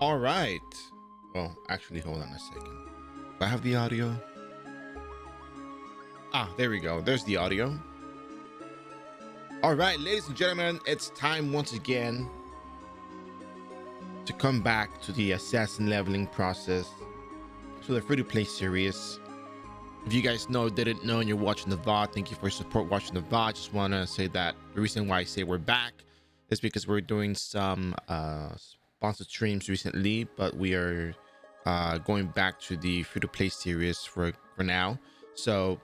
All right. Well, actually, hold on a second. Do I have the audio? Ah, there we go. There's the audio. All right, ladies and gentlemen, it's time once again to come back to the assassin leveling process. So the free-to-play series. If you guys didn't know, and you're watching the VOD, thank you for your support watching the VOD. Just want to say that the reason why I say we're back is because we're doing some sponsored streams recently, but we are going back to the free-to-play series for now. So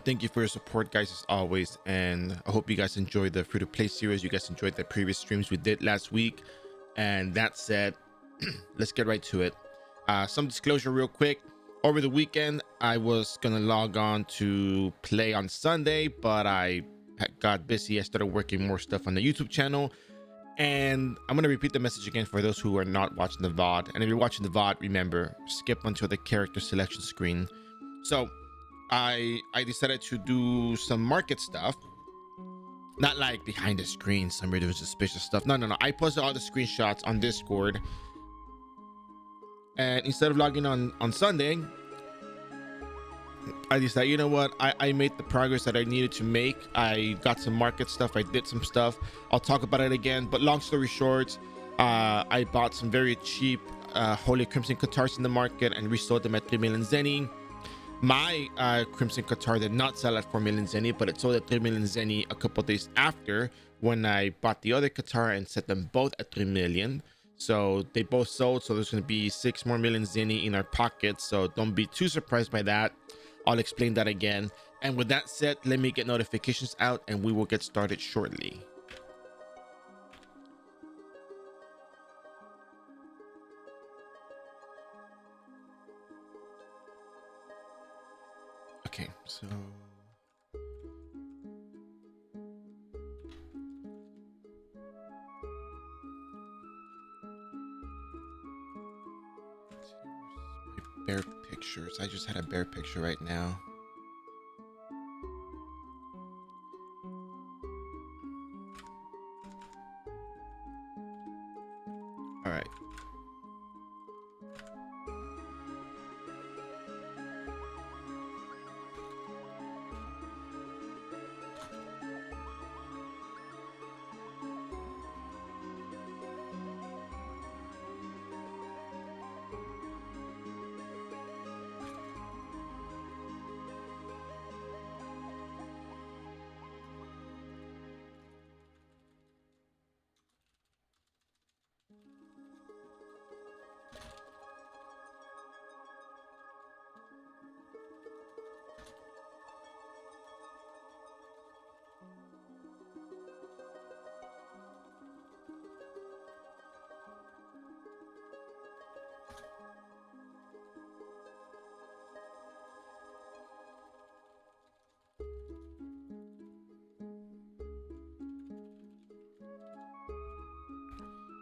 thank you for your support, guys, as always, and I hope you guys enjoyed the free-to-play series. You guys enjoyed the previous streams we did last week. And that said, let's get right to it. Some disclosure real quick. Over the weekend, I was gonna log on to play on Sunday, but I got busy. I started working more stuff on the YouTube channel, and I'm gonna repeat the message again for those who are not watching the VOD. And if you're watching the VOD, remember, skip until the character selection screen. So I decided to do some market stuff, not like behind the screen, some really suspicious stuff. No. I posted all the screenshots on Discord. And instead of logging on Sunday, I decided, you know what, I made the progress that I needed to make. I got some market stuff, I did some stuff, I'll talk about it again. But long story short, I bought some very cheap Holy Crimson Catars in the market and resold them at 3 million Zenny. My Crimson Qatar did not sell at 4 million Zenny, but it sold at 3 million Zenny a couple days after, when I bought the other Qatar and set them both at 3 million. So they both sold, so there's going to be 6 more million Zenny in our pockets, so don't be too surprised by that. I'll explain that again. And with that said, let me get notifications out and we will get started shortly. Okay, so bear pictures. I just had a bear picture right now. All right.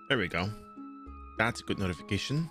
There we go. That's a good notification.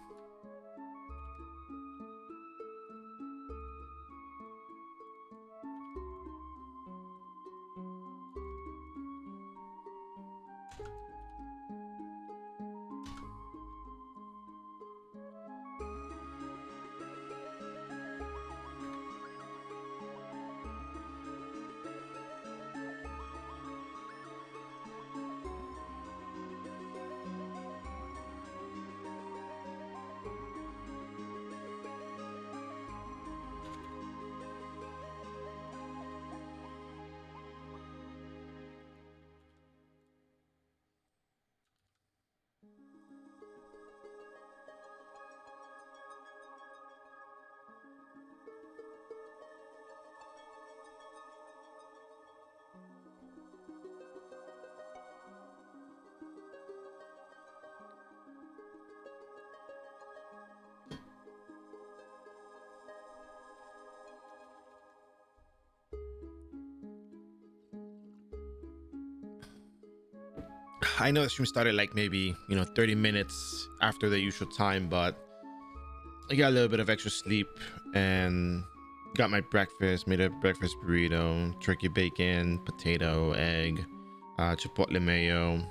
I know the stream started like maybe 30 minutes after the usual time, but I got a little bit of extra sleep and got my breakfast. Made a breakfast burrito, turkey bacon, potato, egg, chipotle mayo,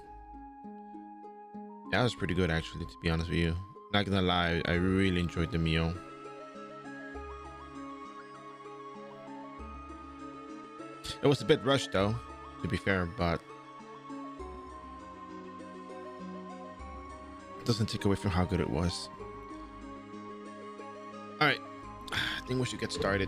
That was pretty good, actually, to be honest with you. Not gonna lie, I really enjoyed the meal. It was a bit rushed though, to be fair, but it doesn't take away from how good it was. All right, I think we should get started.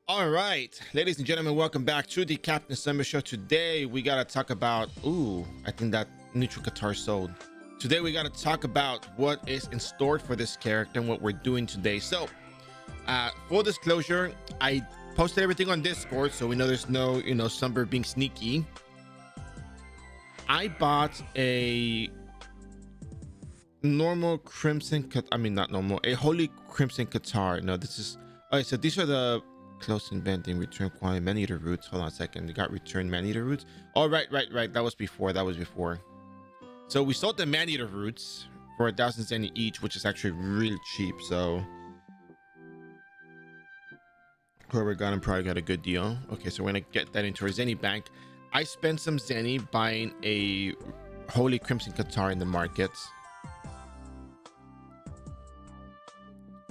All right, ladies and gentlemen, welcome back to the Captain Summer Show. Today we gotta talk about, I think that neutral Qatar sold. Today we gotta talk about what is in store for this character and what we're doing today. So full disclosure, I posted everything on Discord, so we know there's no Sunbird being sneaky. I bought a normal crimson, not normal, a holy crimson Qatar. No, this is, all right, so these are the close inventing return quantity man-eater roots. Hold on a second, we got return man-eater roots. Oh, right, that was before. So we sold the man-eater roots for 1,000 zenny each, which is actually really cheap. So whoever got them probably got a good deal. Okay, so we're gonna get that into our zenny bank. I spent some zenny buying a holy crimson Qatar in the market.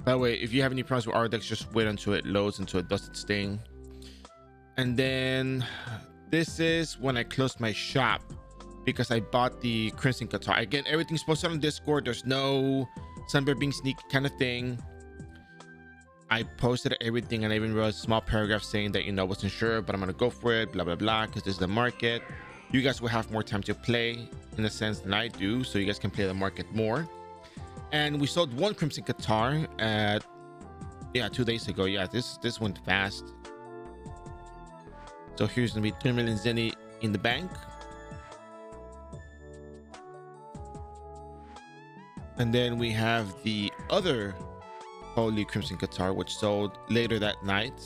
By the way, if you have any problems with Ardex, just wait until it loads, until it does its thing. And then this is when I closed my shop because I bought the crimson Qatar. Again, everything's posted on Discord. There's no Sunbird being sneaky kind of thing. I posted everything, and I even wrote a small paragraph saying that, I wasn't sure, but I'm gonna go for it, blah blah blah, because this is the market. You guys will have more time to play in a sense than I do, so you guys can play the market more. And we sold one crimson Qatar at 2 days ago. Yeah, this went fast. So here's gonna be 3 million zenny in the bank. And then we have the other holy crimson Qatar, which sold later that night,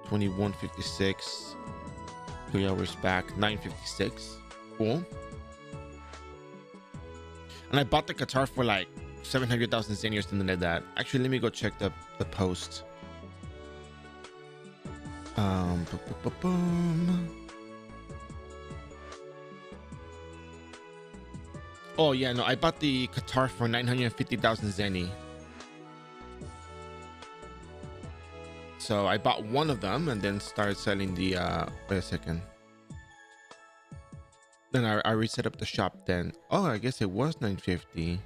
21:56, 3 hours back, 9:56. Cool. And I bought the Qatar for like 700,000 zenny or something like that. Actually, let me go check the post. Oh yeah, no, I bought the Qatar for 950,000 zenny. So I bought one of them and then started selling the wait a second. Then I reset up the shop then. Oh, I guess it was 950.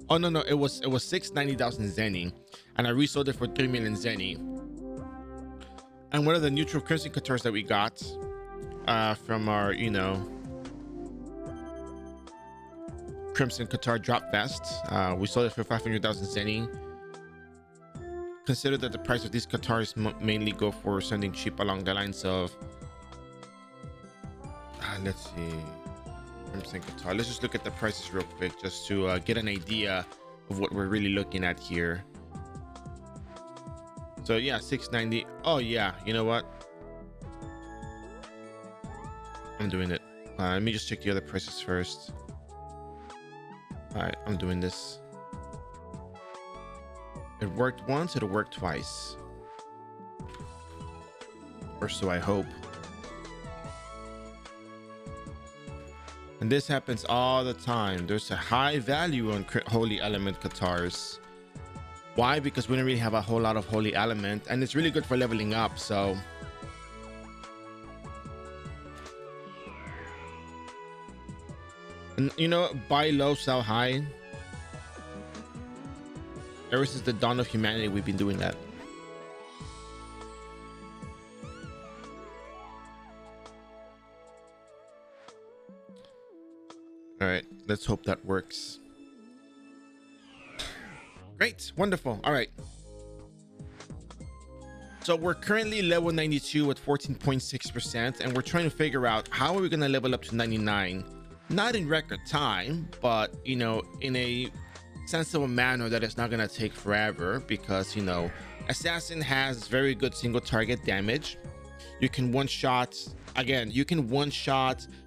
Oh no, it was 690,000 zenny, and I resold it for 3 million zenny. And one of the neutral crimson Qatars that we got from our crimson Qatar drop fest, we sold it for 500,000 zenny. Consider that the price of these Qatars mainly go for something cheap along the lines of let's see, crimson Qatar. Let's just look at the prices real quick just to get an idea of what we're really looking at here. So yeah, 690. Oh yeah, you know what, I'm doing it. Let me just check the other prices first. All right, I'm doing this. It worked once, it'll work twice, or so I hope. And this happens all the time. There's a high value on holy element Qatars. Why? Because we don't really have a whole lot of holy element, and it's really good for leveling up. So and buy low, sell high. Ever since the dawn of humanity, we've been doing that. All right, let's hope that works. Great, wonderful. All right, so we're currently level 92 at 14.6%, and we're trying to figure out how are we going to level up to 99, not in record time, but in a sensible manner that it's not going to take forever, because assassin has very good single target damage. You can one shot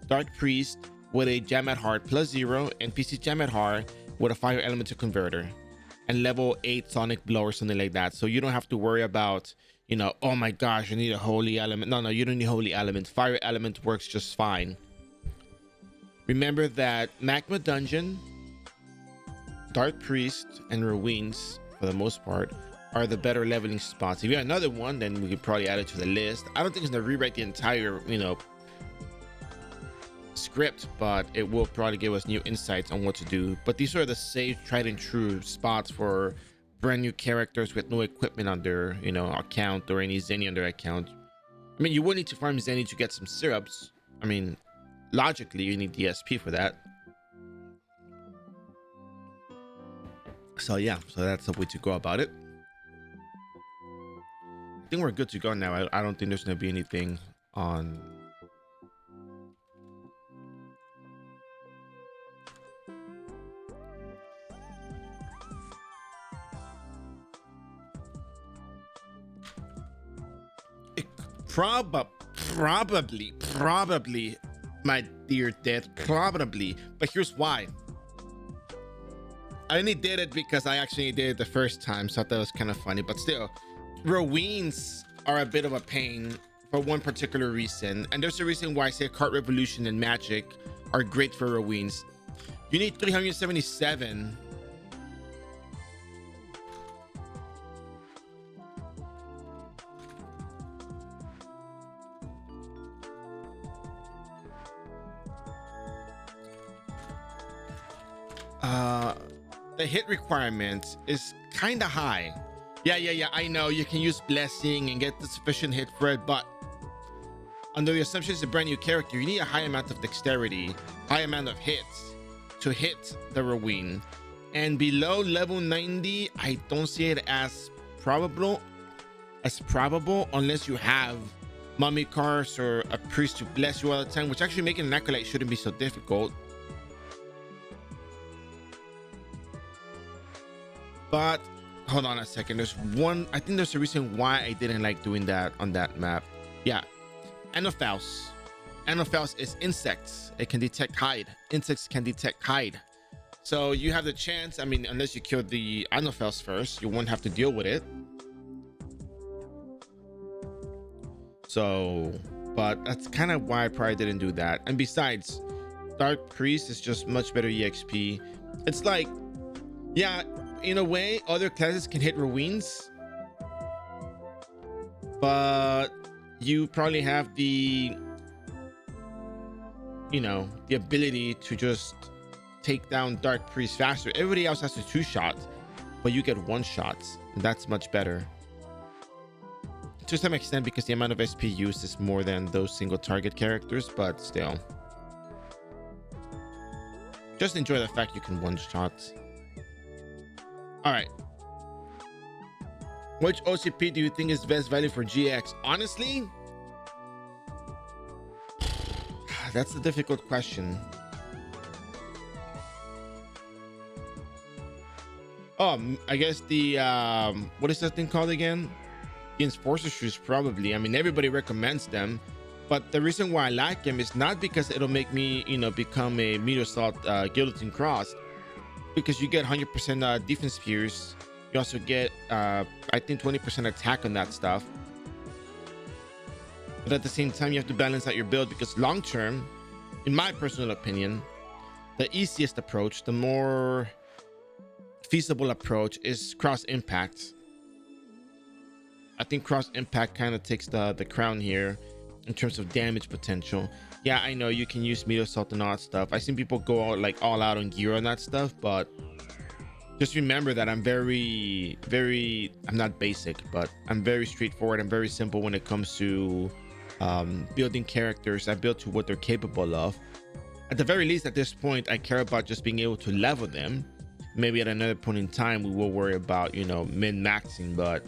Dark Priest with a Jam at Heart +0, and PC Jam at Heart with a Fire Elemental Converter, and level 8 Sonic Blow or something like that. So you don't have to worry about, you know, oh my gosh, I need a Holy Element. No, you don't need Holy Element. Fire Element works just fine. Remember that Magma Dungeon, Dark Priest, and Ruins, for the most part, are the better leveling spots. If you have another one, then we could probably add it to the list. I don't think it's gonna rewrite the entire, you know, script, but it will probably give us new insights on what to do. But these are the safe, tried and true spots for brand new characters with no equipment on their, you know, account, or any Zenny on their account. I mean, you would need to farm Zenny to get some syrups. I mean, logically, you need DSP for that. So yeah, so that's the way to go about it. I think we're good to go now. I don't think there's gonna be anything on. Probably, my dear Death, probably. But here's why. I only did it because I actually did it the first time, so I thought that was kind of funny. But still, Ruins are a bit of a pain for one particular reason, and there's a reason why I say Card Revolution and Magic are great for Ruins. You need 377. The hit requirement is kind of high. Yeah, I know you can use Blessing and get the sufficient hit for it, but under the assumption it's a brand new character, you need a high amount of dexterity, high amount of hits to hit the Ruin. And below level 90, I don't see it as probable unless you have mummy cards or a priest to bless you all the time, which actually making an acolyte shouldn't be so difficult. But hold on a second, there's one, I think there's a reason why I didn't like doing that on that map. Yeah, Anophalos is insects. It can detect hide. Insects can detect hide, so you have the chance. I mean, unless you kill the Anophalos first, you won't have to deal with it. So, but that's kind of why I probably didn't do that. And besides, Dark Priest is just much better EXP. It's like, yeah, in a way, other classes can hit Ruins, but you probably have the, you know, the ability to just take down Dark Priest faster. Everybody else has to 2-shot, but you get 1-shots, and that's much better to some extent because the amount of SP used is more than those single target characters, but still, just enjoy the fact you can 1-shot. All right, which OCP do you think is best value for GX? Honestly, that's a difficult question. I guess the what is that thing called again? The Enforcer shoes, probably. I mean, everybody recommends them, but the reason why I like them is not because it'll make me, you know, become a Meteor Assault Guillotine Cross, because you get 100% defense spheres. You also get I think 20% attack on that stuff, but at the same time you have to balance out your build, because long term, in my personal opinion, the easiest approach, the more feasible approach, is cross impact. I think cross impact kind of takes the crown here in terms of damage potential. Yeah, I know you can use Meteor Assault and all that stuff. I've seen people go all out on gear on that stuff, but just remember that I'm I'm not basic, but I'm very straightforward. I'm very simple when it comes to building characters. I build to what they're capable of. At the very least, at this point, I care about just being able to level them. Maybe at another point in time, we will worry about, you know, min-maxing, but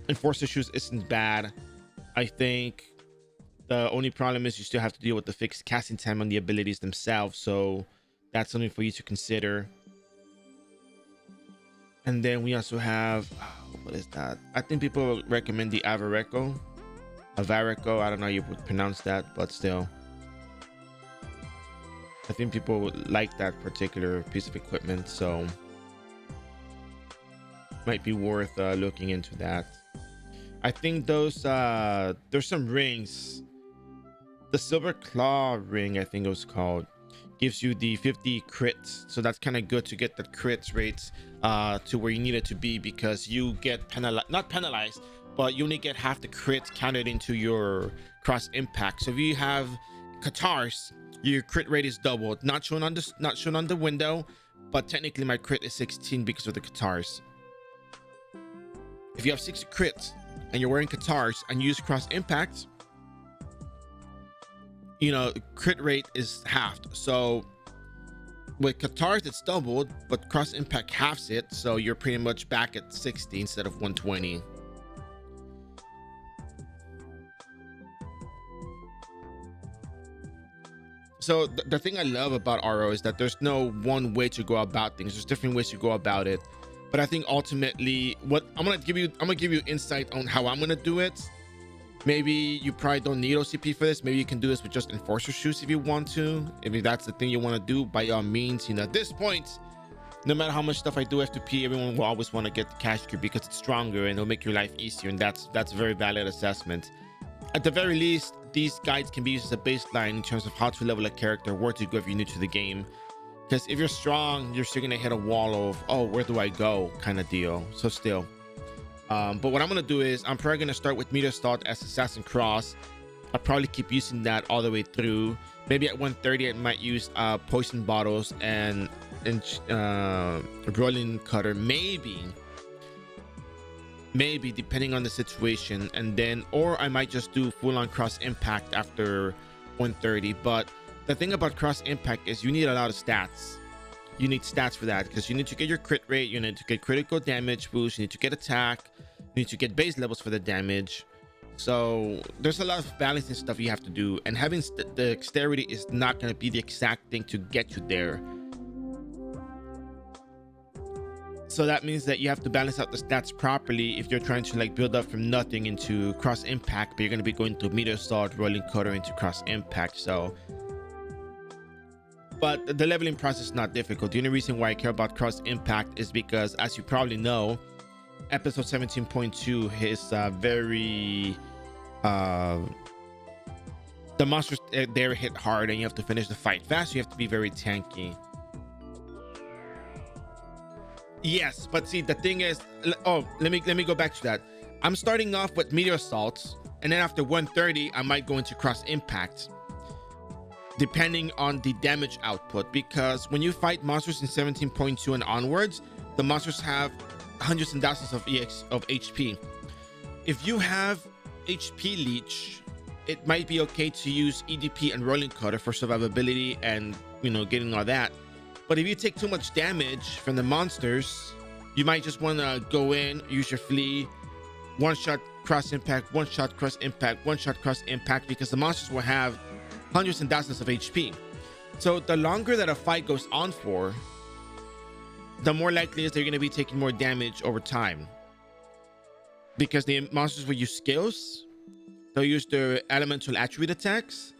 Enforcer shoes isn't bad. I think the only problem is you still have to deal with the fixed casting time on the abilities themselves, so that's something for you to consider. And then we also have, what is that? I think people recommend the Avarico. I don't know how you would pronounce that, but still. I think people like that particular piece of equipment, so might be worth looking into that. I think those there's some rings. The silver claw ring, I think it was called, gives you the 50 crits, so that's kind of good to get the crits rates to where you need it to be, because you get not penalized, but you only get half the crits counted into your cross impact. So if you have Katars, your crit rate is doubled, not shown on the window, but technically my crit is 16 because of the Katars. If you have 60 crits and you're wearing Katars and you use cross impact, you know, crit rate is halved. So with Katars it's doubled, but cross impact halves it, so you're pretty much back at 60 instead of 120. So the thing I love about iRO is that there's no one way to go about things. There's different ways to go about it, but I think ultimately what I'm gonna give you insight on how I'm gonna do it. Maybe you probably don't need OCP for this. Maybe you can do this with just enforcer shoes if you want to. If that's the thing you want to do, by all means. You know, at this point, no matter how much stuff I do F2P, everyone will always want to get the cash cube because it's stronger and it'll make your life easier, and that's a very valid assessment. At the very least, these guides can be used as a baseline in terms of how to level a character, where to go if you're new to the game. Because if you're strong, you're still gonna hit a wall of, oh, where do I go kind of deal. So still, but what I'm gonna do is I'm probably gonna start with meter salt as Assassin Cross. I'll probably keep using that all the way through. Maybe at 130 I might use poison bottles and rolling cutter, maybe depending on the situation, and then, or I might just do full-on cross impact after 130. But the thing about cross impact is you need a lot of stats. You need stats for that, because you need to get your crit rate, you need to get critical damage boost, you need to get attack, you need to get base levels for the damage. So there's a lot of balancing stuff you have to do, and having the dexterity is not going to be the exact thing to get you there. So that means that you have to balance out the stats properly if you're trying to like build up from nothing into cross impact, but you're going to be going to meter assault, rolling cutter into cross impact. So, but the leveling process is not difficult. The only reason why I care about cross impact is because, as you probably know, episode 17.2 is very the monsters there hit hard and you have to finish the fight fast. You have to be very tanky. Yes, but see, the thing is, oh, let me go back to that. I'm starting off with meteor assaults, and then after 130 I might go into cross impact depending on the damage output, because when you fight monsters in 17.2 and onwards, the monsters have hundreds and thousands of HP. If you have HP leech, it might be okay to use EDP and rolling cutter for survivability and, you know, getting all that. But if you take too much damage from the monsters, you might just want to go in, use your flee, one shot cross impact, one shot cross impact, one shot cross impact, because the monsters will have hundreds and thousands of HP. So the longer that a fight goes on for, the more likely is they're going to be taking more damage over time, because the monsters will use skills, they'll use their elemental attribute attacks,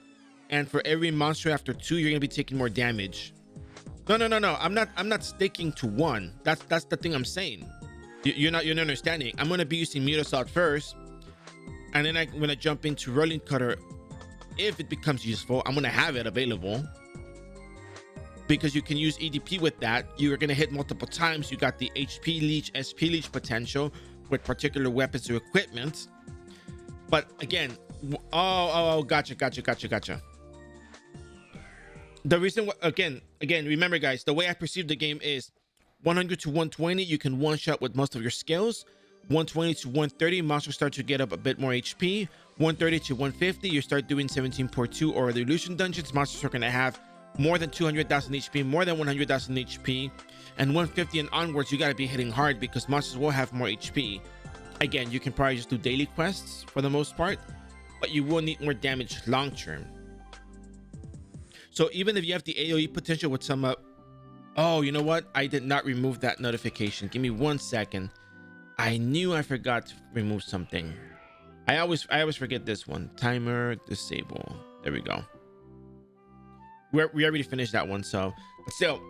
and for every monster after 2 you're going to be taking more damage. No, I'm not sticking to one. That's the thing I'm saying. You're not understanding. I'm going to be using meter assault first, and then I'm going to jump into rolling cutter if it becomes useful. I'm going to have it available, because you can use EDP with that. You're going to hit multiple times. You got the HP leech, SP leech potential with particular weapons or equipment. But again, gotcha. The reason, again, remember guys, the way I perceive the game is 100 to 120, you can one shot with most of your skills. 120 to 130, monsters start to get up a bit more HP. 130 to 150, you start doing 17.2 or the illusion dungeons. Monsters are going to have more than 200,000 HP, more than 100,000 HP. And 150 and onwards, you got to be hitting hard, because monsters will have more HP. Again, you can probably just do daily quests for the most part, but you will need more damage long term. So even if you have the AoE potential with some oh, you know what? I did not remove that notification. Give me 1 second. I knew I forgot to remove something. I always forget this one. Timer disable. There we go. We already finished that one. So, but still,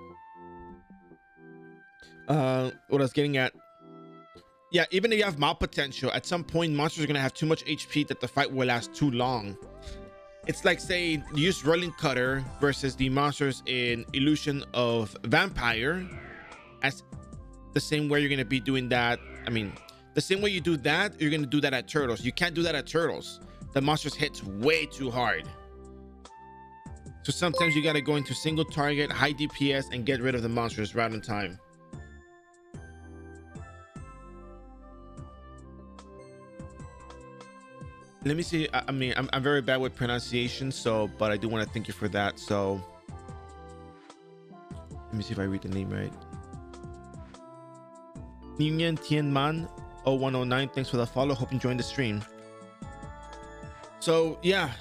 what I was getting at, yeah, even if you have mob potential, at some point monsters are gonna have too much HP that the fight will last too long. It's like, say, you use Rolling Cutter versus the monsters in Illusion of Vampire, as the same way you're gonna be doing that. I mean, the same way you do that, you're gonna do that at Turtles. You can't do that at Turtles. The monsters hits way too hard. So sometimes you gotta go into single target, high DPS, and get rid of the monsters right on time. Let me see. I mean, I'm very bad with pronunciation, so, but I do want to thank you for that. So let me see if I read the name right. Nguyen Tianman 0109, thanks for the follow. Hope you enjoying the stream. So yeah,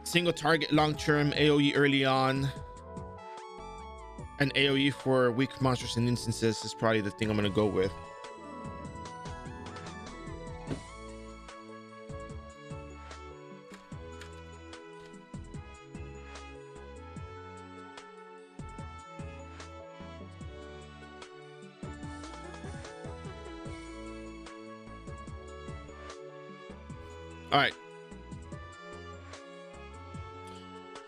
single target long term, AoE early on, and AoE for weak monsters and instances is probably the thing I'm gonna go with. All right,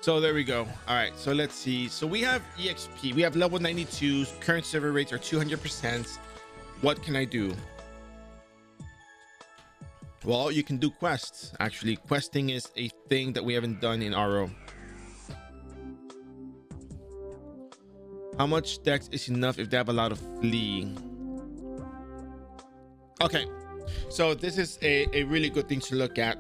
so there we go. All right, so let's see. So we have EXP, we have level 92, current server rates are 200%. What can I do? Well, you can do quests. Actually, questing is a thing that we haven't done in iRO. How much dex is enough if they have a lot of flee? Okay, so this is a really good thing to look at.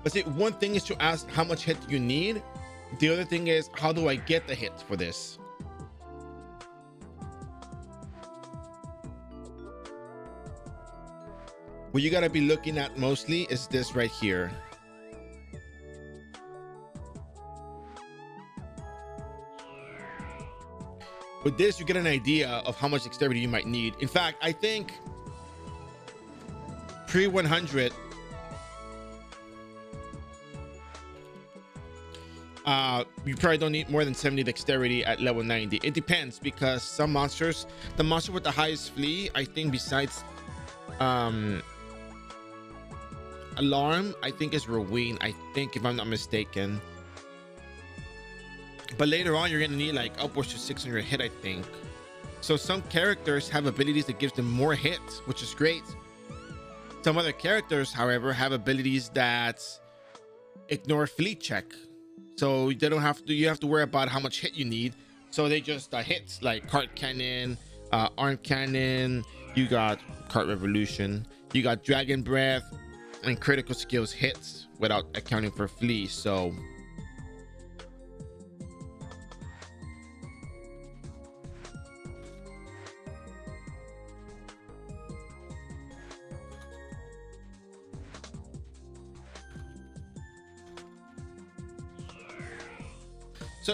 But see, one thing is to ask how much hit you need. The other thing is, how do I get the hit for this? What you gotta be looking at mostly is this right here. With this, you get an idea of how much dexterity you might need. In fact, I think pre 100, you probably don't need more than 70 dexterity at level 90. It depends, because some monsters, the monster with the highest flee, I think besides Alarm, I think is Ruin, I think, if I'm not mistaken. But later on, you're gonna need like upwards to 600 hit, I think. So some characters have abilities that gives them more hits, which is great. Some other characters, however, have abilities that ignore flee check, so they don't have to. You have to worry about how much hit you need. So they just hit, like cart cannon, arm cannon. You got cart revolution. You got dragon breath, and critical skills hits without accounting for flee. So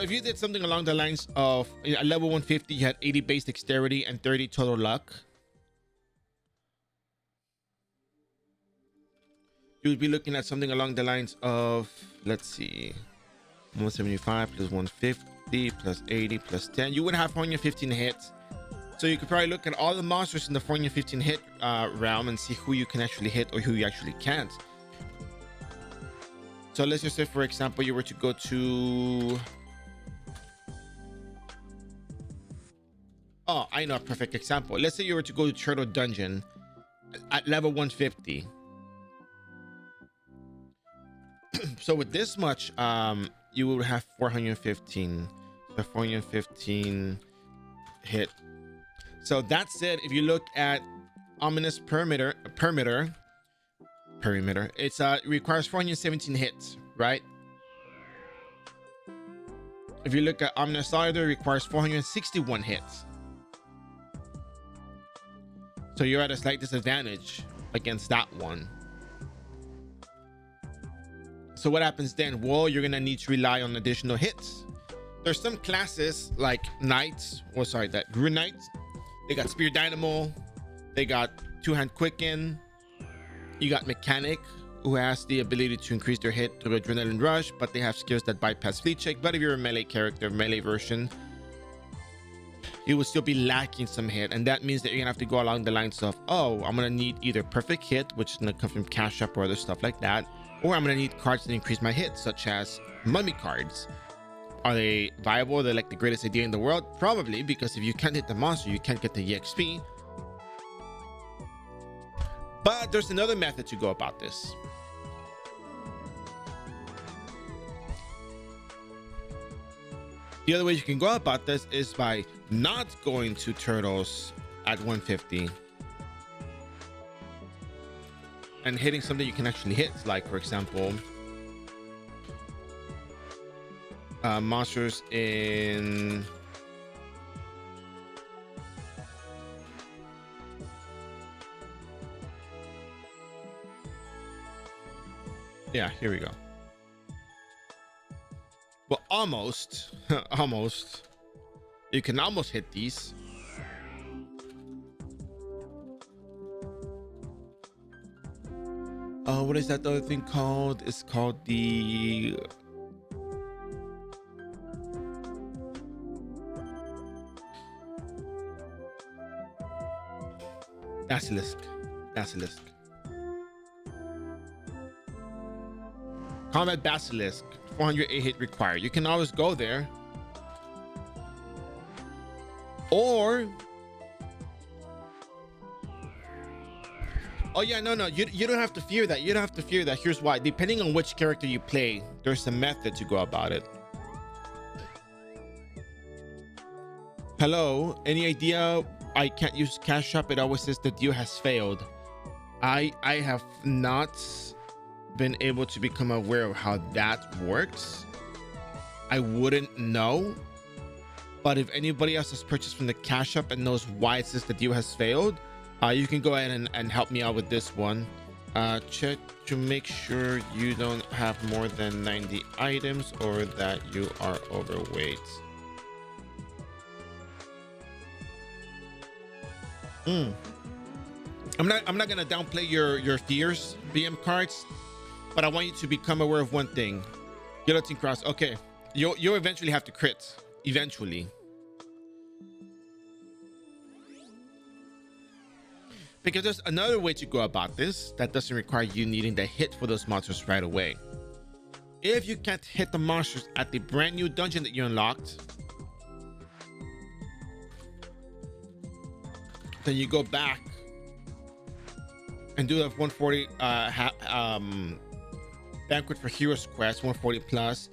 if you did something along the lines of at level 150, you had 80 base dexterity and 30 total luck, you would be looking at something along the lines of, let's see, 175 plus 150 plus 80 plus 10. You would have 415 hits. So you could probably look at all the monsters in the 415 hit realm and see who you can actually hit or who you actually can't. So let's just say, for example, you were to go to, oh, I know a perfect example. Let's say you were to go to Turtle Dungeon at level 150. So with this much, you would have 415. So 415 hit. So that said, if you look at Ominous Perimeter, it's it requires 417 hits, right? If you look at Ominous Solidar, it requires 461 hits. So you're at a slight disadvantage against that one. So So what happens then? Well, you're gonna need to rely on additional hits. There's some classes like knights, or sorry, that Rune Knights. They got Spear Dynamo, they got Two-Hand Quicken, you got Mechanic, who has the ability to increase their hit through Adrenaline Rush, but they have skills that bypass Fleet Check. But if you're a melee character, melee version, you will still be lacking some hit, and that means that you're gonna have to go along the lines of, oh, I'm gonna need either perfect hit, which is gonna come from cash up or other stuff like that, or I'm gonna need cards that increase my hit, such as mummy cards. Are they viable? They're like the greatest idea in the world? Probably, because if you can't hit the monster, you can't get the EXP. But there's another method to go about this. The other way you can go about this is by not going to turtles at 150 and hitting something you can actually hit, like for example monsters in here we go. Well, almost almost you can almost hit these. What is that other thing called? It's called the Basilisk. Combat Basilisk, 408 hit required. You can always go there, or oh yeah, no, you don't have to fear that. You don't have to fear that. Here's why. Depending on which character you play, there's a method to go about it. Hello, any idea? I can't use cash up. It always says the deal has failed. I have not been able to become aware of how that works. I wouldn't know, but if anybody else has purchased from the cash up and knows why it says the deal has failed, you can go ahead and help me out with this one. Check to make sure you don't have more than 90 items or that you are overweight. I'm not gonna downplay your fears, BM cards, but I want you to become aware of one thing. Guillotine cross. Okay, you'll eventually have to crit. Eventually. Because there's another way to go about this that doesn't require you needing the hit for those monsters right away. If you can't hit the monsters at the brand new dungeon that you unlocked, then you go back and do the 140 Banquet for Heroes quest, 140 plus.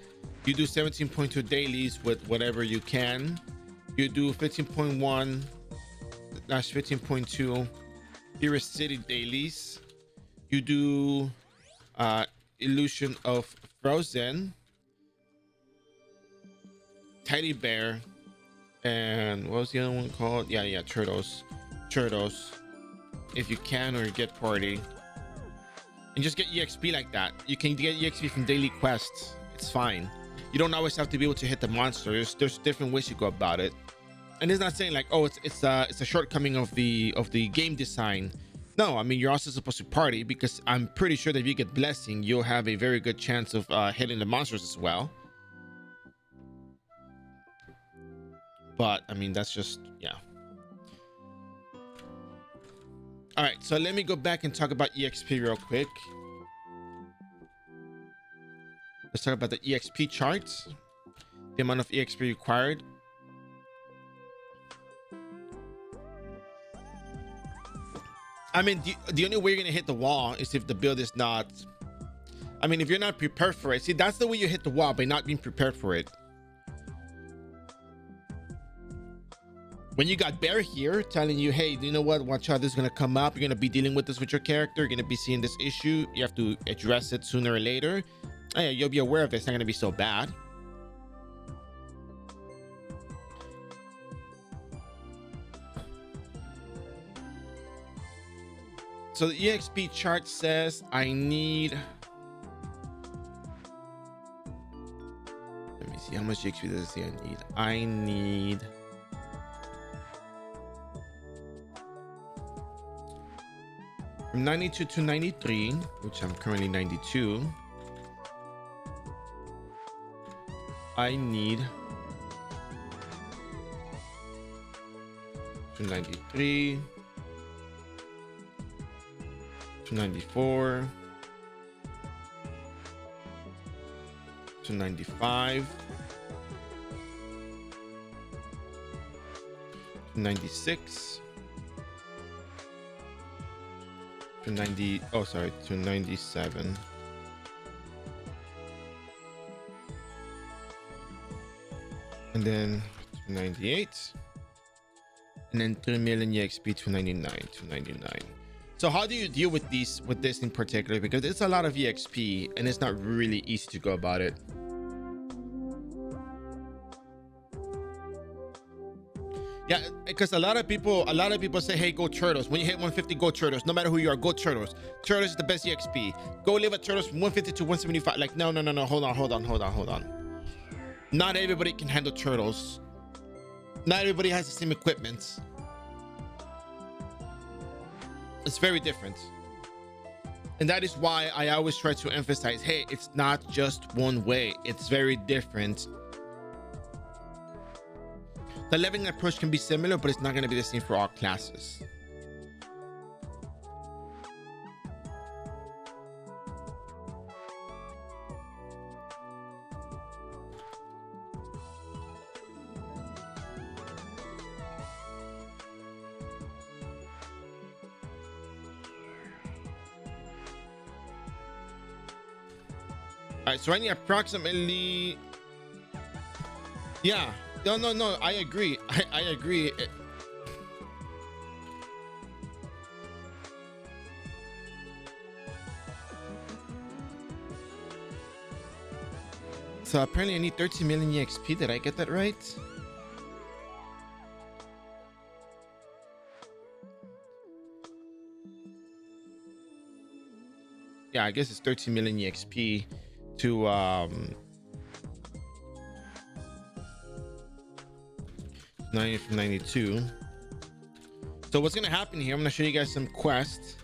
You do 17.2 dailies with whatever you can. You do 15.1/15.2 Heroes City dailies. You do Illusion of Frozen, Teddy Bear, and what was the other one called? Yeah, Turtles, if you can, or get party, and just get EXP like that. You can get EXP from daily quests. It's fine. You don't always have to be able to hit the monsters. There's different ways you go about it, and it's not saying like, oh, it's a shortcoming of the game design. No, I mean, you're also supposed to party, because I'm pretty sure that if you get blessing, you'll have a very good chance of hitting the monsters as well. But I mean, that's just, yeah. All right, so let me go back and talk about EXP real quick. Let's talk about the EXP charts, the amount of EXP required. I mean, the only way you're gonna hit the wall is if the build is not, I mean, if you're not prepared for it. See, that's the way you hit the wall, by not being prepared for it. When you got Bear here telling you, hey, you know what, watch out, this is gonna come up, you're gonna be dealing with this with your character, you're gonna be seeing this issue, you have to address it sooner or later. Hey, you'll be aware of it. It's not gonna be so bad. So the EXP chart says I need see. How much EXP does it say I need? I need from 92 to 93, which I'm currently 92. I need to 93, to 94, to 95, to 96, to 90, oh sorry, to 97. And then to 98. And then 3 million EXP to 99, to 99. So how do you deal with this in particular? Because it's a lot of EXP and it's not really easy to go about it. Yeah, because a lot of people say, hey, go Turtles. When you hit 150, go Turtles. No matter who you are, go Turtles. Turtles is the best EXP. Go live at Turtles from 150 to 175. Like, no. Hold on. Not everybody can handle Turtles. Not everybody has the same equipment. It's very different. And that is why I always try to emphasize, hey, it's not just one way. It's very different. The leveling approach can be similar, but it's not going to be the same for all classes. All right, so I need approximately, yeah, no, I agree. I agree. So apparently I need 13 million EXP. Did I get that right? Yeah, I guess it's 13 million EXP to 90 from 92. So what's gonna happen here, I'm gonna show you guys some quests.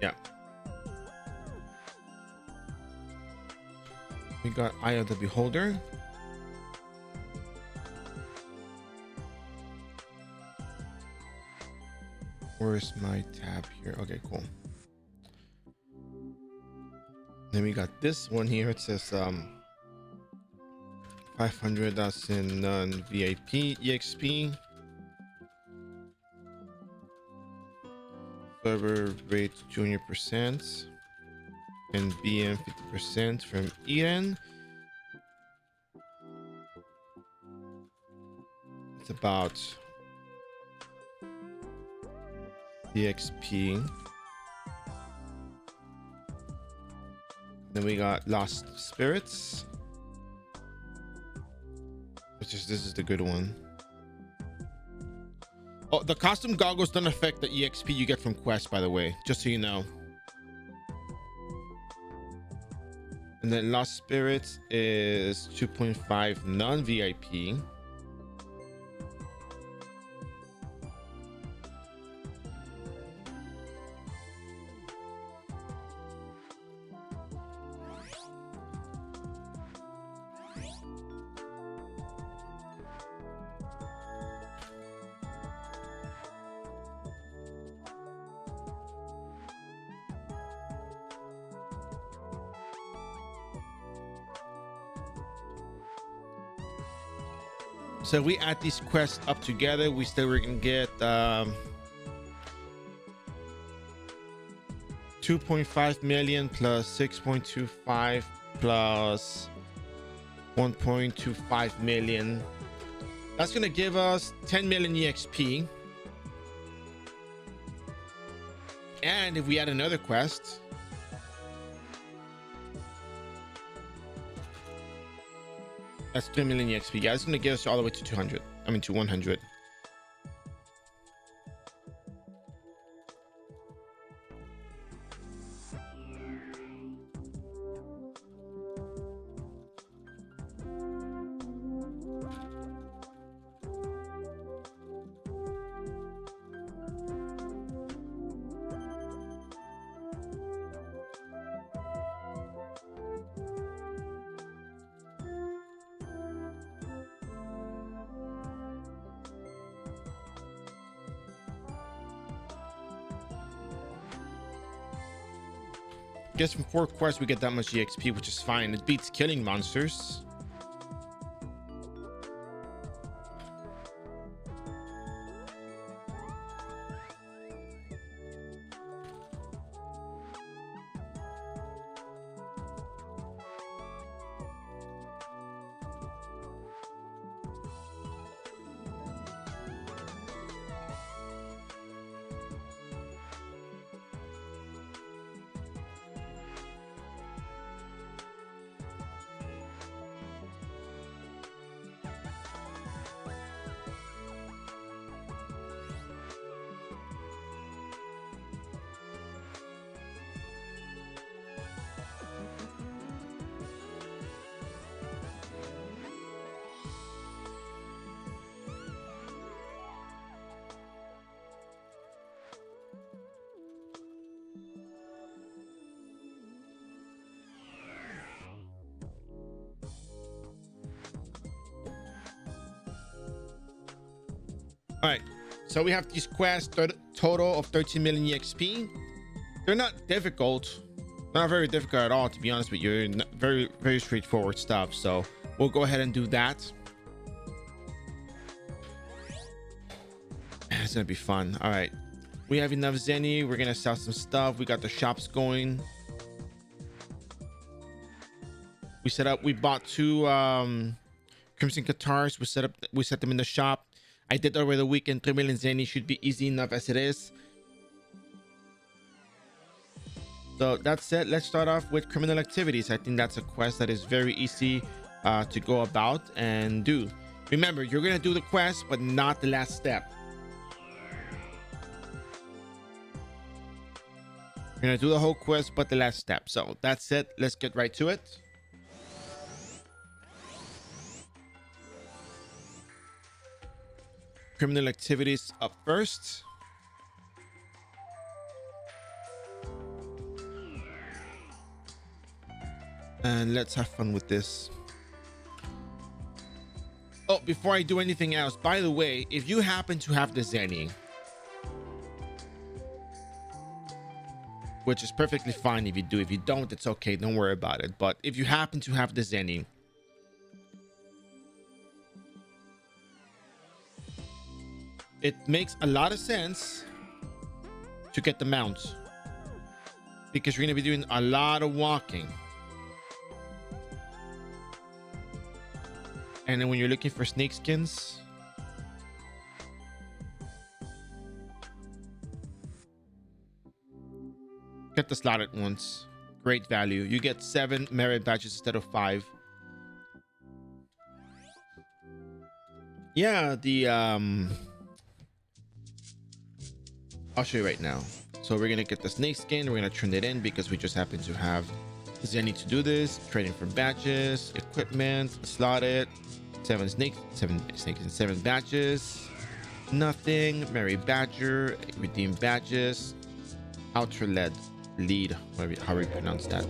Yeah. We got Eye of the Beholder. Where's my tab here? Okay, cool. Then we got this one here. It says 500,000 non-VIP EXP. Server rate junior percent and BM 50% from Eden. It's about EXP. Then we got Lost Spirits, which is, this is the good one. Oh, the costume goggles don't affect the EXP you get from quests, by the way, just so you know. And then Lost Spirits is 2.5 non-VIP. So we add these quests up together, we can get 2.5 million plus 6.25 plus 1.25 million. That's gonna give us 10 million EXP. And if we add another quest, that's 3 million EXP. Yeah, it's gonna get us all the way to 200. I mean to 100. Guess from 4 quests we get that much EXP, which is fine. It beats killing monsters. All right, so we have these quests, total of 13 million EXP. They're not difficult, not very difficult at all, to be honest with you. Very, very straightforward stuff. So we'll go ahead and do that. It's gonna be fun. All right, we have enough Zenny. We're gonna sell some stuff. We got the shops going. We bought 2 Crimson Guitars. We set them in the shop. I did over the weekend. 3 million Zenny should be easy enough as it is. So that's it. Let's start off with criminal activities. I think that's a quest that is very easy to go about and do. Remember, you're gonna do the quest, but not the last step. You're gonna do the whole quest, but the last step. So that's it. Let's get right to it. Criminal activities up first. And let's have fun with this. Oh, before I do anything else, by the way, if you happen to have the Zenny, which is perfectly fine if you do. If you don't, it's okay. Don't worry about it. But if you happen to have the Zenny, it makes a lot of sense to get the mounts, because you're going to be doing a lot of walking. And then when you're looking for snake skins, get the slotted ones. Great value. You get 7 merit badges instead of 5. Yeah, I'll show you right now. So we're gonna get the snake skin. We're gonna turn it in because we just happen to have Zenny to do this. Trading for badges, equipment, slotted, 7 snakes and 7 badges. Nothing. Mary Badger, redeem badges. Outer lead, how we pronounce that.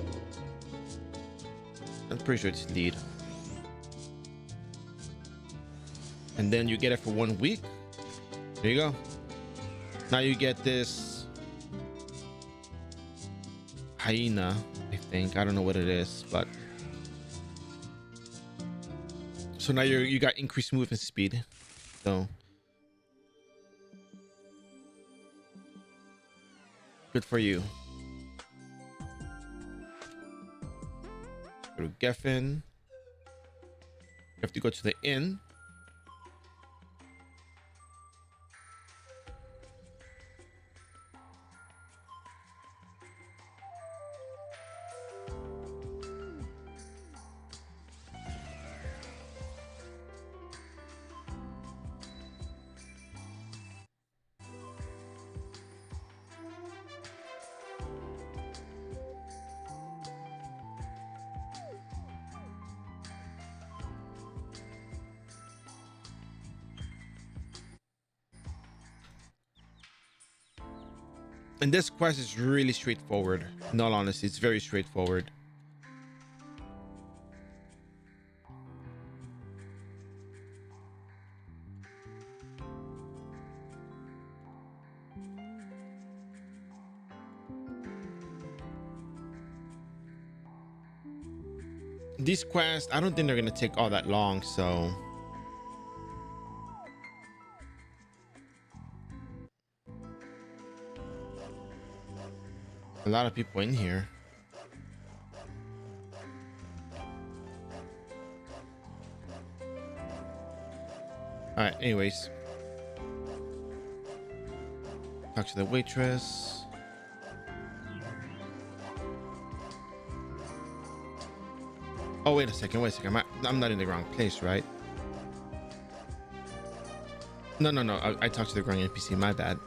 I'm pretty sure it's lead. And then you get it for 1 week. There you go. Now you get this hyena, I think. I don't know what it is, but so now you got increased movement speed. So good for you. through Geffen. You have to go to the inn. And this quest is really straightforward. In all honesty, it's very straightforward. These quests, I don't think they're gonna take all that long, so a lot of people in here. All right, anyways, talk to the waitress. Oh, wait a second. I'm not in the wrong place, right? No. I talked to the wrong NPC. My bad.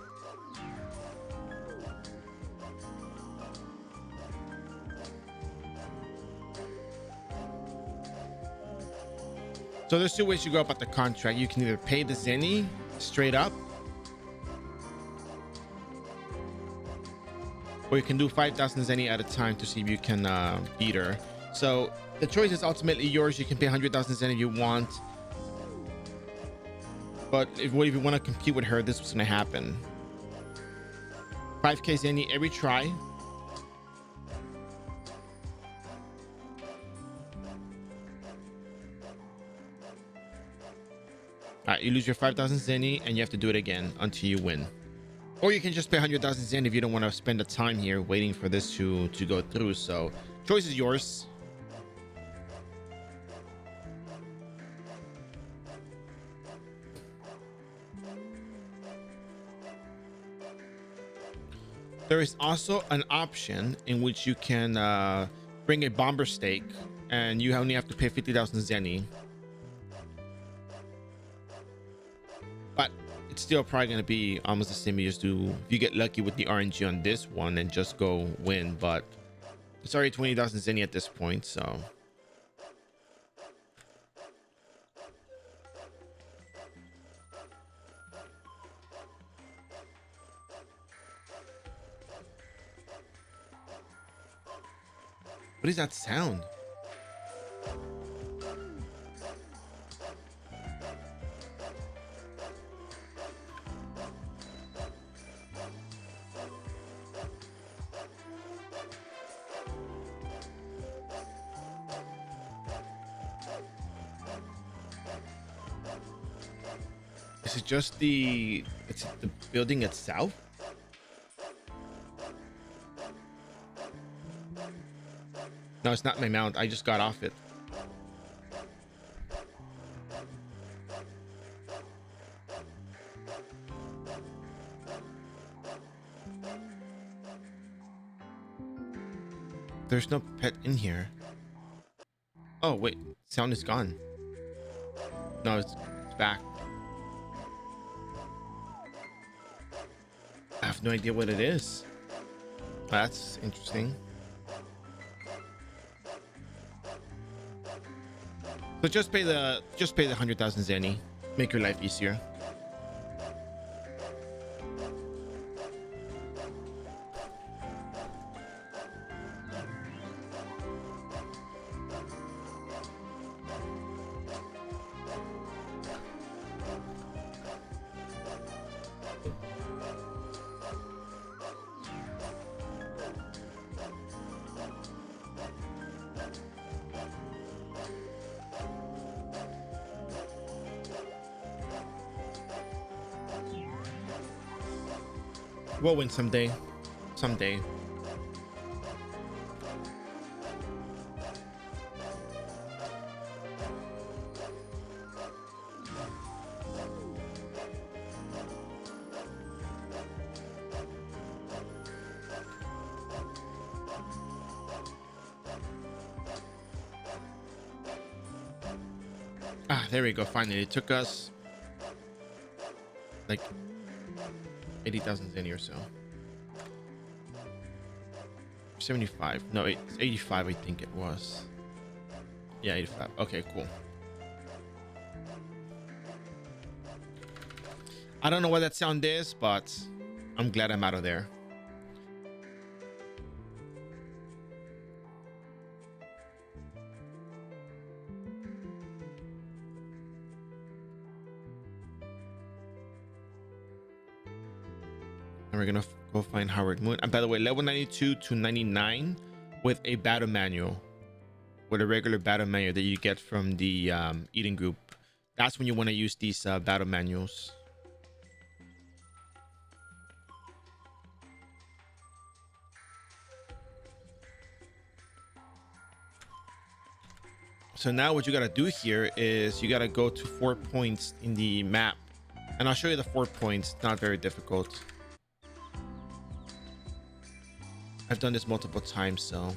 So there's two ways you go about the contract. You can either pay the Zenny straight up, or you can do 5,000 Zenny at a time to see if you can beat her. So the choice is ultimately yours. You can pay 100,000 Zenny if you want, but if you want to compete with her, this is what's gonna happen. 5k Zenny every try. All right, you lose your 5,000 Zenny and you have to do it again until you win. Or you can just pay 100,000 Zenny if you don't want to spend the time here waiting for this to go through. So choice is yours. There is also an option in which you can bring a bomber stake and you only have to pay 50,000 Zenny. But it's still probably going to be almost the same. You just do, if you get lucky with the RNG on this one and just go win. But it's already 20,000 Zenny at this point, so. What is that sound? Is it just the building itself? No, it's not my mount. I just got off it. There's no pet in here. Oh, wait. Sound is gone. No, it's back. I have no idea what it is. That's interesting. So just pay the 100,000 Zenny. Make your life easier. We'll win someday. Someday. there we go. Finally, it took us like 80,000 zenny or so. 75. No, it's 85, I think it was. Yeah, 85. Okay, cool. I don't know what that sound is, but I'm glad I'm out of there. And we're gonna go find Howard Moon. And by the way, level 92 to 99 with a battle manual, with a regular battle manual that you get from the Eden group. That's when you want to use these battle manuals. So now what you got to do here is you got to go to 4 points in the map, and I'll show you the 4 points. Not very difficult. I've done this multiple times, so.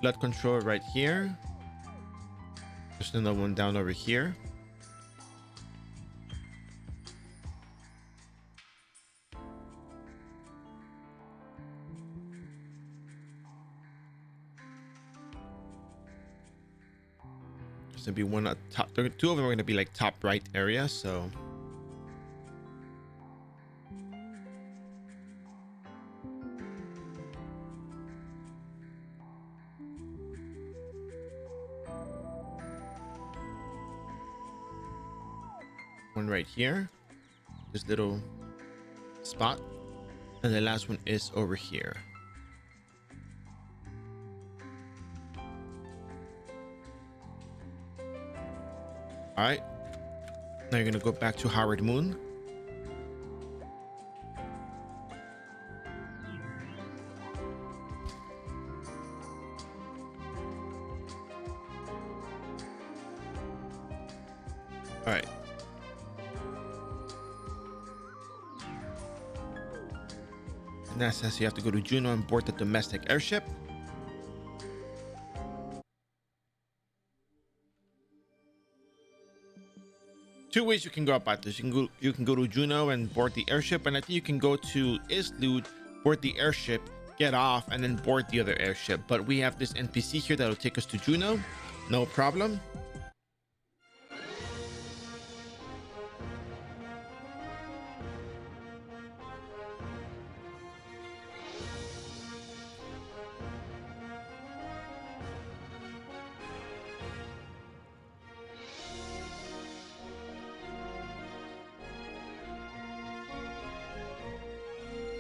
Blood control right here. There's another one down over here. There's gonna be one at top. Two of them are gonna be like top right area, so. One right here, this little spot, and the last one is over here. All right, now you're gonna go back to Howard Moon. All right. And that says you have to go to Juno and board the domestic airship. Two ways you can go about this. You can go to Juno and board the airship, and I think you can go to Islud, board the airship, get off, and then board the other airship. But we have this NPC here that'll take us to Juno. No problem.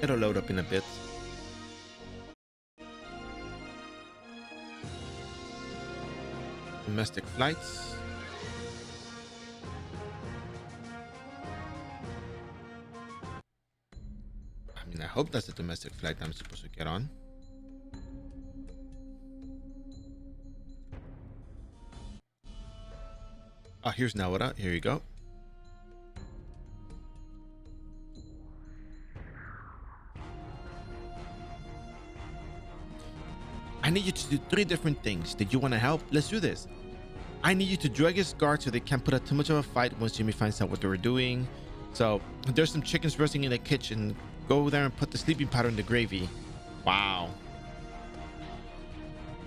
It'll load up in a bit. Domestic flights. I mean, I hope that's the domestic flight I'm supposed to get on. Oh, here's Nawara. Here you go. I need you to do 3 different things. Did you want to help? Let's do this. I need you to drag his guard so they can't put up too much of a fight once Jimmy finds out what they were doing. So there's some chickens roasting in the kitchen. Go there and put the sleeping powder in the gravy. Wow.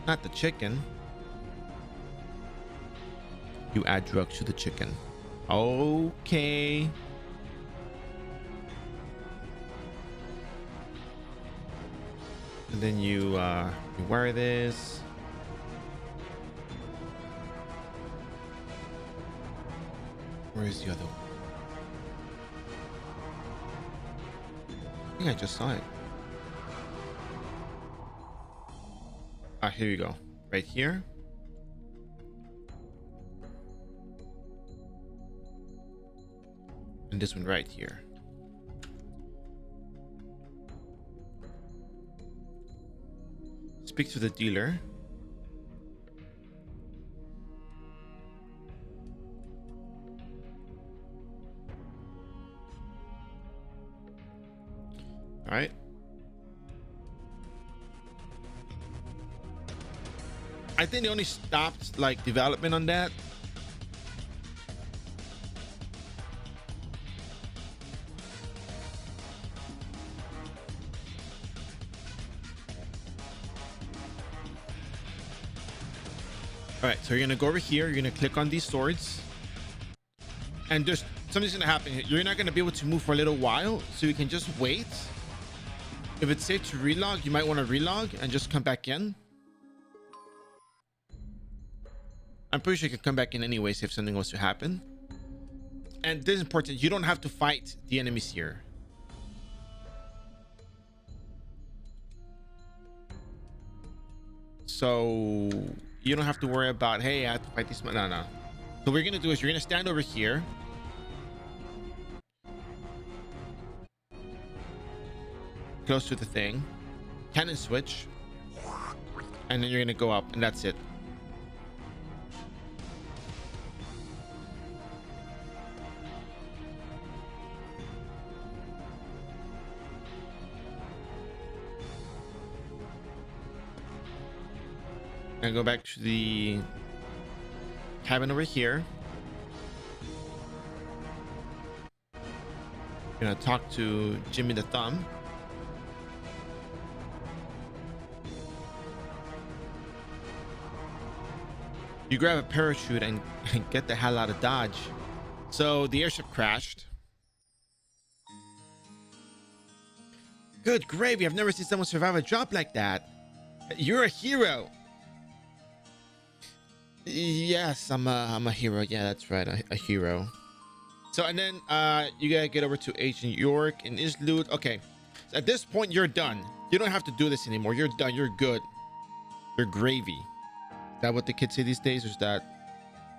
Not the chicken. You add drugs to the chicken. Okay. And then you rewire this. Where is the other one? I think I just saw it. Ah, here you go. Right here. And this one right here. Speak to the dealer. All right. I think they only stopped like development on that. All right, so you're gonna go over here. You're gonna click on these swords, and there's something's gonna happen here. You're not gonna be able to move for a little while, so you can just wait. If it's safe to relog, you might want to relog and just come back in. I'm pretty sure you can come back in anyways if something was to happen. And this is important, you don't have to fight the enemies here. So you don't have to worry about, hey, I have to fight this. No. So what you're gonna do is you're gonna stand over here. Close to the thing. Cannon switch. And then you're gonna go up, and that's it. And go back to the cabin over here. Gonna talk to Jimmy the Thumb. You grab a parachute and get the hell out of Dodge. So the airship crashed. Good gravy, I've never seen someone survive a drop like that. You're a hero. Yes, I'm a hero. Yeah, that's right, a hero. So, and then you gotta get over to Agent York and Isloot. Okay, so at this point you're done. You don't have to do this anymore. You're done. You're good. You're gravy. Is that what the kids say these days, or is that?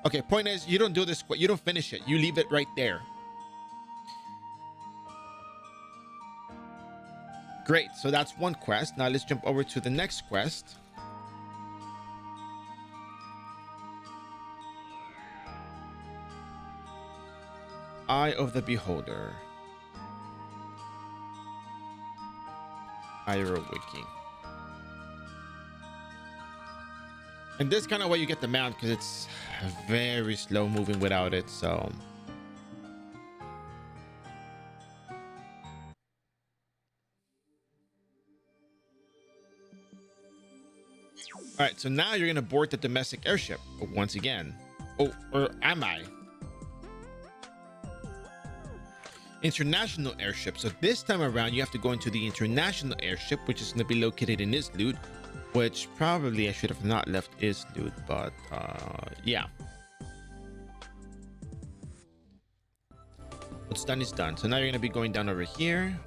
Okay, point is, you don't do this. You don't finish it. You leave it right there. Great. So that's one quest. Now let's jump over to the next quest. Eye of the Beholder. iRO Wiki. And this is kind of why you get the mount, because it's very slow moving without it. So all right, so now you're gonna board the domestic airship once again. Oh, or am I? International airship. So this time around you have to go into the international airship, which is going to be located in Isloot, which probably I should have not left Isloot, but yeah, what's done is done. So now you're going to be going down over here.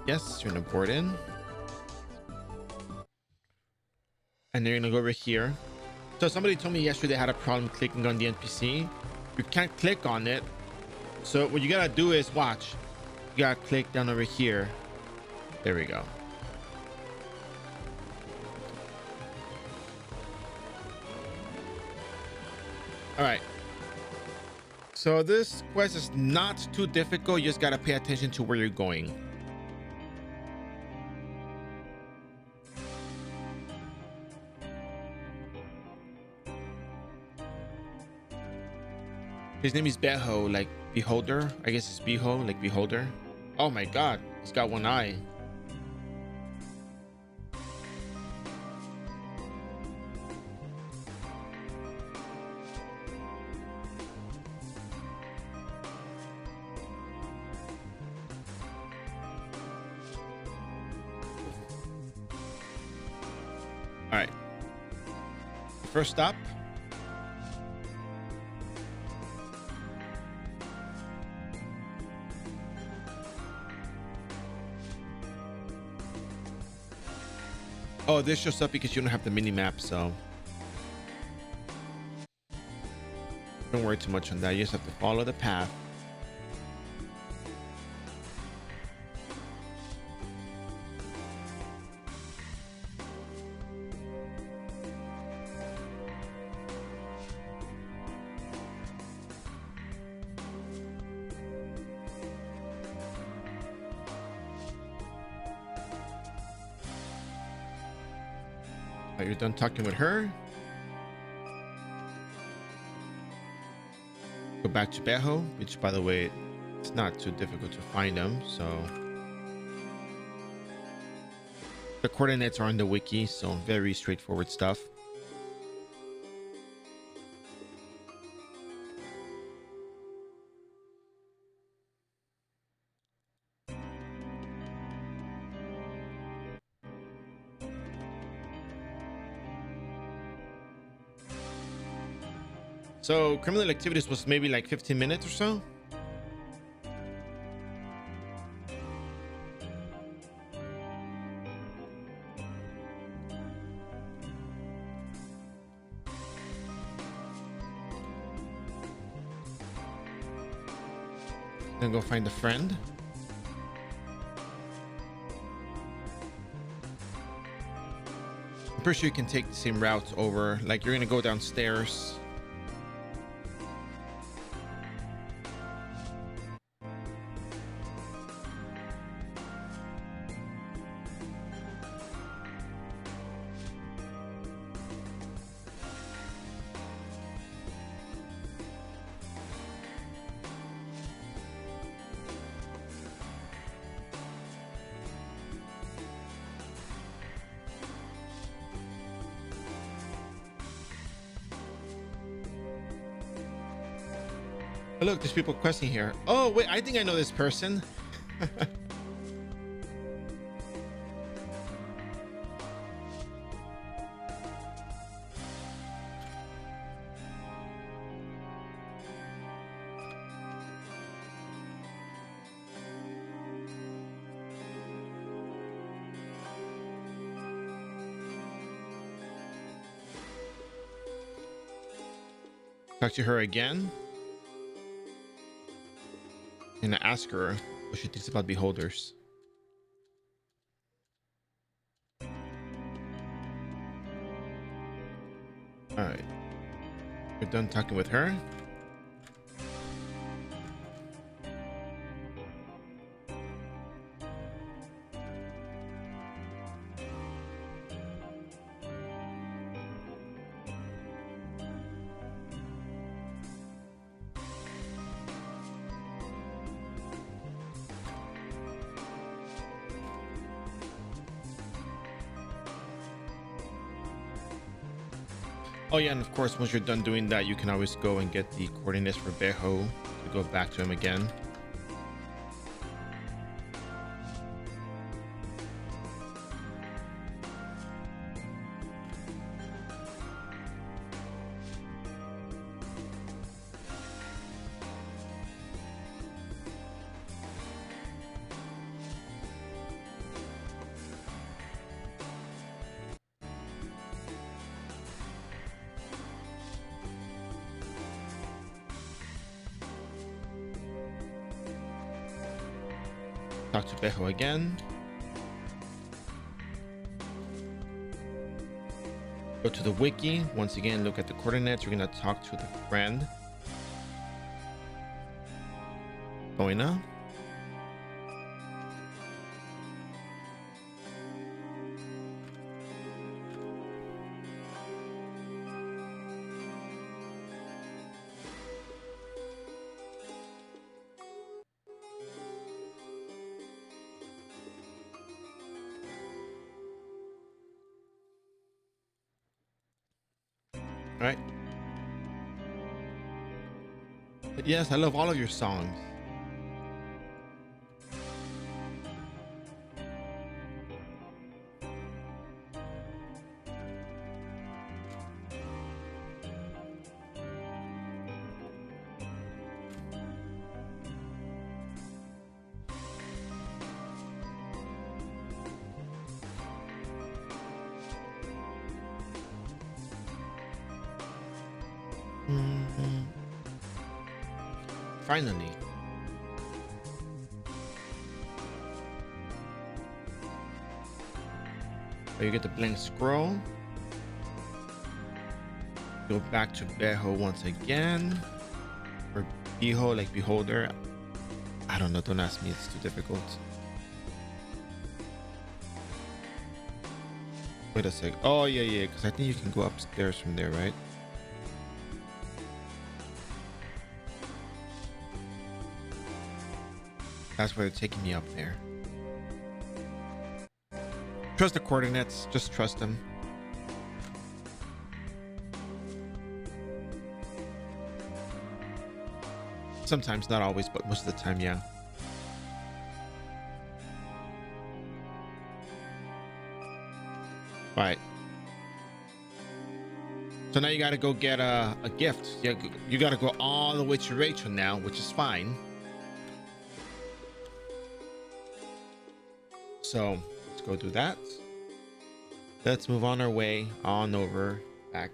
Yes, you're gonna board in. And you're gonna go over here. So somebody told me yesterday they had a problem clicking on the NPC. You can't click on it. So what you gotta do is watch. You gotta click down over here. There we go. All right. So this quest is not too difficult. You just gotta pay attention to where you're going. His name is Beho, like beholder. I guess it's Beho, like beholder. Oh my god, he's got one eye. All right. First stop. Oh, this shows up because you don't have the mini map, so don't worry too much on that. You just have to follow the path. You're done talking with her. Go back to Beho, which, by the way, it's not too difficult to find them. So the coordinates are on the wiki, so very straightforward stuff. So criminal activities was maybe like 15 minutes or so. Then go find a friend. I'm pretty sure you can take the same routes over. Like you're gonna go downstairs. Oh, look, there's people questing here. Oh, wait, I think I know this person. Talk to her again. And ask her what she thinks about beholders. All right, we're done talking with her. Oh yeah, and of course, once you're done doing that, you can always go and get the coordinates for Beho to go back to him again. Talk to Beho again. Go to the wiki. Once again, look at the coordinates. We're going to talk to the friend. Boina. All right. But yes, I love all of your songs. Finally. So you get the blank scroll. Go back to Beho once again. Or Beho, like beholder. I don't know, don't ask me, it's too difficult. Wait a sec. Oh, yeah, yeah. Because I think you can go upstairs from there, right? That's why they're taking me up there. Trust the coordinates. Just trust them. Sometimes, not always, but most of the time, yeah. All right. So now you got to go get a gift. You got to go all the way to Rachel now, which is fine. So let's go do that. Let's move on our way on over back.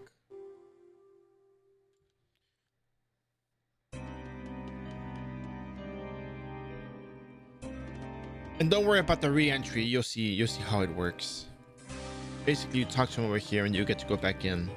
And don't worry about the re-entry. You'll see how it works. Basically, you talk to him over here and you get to go back in.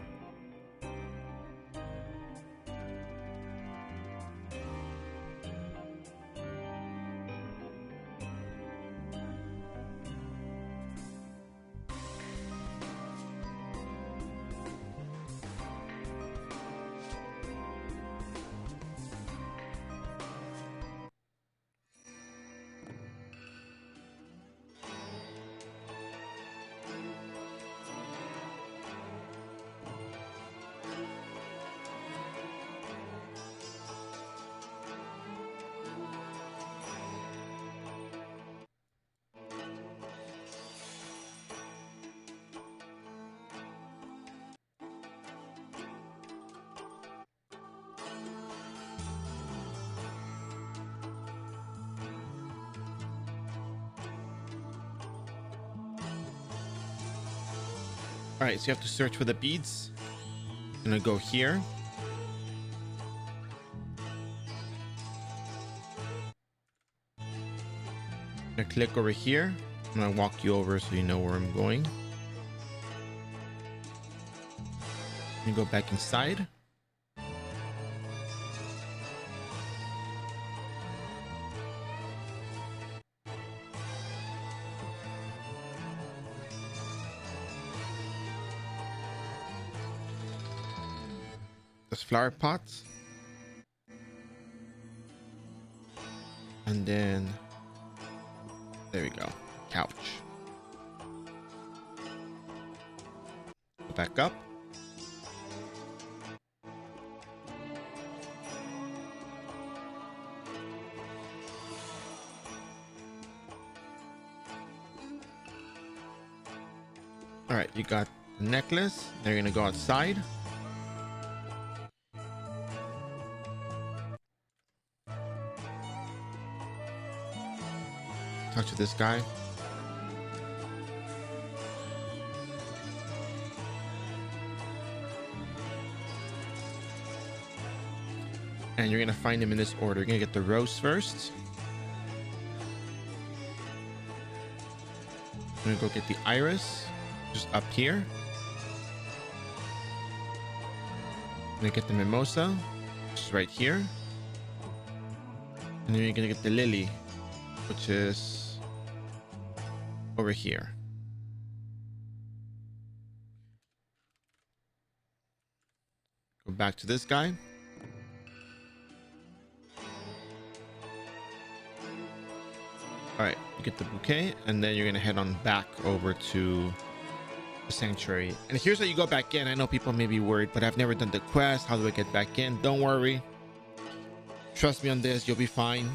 All right, so you have to search for the beads. I'm gonna go here. I'm gonna click over here. I'm gonna walk you over so you know where I'm going. You go back inside. There's flower pots. And then there we go. Couch. Go back up. All right, you got the necklace. Now you're gonna go outside. Talk to this guy. And you're gonna find him in this order. You're gonna get the rose first. I'm gonna go get the iris, just up here. I'm gonna get the mimosa, just right here. And then you're gonna get the lily, which is over here. Go back to this guy. All right, you get the bouquet, and then you're gonna head on back over to the sanctuary. And here's how you go back in. I know people may be worried, but I've never done the quest. How do I get back in? Don't worry. Trust me on this. You'll be fine.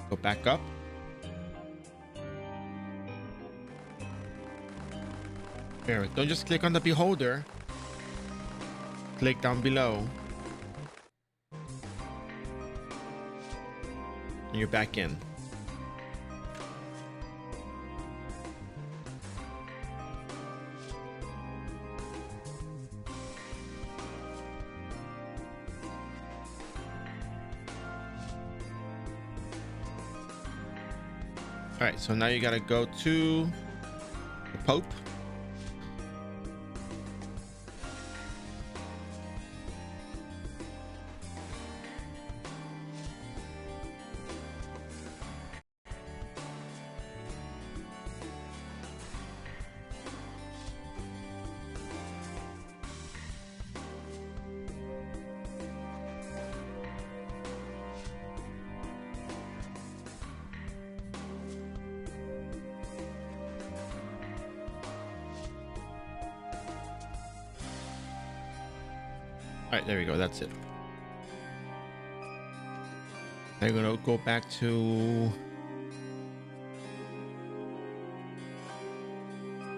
Go back up. Here, don't just click on the beholder. Click down below. And you're back in. All right, so now you gotta go to the Pope. All right, there we go. That's it. I'm gonna go back to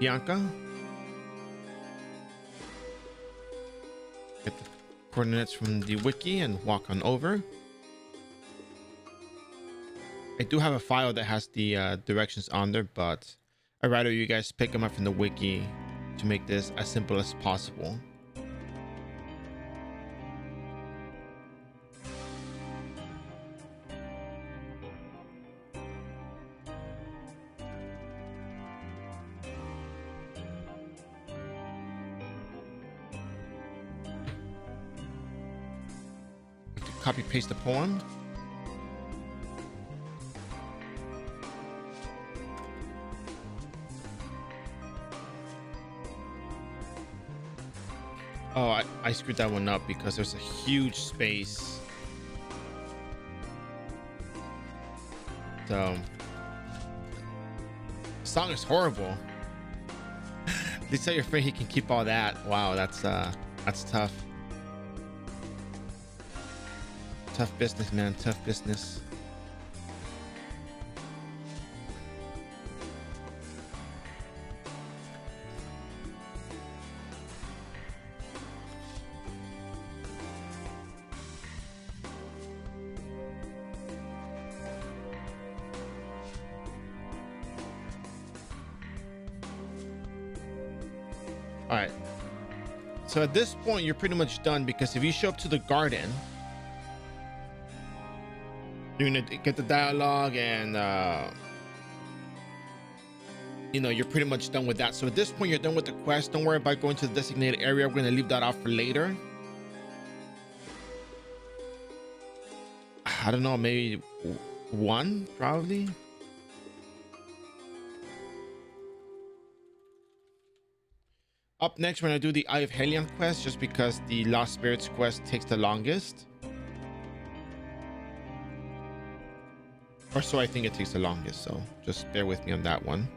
Bianca. Get the coordinates from the wiki and walk on over. I do have a file that has the directions on there, but I'd rather you guys pick them up from the wiki to make this as simple as possible. Copy paste the poem. Oh, I screwed that one up because there's a huge space. So, the song is horrible. They tell your friend he can keep all that. Wow, that's tough. Tough business, man. Tough business. All right. So at this point, you're pretty much done, because if you show up to the garden, you're gonna get the dialogue, and you know, you're pretty much done with that. So at this point, you're done with the quest. Don't worry about going to the designated area. We're gonna leave that off for later. I don't know, maybe one, probably. Up next, we're gonna do the Eye of Helion quest, just because the Lost Spirits quest takes the longest. Or so I think it takes the longest, so just bear with me on that one.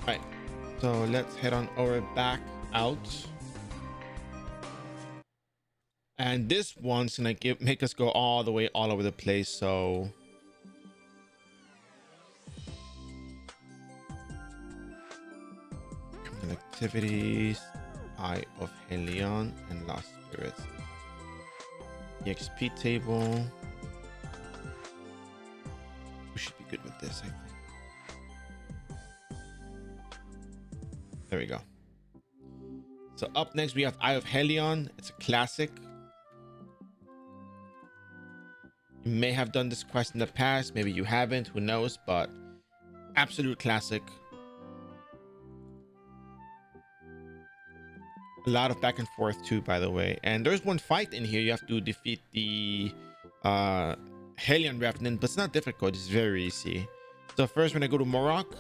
All right, so let's head on over back out. And this one's gonna make us go all the way all over the place, so activities, Eye of Helion, and Lost Spirits. EXP table. We should be good with this, I think. There we go. So up next we have Eye of Helion. It's a classic. You may have done this quest in the past, maybe you haven't, who knows, but absolute classic. A lot of back and forth too, by the way. And there's one fight in here. You have to defeat the Helion Revenant, but it's not difficult. It's very easy. So first we're gonna go to Morok.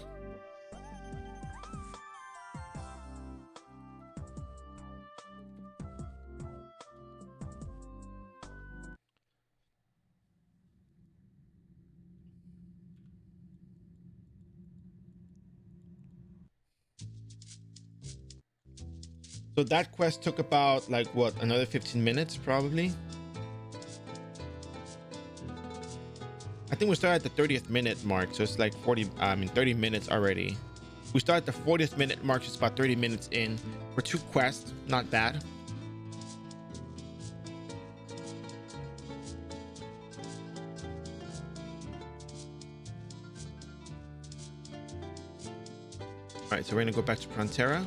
So that quest took about like what, another 15 minutes probably. I think we started at the 30th minute mark, so it's like 30 minutes already. We start at the 40th minute mark, so it's about 30 minutes in for 2 quests. Not bad. All right, so we're gonna go back to Frontera.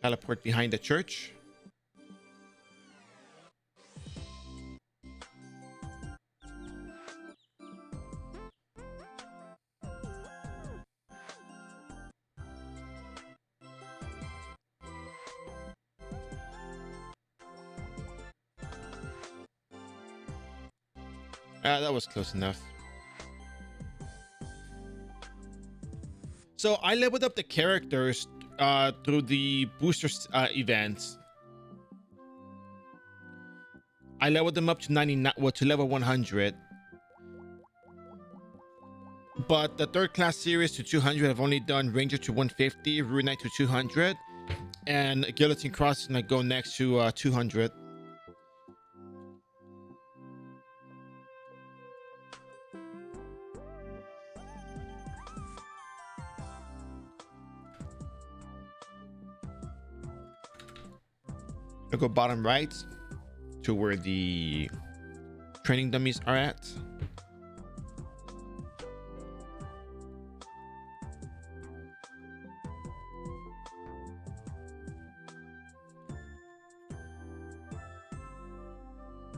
Teleport behind the church. That was close enough. So I leveled up the characters through the booster events. I leveled them up to 99, well, to level 100. But the third class series to 200, I've only done Ranger to 150, Rune Knight to 200, and Guillotine Cross is gonna go next to 200. I'll go bottom right to where the training dummies are at.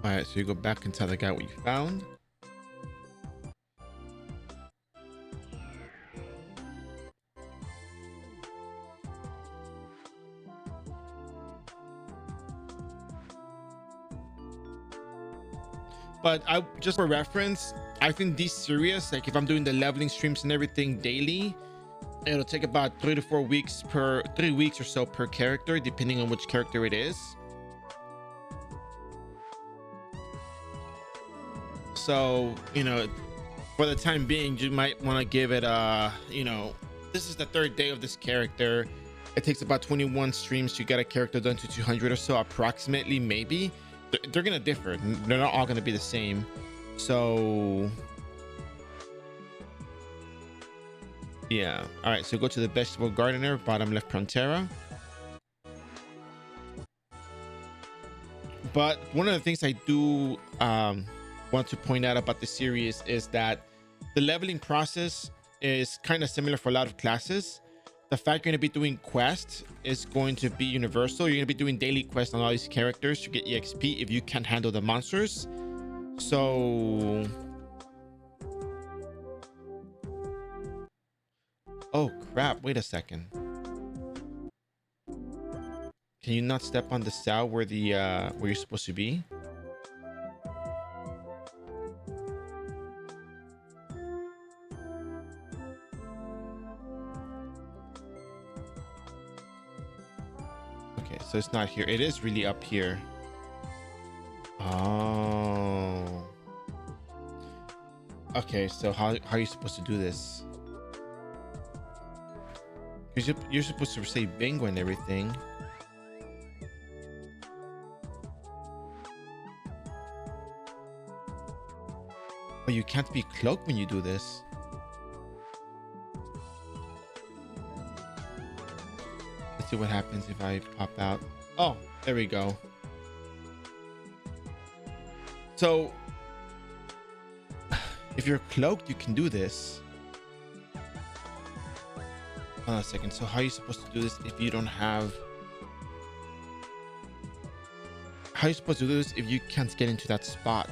All right, so you go back and tell the guy what you found. But I just for reference, I think these series, like if I'm doing the leveling streams and everything daily, it'll take about 3 to 4 weeks per 3 weeks or so per character, depending on which character it is. So, you know, for the time being, you might want to give it you know, this is the third day of this character. It takes about 21 streams to get a character done to 200 or so, approximately, maybe. They're gonna differ. They're not all gonna be the same. So yeah. All right, so go to the vegetable gardener, bottom left Prontera. But one of the things I do want to point out about the series is that the leveling process is kind of similar for a lot of classes. The fact you're going to be doing quests is going to be universal. You're going to be doing daily quests on all these characters to get EXP if you can't handle the monsters. So oh crap, wait a second. Can you not step on the cell where the where you're supposed to be? Okay, so it's not here. It is really up here. Oh. Okay, so how are you supposed to do this? Because you're supposed to say bingo and everything. But you can't be cloaked when you do this. Let's see what happens if I pop out. Oh, there we go. So if you're cloaked, you can do this. Hold on a second. So how are you supposed to do this if you don't have... How are you supposed to do this if you can't get into that spot?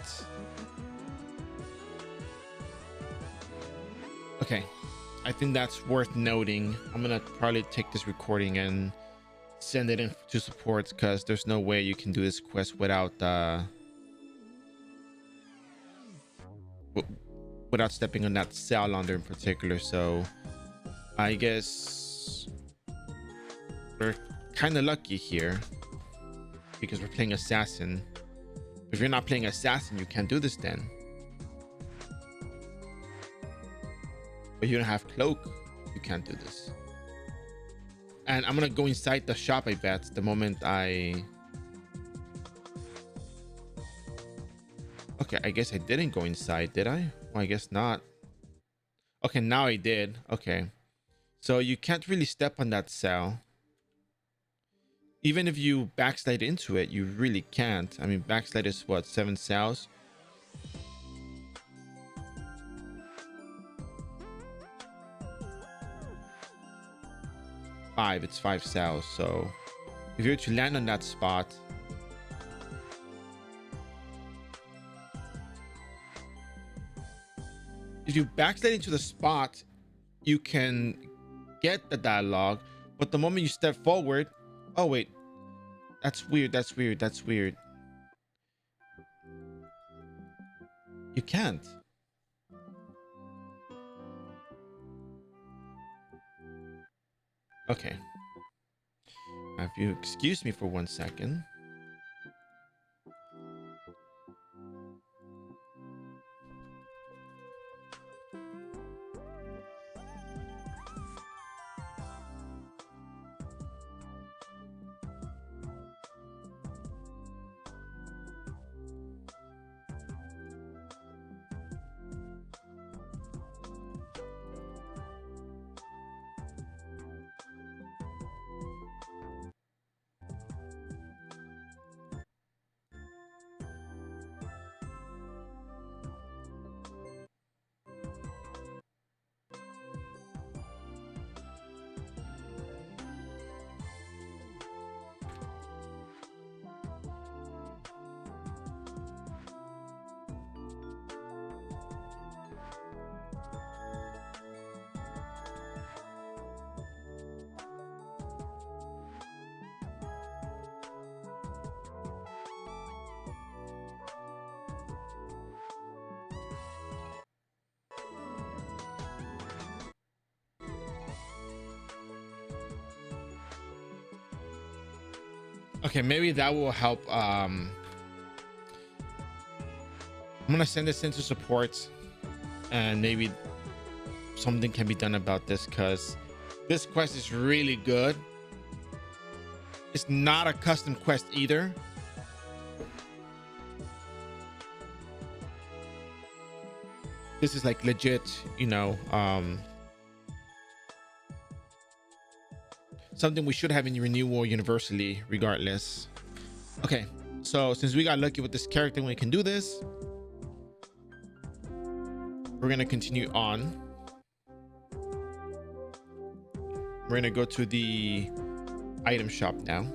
Okay, I think that's worth noting. I'm gonna probably take this recording and send it in to support, because there's no way you can do this quest without without stepping on that cell under in particular. So I guess we're kind of lucky here because we're playing assassin. If you're not playing assassin, you can't do this then. But you don't have cloak, you can't do this. And I'm gonna go inside the shop, I bet, the moment I... Okay, I guess I didn't go inside, did I? Well, I guess not. Okay, now I did. Okay. So you can't really step on that cell. Even if you backslide into it, you really can't. I mean, backslide is what, 7 cells? It's 5 cells. So if you're to land on that spot, if you backslide into the spot, you can get the dialogue, but the moment you step forward... Oh wait, that's weird. You can't. Okay. Now, if you excuse me for 1 second. Okay, maybe that will help. I'm gonna send this into support, and maybe something can be done about this, because this quest is really good. It's not a custom quest either. This is like legit, you know, something we should have in renewal universally regardless. Okay, so since we got lucky with this character, we can do this. We're gonna continue on. We're gonna go to the item shop now.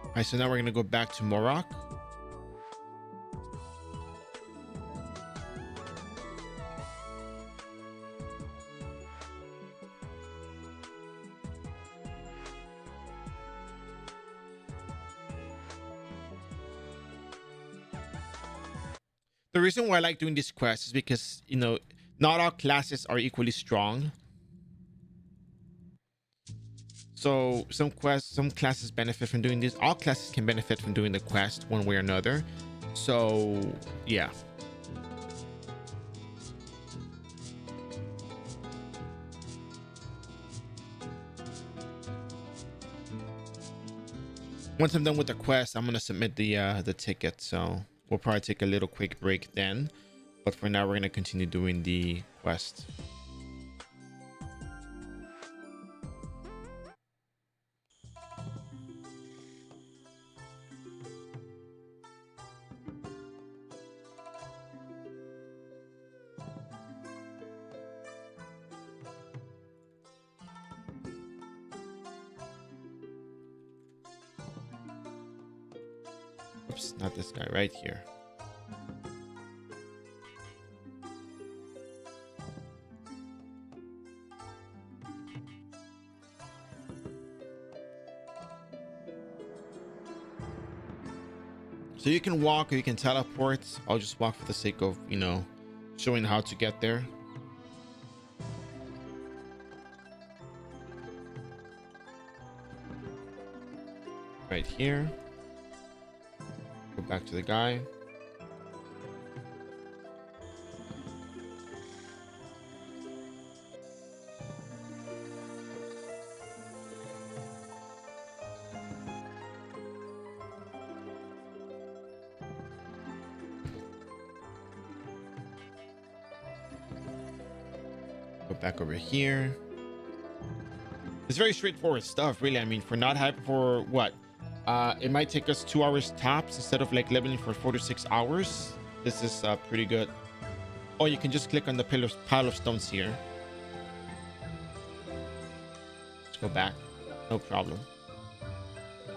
All right, so now we're gonna go back to Morok. The reason why I like doing this quest is because, you know, not all classes are equally strong. So some classes benefit from doing this. All classes can benefit from doing the quest one way or another. So yeah. Once I'm done with the quest, I'm gonna submit the ticket. So we'll probably take a little quick break then. But for now, we're gonna continue doing the quest. Oops, not this guy, right here. So you can walk or you can teleport. I'll just walk for the sake of, you know, showing how to get there. Right here. Go back to the guy. Go back over here. It's very straightforward stuff, really. I mean, for not having, for what? It might take us 2 hours tops instead of like leveling for 4 to 6 hours. This is pretty good. Or you can just click on the pile of stones here. Let's go back. No problem.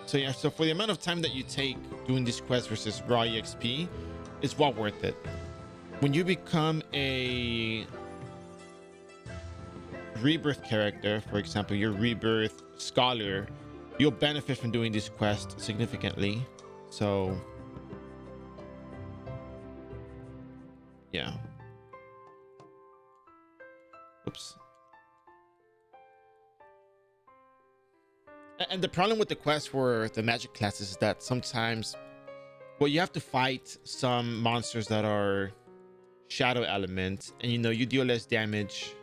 So yeah, so for the amount of time that you take doing this quest versus raw EXP, it's well worth it. When you become a Rebirth character, for example, your Rebirth Scholar, you'll benefit from doing this quest significantly. So yeah. Oops. And the problem with the quest for the magic classes is that sometimes, well, you have to fight some monsters that are shadow elements, and you know, you deal less damage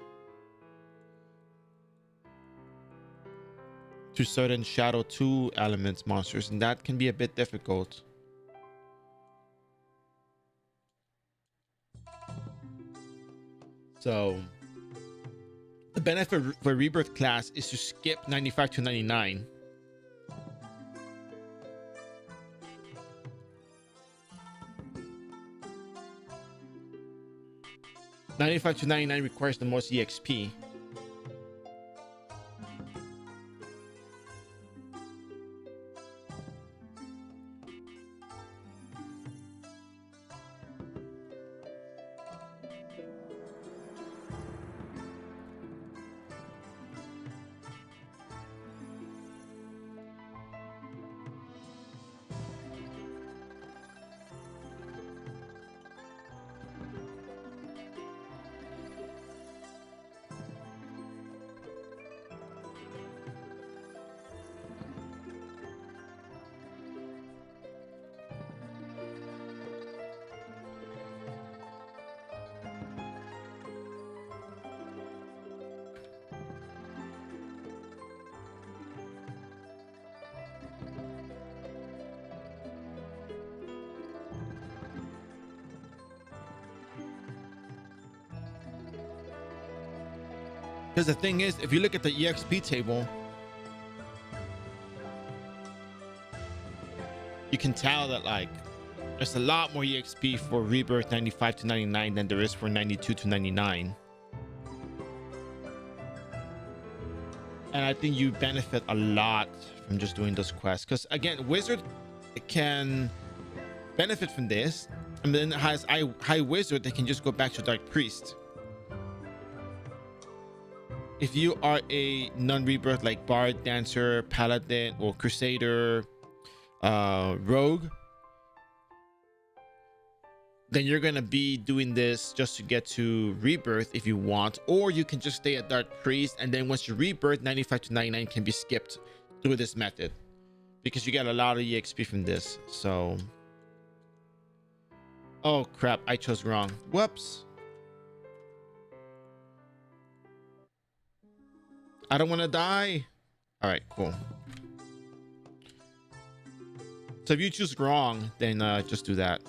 to certain shadow 2 elements monsters, and that can be a bit difficult. So the benefit for Rebirth class is to skip 95 to 99. (95 to 99) requires the most EXP. Because the thing is, if you look at the EXP table, you can tell that like there's a lot more EXP for Rebirth 95 to 99 than there is for 92 to 99. And I think you benefit a lot from just doing those quests. Because again, Wizard can benefit from this. And then has High Wizard, they can just go back to Dark Priest. If you are a non-Rebirth like Bard, Dancer, Paladin, or Crusader, Rogue, then you're gonna be doing this just to get to Rebirth if you want, or you can just stay at Dark Priest, and then once you Rebirth, 95 to 99 can be skipped through this method because you get a lot of EXP from this. So, oh crap, I chose wrong. Whoops. I don't want to die. All right, cool. So if you choose wrong, then just do that.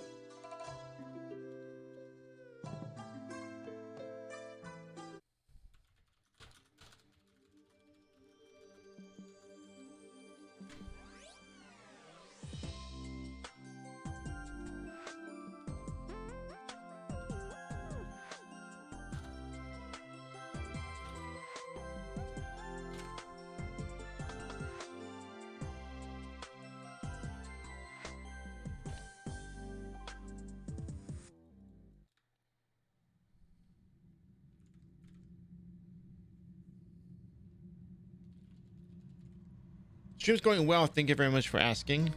Stream's going well. Thank you very much for asking.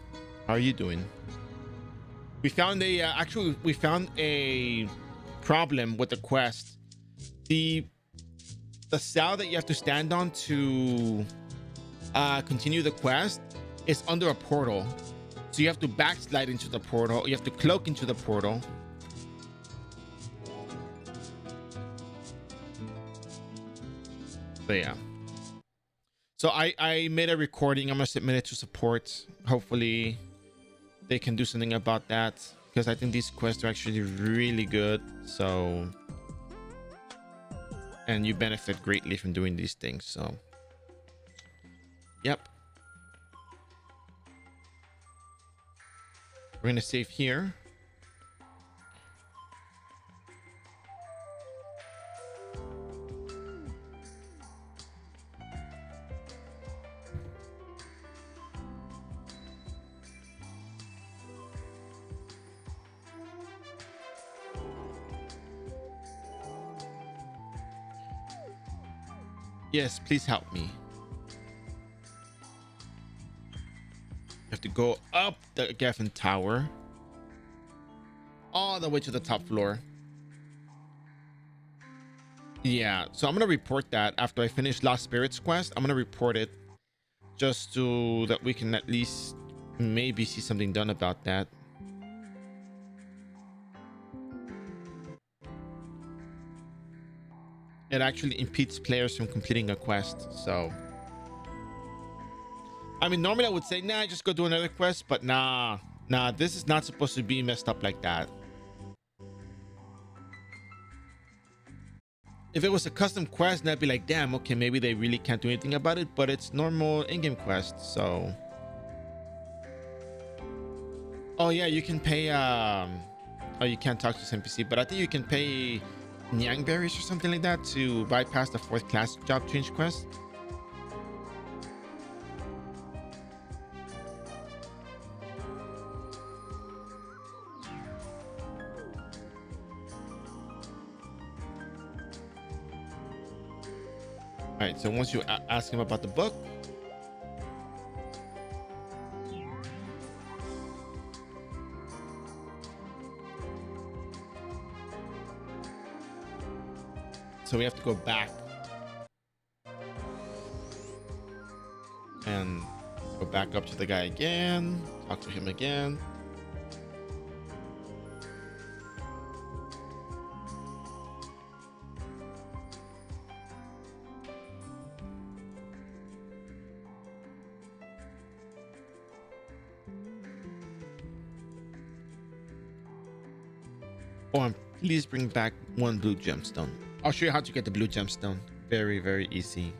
How are you doing? We found a actually we found a problem with the quest. The cell that you have to stand on to continue the quest is under a portal. So you have to backslide into the portal. You have to cloak into the portal. But yeah. So I made a recording. I'm gonna submit it to support. Hopefully they can do something about that, because I think these quests are actually really good. So, and you benefit greatly from doing these things. So yep, we're gonna save here. Yes, please help me. You have to go up the Geffen Tower all the way to the top floor. Yeah, so I'm gonna report that after I finish Lost Spirits quest. I'm gonna report it just so that we can at least maybe see something done about that. It actually impedes players from completing a quest. So I mean, normally I would say nah, just go do another quest, but nah, this is not supposed to be messed up like that. If it was a custom quest, then I'd be like, damn, okay, maybe they really can't do anything about it, but it's normal in-game quest. So oh yeah, you can pay oh, you can't talk to this NPC, but I think you can pay Nyang berries or something like that to bypass the 4th class job change quest. All right, so once you ask him about the book, so we have to go back and go back up to the guy again, talk to him again. Oh, and please bring back 1 blue gemstone. I'll show you how to get the blue gemstone. Very, very easy.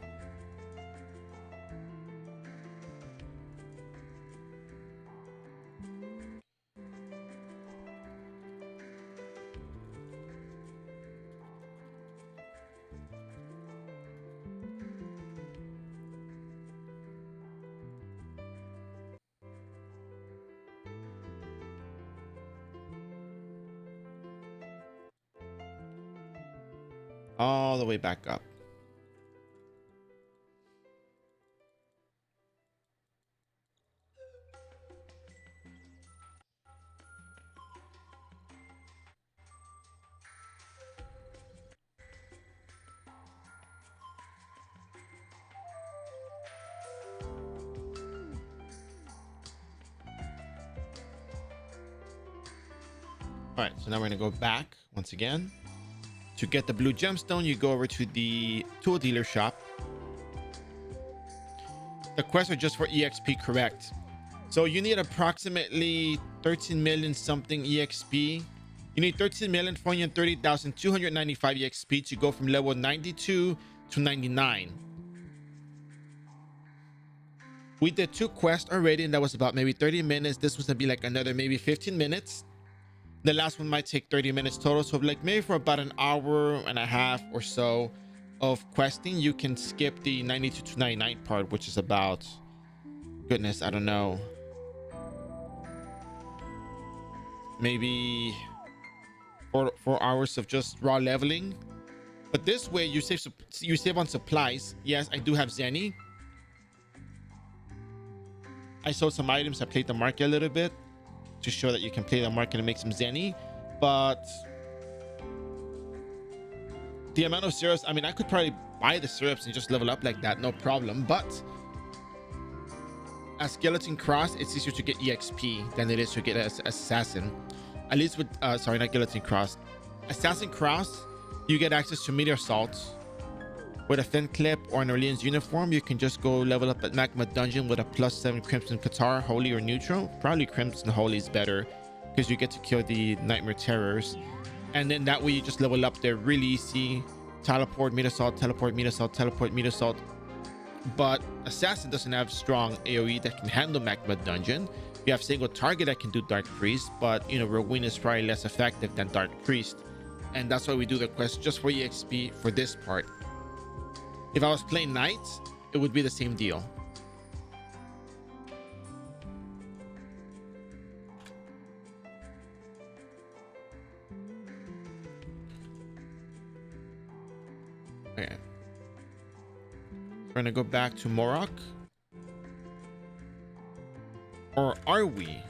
All the way back up. All right, so now we're gonna go back once again. To get the blue gemstone, you go over to the tool dealer shop. The quests are just for EXP, correct? So you need approximately 13 million something EXP. You need 13,430,295 EXP to go from level 92 to 99. We did 2 quests already, and that was about maybe 30 minutes. This was gonna be like another maybe 15 minutes. The last one might take 30 minutes total. So like maybe for about an hour and a half or so of questing, you can skip the 92 to 99 part, which is about, goodness, I don't know, maybe 4 hours of just raw leveling. But this way you save on supplies. Yes, I do have Zenny. I sold some items. I played the market a little bit to show that you can play the market and make some Zenny. But the amount of syrups, I mean, I could probably buy the syrups and just level up like that, no problem. But as Guillotine Cross, it's easier to get EXP than it is to get as Assassin. At least with sorry, not Guillotine Cross, Assassin Cross, you get access to Meteor Salts. With a Fin Clip or an Orleans uniform, you can just go level up at Magma Dungeon with a +7 Crimson Qatar, Holy or Neutral. Probably Crimson Holy is better because you get to kill the Nightmare Terrors. And then that way you just level up there really easy. Teleport, Meteor Salt, teleport, Meteor Salt, teleport, Meteor Salt. But Assassin doesn't have strong AoE that can handle Magma Dungeon. You have single target that can do Dark Priest, but you know, Rowena is probably less effective than Dark Priest. And that's why we do the quest just for EXP for this part. If I was playing Knights, it would be the same deal. Okay. gonna go back to Morok. Or are we?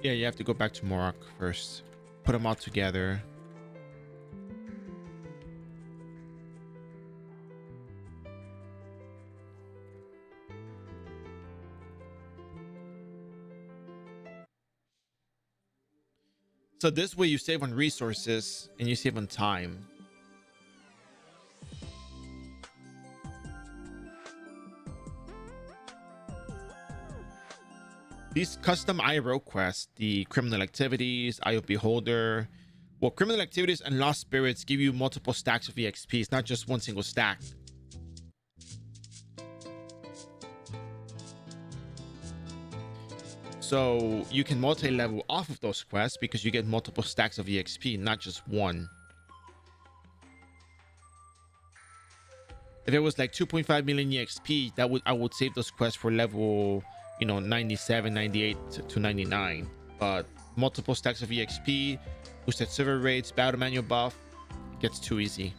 Yeah, you have to go back to Morok first. Put them all together. So this way you save on resources and you save on time. These custom iRO quests, the criminal activities, Eye of Beholder. Well, criminal activities and lost spirits give you multiple stacks of EXP. It's not just one single stack. So you can multi-level off of those quests because you get multiple stacks of EXP, not just one. If it was like 2.5 million EXP, I would save those quests for level, 97, 98 to 99. But multiple stacks of EXP, boosted server rates, battle manual buff, it gets too easy.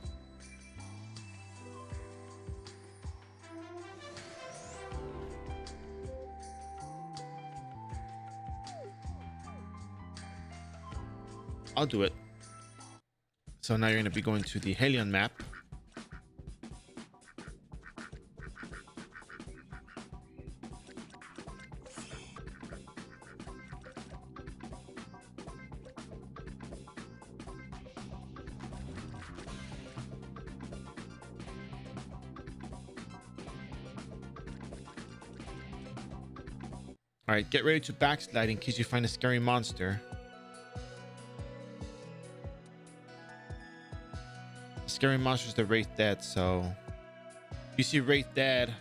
I'll do it. So now you're going to be going to the Helion map. All right, get ready to backslide in case you find a scary monster. Scary monsters the Wraith Dead, so if you see Wraith Dead,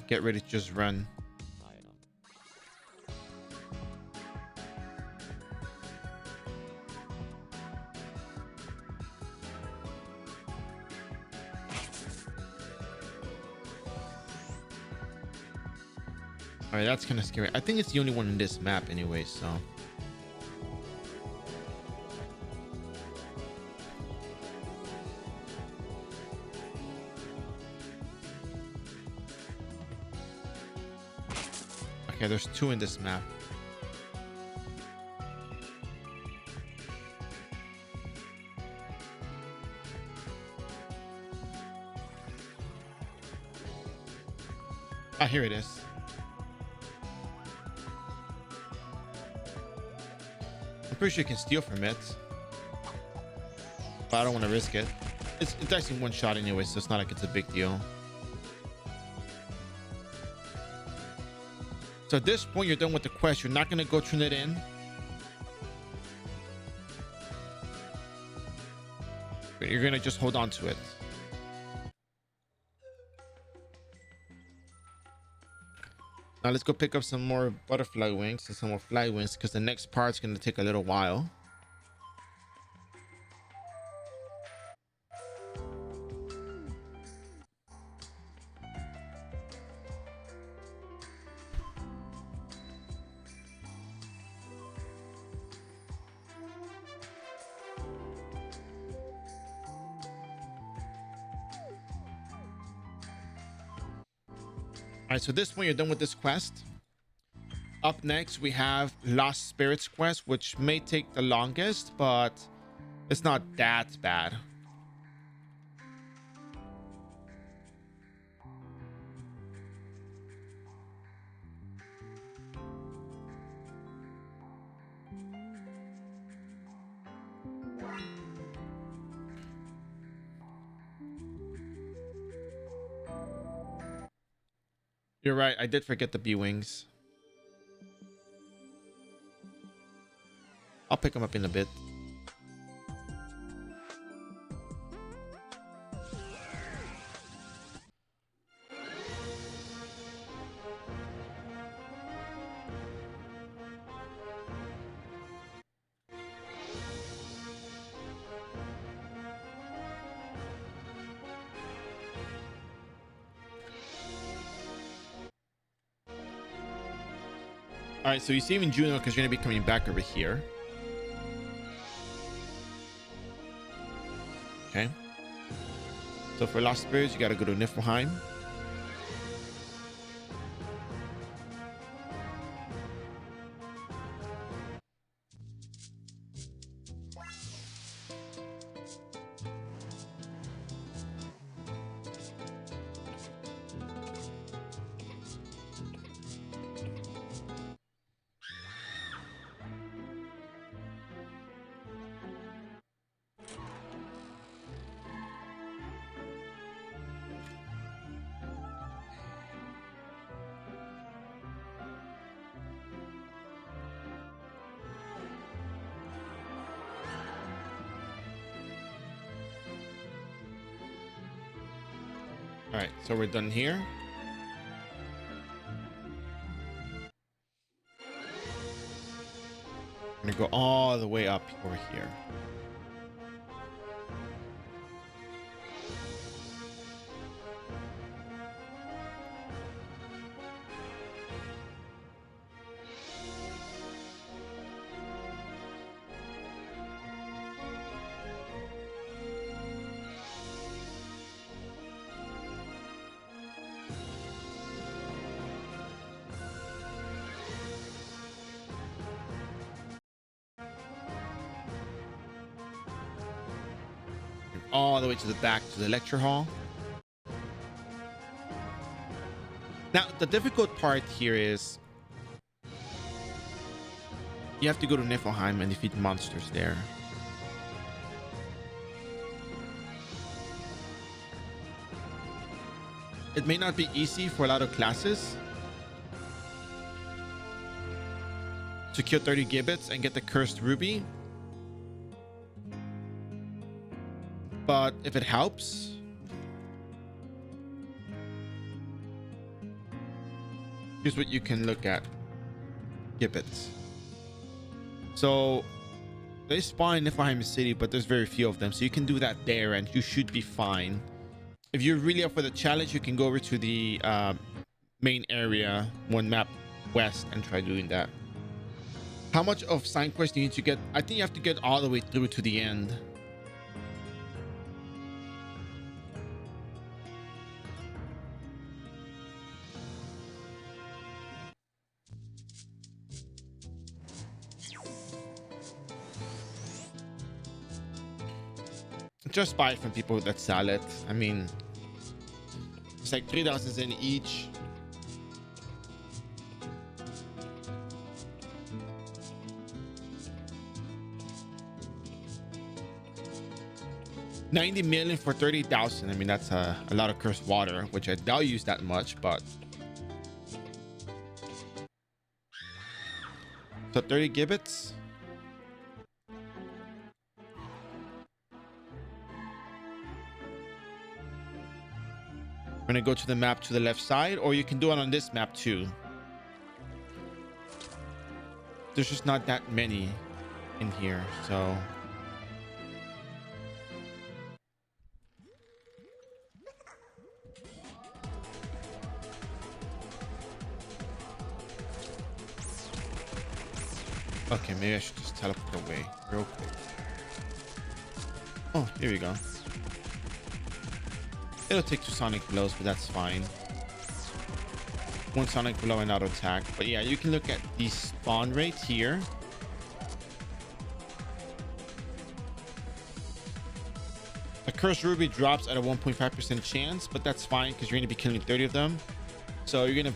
get ready to just run. All right, that's kind of scary. I think it's the only one in this map anyway, so. Okay, there's two in this map. Ah, here it is. I'm pretty sure you can steal from it, but I don't want to risk it. It's actually one shot anyway, so it's not like it's a big deal. So at this point, you're done with the quest. You're not going to go turn it in. But you're going to just hold on to it. Now let's go pick up some more butterfly wings and some more fly wings because the next part's going to take a little while. All right, so this one, you're done with this quest. Up next, we have Lost Spirits quest, which may take the longest, but it's not that bad. You're right, I did forget the B-Wings. I'll pick them up in a bit. All right, so you see him in Juno because you're going to be coming back over here. Okay. So for Lost Spirits, you got to go to Niflheim. All right, so we're done here. I'm gonna go all the way up over here. All the way to the back to the lecture hall. Now, the difficult part here is you have to go to Niflheim and defeat monsters there. It may not be easy for a lot of classes to kill 30 gibbets and get the cursed ruby. But if it helps, here's what you can look at. Gibbets. So they spawn in Niflheim City, but there's very few of them. So you can do that there and you should be fine. If you're really up for the challenge, you can go over to the main area, one map west, and try doing that. How much of Sign Quest do you need to get? I think you have to get all the way through to the end. Just buy it from people that sell it. I mean, it's like 3,000 in each. $90 million for 30,000. I mean, that's a lot of cursed water, which I doubt use that much, but so 30 gibbets. I'm gonna go to the map to the left side, or you can do it on this map too. There's just not that many in here, so okay, maybe I should just teleport away real quick. Oh, here we go. It'll take 2 sonic blows, but that's fine. 1 sonic blow and auto attack. But yeah, you can look at the spawn rate here. The cursed ruby drops at a 1.5% chance, but that's fine because you're gonna be killing 30 of them. So you're gonna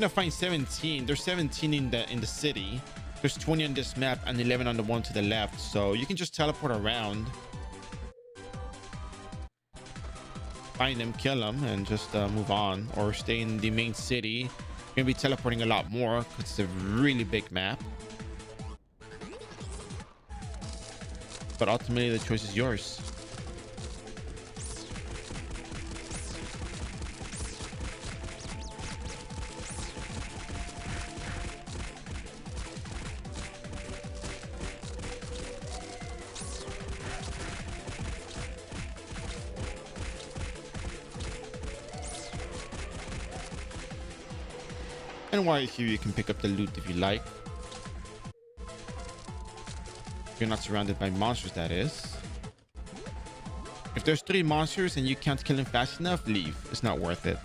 find 17. There's 17 in the city. There's 20 on this map and 11 on the one to the left. So you can just teleport around, find them, kill them, and just move on, or stay in the main city. You're gonna be teleporting a lot more because it's a really big map. But ultimately, the choice is yours. And while you're here, you can pick up the loot if you like. If you're not surrounded by monsters, that is. If there's 3 monsters and you can't kill them fast enough, leave. It's not worth it.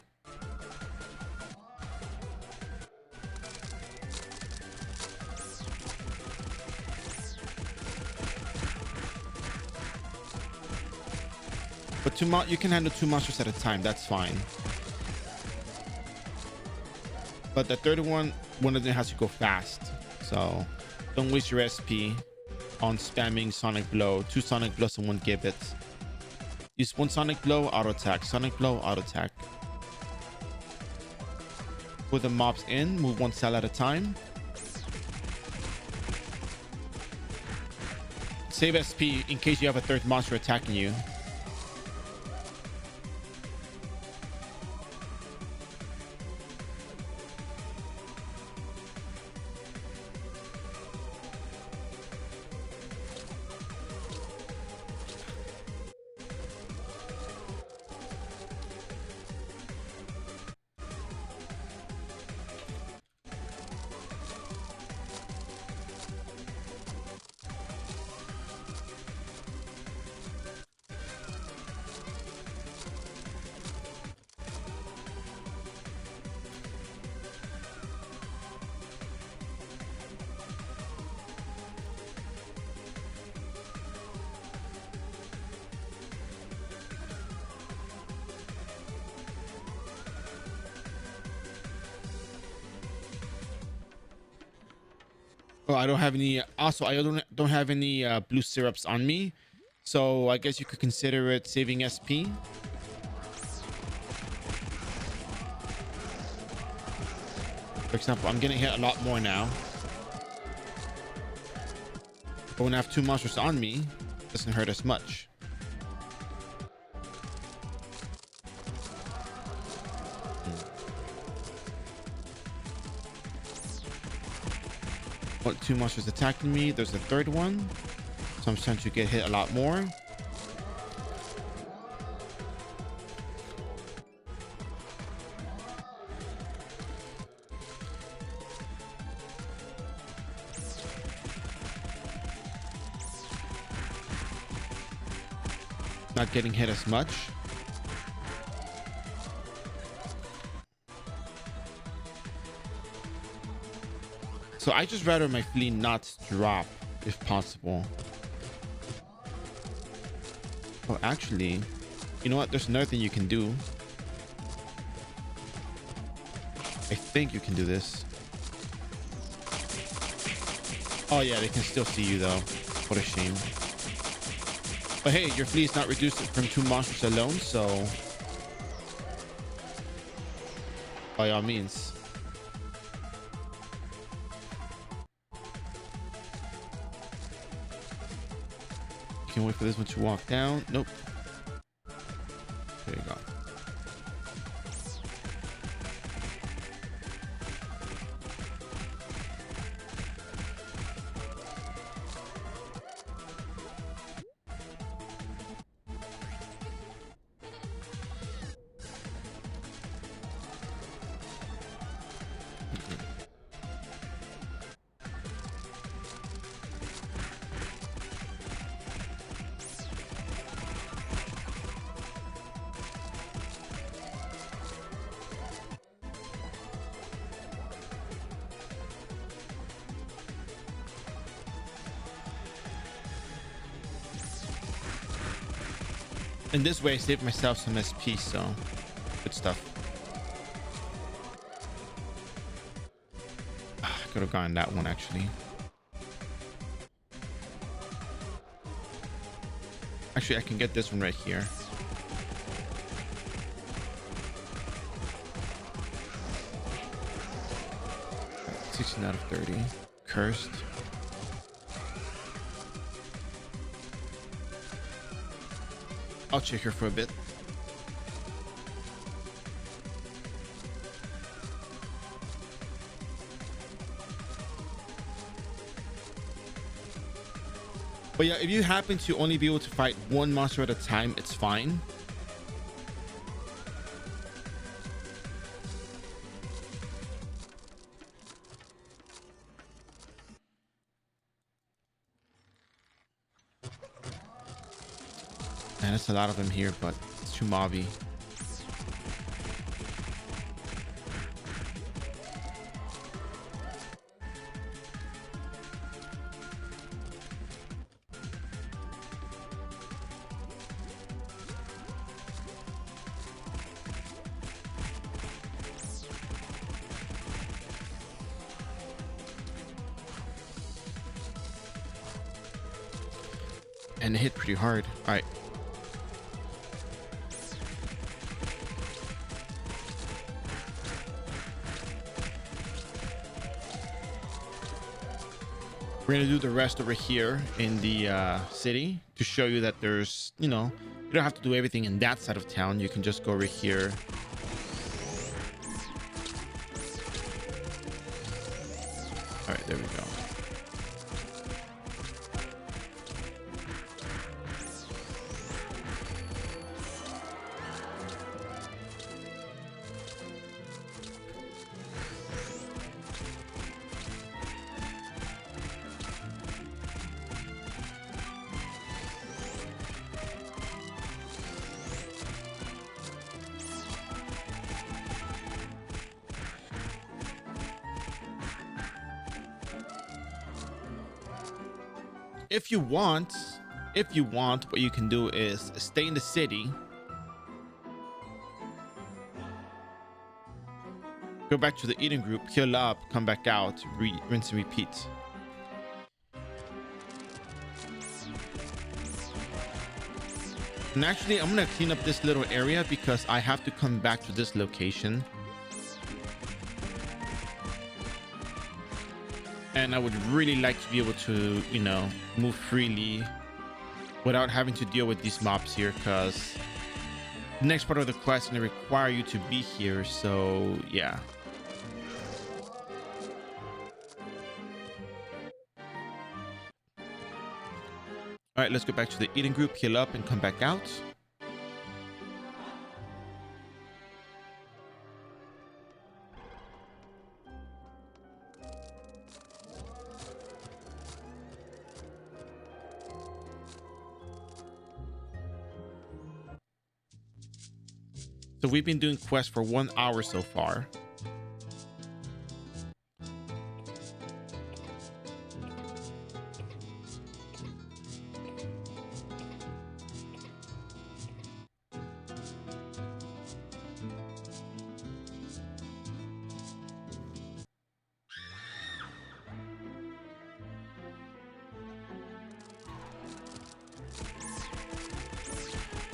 But you can handle 2 monsters at a time. That's fine. But the third one of them has to go fast. So don't waste your SP on spamming Sonic Blow. 2 Sonic Blows and 1 Gibbet. Use 1 Sonic Blow, auto attack. Sonic Blow, auto attack. Put the mobs in. Move 1 cell at a time. Save SP in case you have a 3rd monster attacking you. Oh, I don't have any. Also, I don't have any blue syrups on me, so I guess you could consider it saving SP. For example, I'm getting hit a lot more now. But when I have 2 monsters on me, it doesn't hurt as much. What 2 monsters attacking me? There's a 3rd one, so I'm starting to get hit a lot more. Not getting hit as much. So I just rather my flea not drop if possible. Oh, actually, you know what? There's another thing you can do. I think you can do this. Oh yeah, they can still see you though. What a shame. But hey, your flea is not reduced from 2 monsters alone, so by all means. Can't wait for this one to walk down. Nope. There you go. In this way, I saved myself some SP, so good stuff. I could have gotten that one actually. Actually, I can get this one right here. Right, 16 out of 30. Cursed. I'll check her for a bit. But yeah, if you happen to only be able to fight 1 monster at a time, it's fine. And there's a lot of them here, but it's too mobby. And it hit pretty hard. All right. We're gonna do the rest over here in the city to show you that there's, you know, you don't have to do everything in that side of town. You can just go over here. All right, there we go. If you want, what you can do is stay in the city, go back to the eating group, heal up, come back out, rinse and repeat. And actually, I'm gonna clean up this little area because I have to come back to this location. And I would really like to be able to, you know, move freely without having to deal with these mobs here, because the next part of the quest is going to require you to be here. So yeah. All right, let's go back to the eating group, heal up, and come back out. So we've been doing quests for 1 hour so far.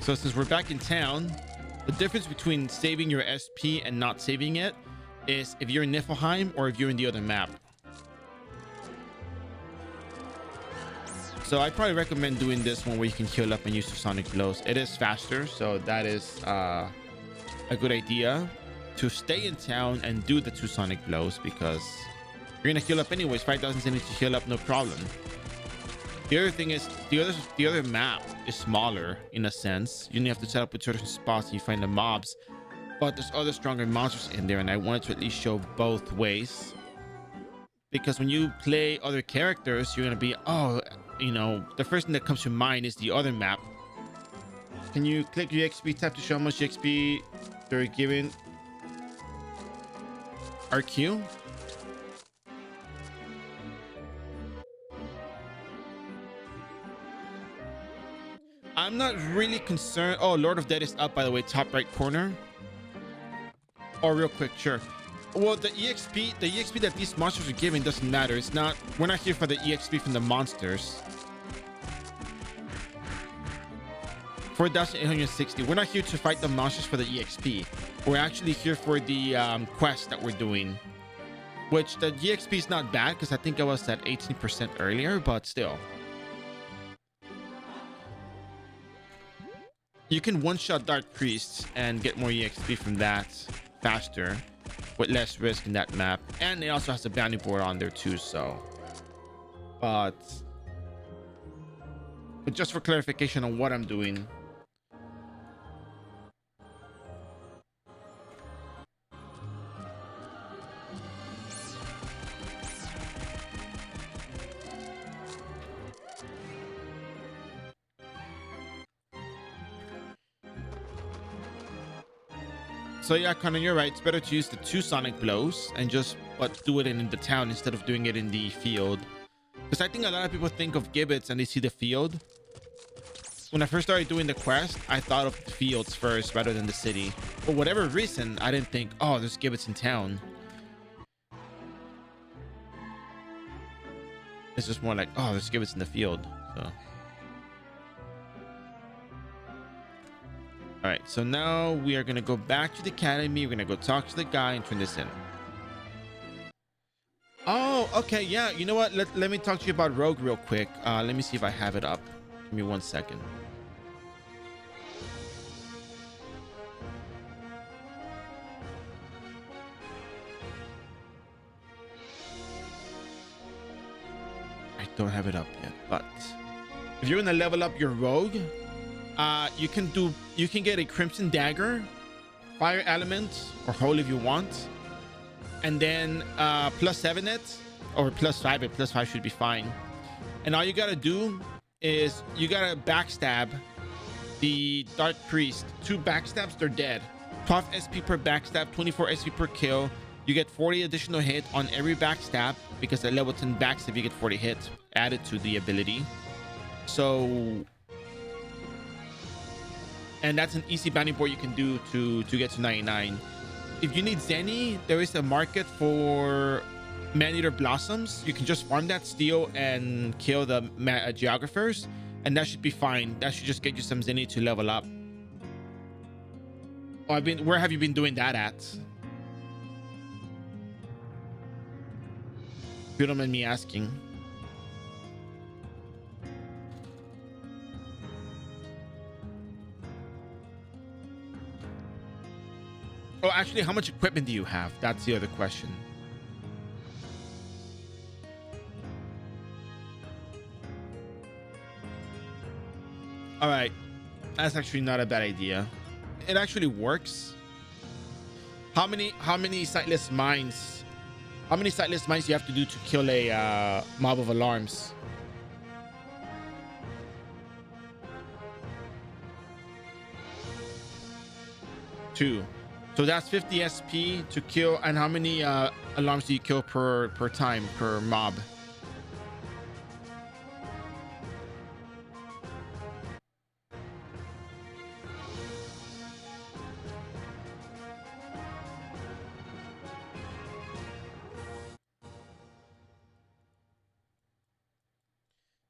So since we're back in town, the difference between saving your SP and not saving it is if you're in Niflheim or if you're in the other map. So I probably recommend doing this one where you can heal up and use the sonic blows. It is faster, so that is a good idea to stay in town and do the 2 sonic blows, because you're gonna heal up anyways. 5,000 need to heal up, no problem. The other thing is the other map is smaller in a sense. You only have to set up with certain spots and you find the mobs, but there's other stronger monsters in there, and I wanted to at least show both ways, because when you play other characters, you're gonna be, oh, you know, the first thing that comes to mind is the other map. Can you click your XP tab to show how much XP they're giving RQ? I'm not really concerned. Oh, Lord of Death is up, by the way, top right corner. Oh, real quick, sure. Well, the EXP that these monsters are giving doesn't matter. It's not, we're not here for the EXP from the monsters. 4,860. We're not here to fight the monsters for the EXP. We're actually here for the quest that we're doing, which the EXP is not bad, because I think I was at 18% earlier, but still. You can one-shot Dark Priests and get more EXP from that faster with less risk in that map. And it also has a bounty board on there too, so. But just for clarification on what I'm doing. So yeah, Connor, you're right. It's better to use the 2 sonic blows and just do it in the town instead of doing it in the field. Because I think a lot of people think of gibbets and they see the field. When I first started doing the quest, I thought of the fields first rather than the city. For whatever reason, I didn't think, oh, there's gibbets in town. It's just more like, oh, there's gibbets in the field. So. All right, so now we are going to go back to the academy. We're going to go talk to the guy and turn this in. Oh, okay. Yeah. You know what? Let me talk to you about Rogue real quick. Let me see if I have it up. Give me 1 second. I don't have it up yet, but if you're going to level up your Rogue, you can get a Crimson Dagger, Fire Element, or Hole if you want, and then +7 it, or +5 it. +5 should be fine. And all you gotta do is you gotta backstab the Dark Priest. 2 backstabs, they're dead. 12 SP per backstab, 24 SP per kill. You get 40 additional hit on every backstab because at level 10 backstab you get 40 hits added to the ability. So, and that's an easy bounty board you can do to get to 99. If you need Zenny, there is a market for Man-Eater Blossoms. You can just farm that, steal, and kill the geographers, and that should be fine. That should just get you some Zenny to level up. Oh, where have you been doing that at? If you don't mind me asking. Oh, actually, how much equipment do you have? That's the other question. All right, that's actually not a bad idea. It actually works. How many sightless mines? How many sightless mines do you have to do to kill a mob of alarms? Two. So that's 50 SP to kill. And how many alarms do you kill per time per mob?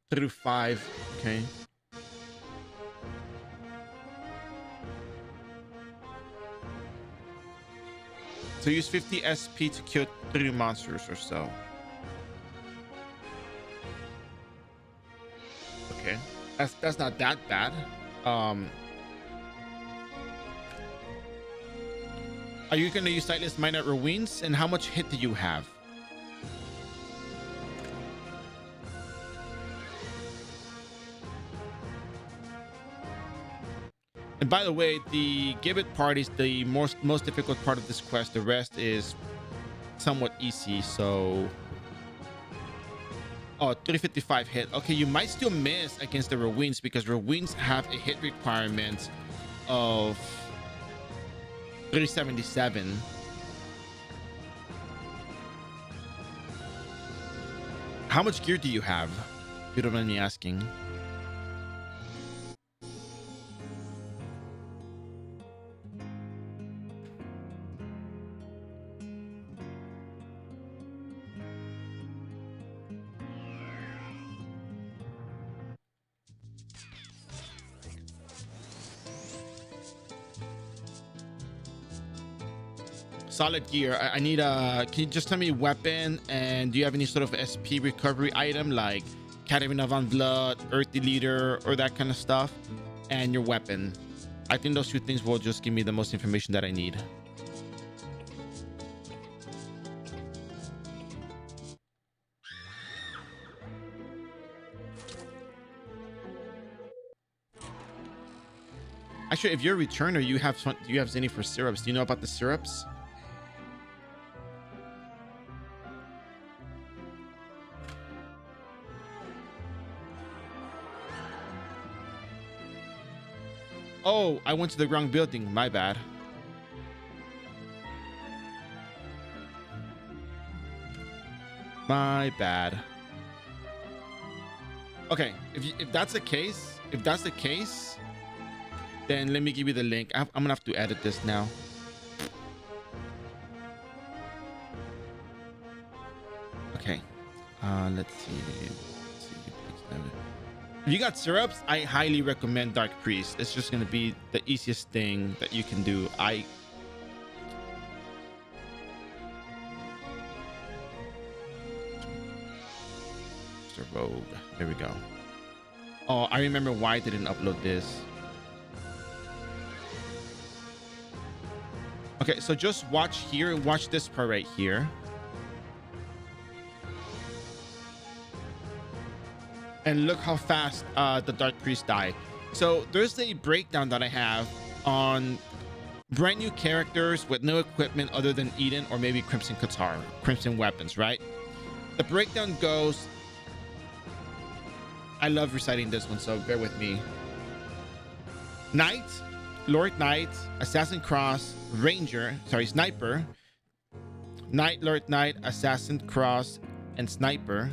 Through 5. Okay. So use 50 SP to kill 3 monsters or so. Okay, that's not that bad. Are you gonna use Sightless Mine at Ruins? And how much hit do you have? And by the way, the Gibbet part is the most difficult part of this quest. The rest is somewhat easy. So, oh, 355 hit. Okay, you might still miss against the Ruins because Ruins have a hit requirement of 377. How much gear do you have? If you don't mind me asking. Solid gear. I need a. Can you just tell me weapon, and do you have any sort of SP recovery item like Catarina Van Blood, Earthy Leader, or that kind of stuff? And your weapon. I think those 2 things will just give me the most information that I need. Actually, if you're a returner, you have Zenny for syrups. Do you know about the syrups? Oh, I went to the wrong building. My bad. My bad. Okay, if that's the case, then let me give you the link. I'm gonna have to edit this now. Okay, let's see. If you got syrups, I highly recommend Dark Priest. It's just gonna be the easiest thing that you can do. Mr. Rogue. There we go. Oh, I remember why I didn't upload this. Okay, so just watch here. Watch this part right here. And look how fast the Dark Priest die. So there's a breakdown that I have on brand new characters with no equipment other than Eden or maybe Crimson Qatar, Crimson weapons, right? The breakdown goes... I love reciting this one, so bear with me. Knight, Lord Knight, Assassin Cross, Ranger, sorry, Sniper, Knight, Lord Knight, Assassin Cross, and Sniper.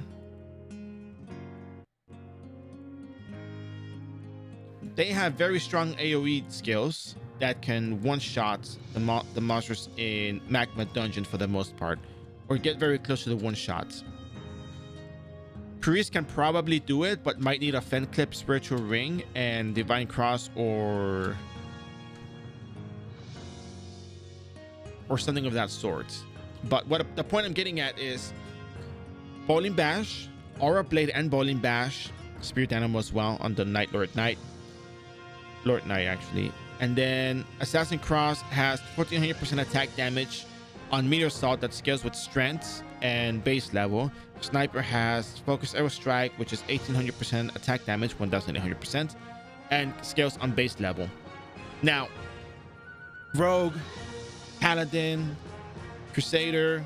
They have very strong AoE skills that can one-shot the monsters in Magma Dungeon for the most part, or get very close to the one-shots. Priest can probably do it, but might need a Fen Clip, Spiritual Ring, and Divine Cross, or something of that sort. But what the point I'm getting at is Bowling Bash, Aura Blade, and Bowling Bash, Spirit Animal as well on the Knight, Lord Knight actually. And then Assassin Cross has 1400% attack damage on Meteor Assault that scales with strength and base level. Sniper has Focus Arrow Strike, which is 1800% attack damage, 1800%, and scales on base level. Now, Rogue, Paladin, Crusader,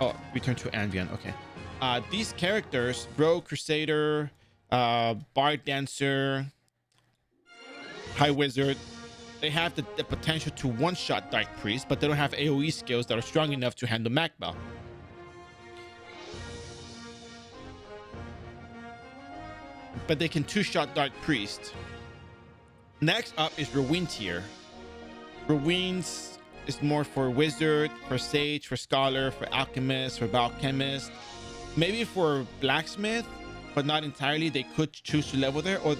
oh, return to Anvion. Okay. These characters, Rogue, Crusader, Bard Dancer, High Wizard, they have the potential to one-shot Dark Priest, but they don't have AoE skills that are strong enough to handle Magma. But they can two-shot Dark Priest. Next up is Ruin tier. Ruins is more for Wizard, for Sage, for Scholar, for Alchemist, for Biochemist. Maybe for Blacksmith, but not entirely. They could choose to level there, or...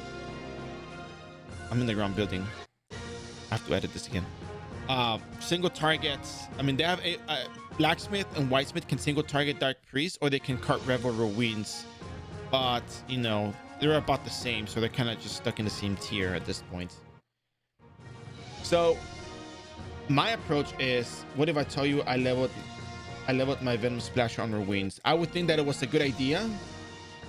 I'm in the wrong building. I have to edit this again. Single targets. I mean, they have a Blacksmith and Whitesmith can single target Dark Priest, or they can cart Revel Ruins. But, you know, they're about the same, so they're kind of just stuck in the same tier at this point. So my approach is, what if I tell you I leveled my Venom Splasher on Ruins? I would think that it was a good idea,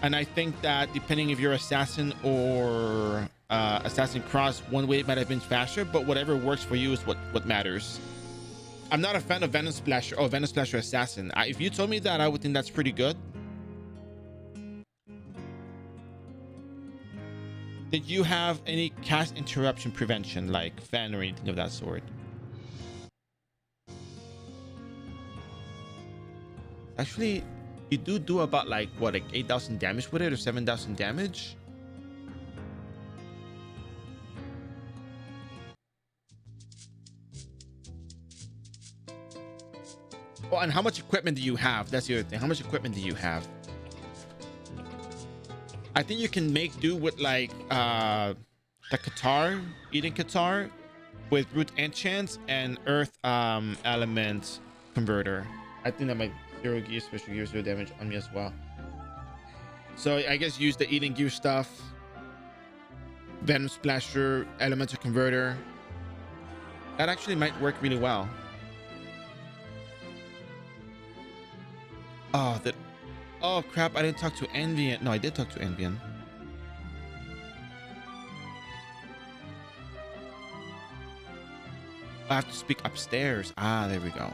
and I think that depending if you're Assassin or Assassin Cross, one way it might have been faster, but whatever works for you is what matters. I'm not a fan of Venom Splasher. Oh, Venom Splasher Assassin. If you told me that, I would think that's pretty good. Did you have any cast interruption prevention, like fan or anything of that sort? Actually, you do about like 8,000 damage with it, or 7,000 damage. Oh, and how much equipment do you have? That's the other thing. How much equipment do you have? I think you can make do with like the Qatar, Eden Qatar, with Root Enchants and Earth Element Converter. I think that might 0 gear, special gear, 0 damage on me as well. So I guess use the Eden Gear stuff. Venom Splasher, Elemental Converter. That actually might work really well. Oh crap, I didn't talk to Envian. No, I did talk to Envian. I have to speak upstairs. Ah, there we go.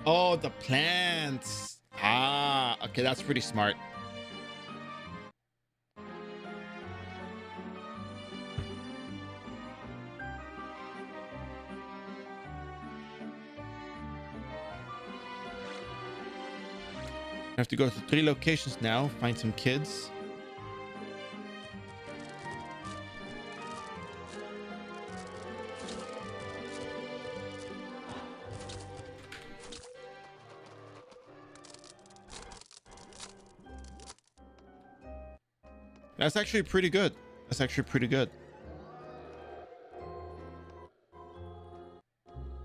Oh, the plants. Ah, okay, that's pretty smart. I have to go to 3 locations now, find some kids. That's actually pretty good. That's actually pretty good.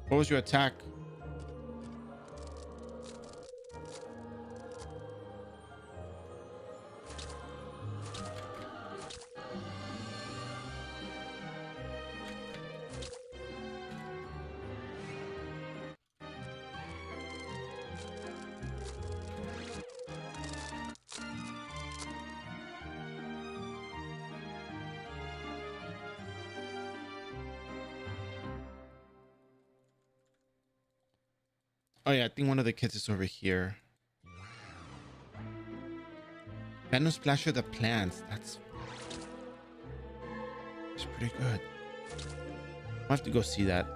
What was your attack? Oh yeah, I think one of the kids is over here. Venom Splash of the plants. That's pretty good. I'll have to go see that.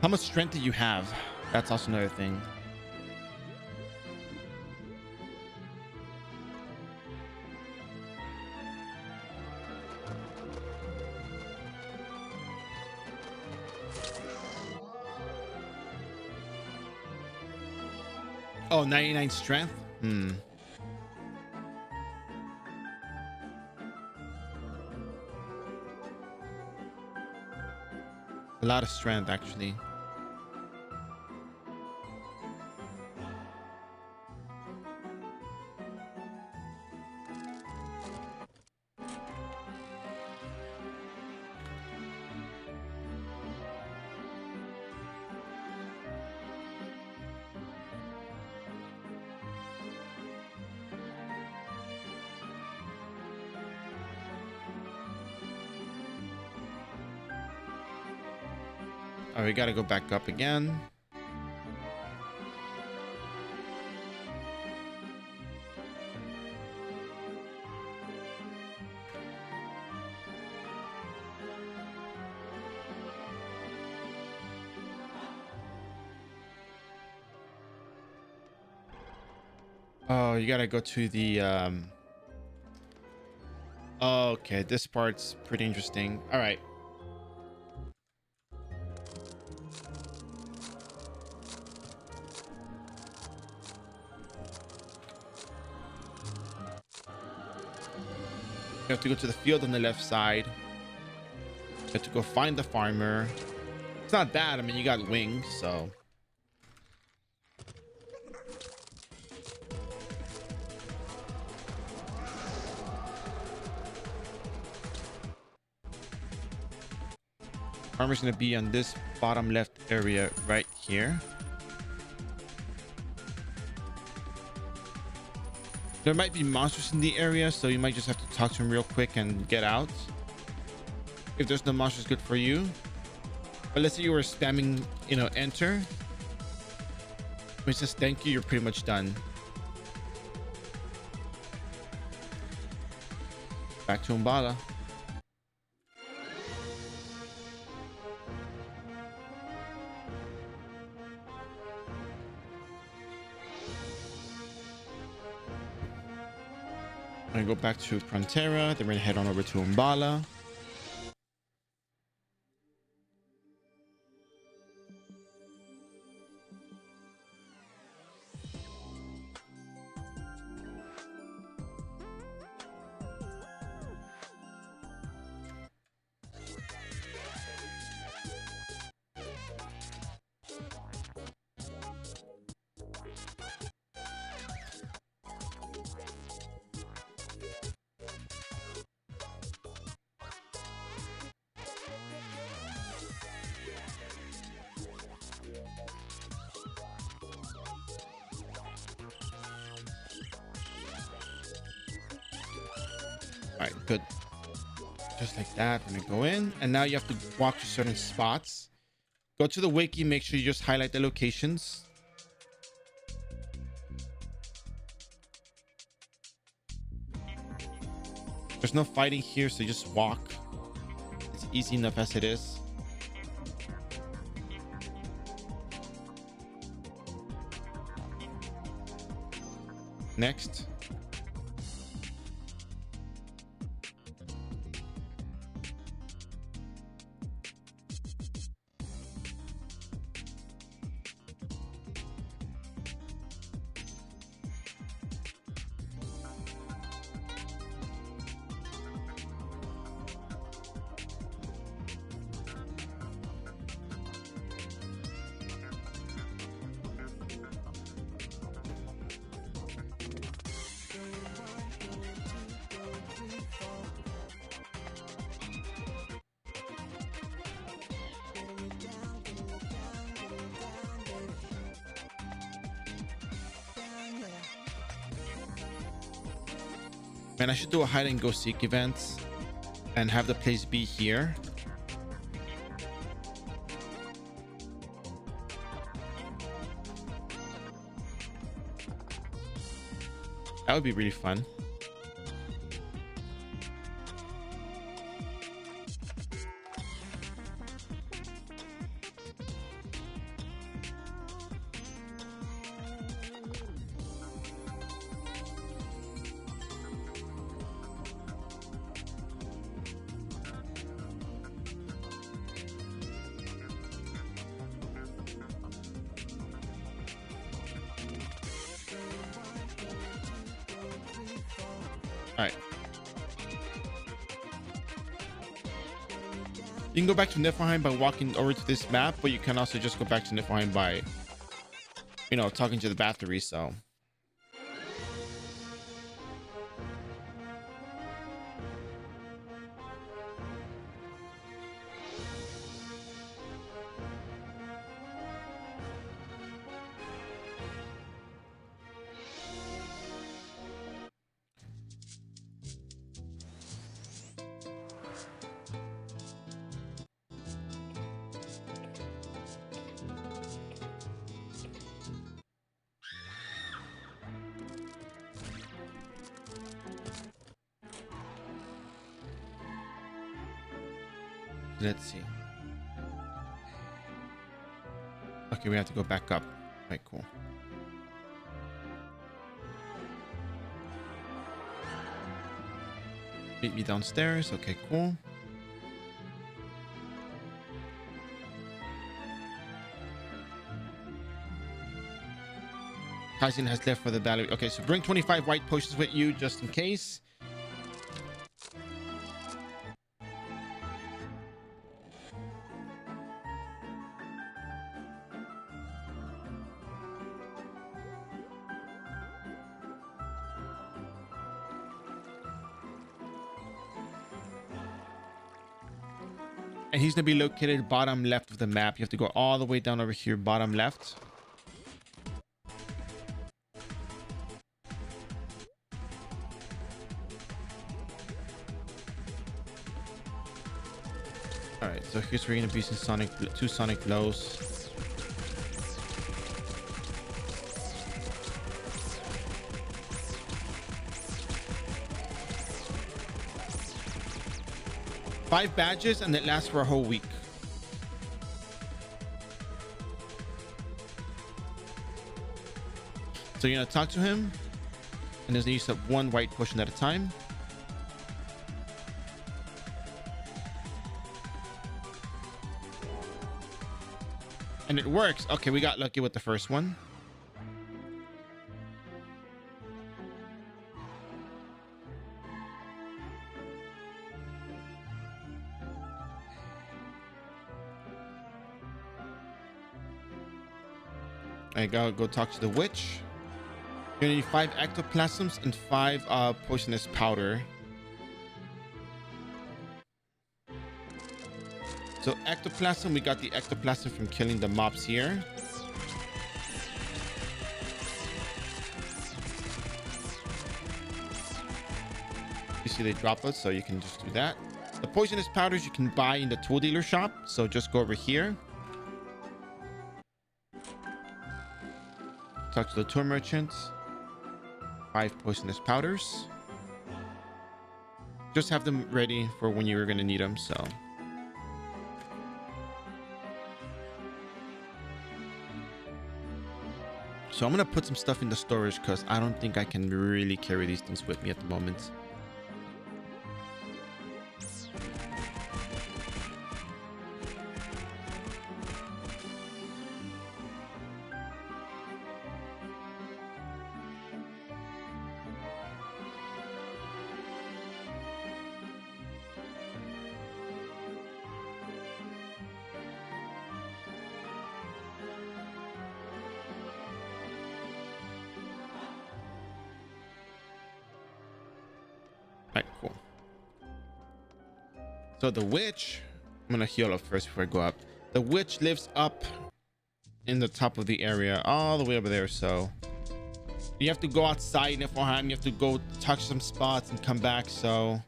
How much strength do you have? That's also another thing. Oh, 99 strength? Hmm. A lot of strength, actually. Oh, we gotta go back up again. Oh, you gotta go to the oh, okay, this part's pretty interesting. All right. You have to go to the field on the left side. You have to go find the farmer. It's not bad. I mean, you got wings, so. Farmer's gonna be on this bottom left area right here. There might be monsters in the area, so you might just have to talk to him real quick and get out. If there's no monsters, good for you. But let's say you were spamming, you know, enter. When it says thank you, you're pretty much done. Back to Umbala. I'm gonna go back to Frontera, then we're gonna head on over to Umbala. All right, good. Just like that. We're gonna go in, and now you have to walk to certain spots. Go to the wiki, make sure you just highlight the locations. There's no fighting here, so just walk. It's easy enough as it is. Next. Man, I should do a hide and go seek event and have the place be here. That would be really fun. All right. You can go back to Niflheim by walking over to this map, but you can also just go back to Niflheim by, you know, talking to the battery. So. Let's see. Okay, we have to go back up. All right, cool. Meet me downstairs. Okay, cool. Tyson has left for the battle. Okay, so bring 25 white potions with you just in case. And he's going to be located bottom left of the map. You have to go all the way down over here, bottom left. All right, so here's where you're going to be using two sonic blows. Five badges, and it lasts for a whole week. So you're gonna talk to him, and there's use of one white potion at a time. And it works. Okay, we got lucky with the first one. I gotta go talk to the witch. You're gonna need 5 ectoplasms and 5 poisonous powder. So ectoplasm, we got the ectoplasm from killing the mobs here. You see they drop us, so you can just do that. The poisonous powders you can buy in the tool dealer shop. So just go over here. Talk to the tool merchant. 5 poisonous powders. Just have them ready for when you're going to need them. So I'm going to put some stuff in the storage because I don't think I can really carry these things with me at the moment. Cool. So the witch, I'm gonna heal up first before I go up. The witch lives up in the top of the area, all the way over there. So you have to go outside in Niflheim. You have to go touch some spots and come back. So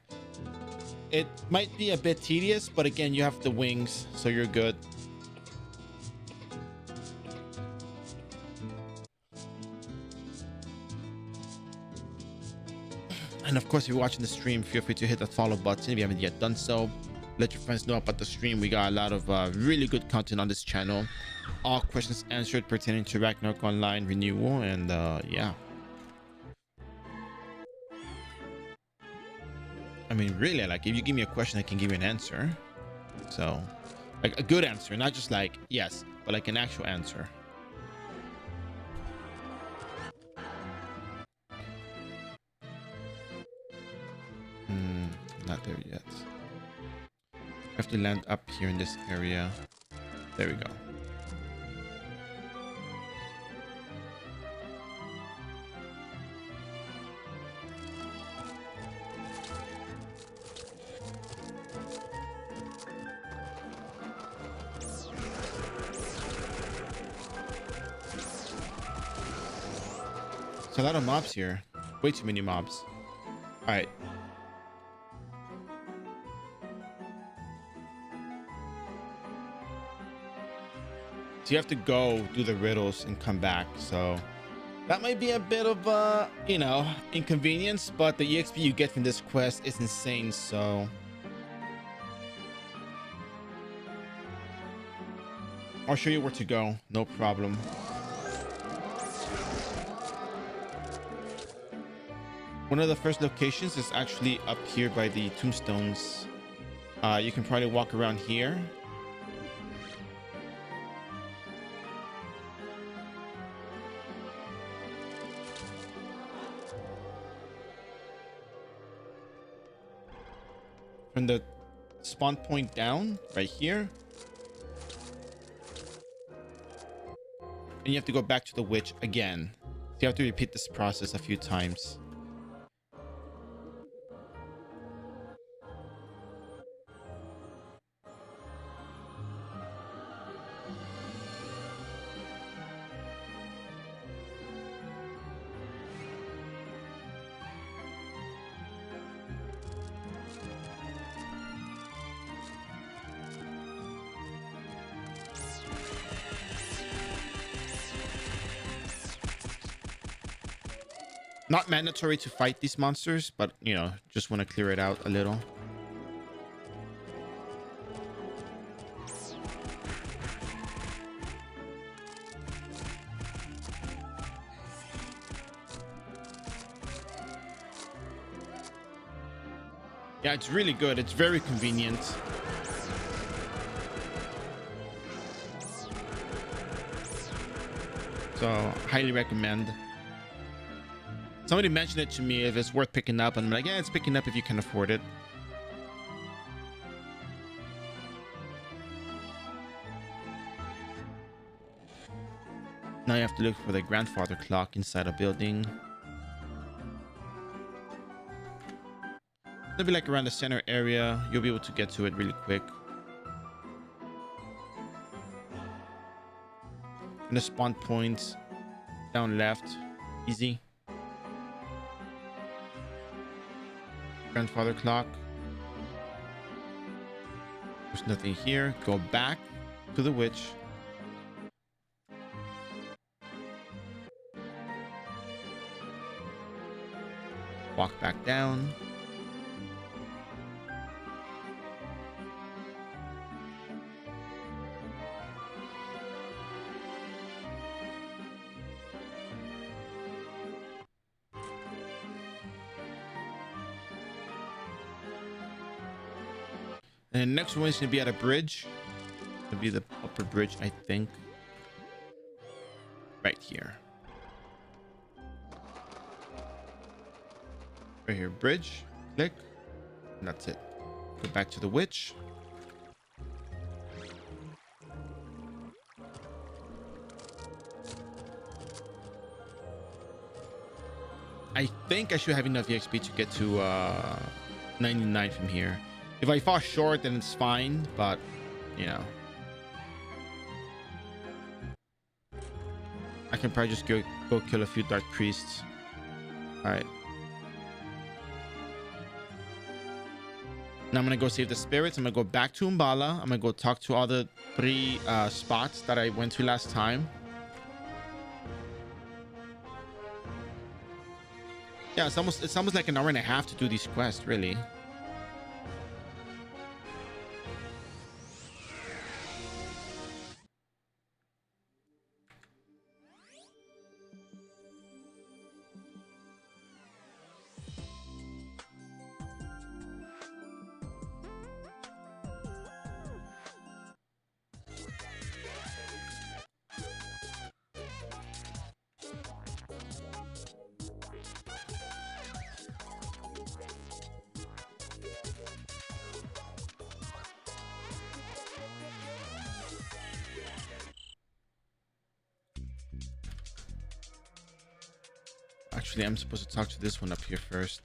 it might be a bit tedious, but again, you have the wings, so you're good. And of course, if you're watching the stream, feel free to hit that follow button if you haven't yet done so. Let your friends know about the stream. We got a lot of really good content on this channel. All questions answered pertaining to Ragnarok Online renewal, and yeah. I mean, really, like if you give me a question, I can give you an answer. So, like a good answer, not just like yes, but like an actual answer. Not there yet. I have to land up here in this area. There we go. It's a lot of mobs here. Way too many mobs. All right. So you have to go do the riddles and come back. So that might be a bit of you know, inconvenience, but the EXP you get from this quest is insane. So I'll show you where to go, no problem. One of the first locations is actually up here by the tombstones. You can probably walk around here. From the spawn point down right here, and you have to go back to the witch again. So you have to repeat this process a few times. Not mandatory to fight these monsters, but you know, just want to clear it out a little. Yeah, it's really good. It's very convenient. So highly recommend. Somebody mentioned it to me if it's worth picking up, and I'm like, yeah, it's picking up if you can afford it. Now you have to look for the grandfather clock inside a building. It'll be like around the center area. You'll be able to get to it really quick. And the spawn point down left, easy. Grandfather clock. There's nothing here. Go back to the witch. Walk back down. And the next one is going to be at a bridge. It'll be the upper bridge, I think. Right here. Right here, bridge. Click. And that's it. Go back to the witch. I think I should have enough EXP to get to 99 from here. If I fall short, then it's fine, but you know, I can probably just go kill a few dark priests. All right. Now I'm gonna go save the spirits. I'm gonna go back to Umbala. I'm gonna go talk to all the 3 spots that I went to last time. Yeah, it's almost like an hour and a half to do these quests, really. Actually, I'm supposed to talk to this one up here first.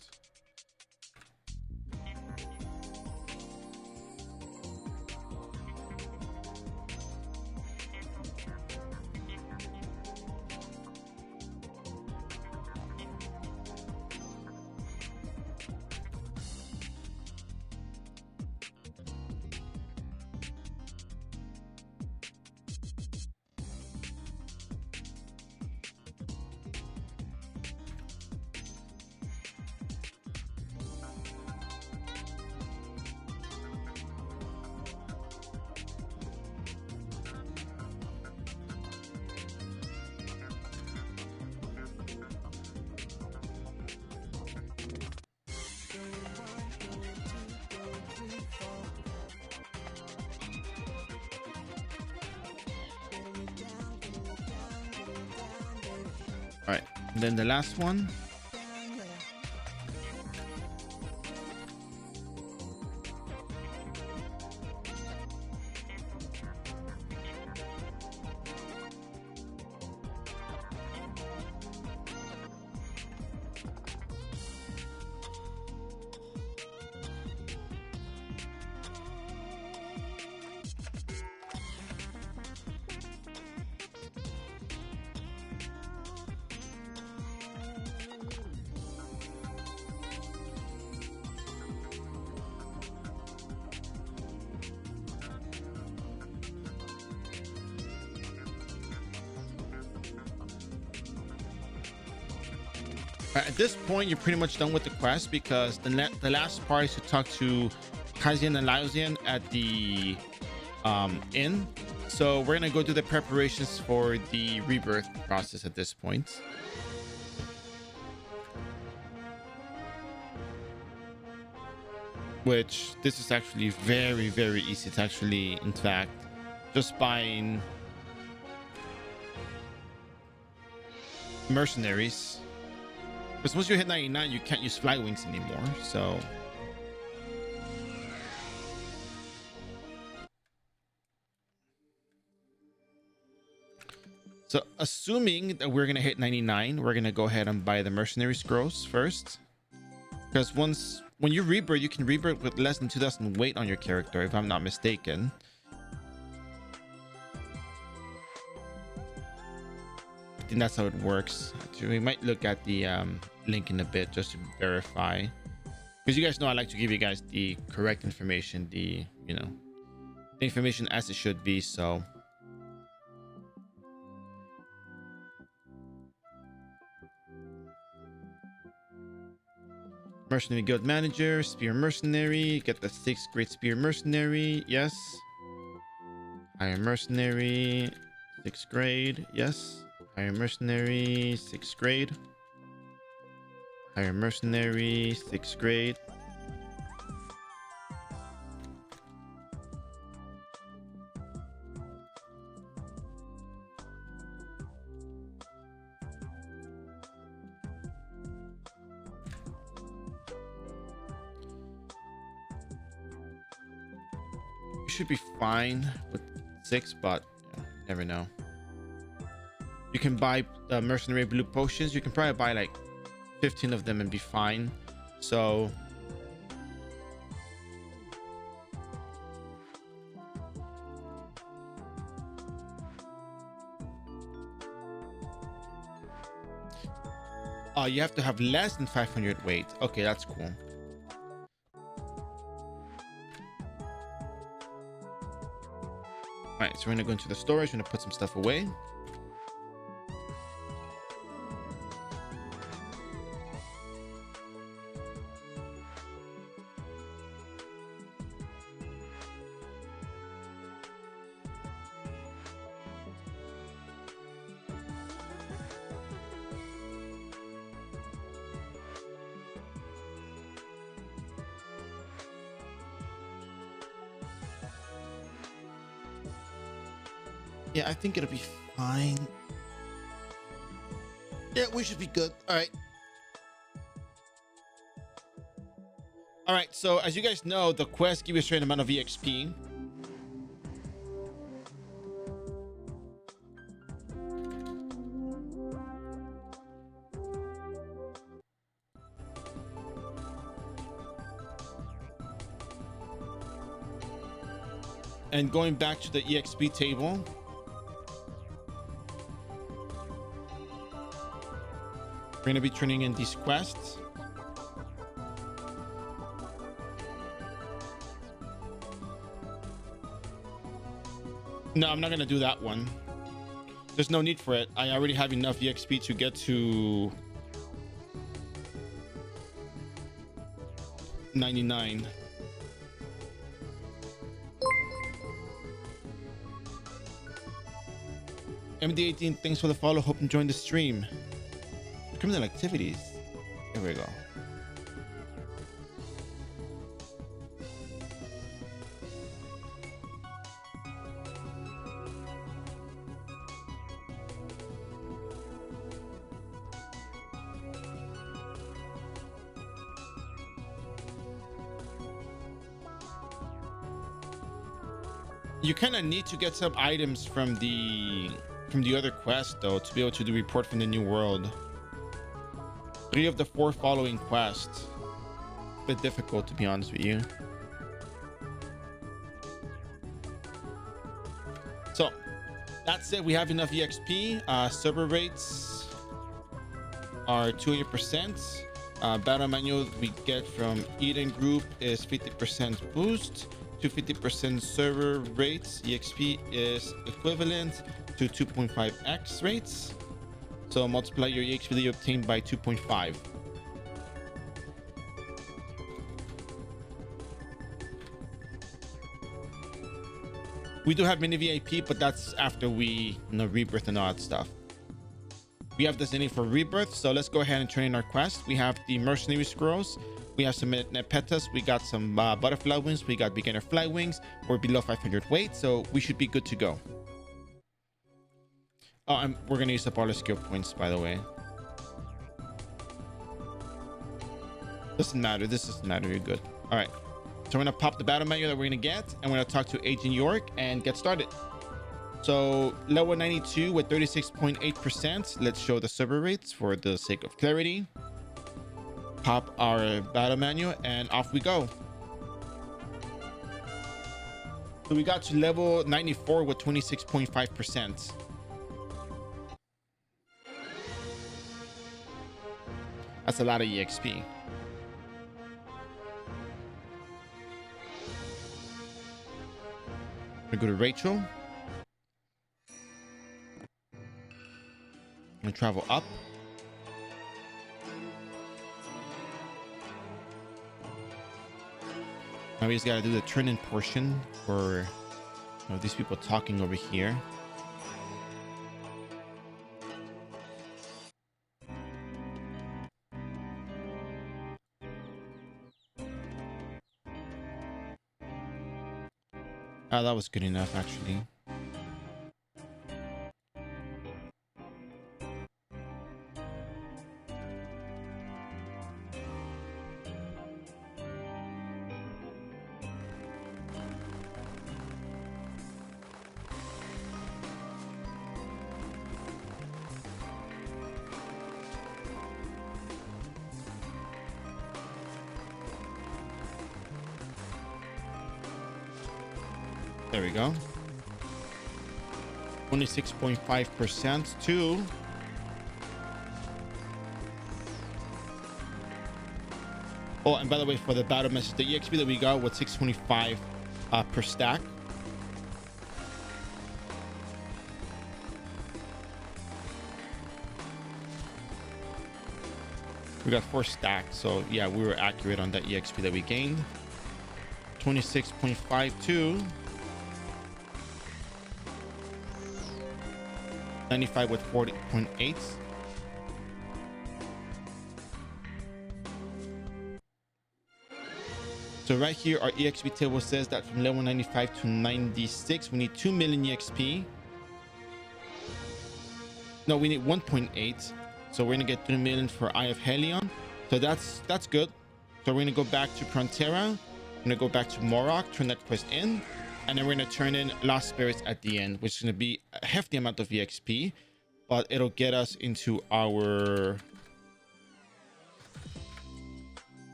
All right, and then the last one. At this point, you're pretty much done with the quest because the last part is to talk to Kaizen and Laozian at the inn. So we're gonna go do the preparations for the rebirth process at this point. Which this is actually very, very easy. It's actually, in fact, just buying mercenaries. Because once you hit 99, you can't use fly wings anymore. So assuming that we're gonna hit 99, we're gonna go ahead and buy the mercenary scrolls first. Because when you rebirth, you can rebirth with less than 2,000 weight on your character, if I'm not mistaken. I think that's how it works. Actually, we might look at the link in a bit just to verify, because you guys know I like to give you guys the correct information, the the information as it should be. So mercenary guild manager, spear mercenary, get the 6th grade spear mercenary. Yes. Higher mercenary, 6th grade. Yes. Higher mercenary, 6th grade. Higher mercenary, 6th grade. You should be fine with 6, but never know. You can buy mercenary blue potions. You can probably buy like 15 of them and be fine. So you have to have less than 500 weight. Okay, that's cool. All right, so we're gonna go into the storage. We're gonna put some stuff away. Yeah, I think it'll be fine. Yeah, we should be good. All right. All right, so as you guys know, the quest gives you a certain amount of EXP. And going back to the EXP table, we're going to be turning in these quests. No, I'm not going to do that one. There's no need for it. I already have enough EXP to get to 99. MD18, thanks for the follow. Hope you enjoying the stream. Criminal activities. Here we go. You kind of need to get some items from the other quest though to be able to do report from the new world. 3 of the 4 following quests. A bit difficult, to be honest with you. So that said, we have enough EXP. Server rates are 200%. Battle manual we get from Eden Group is 50% boost to 50% server rates. EXP is equivalent to 2.5x rates. So multiply your EXP that you obtained by 2.5. We do have mini VIP, but that's after we rebirth and all that stuff. We have this in for rebirth, so let's go ahead and turn in our quest. We have the mercenary scrolls. We have some nepetas. We got some butterfly wings. We got beginner fly wings. We're below 500 weight, so we should be good to go. Oh, we're gonna use up all the skill points, by the way. Doesn't matter. This doesn't matter. You're good. All right. So we're gonna pop the battle manual that we're gonna get, and we're gonna talk to Agent York and get started. So level 92 with 36.8%. Let's show the server rates for the sake of clarity. Pop our battle manual and off we go. So we got to level 94 with 26.5%. That's a lot of EXP. I go to Rachel. And travel up. Now we just gotta do the turn-in portion for these people talking over here. Oh, that was good enough, actually. There we go. 26.5% to oh, and by the way, for the battle message, the EXP that we got was 625 per stack. We got 4 stacks, so yeah, we were accurate on that EXP that we gained. 26.52. 95 with 40.8. So right here, our EXP table says that from level 95 to 96, we need 2 million EXP. No, we need 1.8. So we're gonna get 3 million for Eye of Helion. So that's good. So we're gonna go back to Prontera. We're gonna go back to Morok, turn that quest in, and then we're gonna turn in Lost Spirits at the end, which is gonna be a hefty amount of EXP, but it'll get us into our,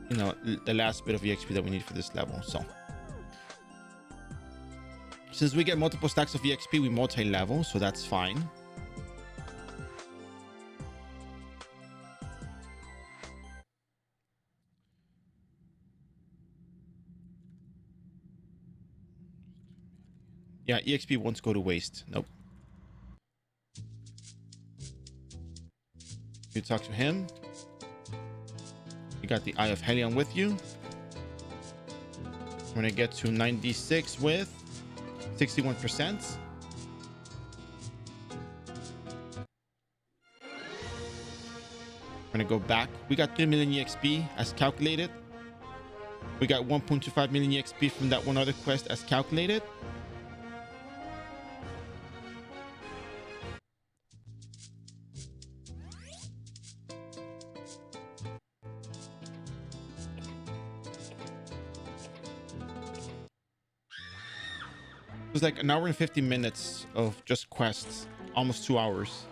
the last bit of EXP that we need for this level. So since we get multiple stacks of EXP, we multi-level, so that's fine. Yeah, EXP won't go to waste. Nope. You talk to him. You got the Eye of Helion with you. We're gonna get to 96 with 61%. We're gonna go back. We got 3 million EXP as calculated. We got 1.25 million EXP from that one other quest as calculated. It was like an hour and 50 minutes of just quests, almost 2 hours.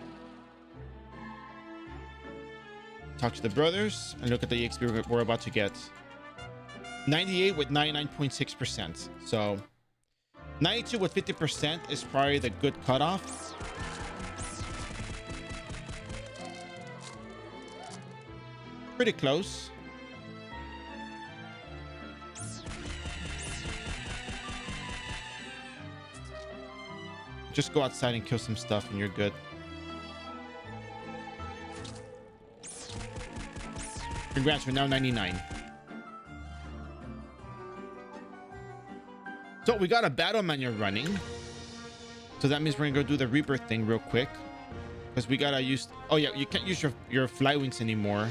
Talk to the brothers and look at the EXP we're about to get. 98 with 99.6%. So 92 with 50% is probably the good cutoff. Pretty close. Just go outside and kill some stuff and you're good. Congrats, we're now 99. So we got a battle manual running. So that means we're gonna go do the Rebirth thing real quick. Because we gotta use... Oh yeah, you can't use your fly wings anymore.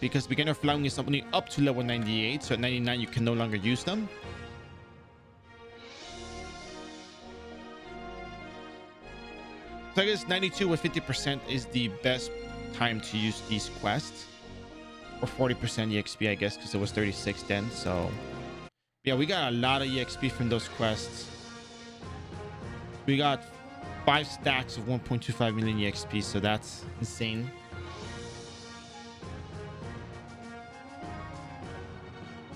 Because beginner fly wing is only up to level 98. So at 99 you can no longer use them. So I guess 92 with 50% is the best time to use these quests. Or 40% EXP, I guess, because it was 36 then. So yeah, we got a lot of EXP from those quests. We got 5 stacks of 1.25 million EXP, so that's insane.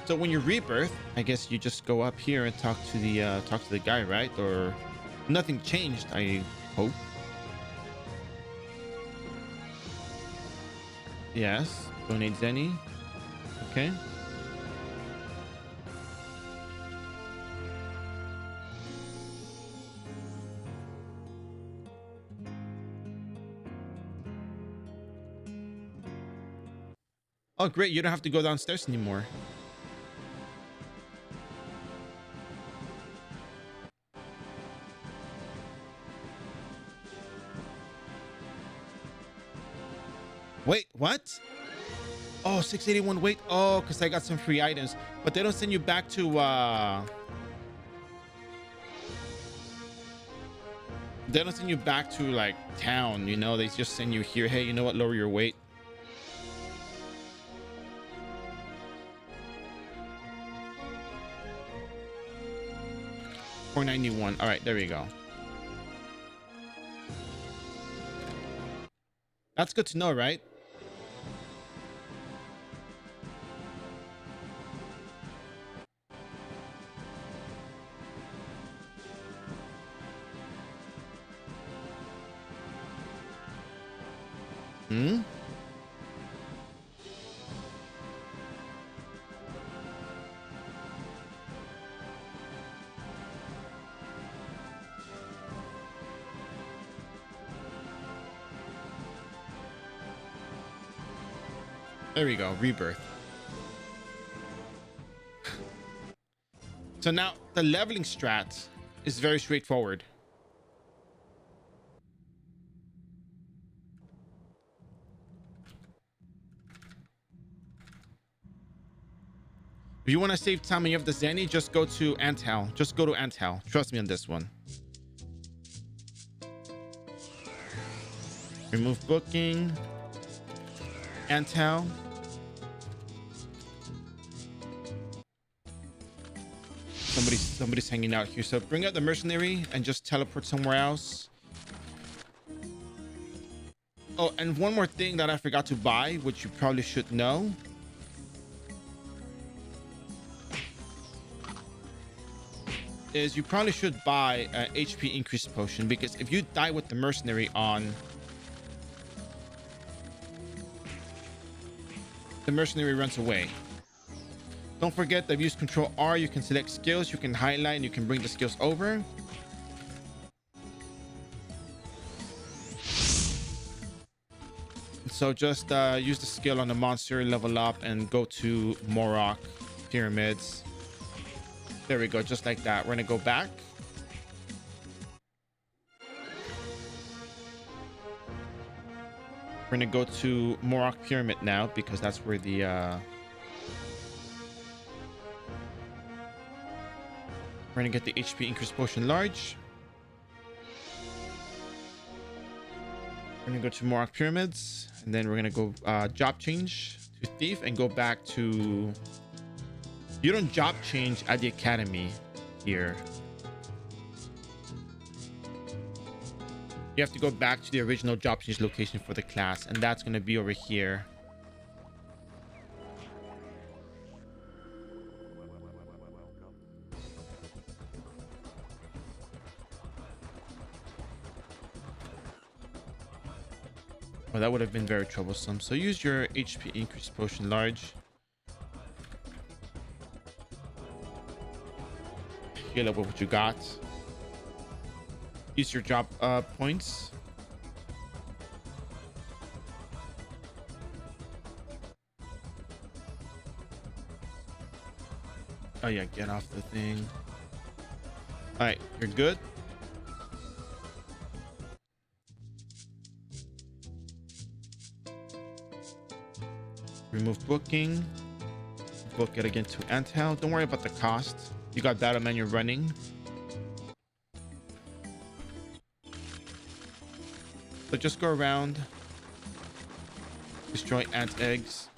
So when you rebirth, I guess you just go up here and talk to the guy, right? Or nothing changed, I hope. Yes, donate Zenny. Okay. Oh, great. You don't have to go downstairs anymore. Wait, what? Oh, 681. Wait. Oh, because I got some free items. But they don't send you back to... They don't send you back to, like, town, you know? They just send you here. Hey, you know what? Lower your weight. $491. All right, there we go. That's good to know, right? Hmm? There we go. Rebirth. So now the leveling strat is very straightforward. If you want to save time and you have the Zenny, just go to Antel. Just go to Antel. Trust me on this one. Remove booking. Antel. Somebody's hanging out here. So bring out the mercenary and just teleport somewhere else. Oh, and one more thing that I forgot to buy, which you probably should know. Is you probably should buy an HP increase potion, because if you die with the mercenary on, the mercenary runs away. Don't forget that use Control R, you can select skills, you can highlight, and you can bring the skills over. So just use the skill on the monster, level up, and go to Morok Pyramids. There we go, just like that. We're gonna go back. We're gonna go to Morok Pyramid now, because that's where the we're gonna get the HP increase potion large. We're gonna go to Morok Pyramids, and then we're gonna go job change to Thief and go back to... You don't job change at the academy here. You have to go back to the original job change location for the class, and that's going to be over here. Well, that would have been very troublesome. So use your HP increase potion large. Heal up with what you got. Use your job points. Oh yeah, get off the thing. All right, you're good. Remove booking. Book it again to Antel. Don't worry about the cost. You got data menu running. So just go around, destroy ant eggs.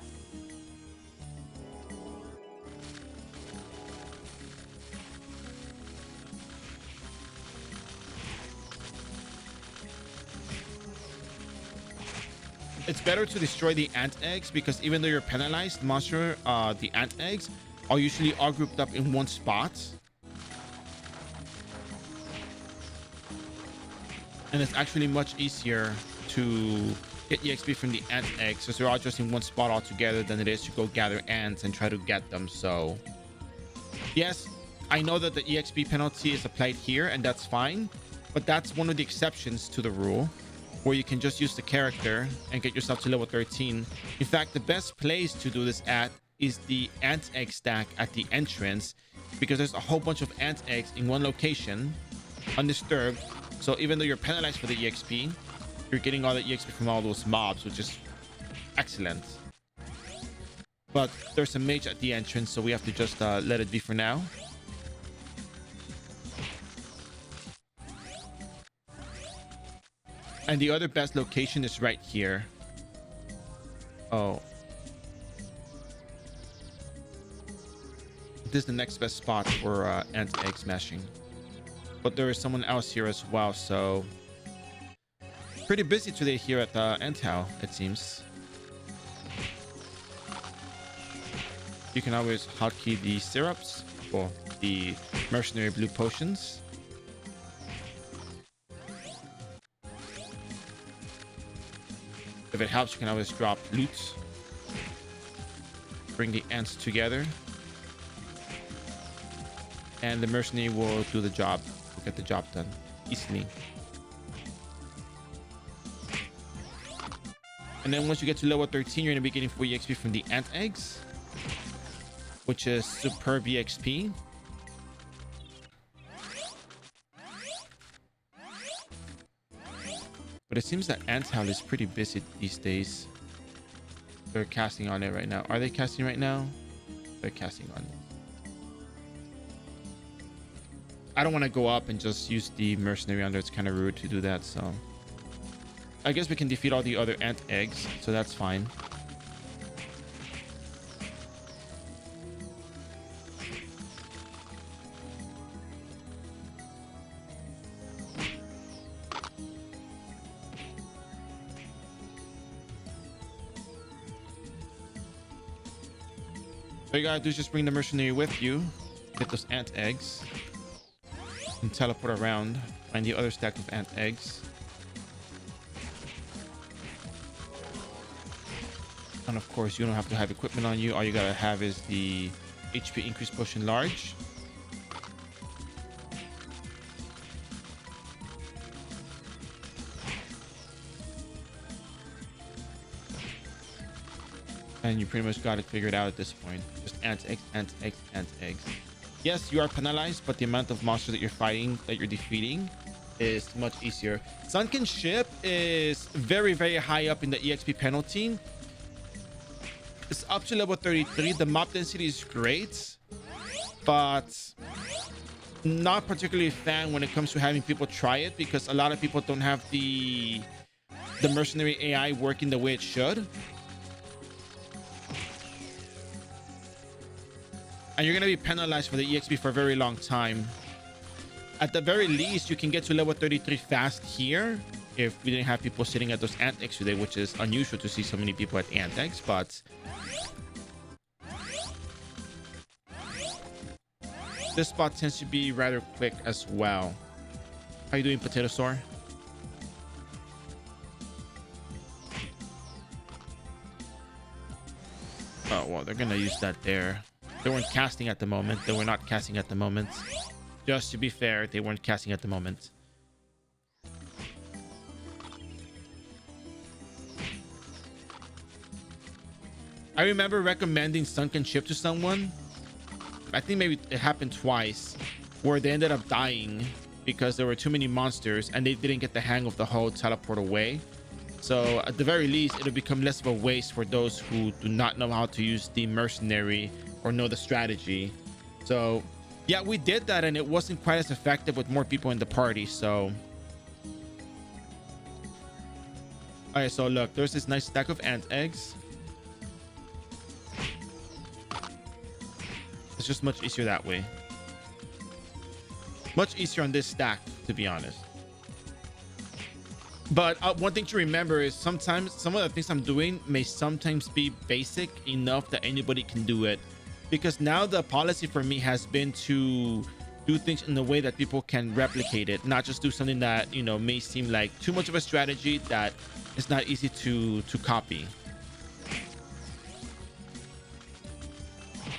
It's better to destroy the ant eggs, because even though you're penalized, monster, the ant eggs are usually all grouped up in one spot. And it's actually much easier to get EXP from the ant eggs, since they're all just in one spot all together, than it is to go gather ants and try to get them. So yes, I know that the EXP penalty is applied here, and that's fine, but that's one of the exceptions to the rule, where you can just use the character and get yourself to level 13. In fact, the best place to do this at is the ant egg stack at the entrance, because there's a whole bunch of ant eggs in one location undisturbed. So even though you're penalized for the EXP, you're getting all the EXP from all those mobs, which is excellent. But there's a mage at the entrance, so we have to just let it be for now. And the other best location is right here. Oh. This is the next best spot for ant egg smashing. But there is someone else here as well, so... Pretty busy today here at the ant house, it seems. You can always hotkey the syrups, or the mercenary blue potions. If it helps, you can always drop loot. Bring the ants together. And the mercenary will do the job. Will get the job done easily. And then once you get to level 13, you're going to be getting 4 EXP from the ant eggs, which is superb EXP. But it seems that Ant Howl is pretty busy these days. They're casting on it right now. Are they casting right now? They're casting on it. I don't want to go up and just use the mercenary under. It's kind of rude to do that, so... I guess we can defeat all the other ant eggs, so that's fine. All you gotta do is just bring the mercenary with you, get those ant eggs, and teleport around, find the other stack of ant eggs. And of course, you don't have to have equipment on you. All you gotta have is the HP increase potion large. And you pretty much got it figured out at this point. Just ant eggs, ant eggs, ant eggs. Yes, you are penalized, but the amount of monsters that you're fighting, that you're defeating, is much easier. Sunken Ship is very, very high up in the EXP penalty. It's up to level 33. The mob density is great, but not particularly a fan when it comes to having people try it, because a lot of people don't have the mercenary AI working the way it should. And you're going to be penalized for the EXP for a very long time. At the very least, you can get to level 33 fast here if we didn't have people sitting at those ant eggs today, which is unusual to see so many people at ant eggs, but this spot tends to be rather quick as well. How you doing, Potato Sore? Oh, well, they're going to use that there. They weren't casting at the moment. They were not casting at the moment. Just to be fair, they weren't casting at the moment. I remember recommending Sunken Ship to someone. I think maybe it happened twice, where they ended up dying because there were too many monsters and they didn't get the hang of the whole teleport away. So at the very least, it'll become less of a waste for those who do not know how to use the mercenary or know the strategy. So yeah, we did that and it wasn't quite as effective with more people in the party. So okay, so look, there's this nice stack of ant eggs. It's just much easier that way. Much easier on this stack, to be honest. But one thing to remember is sometimes some of the things I'm doing may sometimes be basic enough that anybody can do it. Because now the policy for me has been to do things in a way that people can replicate it, not just do something that, you know, may seem like too much of a strategy that is not easy to copy.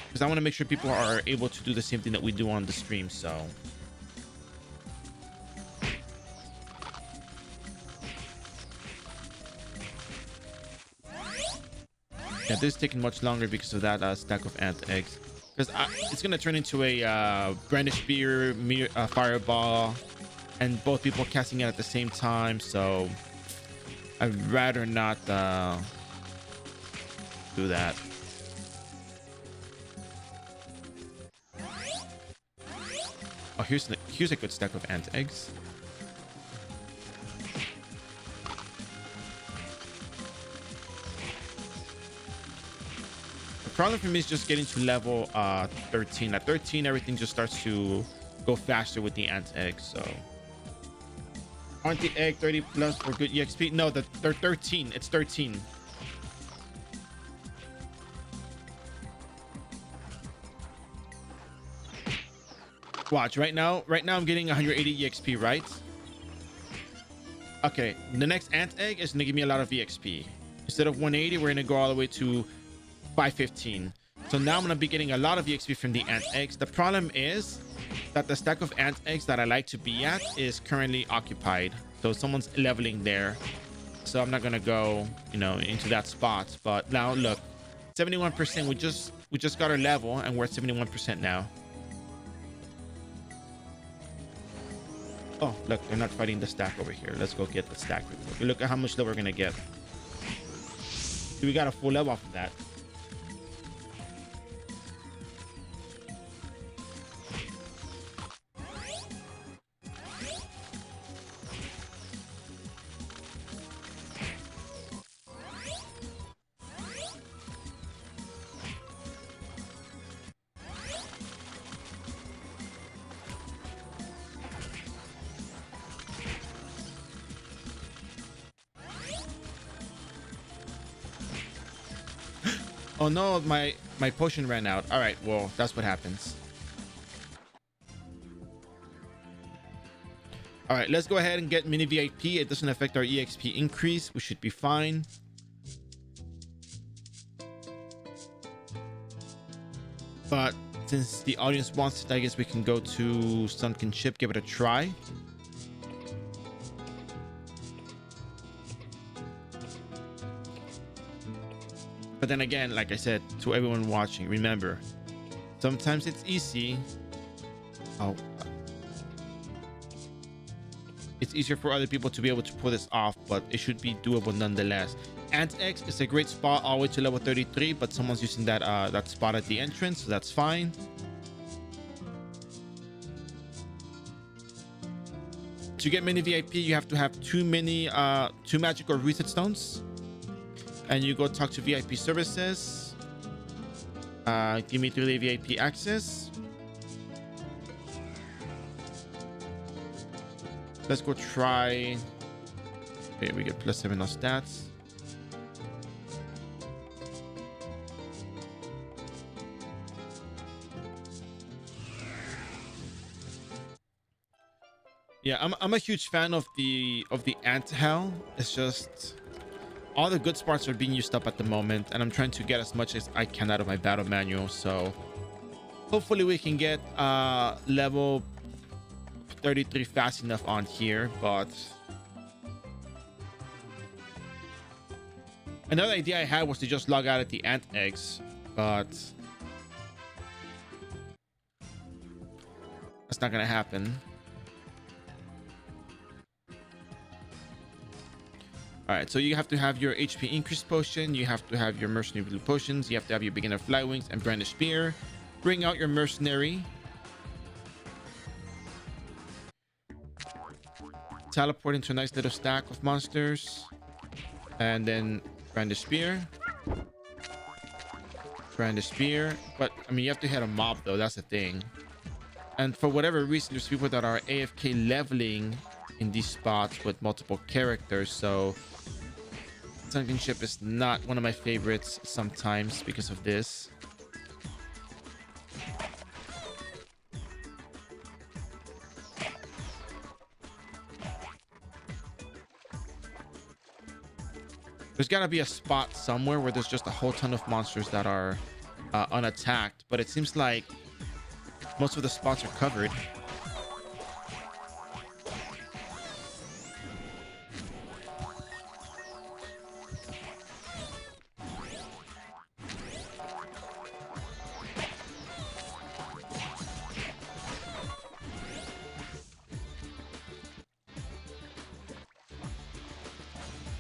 Because I want to make sure people are able to do the same thing that we do on the stream. So Yeah, this is taking much longer because of that stack of ant eggs. Because it's gonna turn into a brandish spear, fireball, and both people casting it at the same time. So I'd rather not do that. Oh, here's a good stack of ant eggs. The problem for me is just getting to level 13. At 13, everything just starts to go faster with the ant eggs. So aren't the egg 30 plus for good EXP? No, they're 13. It's 13. Watch right now I'm getting 180 EXP, right? Okay, the next ant egg is gonna give me a lot of EXP. Instead of 180, we're gonna go all the way to 515. So now I'm gonna be getting a lot of EXP from the ant eggs. The problem is that the stack of ant eggs that I like to be at is currently occupied. So someone's leveling there. So I'm not gonna go, you know, into that spot. But now look, 71%. We just got our level and we're at 71% now. Oh, look, they're not fighting the stack over here. Let's go get the stack. Look at how much level we're gonna get. We got a full level off of that. Oh no, my potion ran out. All right, well, that's what happens. All right, let's go ahead and get mini VIP. It doesn't affect our EXP increase. We should be fine. But since the audience wants it, I guess we can go to Sunken Ship, give it a try. But then again, like I said, to everyone watching, remember, sometimes it's easy. Oh, it's easier for other people to be able to pull this off, but it should be doable nonetheless. Ant X is a great spot all the way to level 33, but someone's using that that spot at the entrance, so that's fine. To get mini VIP, you have to have two magic or reset stones. And you go talk to VIP services. Give me 3 VIP access. Let's go try. Okay, we get +7 on stats. Yeah, I'm a huge fan of the ant hell. It's just all the good spots are being used up at the moment, and I'm trying to get as much as I can out of my battle manual. So hopefully we can get level 33 fast enough on here. But another idea I had was to just log out at the ant eggs, but that's not gonna happen. All right, so you have to have your HP increase potion, you have to have your mercenary blue potions, you have to have your beginner fly wings and brandish spear. Bring out your mercenary. Teleport into a nice little stack of monsters. And then brandish spear. Brandish spear. But, I mean, you have to hit a mob, though. That's the thing. And for whatever reason, there's people that are AFK leveling in these spots with multiple characters. So Sunken Ship is not one of my favorites sometimes because of this. There's got to be a spot somewhere where there's just a whole ton of monsters that are unattacked, but it seems like most of the spots are covered.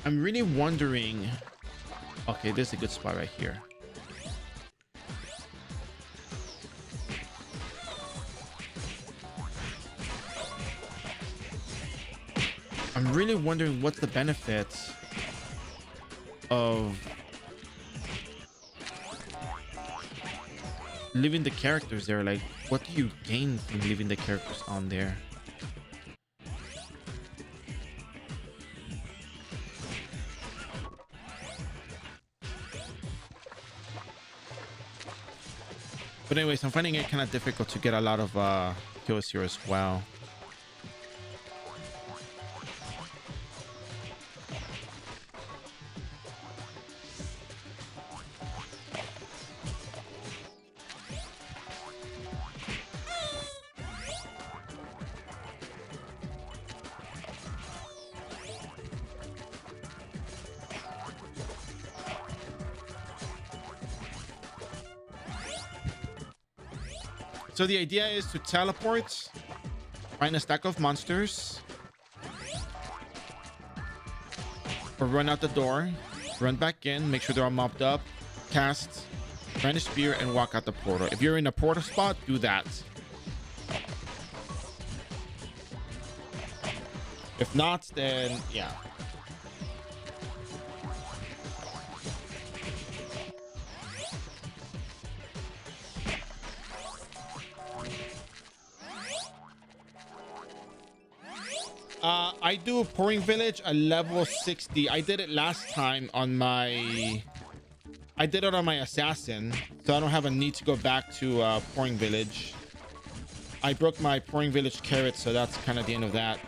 I'm really wondering. Okay, this is a good spot right here. I'm really wondering what's the benefit of leaving the characters there. Like, what do you gain from leaving the characters on there? But anyways, I'm finding it kind of difficult to get a lot of kills here as well. So the idea is to teleport, find a stack of monsters, or run out the door, run back in, make sure they're all mopped up, cast, find a spear, and walk out the portal. If you're in a portal spot, do that. If not, then yeah. I do Pouring Village a level 60. I did it last time on my... I did it on my Assassin, so I don't have a need to go back to Pouring Village. I broke my Pouring Village carrot, so that's kind of the end of that.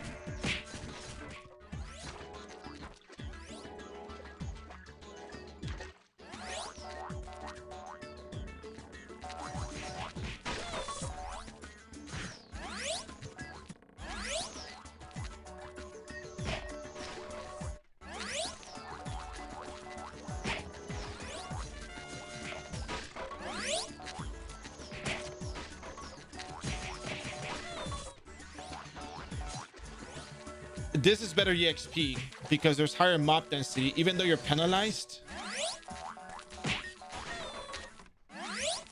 This is better EXP because there's higher mob density, even though you're penalized.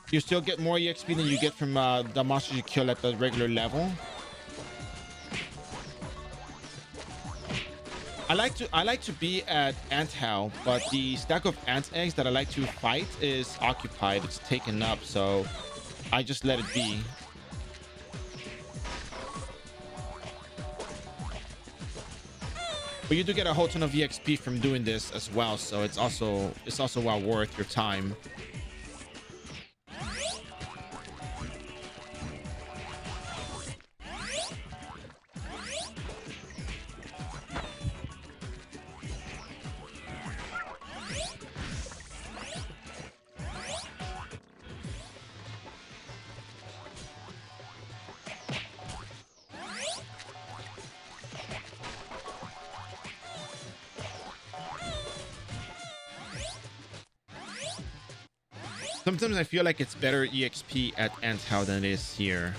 You still get more EXP than you get from the monsters you kill at the regular level. I like to be at ant hell, but the stack of ant eggs that I like to fight is occupied. It's taken up, so I just let it be. But you do get a whole ton of EXP from doing this as well, so it's also well worth your time. Sometimes I feel like it's better EXP at ant hell than it is here.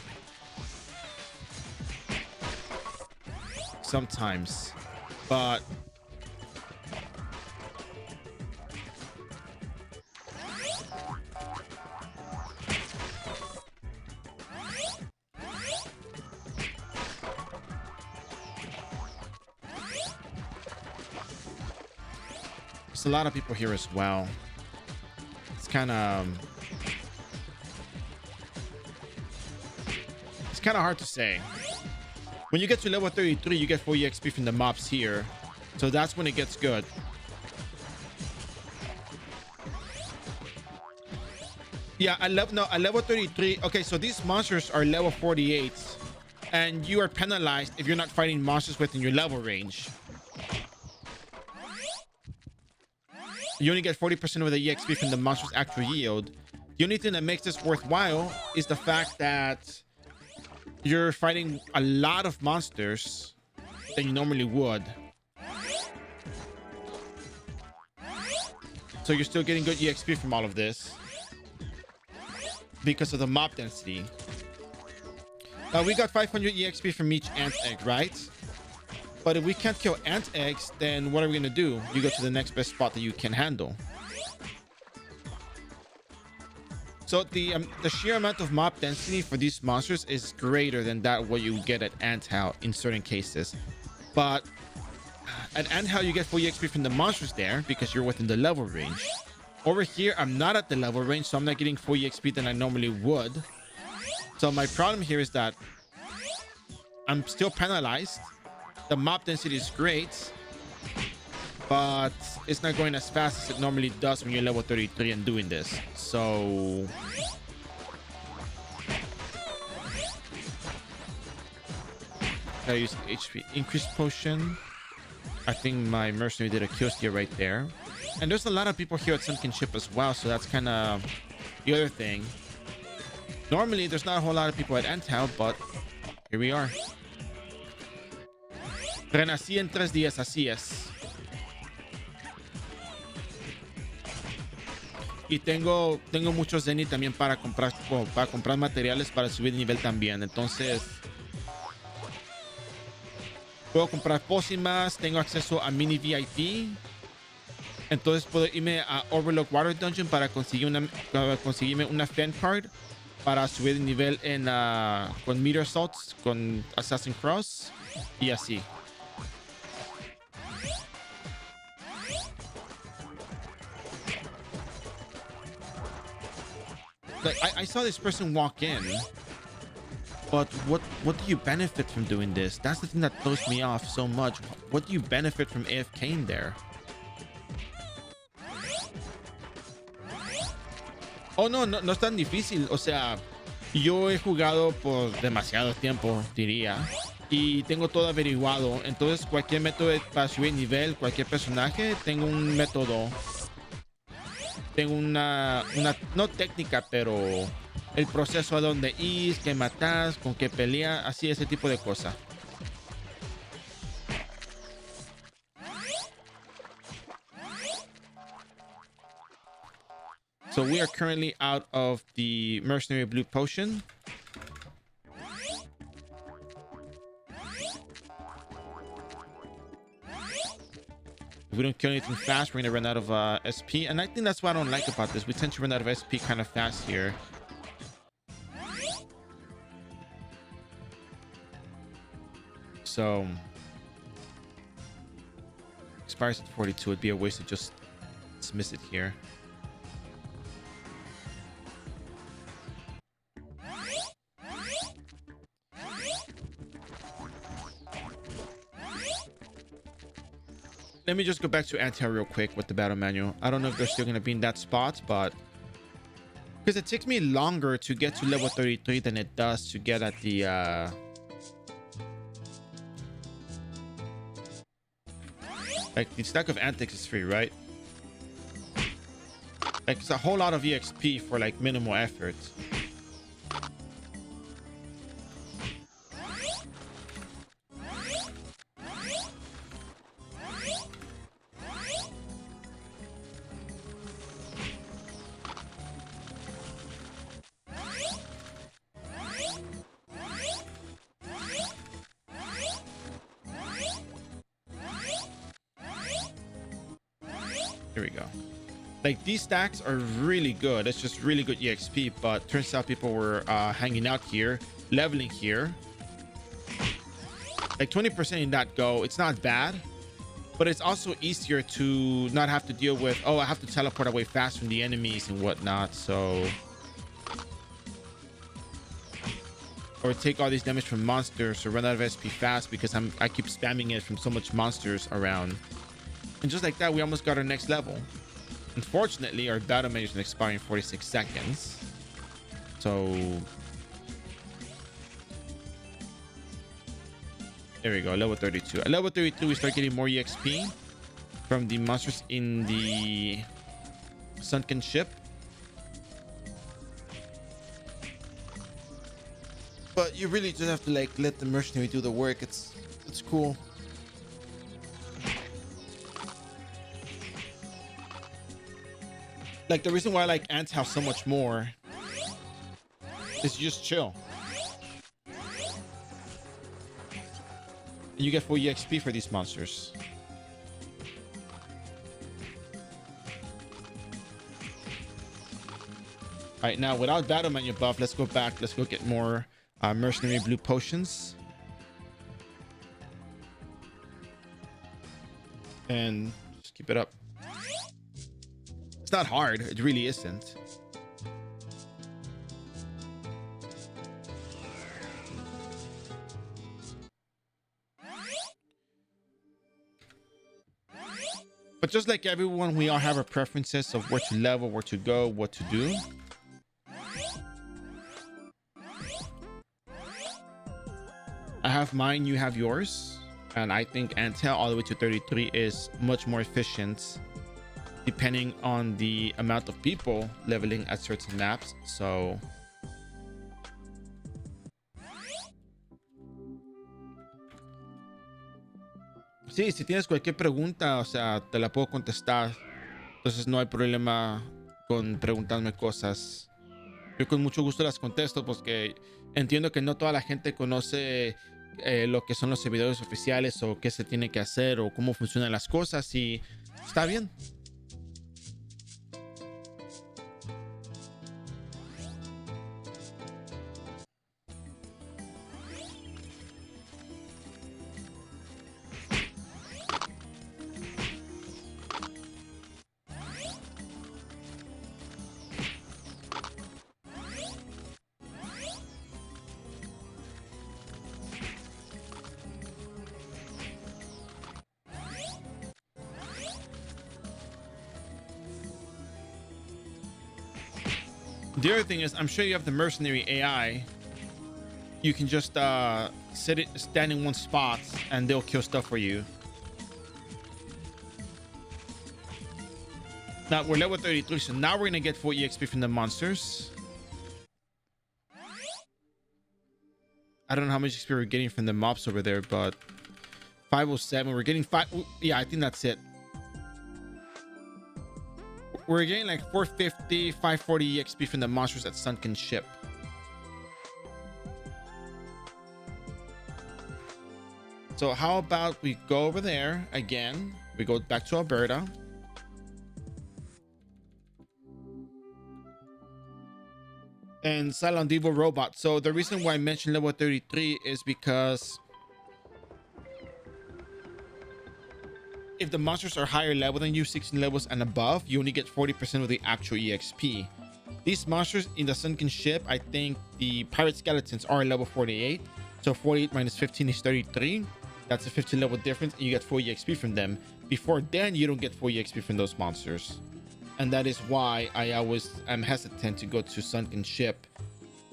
Sometimes, but there's a lot of people here as well. Kind of it's kind of hard to say. When you get to level 33, you get 4 EXP from the mobs here, so that's when it gets good. Yeah, at level 33. Okay, so these monsters are level 48, and you are penalized if you're not fighting monsters within your level range. You only get 40% of the EXP from the monster's actual yield. The only thing that makes this worthwhile is the fact that you're fighting a lot of monsters than you normally would. So you're still getting good EXP from all of this because of the mob density. We got 500 EXP from each ant egg, right? But if we can't kill ant eggs, then what are we gonna do? You go to the next best spot that you can handle. So the sheer amount of mob density for these monsters is greater than that what you get at Ant House in certain cases. But at Ant House you get full EXP from the monsters there because you're within the level range. Over here I'm not at the level range, so I'm not getting full EXP than I normally would. So my problem here is that I'm still penalized. The mob density is great, but it's not going as fast as it normally does when you're level 33 and doing this. So I use HP increase potion. I think my mercenary did a kill steal right there. And there's a lot of people here at Sunken Ship as well, so that's kind of the other thing. Normally there's not a whole lot of people at Antau, but here we are. Renací en 3 días, así es. Y tengo mucho Zenny también para comprar materiales para subir de nivel también. Entonces puedo comprar pócimas, tengo acceso a mini VIP. Entonces puedo irme a Overlook Water Dungeon para conseguirme una fan card para subir de nivel en con Meteor Assaults, con Assassin Cross y así. Like I saw this person walk in, but what do you benefit from doing this? That's the thing that throws me off so much. What do you benefit from AFK in there? Oh no es tan difícil. O sea, yo he jugado por demasiado tiempo, diría, y tengo todo averiguado. Entonces cualquier método para subir nivel, cualquier personaje, tengo un método. Tengo una no técnica, pero el proceso a dónde ir, qué matas, con qué pelear, así, ese tipo de cosas. So we are currently out of the mercenary blue potion. If we don't kill anything fast, we're gonna run out of SP, and I think that's what I don't like about this. We tend to run out of SP kind of fast here. So expires at 42. It'd be a waste to just dismiss it here. Let me just go back to Antau real quick with the battle manual. I don't know if they're still going to be in that spot, but because it takes me longer to get to level 33 than it does to get at the like the stack of antics is free, right? Like it's a whole lot of EXP for like minimal effort. Here we go. Like these stacks are really good. It's just really good EXP, but turns out people were hanging out here, leveling here. Like 20% in that go. It's not bad, but it's also easier to not have to deal with, oh, I have to teleport away fast from the enemies and whatnot. So, or take all these damage from monsters or run out of SP fast because I keep spamming it from so much monsters around. And just like that, we almost got our next level. Unfortunately, our battle menu is going to expire in 46 seconds. So there we go, level 32. At level 32, we start getting more EXP from the monsters in the sunken ship. But you really just have to like let the mercenary do the work. It's cool. Like the reason why I like Ants House so much more is just chill. You get full EXP for these monsters. All right, now without battle menu buff, let's go back. Let's go get more mercenary blue potions. And just keep it up. It's not hard. It really isn't. But just like everyone, we all have our preferences of where to level, where to go, what to do. I have mine, you have yours. And I think Antel all the way to 33 is much more efficient depending on the amount of people leveling at certain maps. So sí, si tienes cualquier pregunta, o sea, te la puedo contestar. Entonces no hay problema con preguntarme cosas. Yo con mucho gusto las contesto porque entiendo que no toda la gente conoce lo que son los servidores oficiales o qué se tiene que hacer o cómo funcionan las cosas, y está bien. The other thing is, I'm sure you have the mercenary AI. You can just stand in one spot and they'll kill stuff for you. Now we're level 33, so now we're gonna get full EXP from the monsters. I don't know how much XP we're getting from the mobs over there, but 507. We're getting 5. Yeah, I think that's it. We're getting like 450, 540 EXP from the monsters at Sunken Ship. So how about we go over there again? We go back to Alberta. And Silent Devil Robot. So the reason why I mentioned level 33 is because if the monsters are higher level than you, 16 levels and above, you only get 40% of the actual EXP. These monsters in the Sunken Ship, I think the pirate skeletons are level 48. So 48 minus 15 is 33. That's a 15 level difference, and you get full EXP from them. Before then, you don't get full EXP from those monsters. And that is why I always am hesitant to go to Sunken Ship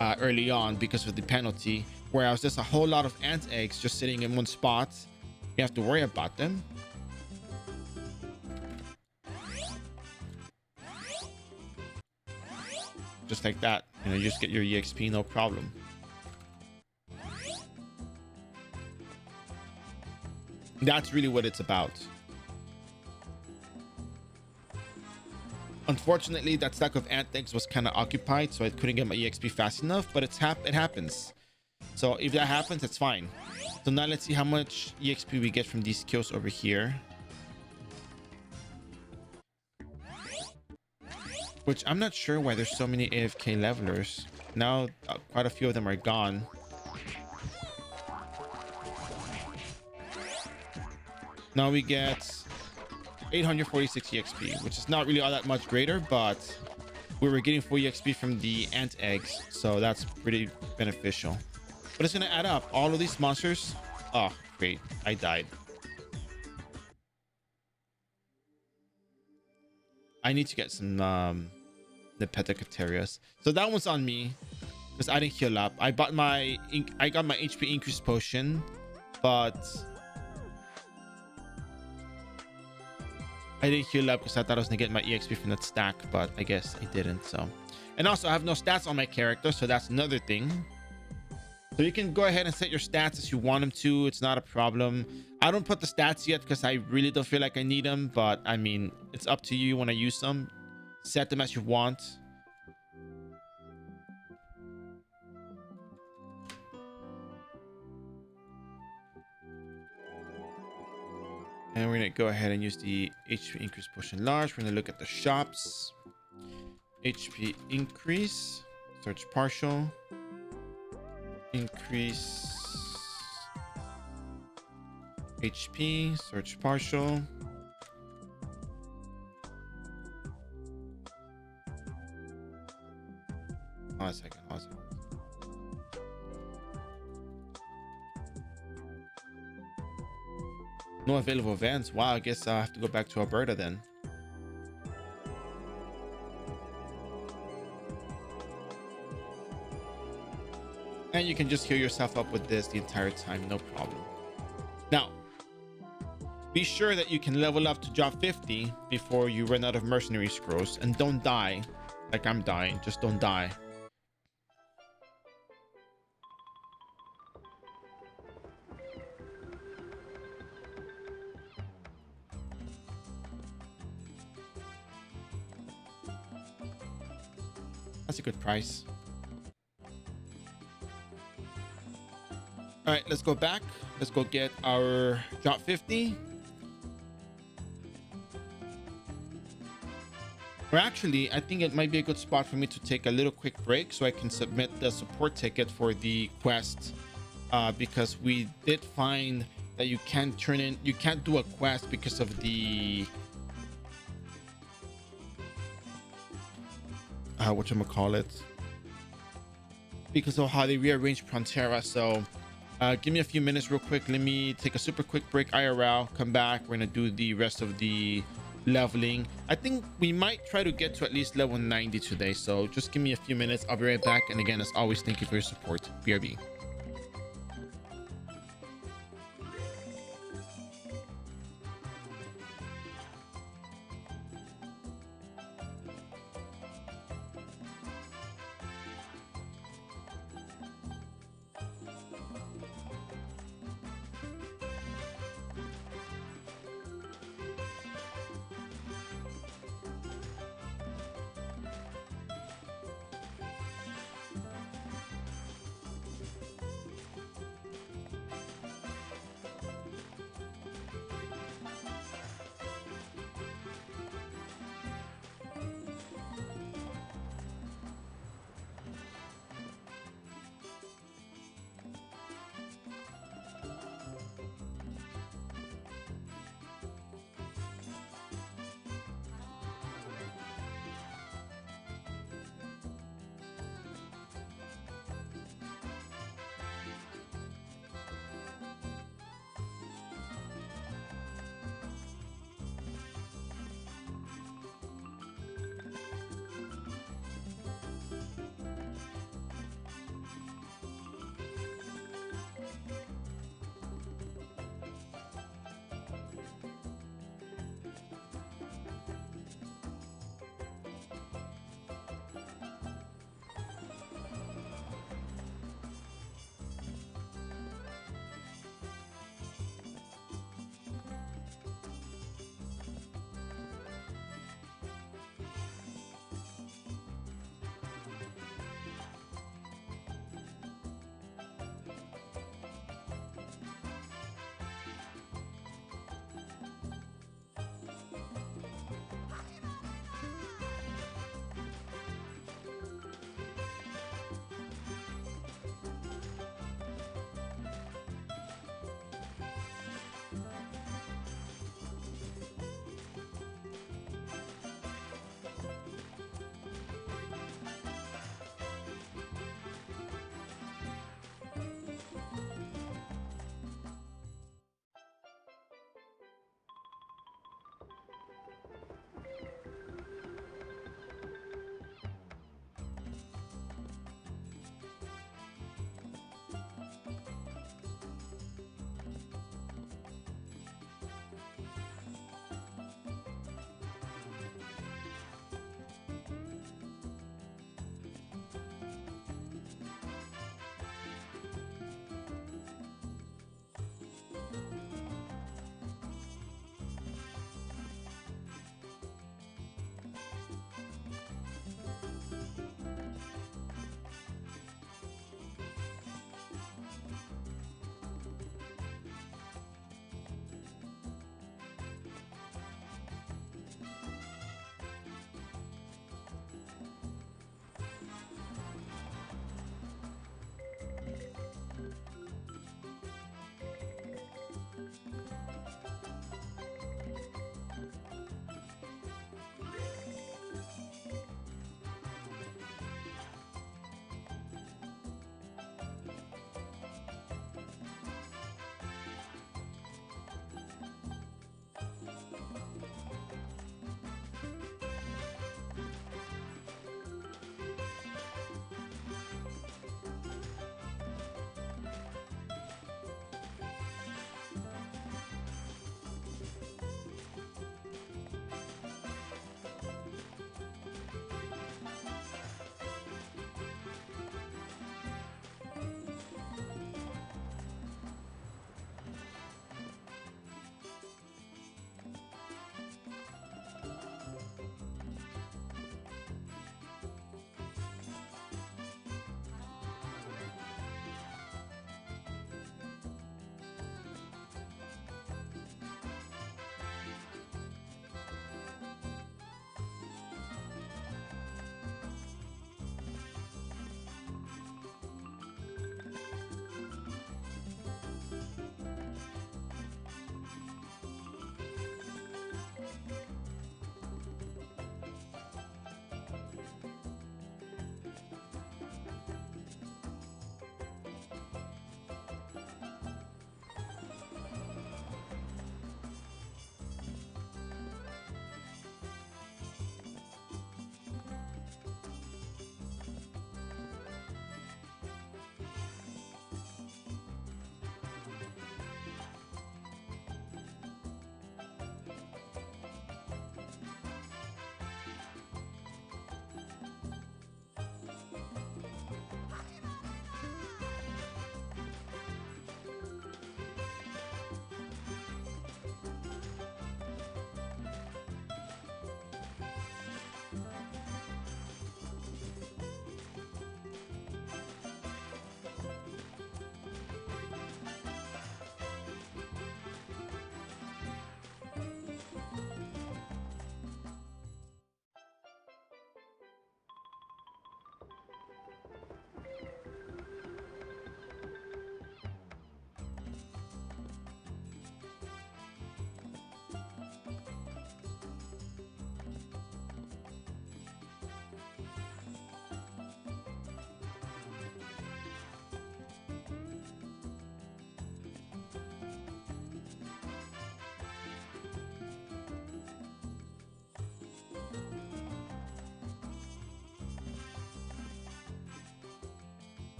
early on, because of the penalty. Whereas there's a whole lot of ant eggs just sitting in one spot. You have to worry about them. Just like that, you know, you just get your EXP, no problem. That's really what it's about. Unfortunately, that stack of ant eggs was kind of occupied, so I couldn't get my EXP fast enough, but it happens. So if that happens, that's fine. So now let's see how much EXP we get from these kills over here. Which I'm not sure why there's so many AFK levelers. Now quite a few of them are gone. Now we get 846 EXP, which is not really all that much greater, but we were getting full EXP from the ant eggs, so that's pretty beneficial. But it's gonna add up. All of these monsters. Oh, great. I died. I need to get some the Petacaterias. So that one's on me because I didn't heal up. I got my HP increase potion, but I didn't heal up because I thought I was gonna get my EXP from that stack, but I guess I didn't. So, and also I have no stats on my character, so that's another thing. So you can go ahead and set your stats as you want them to. It's not a problem. I don't put the stats yet because I really don't feel like I need them, but I mean, it's up to you when I use them. Set them as you want. And we're gonna go ahead and use the HP increase potion large. We're gonna look at the shops. HP increase, search partial, increase HP, search partial. Hold on a second. No available events. Wow, I guess I have to go back to Alberta then. And you can just heal yourself up with this the entire time, no problem. Now, be sure that you can level up to job 50 before you run out of mercenary scrolls, and don't die like I'm dying. Just don't die. That's a good price. All right, let's go back. Let's go get our drop 50. Or actually, I think it might be a good spot for me to take a little quick break so I can submit the support ticket for the quest. Because we did find that you can't do a quest because of the whatchamacallit, because of how they rearranged Frontera. So give me a few minutes real quick. Let me take a super quick break, IRL, come back. We're gonna do the rest of the leveling. I think we might try to get to at least level 90 today, so just give me a few minutes. I'll be right back. And again, as always, thank you for your support. BRB.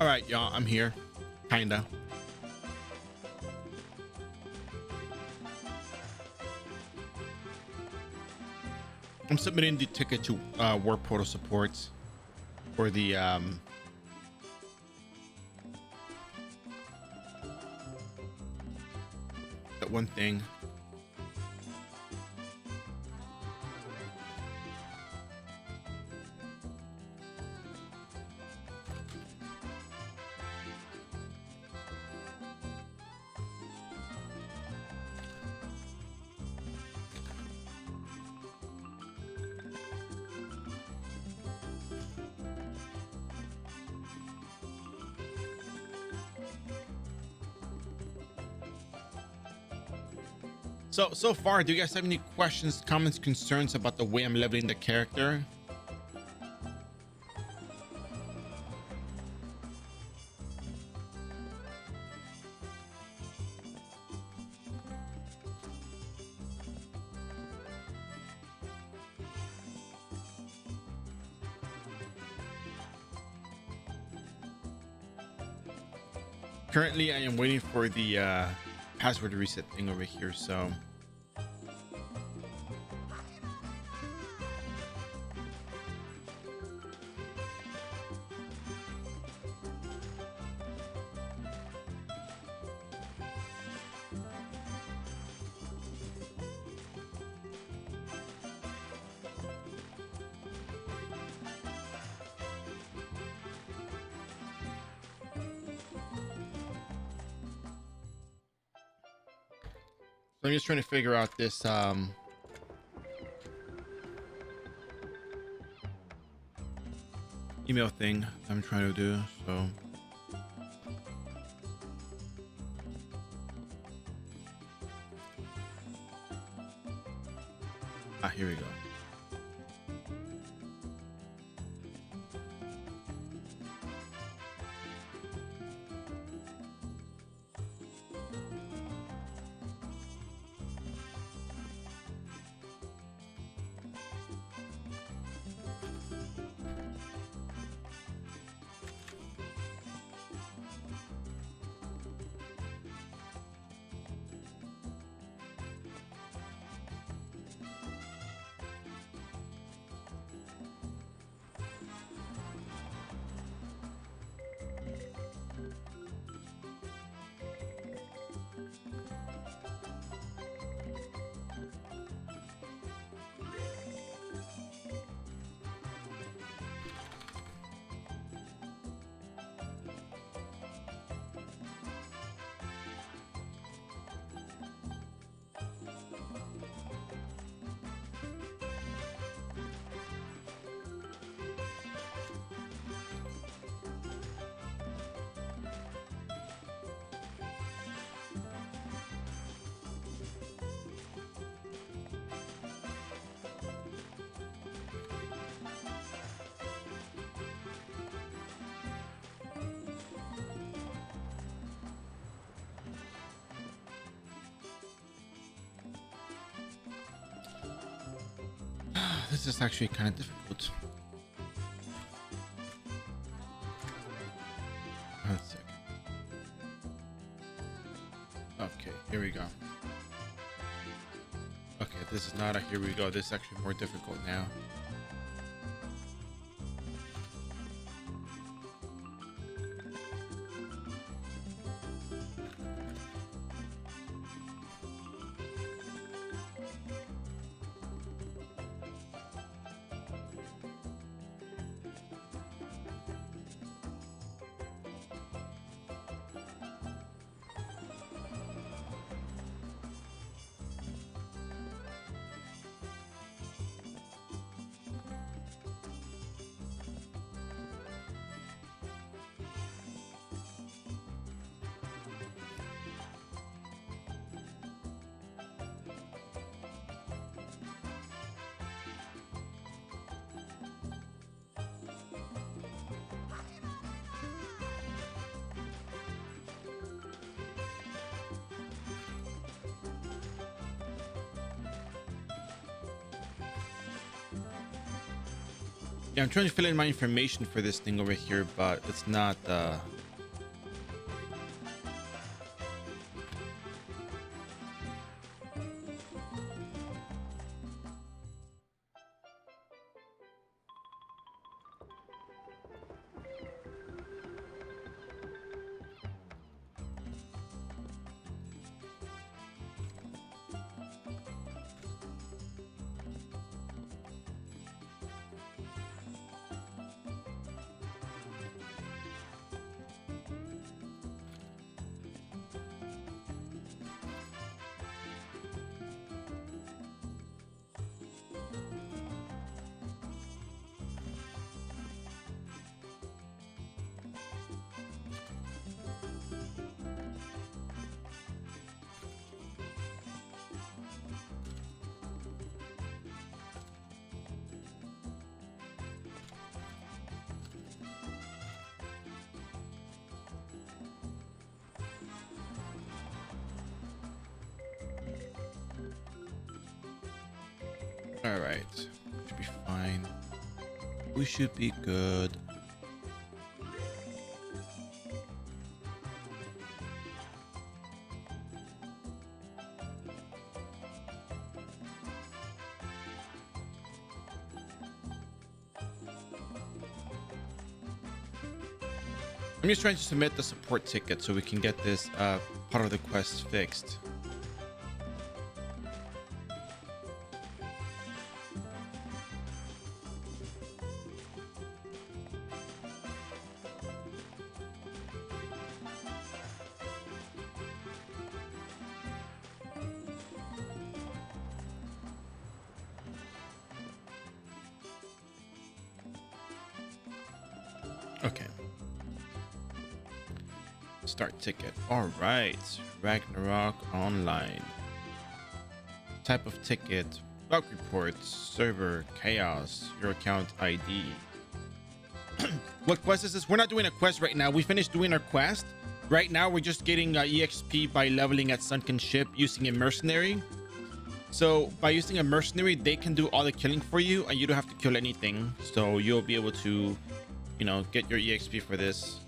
All right, y'all, I'm here. Kinda. I'm submitting the ticket to Warp Portal support for the that one thing. So far, do you guys have any questions, comments, concerns about the way I'm leveling the character? Currently, I am waiting for the password reset thing over here, so I'm just trying to figure out this email thing I'm trying to do. So here we go. This is actually kind of difficult. One second. Okay, here we go. Okay, this is not a here we go. This is actually more difficult now. Yeah, I'm trying to fill in my information for this thing over here, but it's not All right, should be fine. We should be good. I'm just trying to submit the support ticket so we can get this part of the quest fixed. Okay. Start ticket. All right. Ragnarok Online. Type of ticket. Bug reports. Server. Chaos. Your account ID. What quest is this? We're not doing a quest right now. We finished doing our quest. Right now, we're just getting EXP by leveling at Sunken Ship using a mercenary. So by using a mercenary, they can do all the killing for you and you don't have to kill anything. So you'll be able to, you know, get your EXP for this.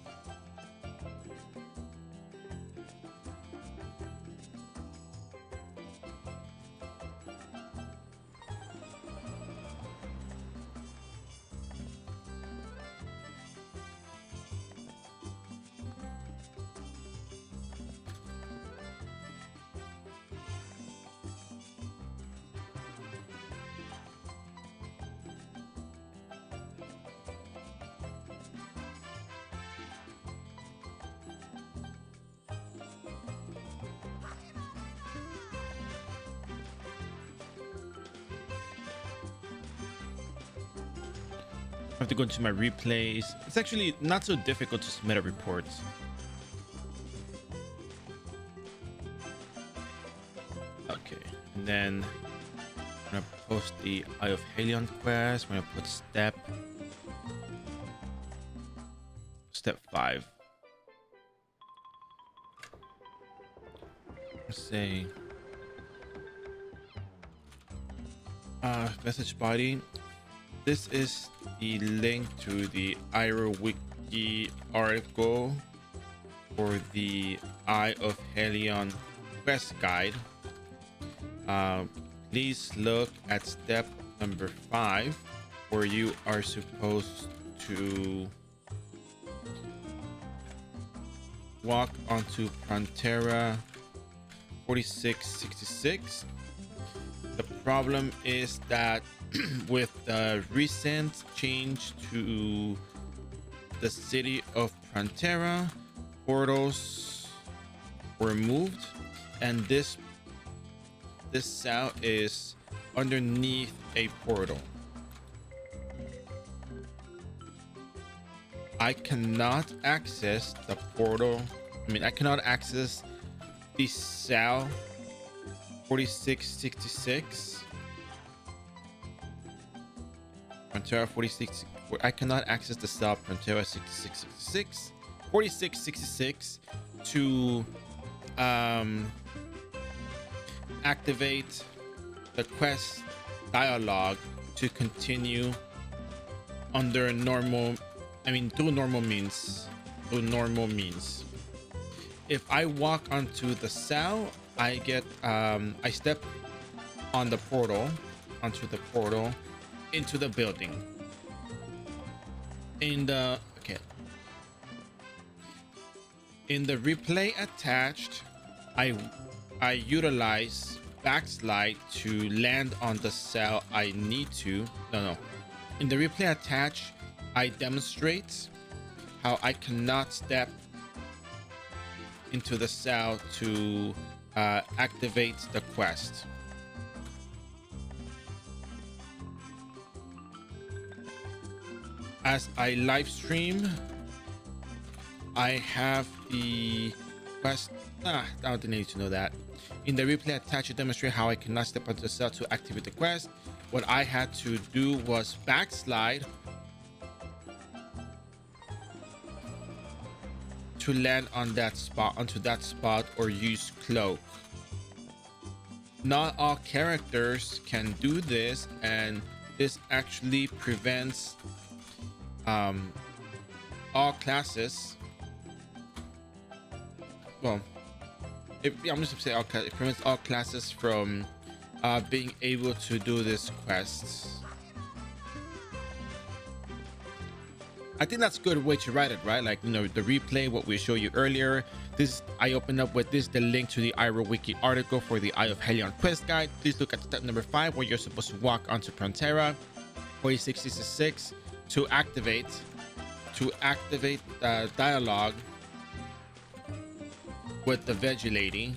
I have to go into my replays. It's actually not so difficult to submit a report. Okay, and then I'm gonna post the Eye of Helion quest. I'm gonna put step 5. Let's say message body. This is the link to the iRO wiki article for the Eye of Helion quest guide. Please look at step number 5, where you are supposed to walk onto Frontera 4666. The problem is that with the recent change to the city of Frontera, portals were moved, and this cell is underneath a portal. I cannot access the portal. I cannot access the cell 4666. Frontera 46. I cannot access the cell Frontera 4666 to activate the quest dialogue to continue under normal. Through normal means. Through normal means. If I walk onto the cell, I get I step on the portal, onto the portal, into the building. In the replay attached, I utilize backslide to land on the cell I need to. In the replay attached, I demonstrate how I cannot step into the cell to activate the quest. As I live stream, I have the quest. I don't need to know that. In the replay attached, to demonstrate how I cannot step onto the cell to activate the quest. What I had to do was backslide to land on that spot, onto that spot, or use cloak. not all characters can do this, and this actually prevents all classes. Well, I'm just gonna say it prevents all classes from being able to do this quest. I think that's a good way to write it, right? Like, you know, the replay, what we showed you earlier. This, I opened up with this, the link to the iRO wiki article for the Eye of Helion quest guide. Please look at step number 5, where you're supposed to walk onto Frontera 4666 to activate dialogue with the Vigilating.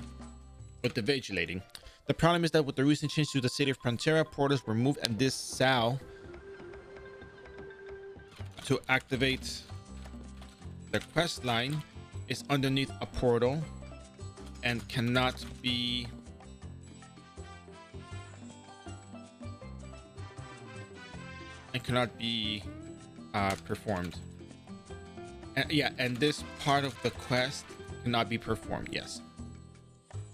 The problem is that with the recent change to the city of Frontera, portals were moved, and this cell to activate the quest line is underneath a portal and cannot be performed. And yeah, and this part of the quest cannot be performed. Yes,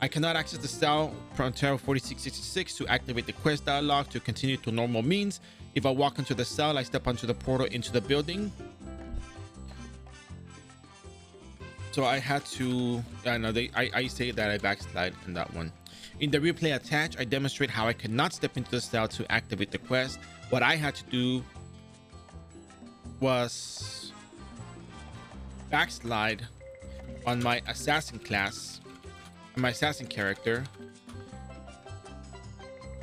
I cannot access the cell Frontera 4666 to activate the quest dialogue to continue to normal means. If I walk into the cell, I step onto the portal into the building. So I had to, I say that I backslide in that one. In the replay attached, I demonstrate how I could not step into the cell to activate the quest. What I had to do was backslide on my assassin class, my assassin character,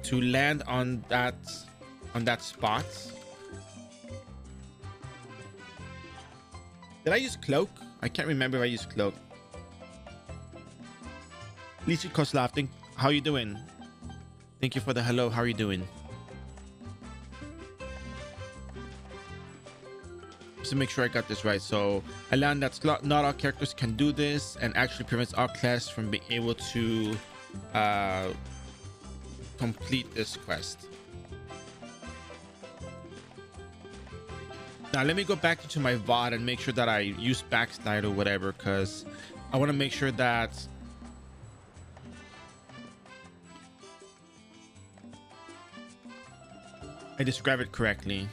to land on that spot. Did I use cloak? I can't remember if I used cloak. Lisa Koslov, how you doing? Thank you for the hello. How are you doing? Just to make sure I got this right. So I learned that not all characters can do this, and actually prevents our class from being able to complete this quest. Now let me go back into my VOD and make sure that I use backslide or whatever, because I want to make sure that I describe it correctly.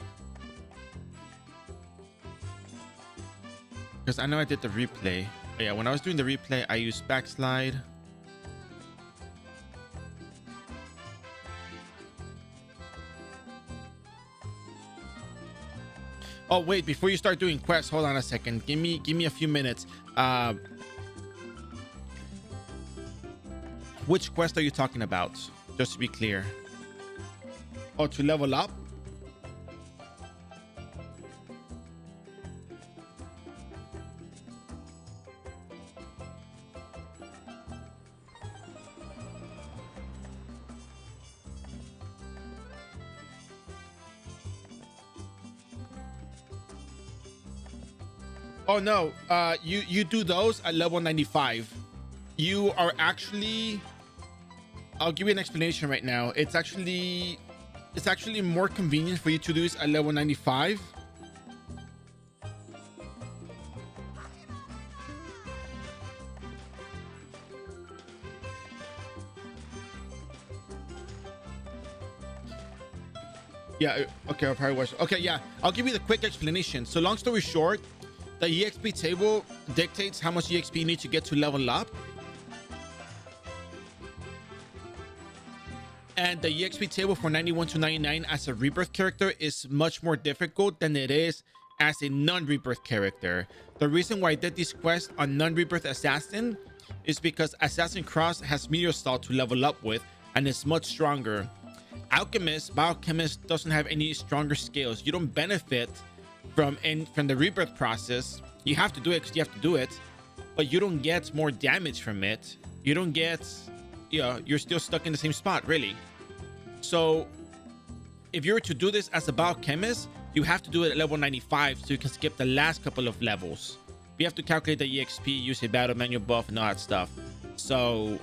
Because I know I did the replay. But yeah, when I was doing the replay, I used backslide. Oh wait, before you start doing quests, hold on a second. Give me a few minutes. Which quest are you talking about? Just to be clear. Oh, to level up? Oh no, you do those at level 95. You are actually, I'll give you an explanation right now. It's actually more convenient for you to do this at level 95. Yeah, okay, I'll probably watch. Okay, yeah, I'll give you the quick explanation. So long story short, the EXP table dictates how much EXP you need to get to level up. And the EXP table for 91 to 99 as a Rebirth character is much more difficult than it is as a non-Rebirth character. The reason why I did this quest on non-Rebirth Assassin is because Assassin Cross has Meteor Salt to level up with, and it's much stronger. Biochemist doesn't have any stronger skills. You don't benefit from the Rebirth process. You have to do it because you have to do it, but you don't get more damage from it. You don't get, you're still stuck in the same spot, really. So if you were to do this as a biochemist, you have to do it at level 95 so you can skip the last couple of levels. You have to calculate the EXP, use a battle manual buff, and all that stuff. So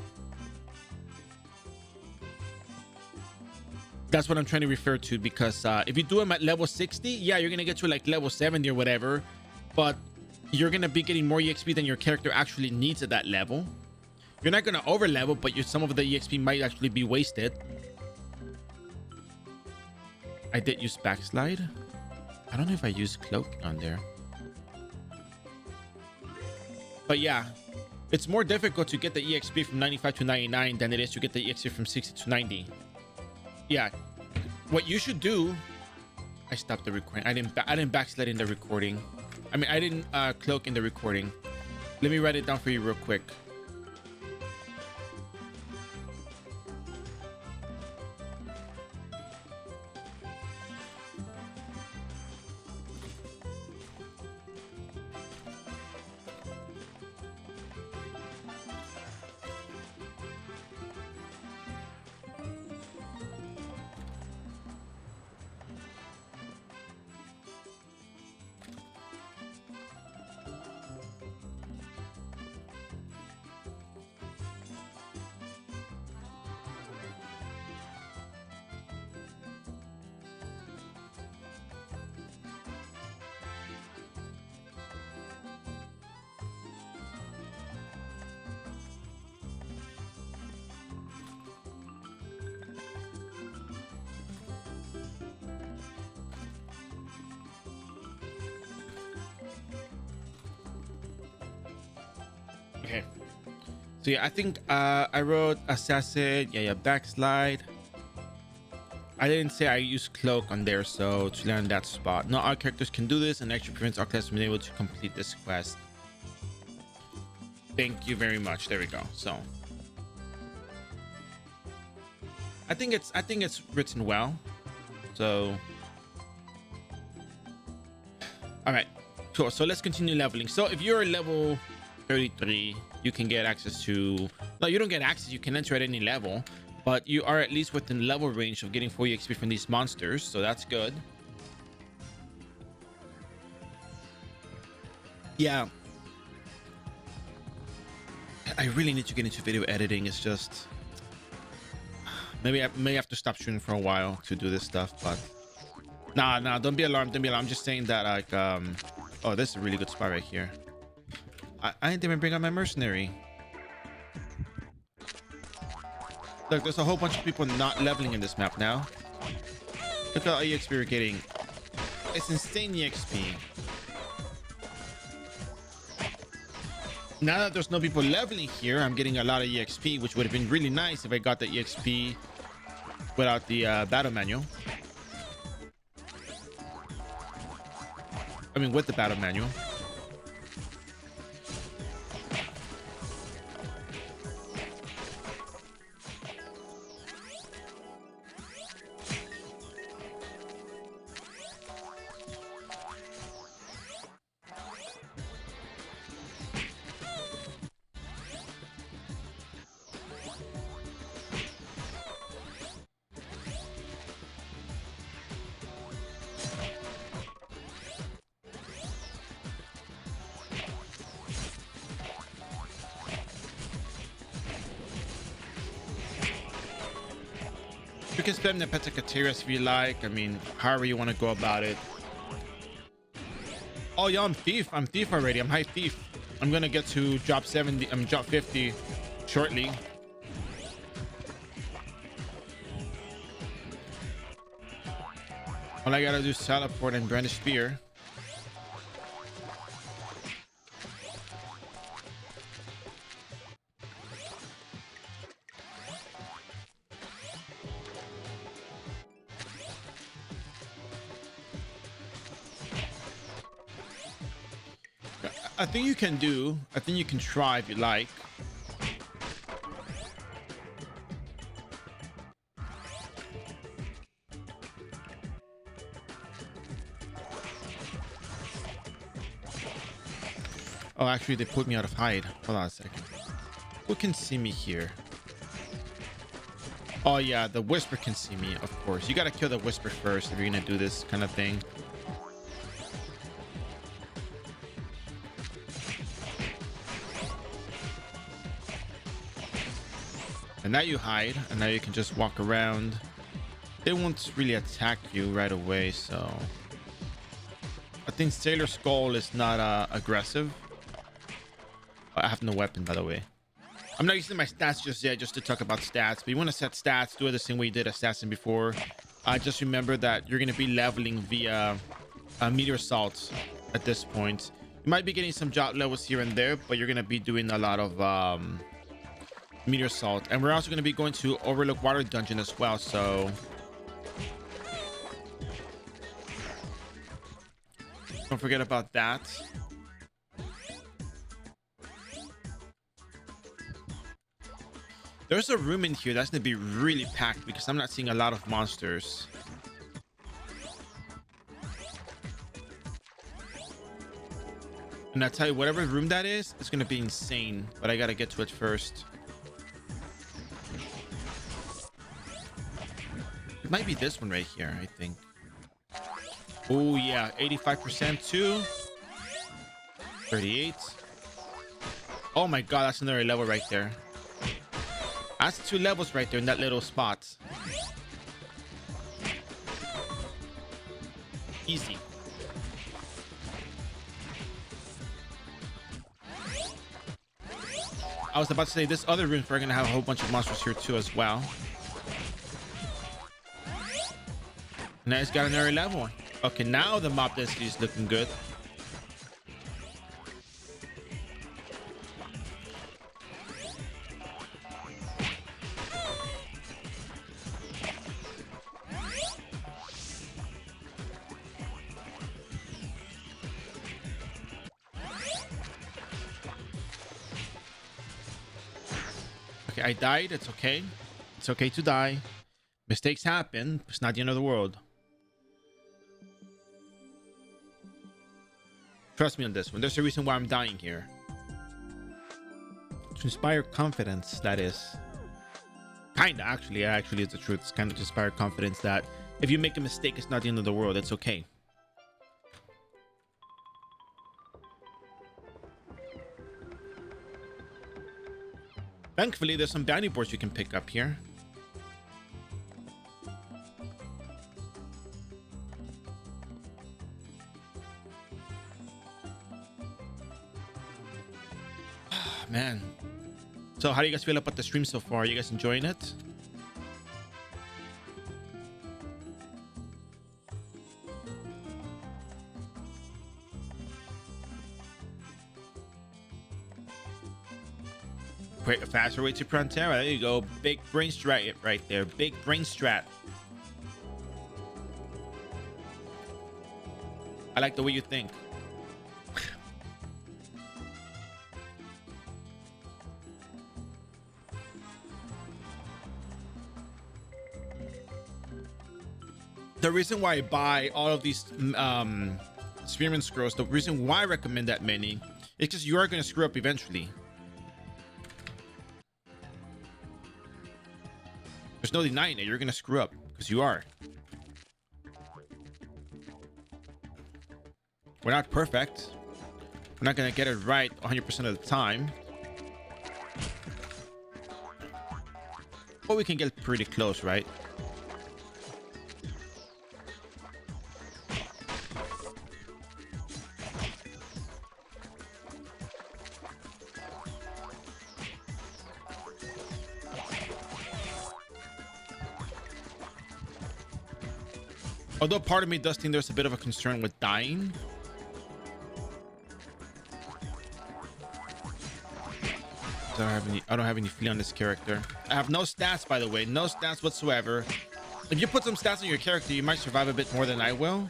that's what I'm trying to refer to, because if you do them at level 60, yeah, you're gonna get to like level 70 or whatever, but you're gonna be getting more EXP than your character actually needs at that level. You're not gonna over level, but some of the EXP might actually be wasted. I did use backslide. I don't know if I used cloak on there. But yeah, it's more difficult to get the EXP from 95 to 99 than it is to get the EXP from 60 to 90. Yeah, what you should do... I stopped the recording. I didn't backslide in the recording. I mean, I didn't cloak in the recording. Let me write it down for you real quick. Okay. So yeah, I think I wrote assassin. Yeah, backslide. I didn't say I use cloak on there, so to land that spot. Not all characters can do this, and actually prevents our class from being able to complete this quest. Thank you very much. There we go. So I think it's written well. So all right, cool. So let's continue leveling. So if you're level 33, you can get access to... No, you don't get access. You can enter at any level, but you are at least within level range of getting 4 EXP from these monsters, so that's good. Yeah, I really need to get into video editing. It's just maybe I may have to stop shooting for a while to do this stuff, but nah, don't be alarmed. I'm just saying that, like, oh, this is a really good spot right here. I didn't even bring up my mercenary. Look, there's a whole bunch of people not leveling in this map now. Look at how EXP we're getting. It's insane EXP. Now that there's no people leveling here, I'm getting a lot of EXP, which would have been really nice if I got the EXP without the battle manual. I mean, with the battle manual. You can spam the Petacatarius if you like. I mean, however you want to go about it. Oh yeah, I'm thief already. I'm high thief. I'm gonna get to drop 70. I'm drop 50 shortly. All I gotta do is teleport and brandish spear. I think you can try if you like. Oh, actually, they put me out of hide. Hold on a second. Who can see me here? Oh yeah, the whisper can see me, of course. You gotta kill the whisper first if you're gonna do this kind of thing. And now you hide, and now you can just walk around. They won't really attack you right away, so I think Sailor Skull is not aggressive. I have no weapon, by the way. I'm not using my stats just yet, just to talk about stats. But you want to set stats, do it the same way you did assassin before. Just remember that you're going to be leveling via meteor assault at this point. You might be getting some job levels here and there, but you're going to be doing a lot of meteor assault. And we're also going to be going to Overlook Water Dungeon as well, so don't forget about that. There's a room in here that's going to be really packed because I'm not seeing a lot of monsters. And I tell you, whatever room that is, it's going to be insane, but I got to get to it first. It might be this one right here, I think. Oh yeah, 85% too. 38. Oh my god, that's another level right there. That's 2 levels right there in that little spot. Easy. I was about to say, this other room, we're gonna have a whole bunch of monsters here too as well. Now it's got another level. Okay, now the mob density is looking good. Okay, I died. It's okay. It's okay to die. Mistakes happen. It's not the end of the world. Trust me on this one. There's a reason why I'm dying here. To inspire confidence, that is. Kinda, actually. Actually, it's the truth. It's kind of to inspire confidence that if you make a mistake, it's not the end of the world. It's okay. Thankfully, there's some bounty boards you can pick up here. Man. So how do you guys feel about the stream so far? Are you guys enjoying it? Great, a faster way to Frontera. There you go. Big brain strat right there. Big brain strat. I like the way you think. The reason why I buy all of these Spearman Scrolls, the reason why I recommend that many is because you are going to screw up eventually. There's no denying it. You're going to screw up because you are. We're not perfect. We're not going to get it right 100% of the time. But we can get pretty close, right? Although part of me does think there's a bit of a concern with dying. I don't have any feel on this character. I have no stats, by the way. No stats whatsoever. If you put some stats on your character, you might survive a bit more than I will.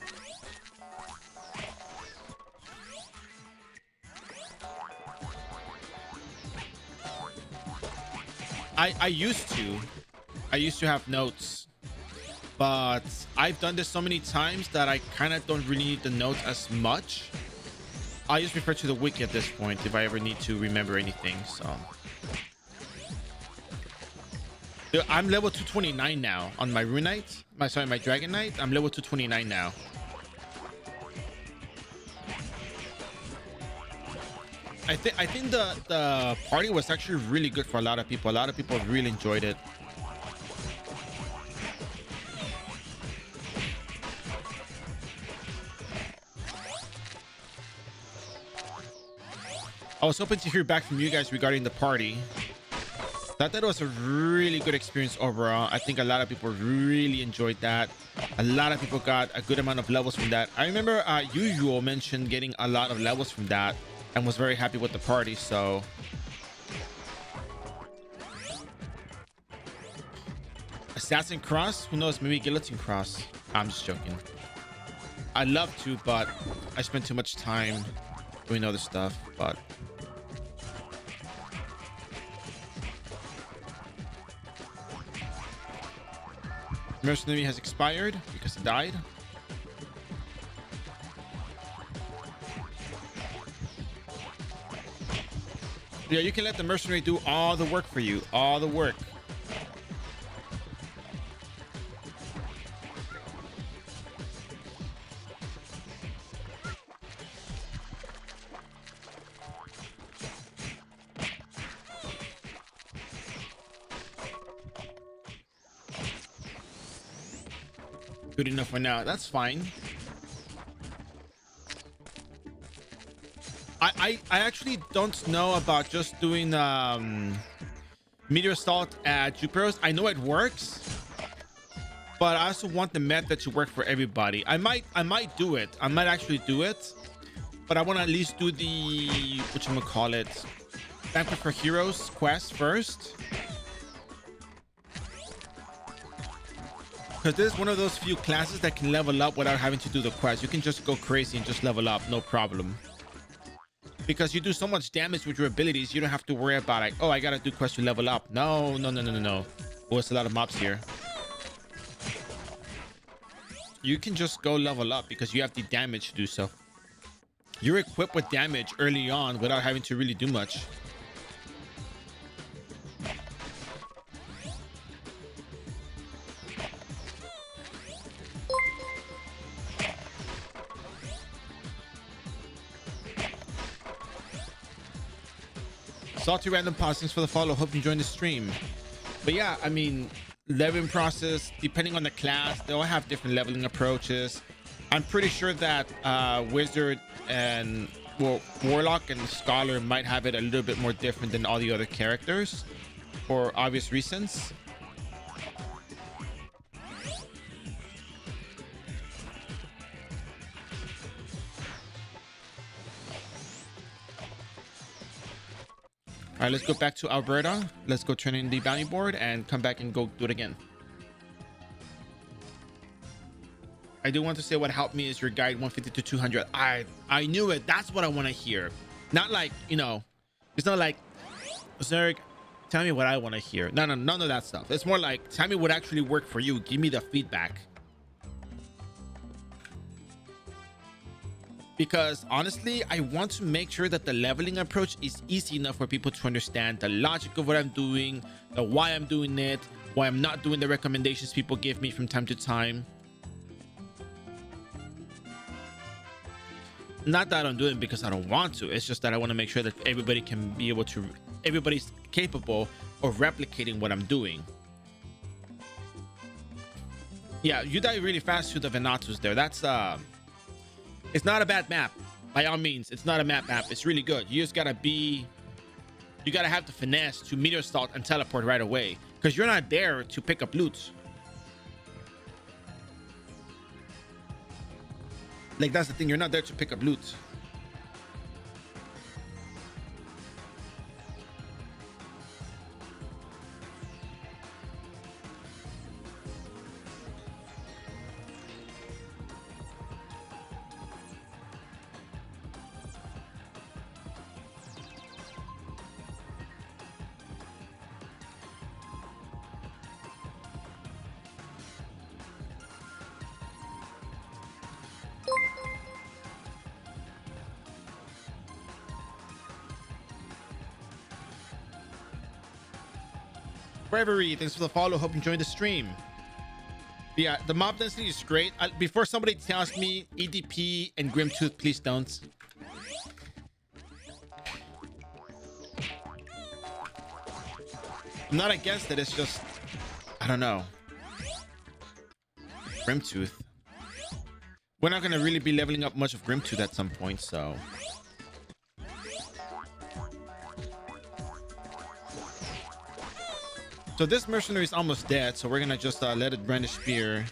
I used to have notes, but I've done this so many times that I kind of don't really need the notes as much. I just refer to the wiki at this point if I ever need to remember anything. So I'm level 229 now on my Rune Knight. My Dragon Knight. I'm level 229 now. I think the party was actually really good for a lot of people. A lot of people really enjoyed it. I was hoping to hear back from you guys regarding the party. So I thought it was a really good experience overall. I think a lot of people really enjoyed that. A lot of people got a good amount of levels from that. I remember Usual mentioned getting a lot of levels from that and was very happy with the party. So Assassin Cross, who knows, maybe Guillotine Cross. I'm just joking. I'd love to, but I spend too much time doing other stuff. But Mercenary has expired because it died. Yeah, you can let the Mercenary do all the work for you. All the work. Good enough for now. That's fine. I actually don't know about just doing Meteor Assault at Jupiter's. I know it works, but I also want the method to work for everybody. I might do it. I might actually do it, but I want to at least do the whatchamacallit, Banquet for Heroes quest first. Because this is one of those few classes that can level up without having to do the quest. You can just go crazy and just level up, no problem. Because you do so much damage with your abilities, you don't have to worry about like, oh, I gotta do quest to level up. No. Oh, it's a lot of mobs here. You can just go level up because you have the damage to do so. You're equipped with damage early on without having to really do much. Salty random postings for the follow. Hope you enjoyed the stream. But yeah, I mean, leveling process, depending on the class, they all have different leveling approaches. I'm pretty sure that Wizard and Warlock and Scholar might have it a little bit more different than all the other characters for obvious reasons. All right, let's go back to Alberta. Let's go turn in the bounty board and come back and go do it again. I do want to say what helped me is your guide 150 to 200. I knew it. That's what I want to hear. Not like, you know, it's not like, Zerg, tell me what I want to hear. No, none of that stuff. It's more like, tell me what actually worked for you. Give me the feedback. Because honestly, I want to make sure that the leveling approach is easy enough for people to understand the logic of what I'm doing, the why I'm doing it, why I'm not doing the recommendations people give me from time to time. Not that I don't do it because I don't want to. It's just that I want to make sure that everybody can be able to, everybody's capable of replicating what I'm doing. Yeah, you die really fast to the Venatus there. That's it's not a bad map. By all means, it's not a map. It's really good. You just gotta be, you gotta have the finesse to meteor assault and teleport right away, because you're not there to pick up loot. Like, that's the thing, you're not there to pick up loot. Bravery, thanks for the follow. Hope you enjoyed the stream. Yeah, the mob density is great. Before somebody tells me EDP and Grimtooth, please don't. I'm not against it. It's just, I don't know. Grimtooth. We're not gonna really be leveling up much of Grimtooth at some point, so. So this mercenary is almost dead, so we're gonna just let it brandish spear.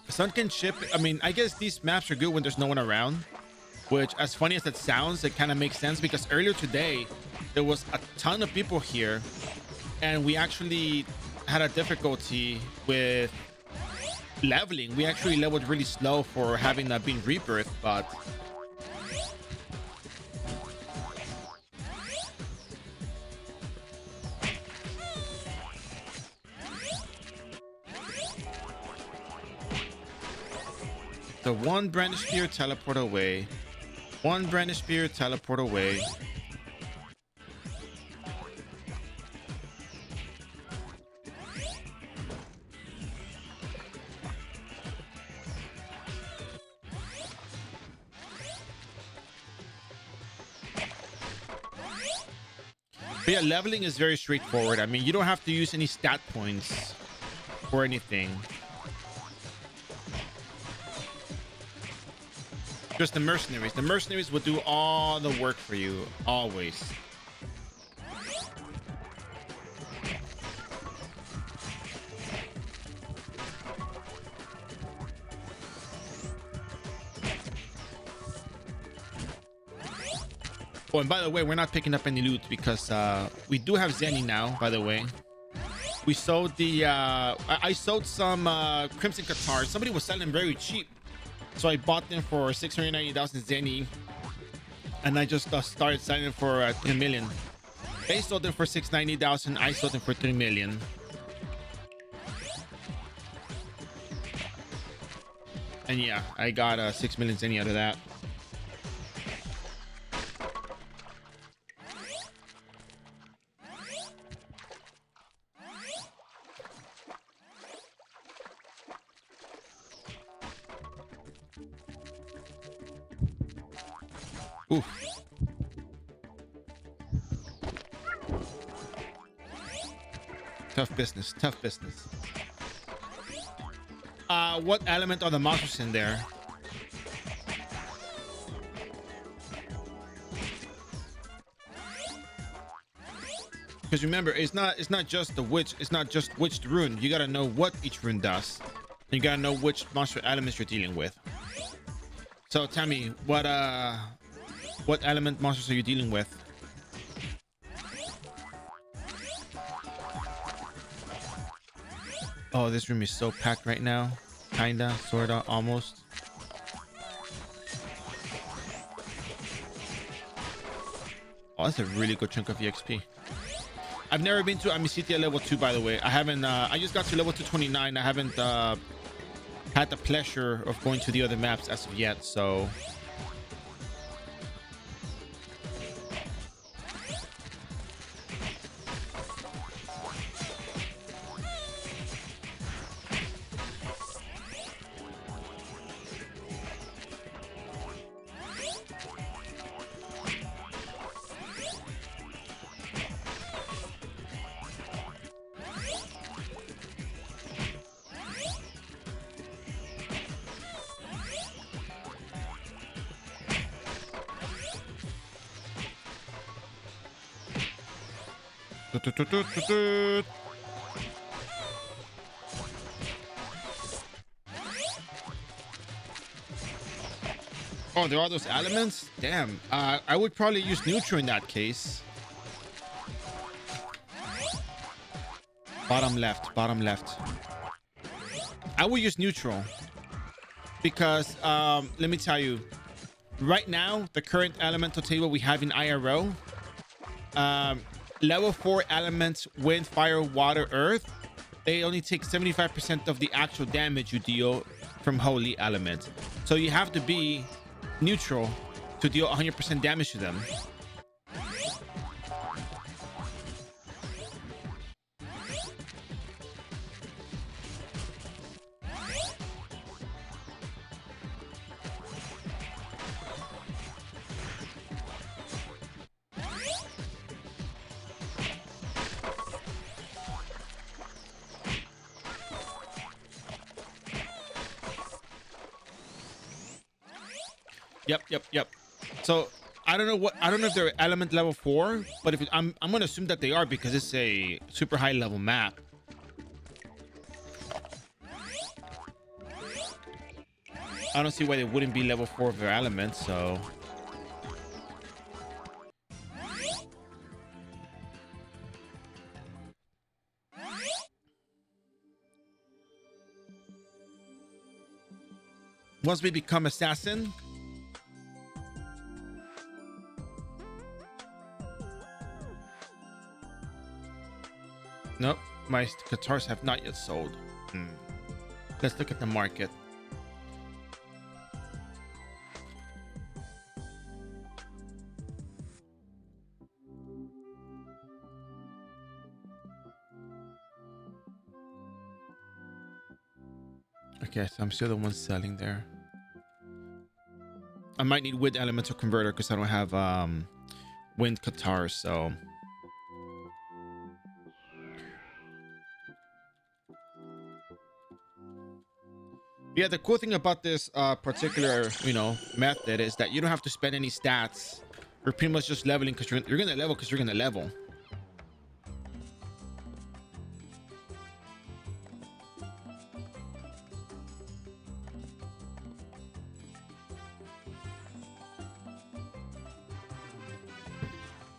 Sunken ship, I mean, I guess these maps are good when there's no one around, which, as funny as it sounds, it kind of makes sense because earlier today there was a ton of people here and we actually had a difficulty with leveling. We actually leveled really slow for having been Rebirth, but the one brandish spear teleport away. One brandish spear teleport away. But yeah, leveling is very straightforward. I mean, you don't have to use any stat points or anything. Just the mercenaries. The mercenaries will do all the work for you, always. Oh, and by the way, we're not picking up any loot because we do have Zenny now, by the way. We sold the... I sold some Crimson Qatar. Somebody was selling them very cheap. So I bought them for 690,000 Zenny. And I just started selling them for 3 million. They sold them for 690,000. I sold them for 3 million. And yeah, I got 6 million Zenny out of that. Oof. Tough business, tough business. What element are the monsters in there? Because remember, it's not just the witch, it's not just which rune. You gotta know what each rune does. You gotta know which monster elements you're dealing with. So tell me, what element monsters are you dealing with? Oh, this room is so packed right now. Kinda, sorta, almost. Oh, that's a really good chunk of EXP. I've never been to Amicitia level 2, by the way. I haven't, I just got to level 229. I haven't had the pleasure of going to the other maps as of yet, so... Oh, there are those elements? Damn. I would probably use neutral in that case. Bottom left, bottom left. I would use neutral because let me tell you, right now the current elemental table we have in iRO, level 4 elements, wind, fire, water, earth, they only take 75% of the actual damage you deal from holy element. So you have to be neutral to deal 100% damage to them. Yep. So I don't know what, I don't know if they're element level 4, but if I'm gonna assume that they are because it's a super high level map. I don't see why they wouldn't be level 4 of their elements, so once we become assassin, nope, my guitars have not yet sold. Let's look at the market. Okay, so I'm still the one selling there. I might need wind elemental converter because I don't have wind guitars, so yeah, the cool thing about this particular, you know, method is that you don't have to spend any stats. You're pretty much just leveling because you're gonna level because you're gonna level.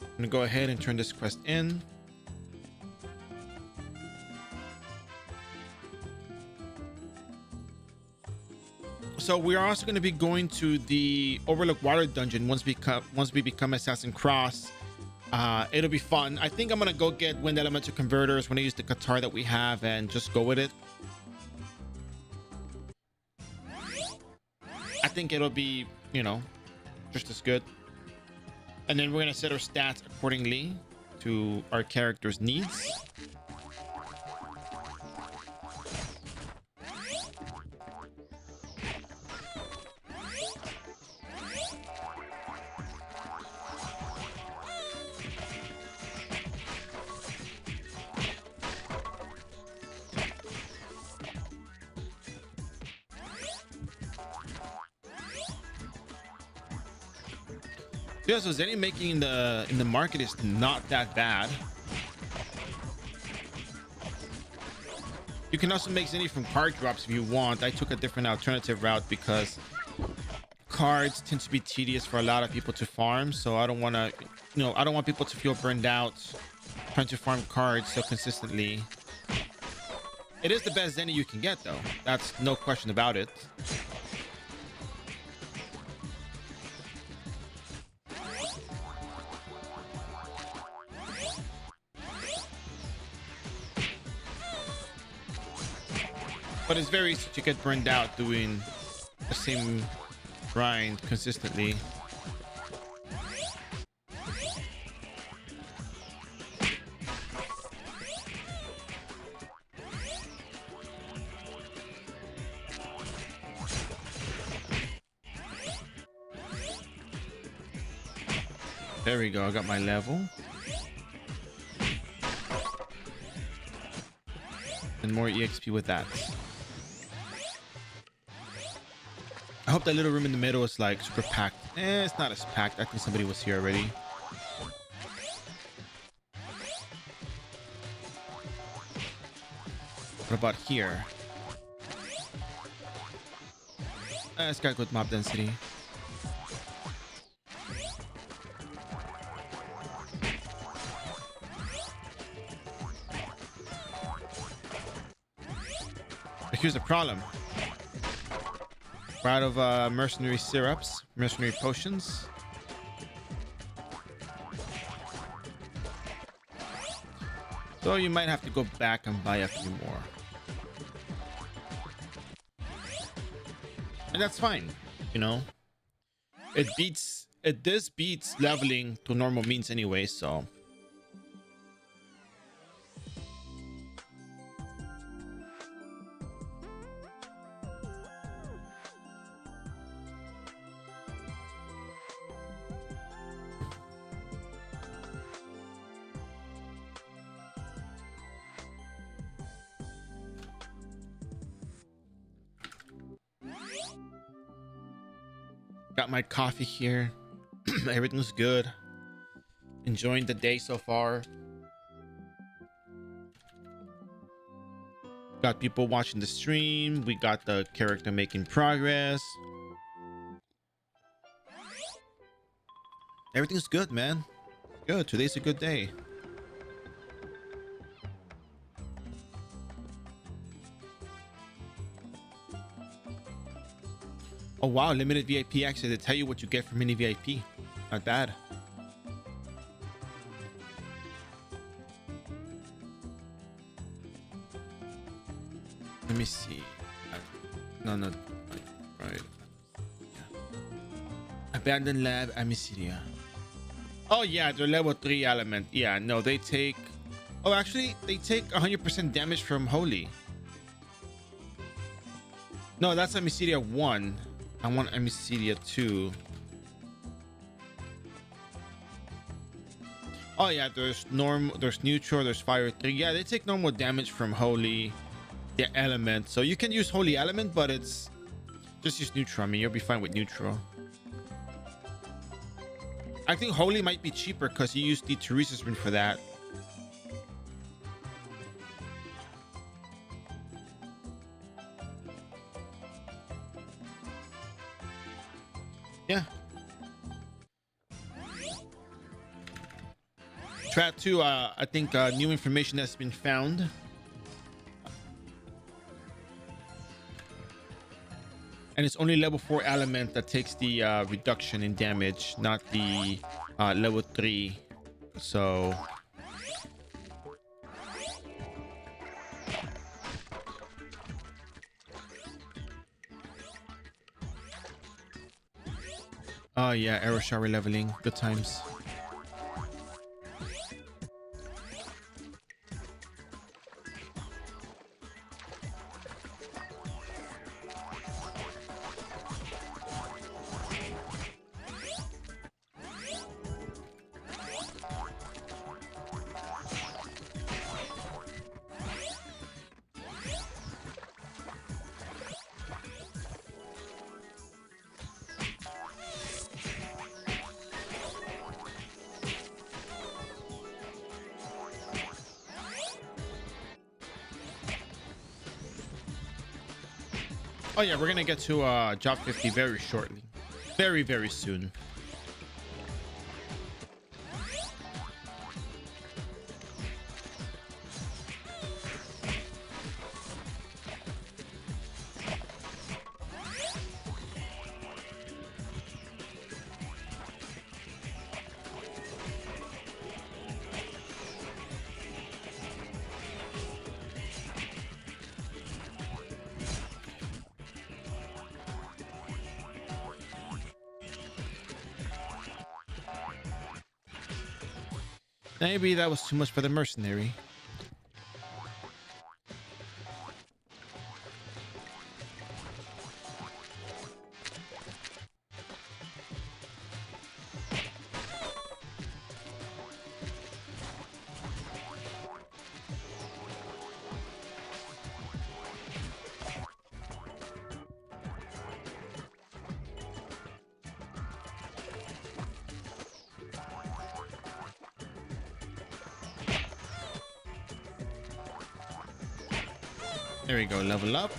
I'm gonna go ahead and turn this quest in. So we are also going to be going to the Overlook Water Dungeon once we become Assassin Cross. It'll be fun. I think I'm gonna go get wind elemental converters when I use the guitar that we have and just go with it. I think it'll be, you know, just as good. And then we're gonna set our stats accordingly to our character's needs. Yeah, so Zenny making in the market is not that bad. You can also make Zenny from card drops if you want. I took a different alternative route because cards tend to be tedious for a lot of people to farm, so I don't want to, you know, I don't want people to feel burned out trying to farm cards so consistently. It is the best Zenny you can get though, that's no question about it. But it's very easy to get burned out doing the same grind consistently. There we go, I got my level. And more EXP with that. I hope that little room in the middle is like super packed. It's not as packed. I think somebody was here already. What about here? It's got good mob density. But here's the problem. We're out of mercenary syrups, mercenary potions. So you might have to go back and buy a few more. And that's fine, you know. This beats leveling to normal means anyway, so. Got my coffee here. Everything's good. Enjoying the day so far. Got people watching the stream. We got the character making progress. Everything's good, man. Good. Today's a good day. Oh wow, limited VIP access. They tell you what you get for mini VIP. Not bad. Let me see. No. Right. Yeah. Abandoned lab, Amicelia. Oh yeah, they're level 3 element. Yeah, no, they take... Oh, actually, they take 100% damage from Holy. No, that's Amicelia 1. I want Amicelia 2. Oh yeah, there's normal, there's neutral, there's fire 3. Yeah, they take normal damage from Holy, the element. So you can use Holy element, but it's just use neutral. I mean, you'll be fine with neutral. I think Holy might be cheaper because you use the Teresa's ring for that. Yeah. Strat 2, I think new information has been found. And it's only level 4 element that takes the reduction in damage, not the level 3. So... Oh yeah, arrow shower leveling. Good times. Oh yeah, we're gonna get to job 50 very shortly. Very soon. Maybe that was too much for the mercenary. There we go, level up.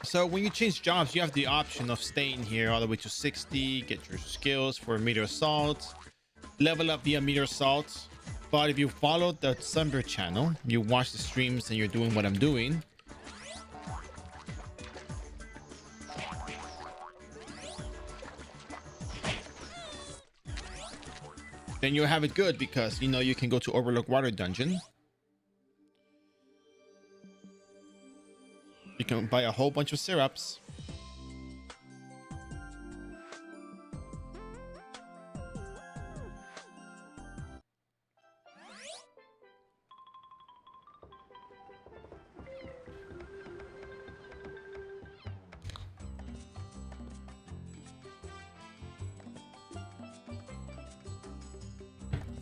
So when you change jobs, you have the option of staying here all the way to 60, get your skills for meteor assault, level up via meteor assault, But if you follow the Sunbird channel, you watch the streams and you're doing what I'm doing, then you'll have it good, because you know you can go to Overlook Water Dungeon. You can buy a whole bunch of syrups.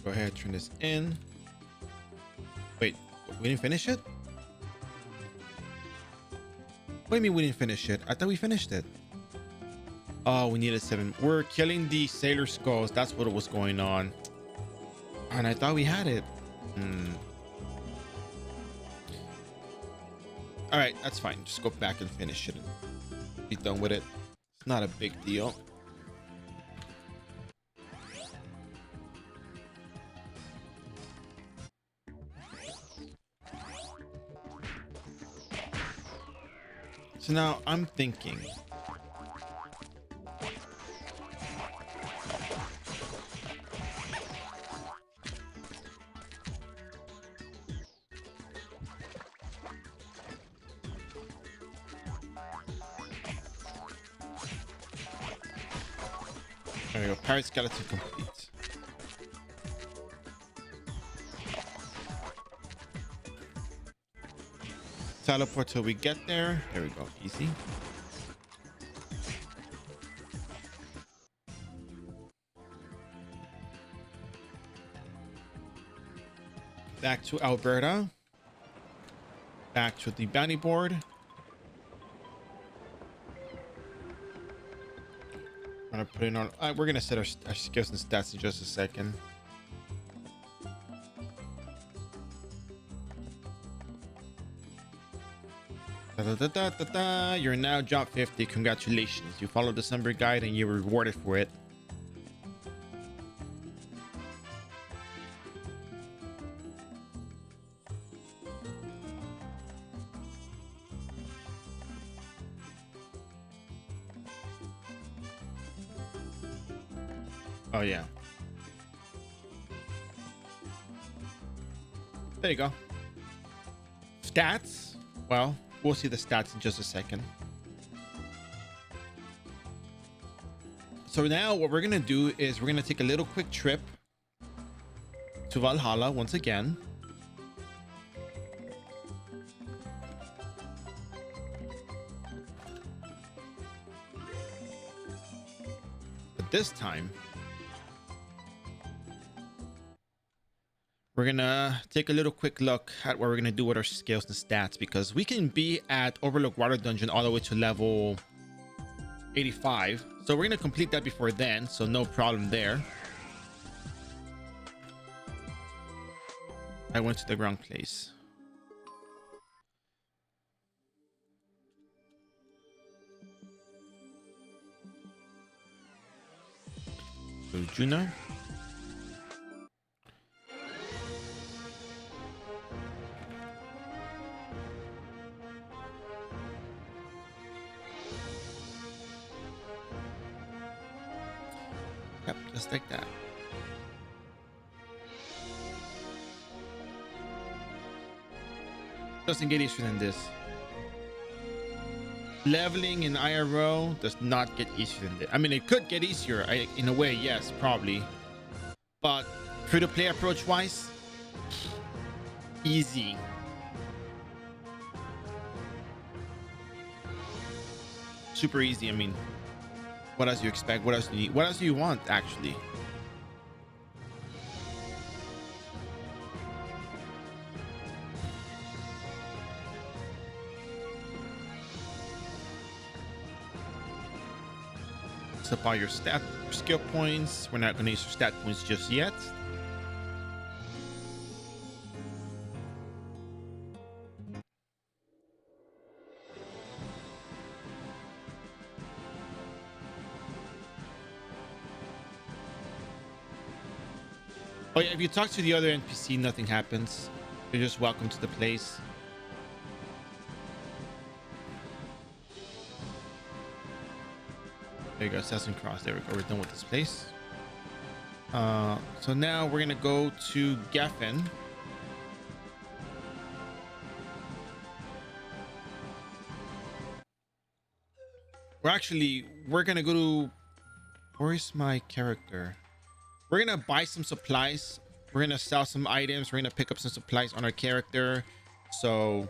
Go ahead, turn this in. Wait, we didn't finish it? What do you mean we didn't finish it? I thought we finished it. Oh, we needed 7. We're killing the sailor skulls. That's what was going on. And I thought we had it. All right, that's fine. Just go back and finish it and be done with it. It's not a big deal. So now I'm thinking, there we go. Pirate skeleton complete. Teleport till we get there. There we go. Easy. Back to Alberta. Back to the bounty board. I'm gonna put in on. We're gonna set our skills and stats in just a second. You're now job 50. Congratulations. You followed the Sunbird guide and you were rewarded for it. Oh yeah. There you go. Stats. Well, we'll see the stats in just a second. So now what we're gonna do is we're gonna take a little quick trip to Valhalla once again. But this time we're gonna take a little quick look at what we're gonna do with our skills and stats, because we can be at Overlook Water Dungeon all the way to level 85. So we're gonna complete that before then, so no problem there. I went to the wrong place. So Juno. Yep, just like that. Doesn't get easier than this. Leveling in iRO does not get easier than this. I mean, it could get easier in a way, yes, probably. But free-to-play approach-wise, easy. Super easy. I mean, what else do you expect? What else do you need? What else do you want, actually? Supply your skill points. We're not going to use your stat points just yet. Oh yeah, if you talk to the other NPC, nothing happens. You're just welcome to the place. There you go, Assassin Cross. There we go. We're done with this place. So now we're gonna go to Geffen. We're gonna go to, where is my character? We're gonna buy some supplies. We're gonna sell some items. We're gonna pick up some supplies on our character. So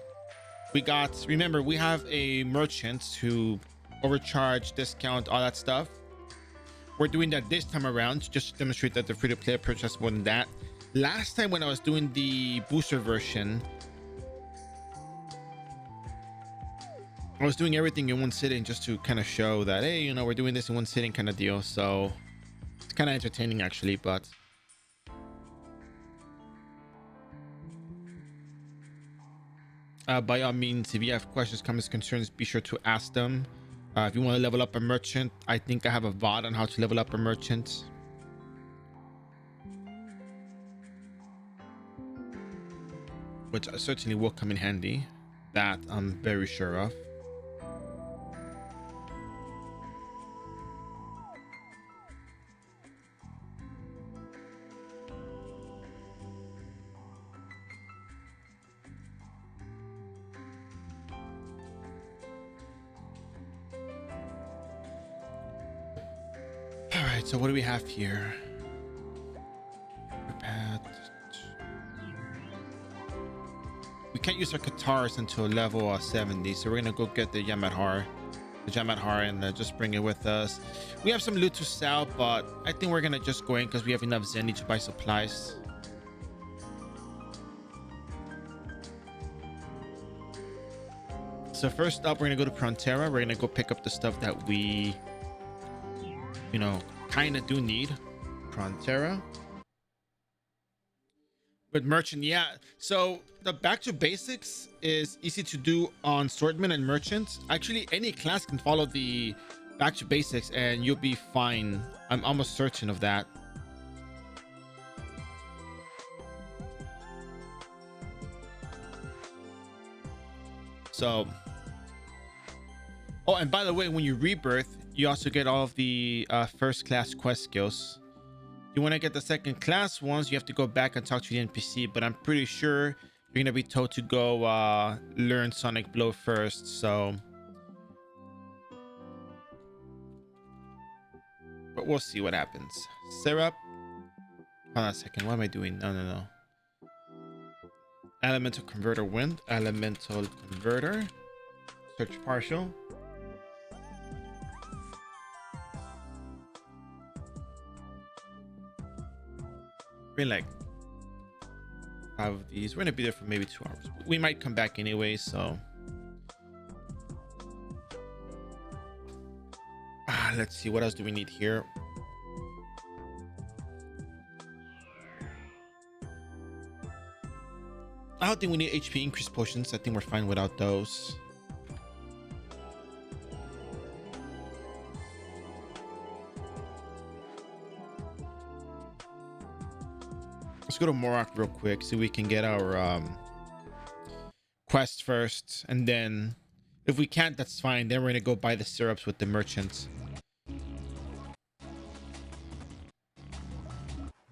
remember, we have a merchant to overcharge, discount, all that stuff. We're doing that this time around just to demonstrate that the free-to-play approach has more than that. Last time when I was doing the booster version, I was doing everything in one sitting just to kind of show that, hey, you know, we're doing this in one sitting kind of deal. So it's kind of entertaining actually, but by all means, if you have questions, comments, concerns, be sure to ask them. If you want to level up a merchant, I think I have a VOD on how to level up a merchant. Which certainly will come in handy. That I'm very sure of. All right, so what do we have here? We can't use our Katars until level 70, so we're gonna go get the Yamadhar, and just bring it with us. We have some loot to sell, but I think we're gonna just go in because we have enough Zenny to buy supplies. So first up, we're gonna go to Frontera. We're gonna go pick up the stuff that we, you know, kind of do need. Frontera. But merchant, yeah. So the back to basics is easy to do on swordman and merchant. Actually, any class can follow the back to basics and you'll be fine. I'm almost certain of that. So, oh, and by the way, when you rebirth, you also get all of the first class quest skills. You want to get the second class ones, you have to go back and talk to the NPC, but I'm pretty sure you're gonna be told to go learn Sonic Blow first. So, but we'll see what happens. Syrup. Hold on a second. What am I doing? No. Elemental converter wind. Elemental converter. Search partial. We're like 5 of these. We're gonna be there for maybe 2 hours. We might come back anyway, so let's see, what else do we need here? I don't think we need HP increase potions. I think we're fine without those. Let's go to Morok real quick so we can get our quest first, and then if we can't, that's fine. Then we're gonna go buy the syrups with the merchants.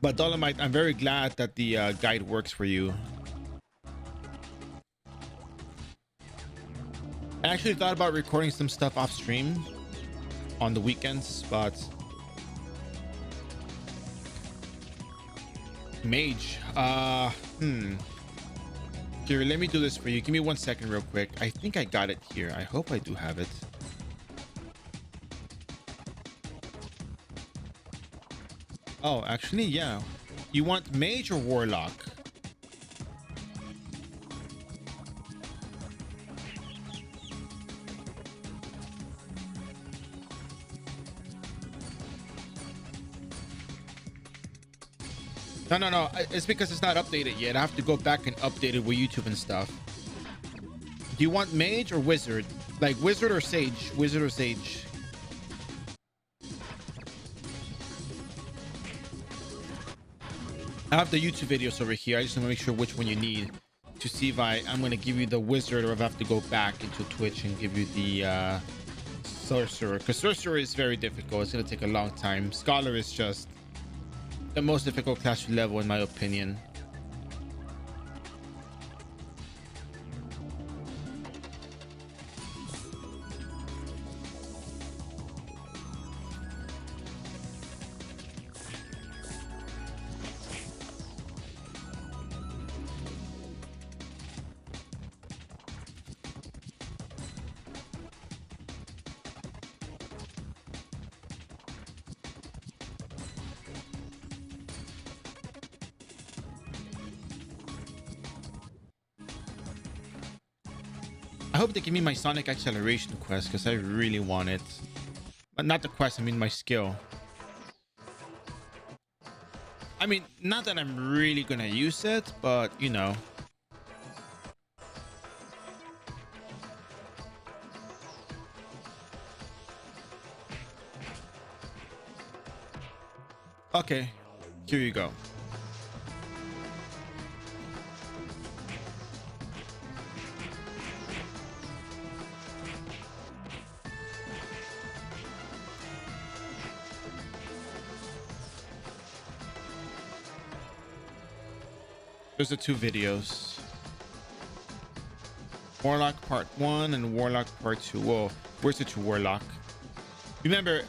But Dolomite, I'm very glad that the guide works for you. I actually thought about recording some stuff off stream on the weekends, but Mage, here, let me do this for you. Give me 1 second real quick. I think I got it here. I hope I do have it. Oh, actually, yeah. You want Mage or Warlock? No. It's because it's not updated yet. I have to go back and update it with YouTube and stuff. Do you want Mage or Wizard? Like Wizard or Sage? Wizard or Sage? I have the YouTube videos over here. I just want to make sure which one you need to see if I'm going to give you the wizard or if I have to go back into Twitch and give you the sorcerer, because sorcerer is very difficult. It's going to take a long time. Scholar is just the most difficult class to level in my opinion. I hope they give me my Sonic Acceleration quest because I really want it. But not the quest, I mean my skill. I mean, not that I'm really gonna use it, but you know. Okay, here you go. There's the two videos. Warlock Part 1 and Warlock Part 2. Whoa, where's the two Warlock? Remember,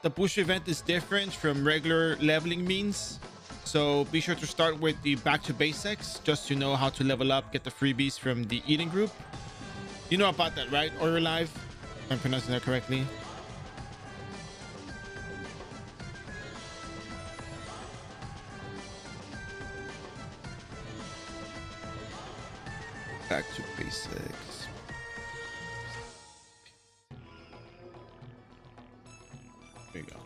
the booster event is different from regular leveling means. So be sure to start with the back to basics just to know how to level up, get the freebies from the eating group. You know about that, right? Or you're live, if I'm pronouncing that correctly. Back to basics. There you go.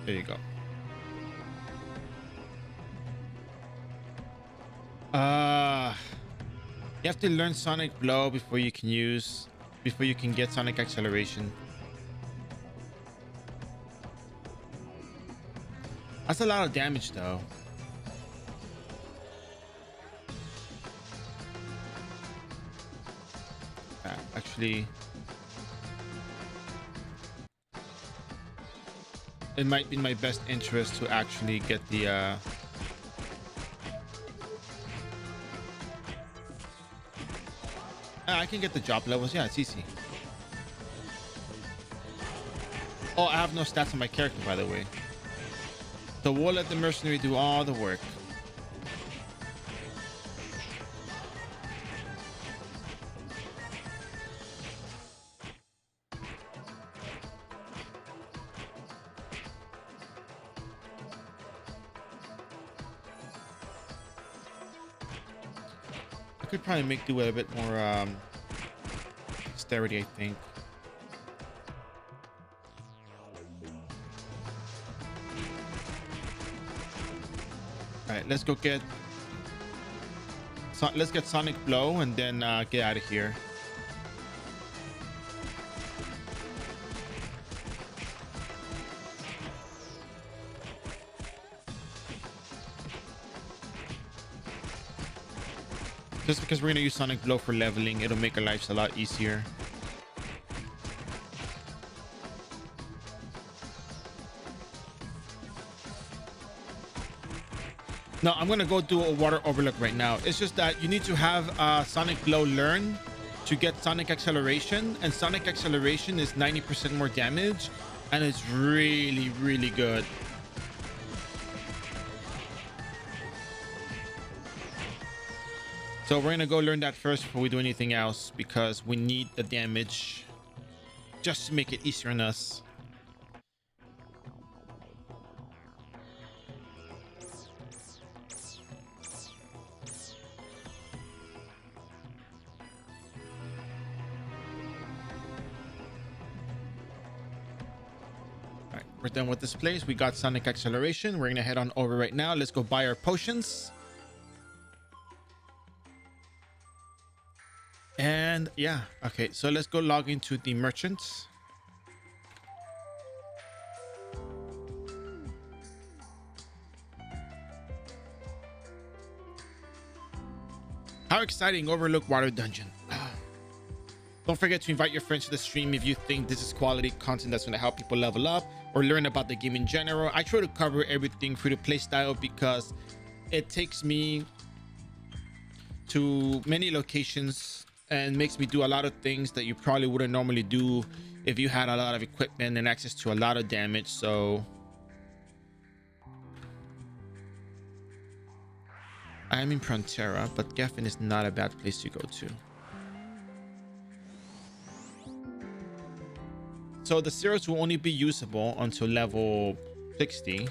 There you go. You have to learn Sonic Blow before you can get Sonic Acceleration. That's a lot of damage though. Actually, it might be in my best interest to actually get the I can get the job levels. Yeah, it's easy. Oh, I have no stats on my character, by the way. So we'll let the mercenary do all the work. I could probably make do with a bit more dexterity, I think. All right, let's go get let's get Sonic Blow and then get out of here. Just because we're gonna use Sonic Blow for leveling, it'll make our lives a lot easier. No, I'm gonna go do a water overlook right now. It's just that you need to have Sonic Blow learn to get Sonic Acceleration, and Sonic Acceleration is 90% more damage, and it's really, really good. So we're gonna go learn that first before we do anything else, because we need the damage just to make it easier on us. All right, we're done with this place. We got Sonic Acceleration. We're gonna head on over right now. Let's go buy our potions. And yeah, okay, so let's go log into the merchants. How exciting, Overlook Water Dungeon. Don't forget to invite your friends to the stream if you think this is quality content that's going to help people level up or learn about the game in general. I try to cover everything free to play style because it takes me to many locations and makes me do a lot of things that you probably wouldn't normally do if you had a lot of equipment and access to a lot of damage. So I am in Frontera, but Geffen is not a bad place to go to. So the zeros will only be usable until level 60.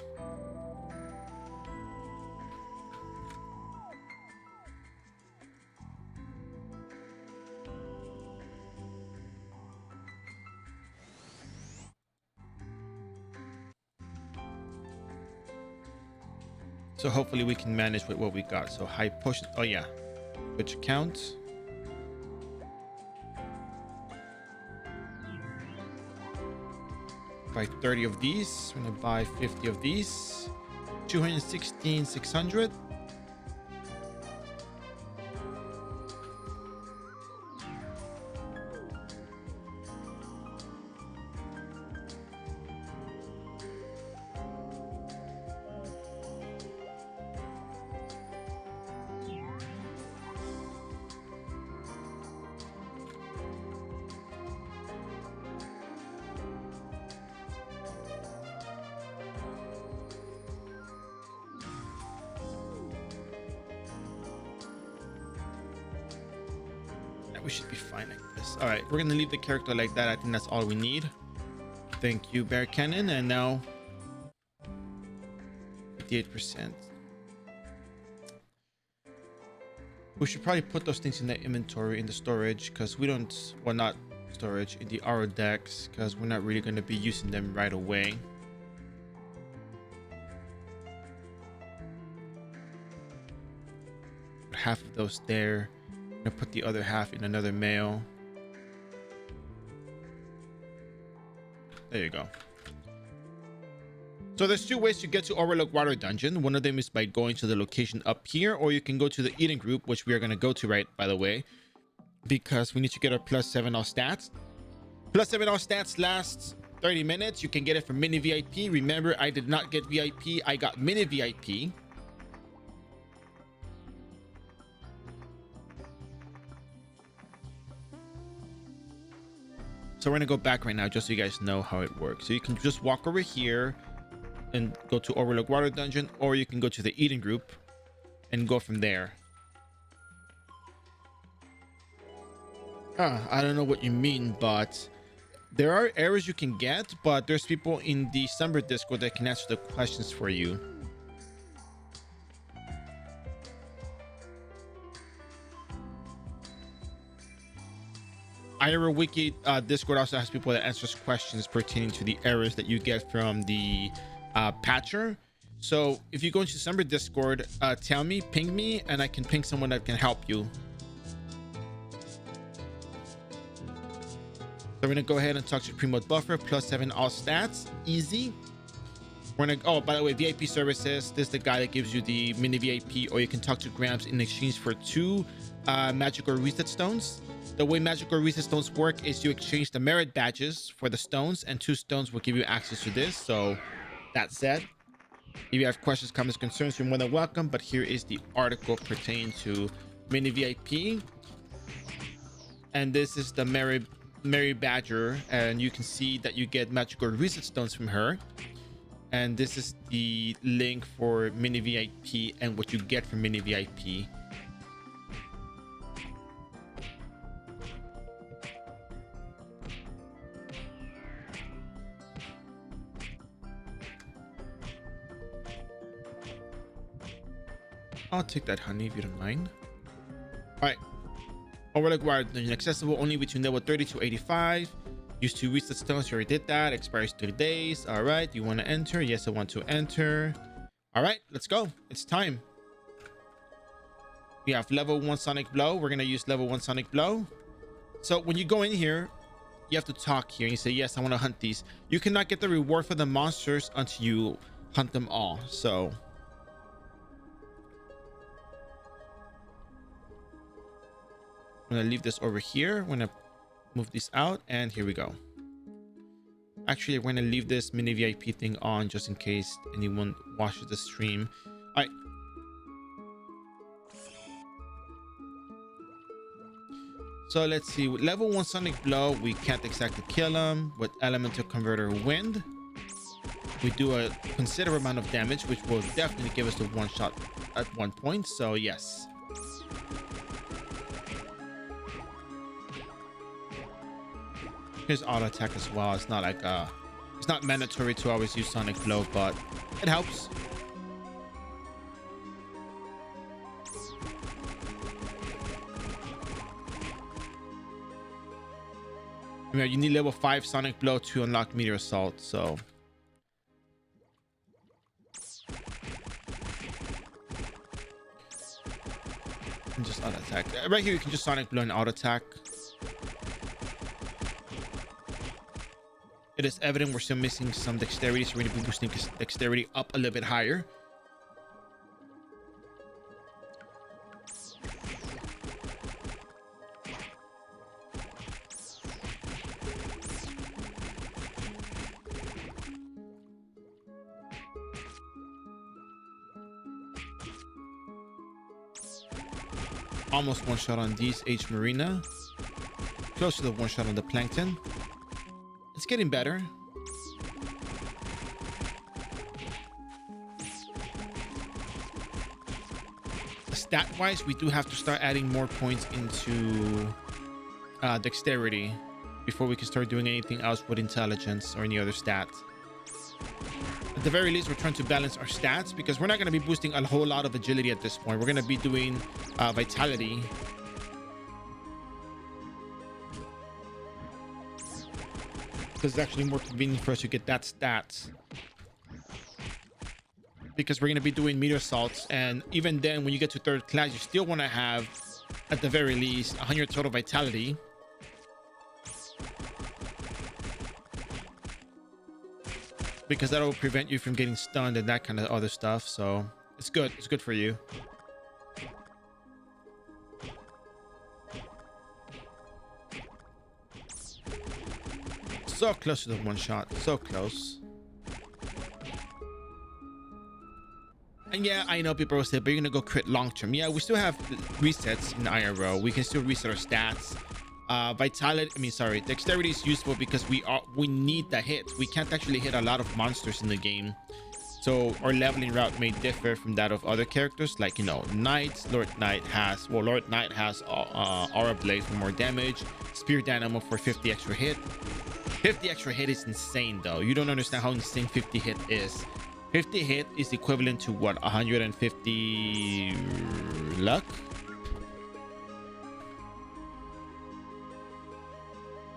So hopefully we can manage with what we got. So high push. Oh yeah. Which account? Buy 30 of these. I'm gonna buy 50 of these. 216, 600. We should be fine like this. All right, we're gonna leave the character like that. I think that's all we need. Thank you, Bear Cannon. And now 58%. We should probably put those things in the inventory, in the storage, because we don't, well, not storage, in the iRO decks, because we're not really going to be using them right away. Put half of those there. I'm gonna put the other half in another mail. There you go. So there's two ways to get to Overlook Water Dungeon. One of them is by going to the location up here, or you can go to the Eden group, which we are going to go to right, by the way, because we need to get our +7 all stats. +7 all stats lasts 30 minutes. You can get it from mini VIP. Remember, I did not get VIP. I got mini VIP. So we're gonna go back right now just so you guys know how it works. So you can just walk over here and go to Overlook Water Dungeon, or you can go to the Eden group and go from there. I don't know what you mean, but there are errors you can get, but there's people in the Summer Discord that can answer the questions for you. iRO Wiki Discord also has people that answers questions pertaining to the errors that you get from the patcher. So if you go into Summer Discord, tell me, ping me, and I can ping someone that can help you. So we're gonna go ahead and talk to Primo Buffer, +7 all stats, easy. We're gonna, oh, by the way, VIP services, this is the guy that gives you the mini VIP, or you can talk to Grams in exchange for 2 magical reset stones. The way magical reset stones work is you exchange the merit badges for the stones, and 2 stones will give you access to this. So that said, if you have questions, comments, concerns, you're more than welcome. But here is the article pertaining to mini VIP, and this is the Mary Badger, and you can see that you get magical reset stones from her. And this is the link for mini VIP and what you get from mini VIP. I'll take that, honey, if you don't mind. All right. Overlook Water Dungeon accessible only between level 30 to 85. Use 2 reset stones. You already did that. Expires 30 days. All right. You want to enter? Yes, I want to enter. All right, let's go. It's time. We have level 1 Sonic Blow. We're gonna use level 1 Sonic Blow. So when you go in here, you have to talk here and you say, yes, I want to hunt these. You cannot get the reward for the monsters until you hunt them all. So I'm gonna leave this over here. I'm gonna move these out, and here we go. Actually, we're gonna leave this mini VIP thing on just in case anyone watches the stream. All right. So let's see. With level 1 Sonic Blow, we can't exactly kill him. With Elemental Converter Wind, we do a considerable amount of damage, which will definitely give us the one shot at one point. So yes. Here's auto attack as well. It's not like it's not mandatory to always use Sonic Blow, but it helps. Yeah, you need level 5 Sonic Blow to unlock Meteor Assault, so and just auto attack. Right here you can just Sonic Blow and auto attack. It is evident we're still missing some dexterity, so we're going to be boosting dexterity up a little bit higher. Almost one shot on these H Marina. Close to the one shot on the Plankton. It's getting better. Stat wise, we do have to start adding more points into dexterity before we can start doing anything else with intelligence or any other stat. At the very least, we're trying to balance our stats because we're not going to be boosting a whole lot of agility at this point. We're going to be doing vitality. Because it's actually more convenient for us to get that stats. Because we're going to be doing meteor assaults. And even then, when you get to 3rd class, you still want to have, at the very least, 100 total vitality. Because that will prevent you from getting stunned and that kind of other stuff. So it's good. It's good for you. So close to the one shot. So close. And yeah, I know people will say, but you're going to go crit long term. Yeah, we still have resets in iRO. We can still reset our stats. Dexterity is useful because we need the hit. We can't actually hit a lot of monsters in the game. So our leveling route may differ from that of other characters. Like, you know, Knight. Lord Knight has Aura Blade for more damage. Spear Dynamo for 50 extra hit. 50 extra hit is insane though. You don't understand how insane 50 hit is. 50 hit is equivalent to what, 150 luck?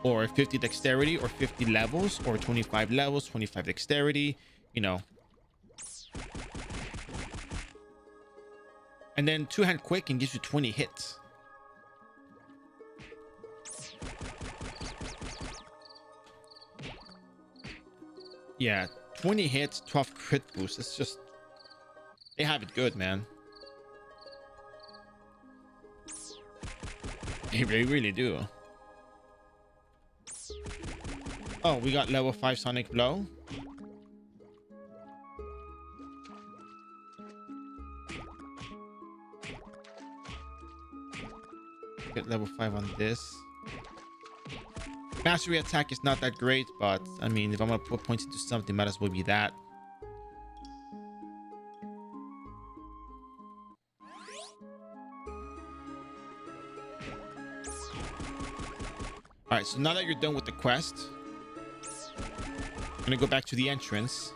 Or 50 dexterity, or 50 levels, or 25 levels, 25 dexterity, you know. And then 2-hand quicken gives you 20 hits. Yeah, 20 hits, 12 crit boost. It's just, they have it good, man. They really do. Oh, we got level 5 Sonic Blow. Get level 5 on this. Mastery attack is not that great, but I mean, if I'm gonna put points into something, might as well be that. All right, so now that you're done with the quest, I'm gonna go back to the entrance.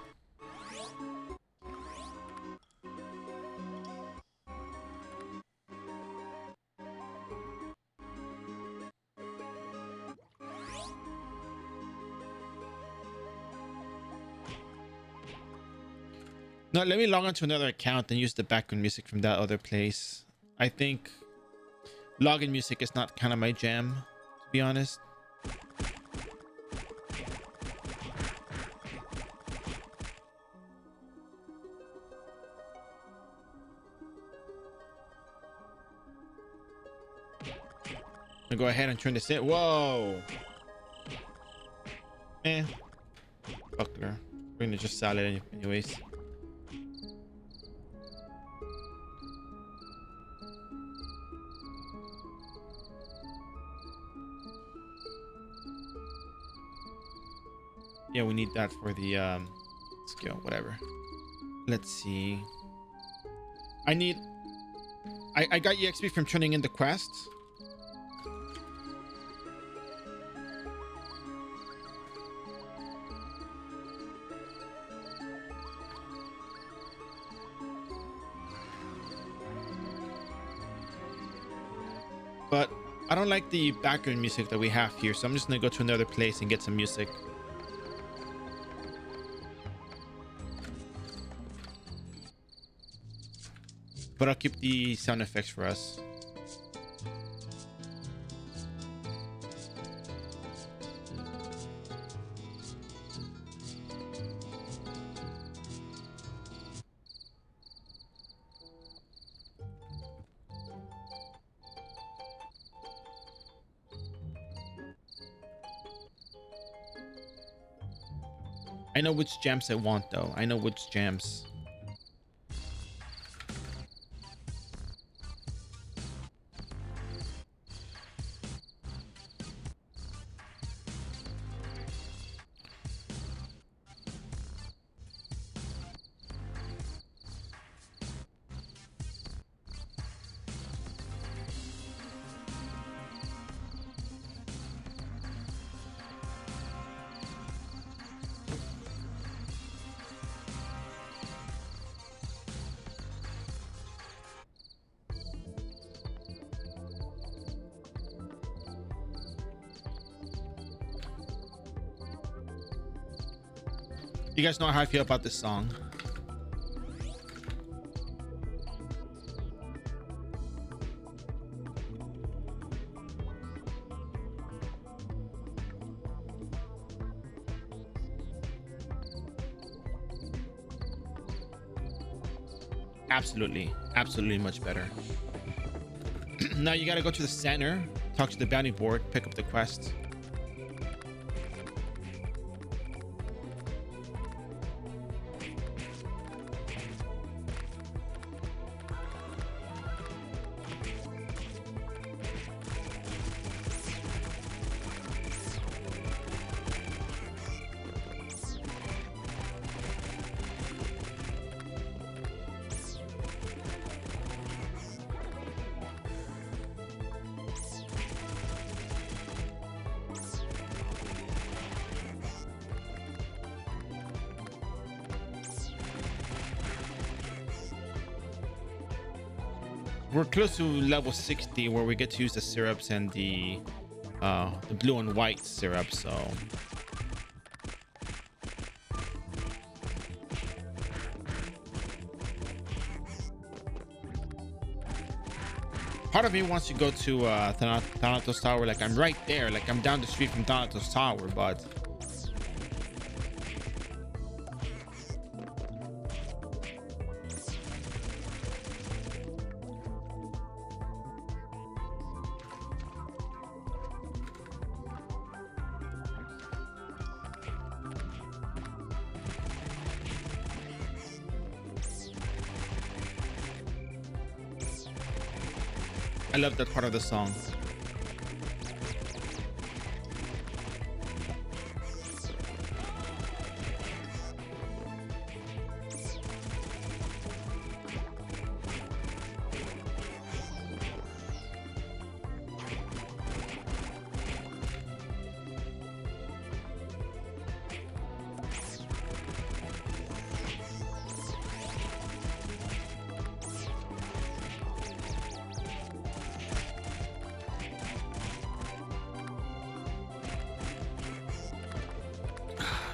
Now let me log on to another account and use the background music from that other place. I think login music is not kind of my jam, to be honest. I'll go ahead and turn this in. Whoa. Buckler. We're gonna just sell it anyways. Yeah, we need that for the skill, whatever. Let's see. I got EXP from turning in the quests. But I don't like the background music that we have here, so I'm just gonna go to another place and get some music. But I'll keep the sound effects for us. I know which gems I want though. I know which gems. You guys know how I feel about this song. Absolutely much better. Now you gotta go to the center, talk to the bounty board, pick up the quest. We're close to level 60 where we get to use the syrups and the blue and white syrup, so part of me wants to go to Thanatos Tower. Like I'm right there, like I'm down the street from Thanatos Tower, but I love that part of the song.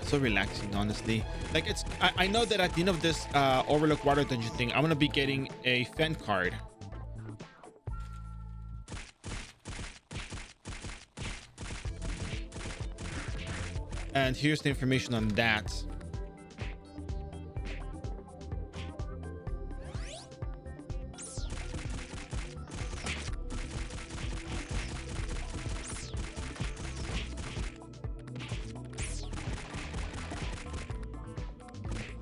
So relaxing, honestly. Like it's I know that at the end of this Overlook Water Dungeon thing, I'm gonna be getting a Fen card. And here's the information on that.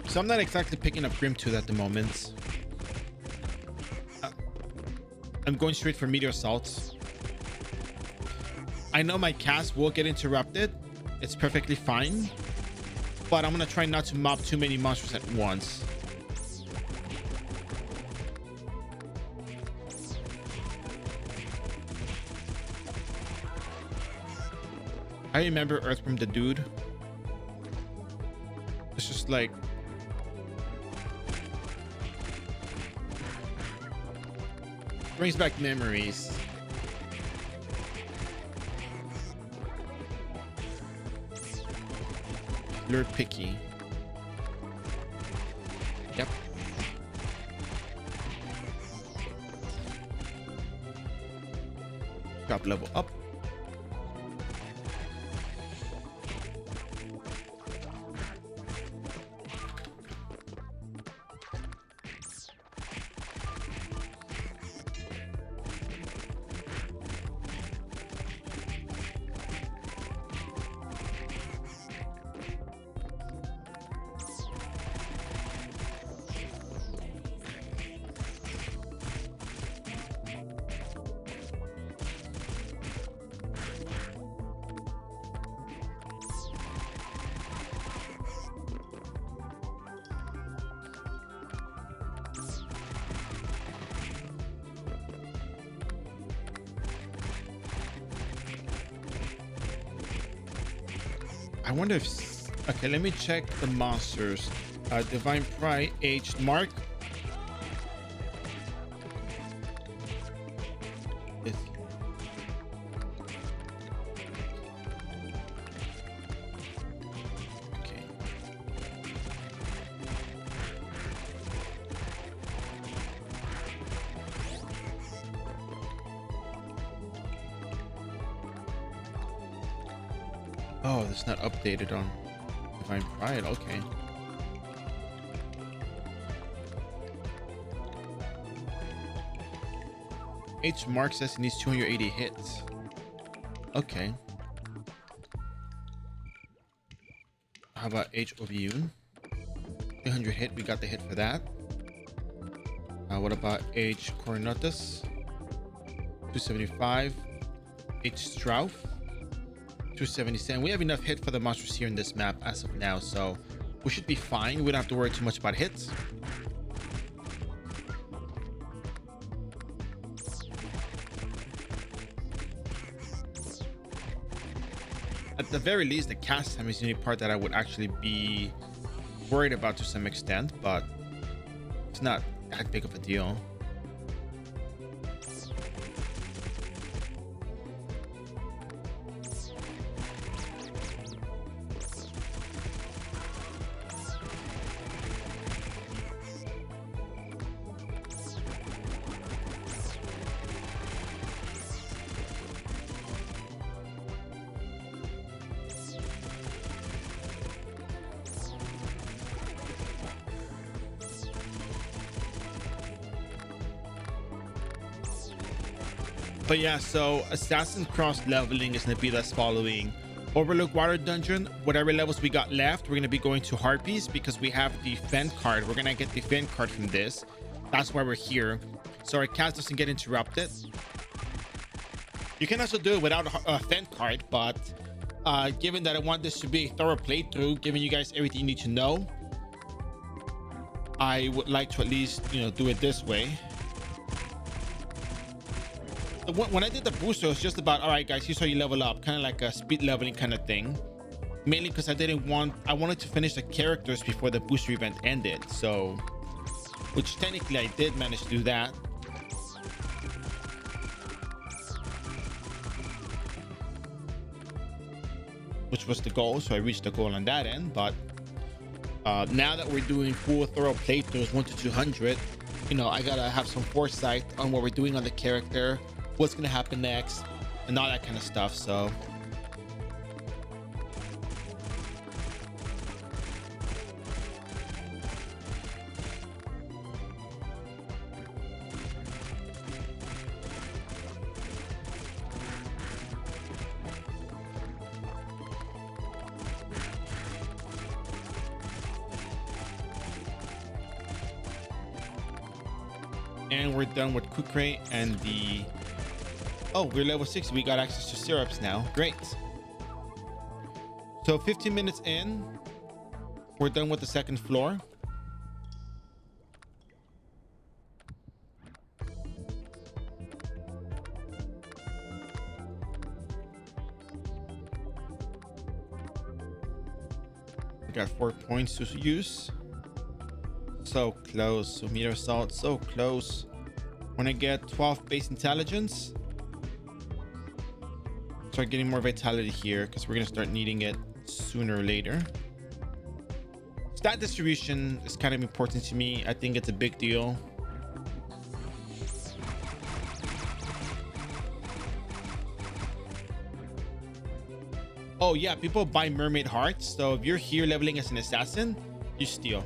So I'm not exactly picking up Grim Tooth at the moment. I'm going straight for Meteor Assault. I know my cast will get interrupted. It's perfectly fine. But I'm going to try not to mob too many monsters at once. I remember Earthworm the dude. It's just like... brings back memories. Lure picky. Yep. Drop level up. I wonder if... okay, let me check the monsters. Divine Pride, aged Mark. Okay. Oh, it's not updated on Divine Pride. Okay. H Mark says he needs 280 hits. Okay. How about H Oviun? 300 hit. We got the hit for that. What about H Coronatus? 275. H Strauf. 277. We have enough hit for the monsters here in this map as of now, so we should be fine. We don't have to worry too much about hits. At the very least, the cast time is the only part that I would actually be worried about to some extent, but it's not that big of a deal. But yeah, so Assassin cross leveling is going to be us following Overlook Water Dungeon. Whatever levels we got left, we're going to be going to Harpies because we have the Fend card. We're going to get the Fend card from this. That's why we're here. So our cast doesn't get interrupted. You can also do it without a Fend card, but given that I want this to be a thorough playthrough, giving you guys everything you need to know, I would like to at least, do it this way. When I did the booster, it was just about, all right guys, here's how you level up, kind of like a speed leveling kind of thing, mainly because I wanted to finish the characters before the booster event ended, so, which technically I did manage to do that. Which was the goal, so I reached the goal on that end. But now that we're doing full thorough playthroughs 1 to 200, I gotta have some foresight on what we're doing on the character, what's gonna happen next, and all that kind of stuff. So And we're done with Kukre and the... Oh, we're level 6. We got access to syrups now. Great. So 15 minutes in, we're done with the second floor. We got 4 points to use. So close. So meter assault, so close. When I get 12 base intelligence, start getting more vitality here because we're gonna start needing it sooner or later. Stat distribution is kind of important to me. I think it's a big deal. Oh yeah, people buy mermaid hearts. So if you're here leveling as an assassin, you steal.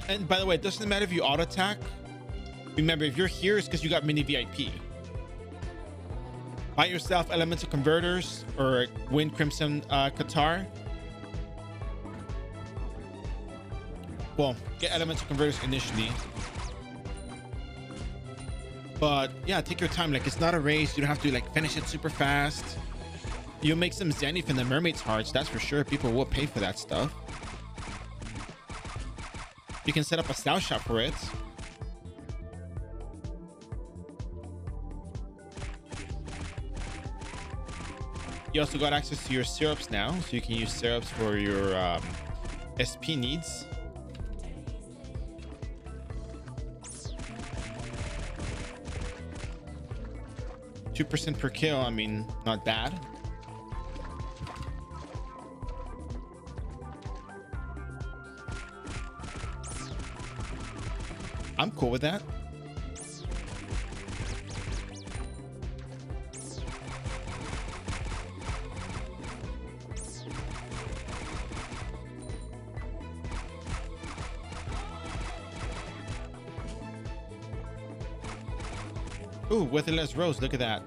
And by the way, it doesn't matter if you auto attack. Remember, if you're here, it's because you got mini VIP. Buy yourself elemental converters or win Crimson Qatar. Well, get elemental converters initially. But yeah, take your time. Like, it's not a race. You don't have to like finish it super fast. You'll make some Zenith in the mermaid's hearts. That's for sure. People will pay for that stuff. You can set up a style shop for it. You also got access to your syrups now, so you can use syrups for your SP needs. %2 per kill, I mean, not bad. I'm cool with that. Ooh, Witherless Rose, look at that.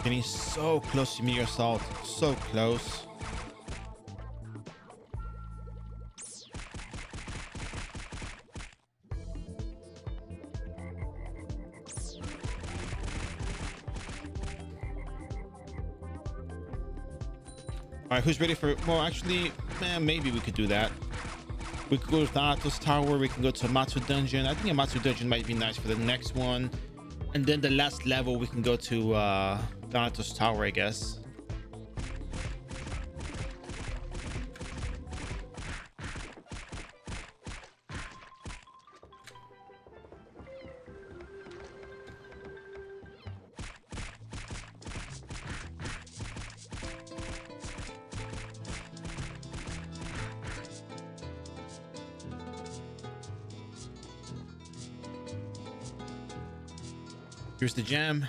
Getting so close to meteor assault, so close. All right, who's ready for? Well, actually, man, maybe we could do that. We could go to Thanatos Tower. We can go to Amatsu Dungeon. I think Amatsu Dungeon might be nice for the next one. And then the last level, we can go to Thanatos Tower, I guess. Here's the gem.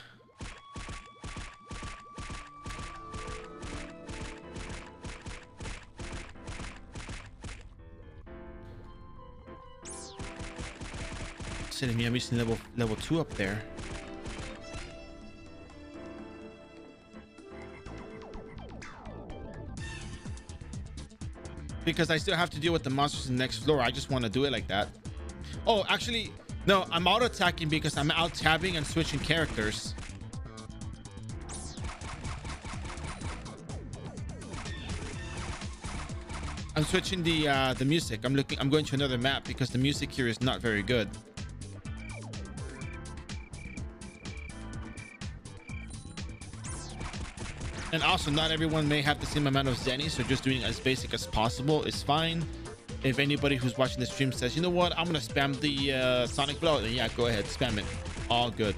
Sitting me, I'm using level 2 up there. Because I still have to deal with the monsters in the next floor. I just want to do it like that. Oh, actually, no, I'm auto attacking because I'm out tabbing and switching characters. I'm switching the music. I'm going to another map because the music here is not very good. And also, not everyone may have the same amount of Zenny, so just doing as basic as possible is fine. If anybody who's watching the stream says, you know what, I'm gonna spam the Sonic Blow, then yeah, go ahead, spam it. All good.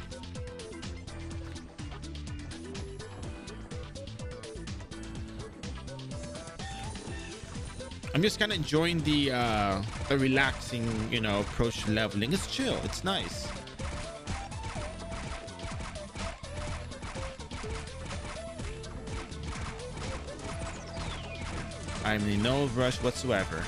I'm just kind of enjoying the relaxing, you know, approach to leveling. It's chill. It's nice. I'm in no rush whatsoever.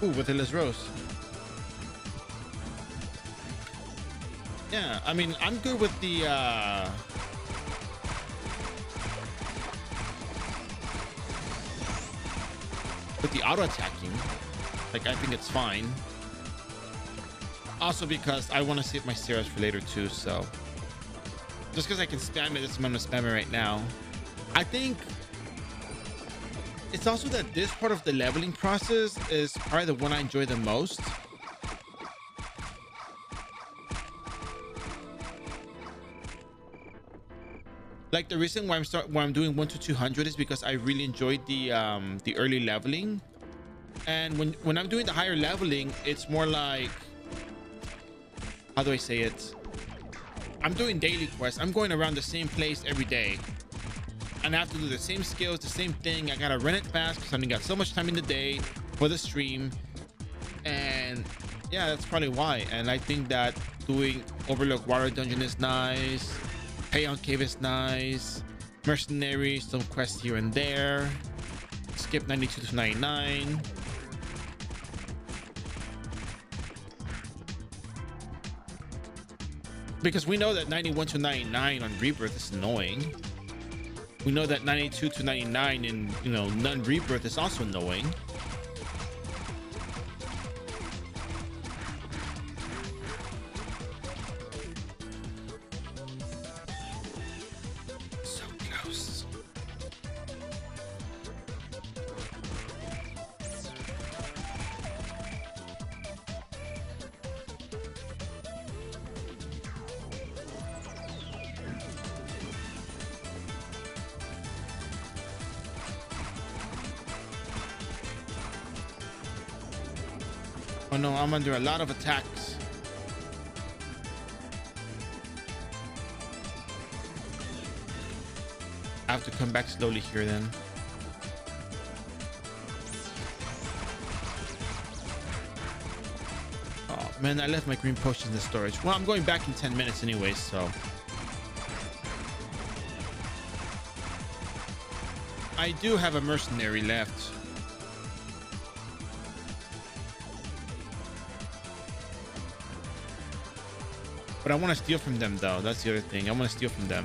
Ooh, with Illis Rose. Yeah, I mean, I'm good with the auto attacking. Like, I think it's fine. Also because I want to save my Ceres for later too, so just because I can spam it, that's why I'm gonna spam it right now. I think it's also that this part of the leveling process is probably the one I enjoy the most. Like, the reason why I'm doing 1 to 200 is because I really enjoyed the early leveling, and when I'm doing the higher leveling, it's more like, how do I say it? I'm doing daily quests. I'm going around the same place every day, and I have to do the same skills, the same thing. I gotta run it fast because I only got so much time in the day for the stream, and yeah, that's probably why. And I think that doing Overlook Water Dungeon is nice. Payon Cave is nice. Mercenary, some quests here and there. Skip 92 to 99. Because we know that 91 to 99 on Rebirth is annoying. We know that 92 to 99 in, you know, non-Rebirth is also annoying. So close. Oh no, I'm under a lot of attacks. I have to come back slowly here then. Oh man, I left my green potions in the storage. Well, I'm going back in 10 minutes anyway, so. I do have a mercenary left. But I want to steal from them though. That's the other thing. I want to steal from them.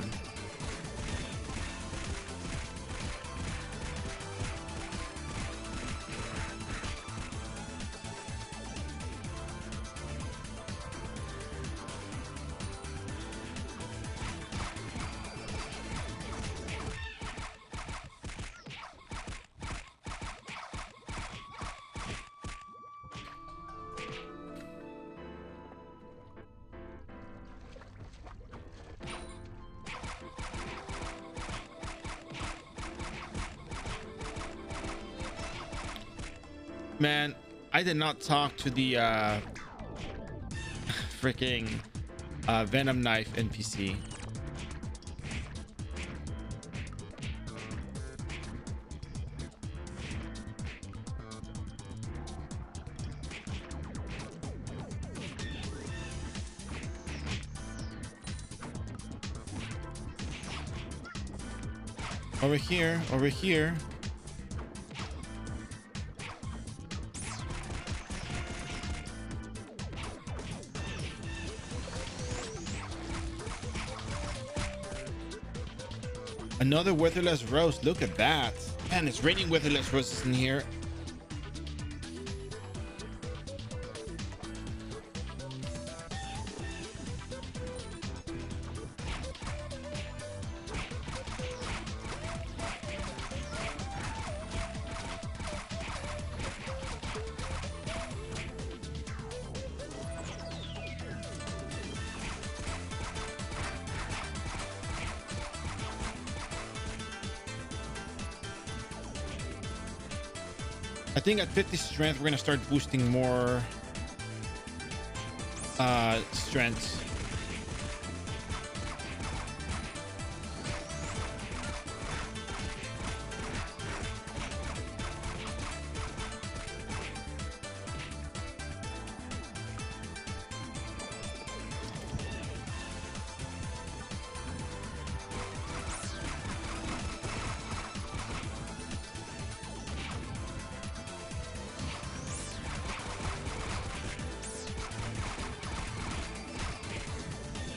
Man, I did not talk to the freaking Venom Knife NPC. Over here, over here. Another Witherless Rose. Look at that. Man, it's raining Witherless Roses in here. I think at 50 strength, we're gonna start boosting more strength.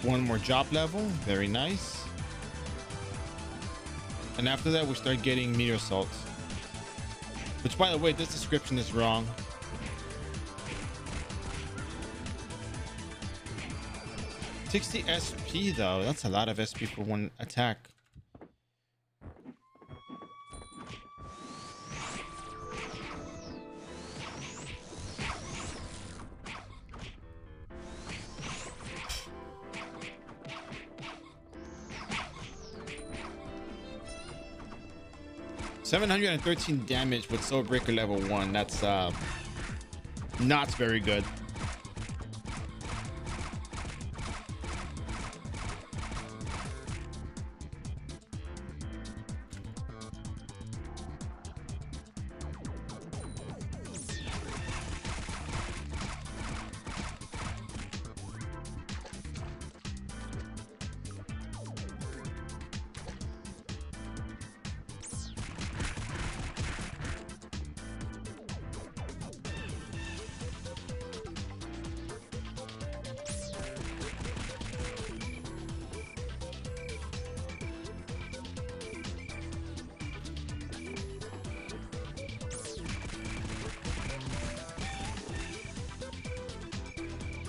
One more job level, very nice. And after that, we start getting meteor assault. Which, by the way, this description is wrong. $60 SP though, that's a lot of SP for one attack. $713 damage with Soul Breaker level 1. That's not very good.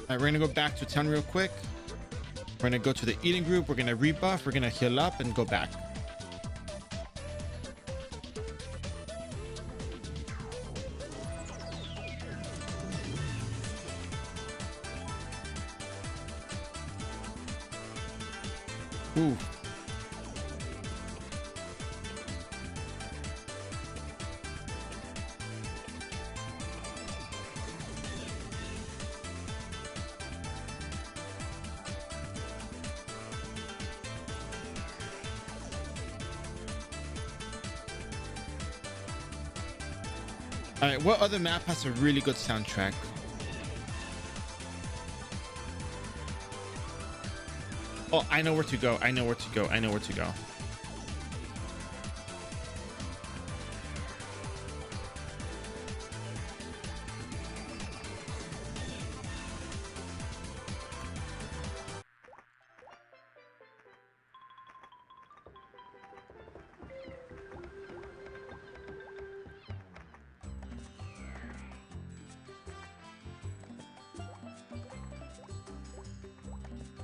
All right, we're gonna go back to town real quick. We're gonna go to the eating group. We're gonna rebuff. We're gonna heal up and go back. Ooh. All right, what other map has a really good soundtrack? Oh, I know where to go. I know where to go. I know where to go.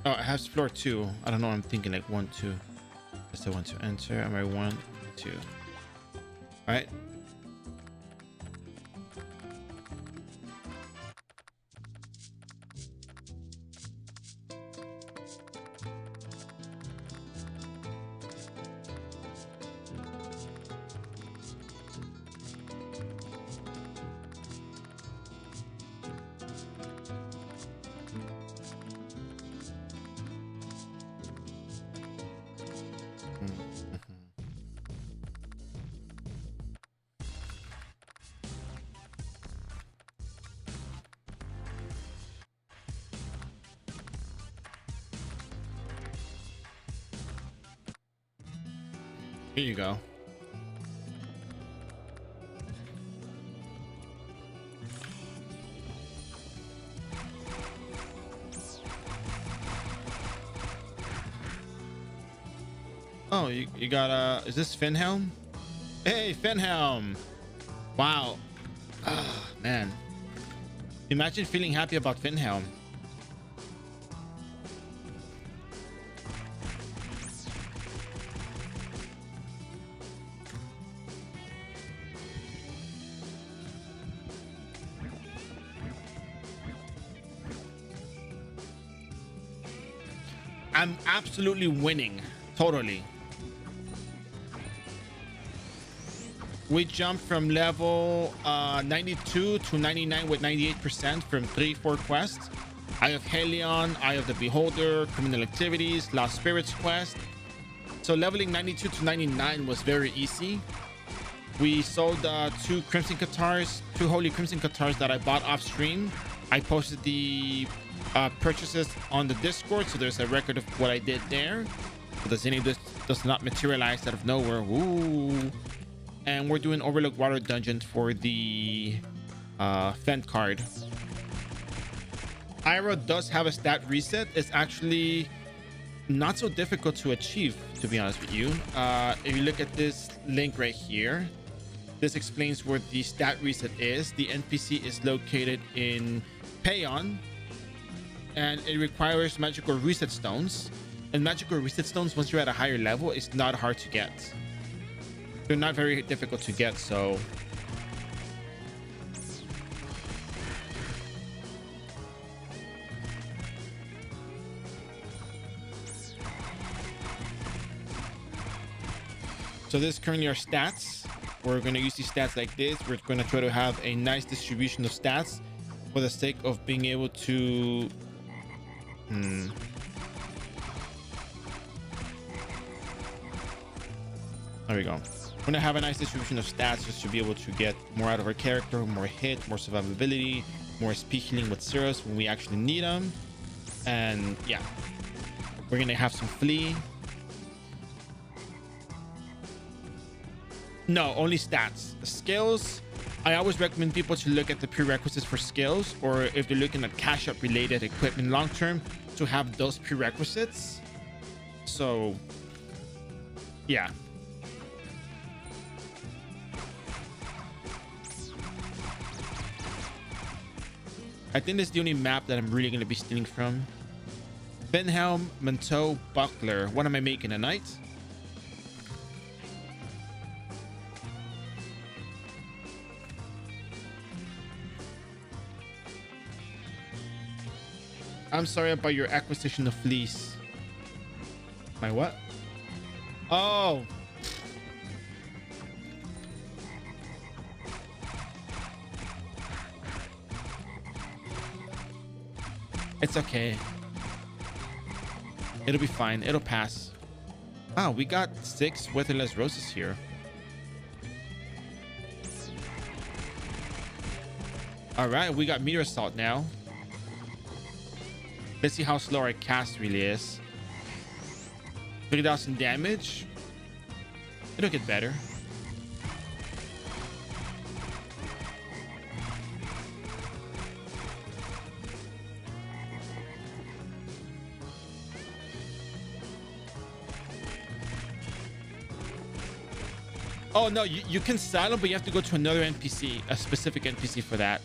Oh, it has floor 2. I don't know. I'm thinking like 1, 2. Yes, I want to enter. Am I 1, 2? All right. Here you go. Oh, you got is this Finhelm? Hey, Finhelm. Wow. Ah, man. Imagine feeling happy about Finhelm. I'm absolutely winning. Totally. We jumped from level 92 to 99 with 98% from 3-4 quests. Eye of Helion, Eye of the Beholder, Criminal Activities, Lost Spirits quest. So leveling 92 to 99 was very easy. We sold 2 Crimson Catars, 2 Holy Crimson Catars that I bought off stream. I posted the purchases on the Discord, so there's a record of what I did there. So does any of this does not materialize out of nowhere. Ooh. And we're doing Overlook Water Dungeon for the Fent card. iRO does have a stat reset. It's actually not so difficult to achieve, to be honest with you. If you look at this link right here, this explains where the stat reset is. The NPC is located in Payon, and it requires magical reset stones. And magical reset stones, once you're at a higher level, it's not hard to get. They're not very difficult to get, so this is currently our stats. We're going to use these stats like this. We're going to try to have a nice distribution of stats for the sake of being able to there we go. We're going to have a nice distribution of stats just to be able to get more out of our character, more hit, more survivability, more speed healing with Cirrus when we actually need them. And yeah, we're going to have some flee. No, only stats. Skills, I always recommend people to look at the prerequisites for skills, or if they're looking at cash up related equipment long term, to have those prerequisites. So yeah. I think this is the only map that I'm really going to be stealing from. Benhelm, Manteau, Buckler. What am I making, a knight? I'm sorry about your acquisition of fleece. My what? Oh. It's okay. It'll be fine. It'll pass. Wow, we got 6 Weatherless Roses here. All right, we got Meteor Assault now. Let's see how slow our cast really is. 3,000 damage. It'll get better. Oh no, you can saddle, but you have to go to another NPC, a specific NPC for that.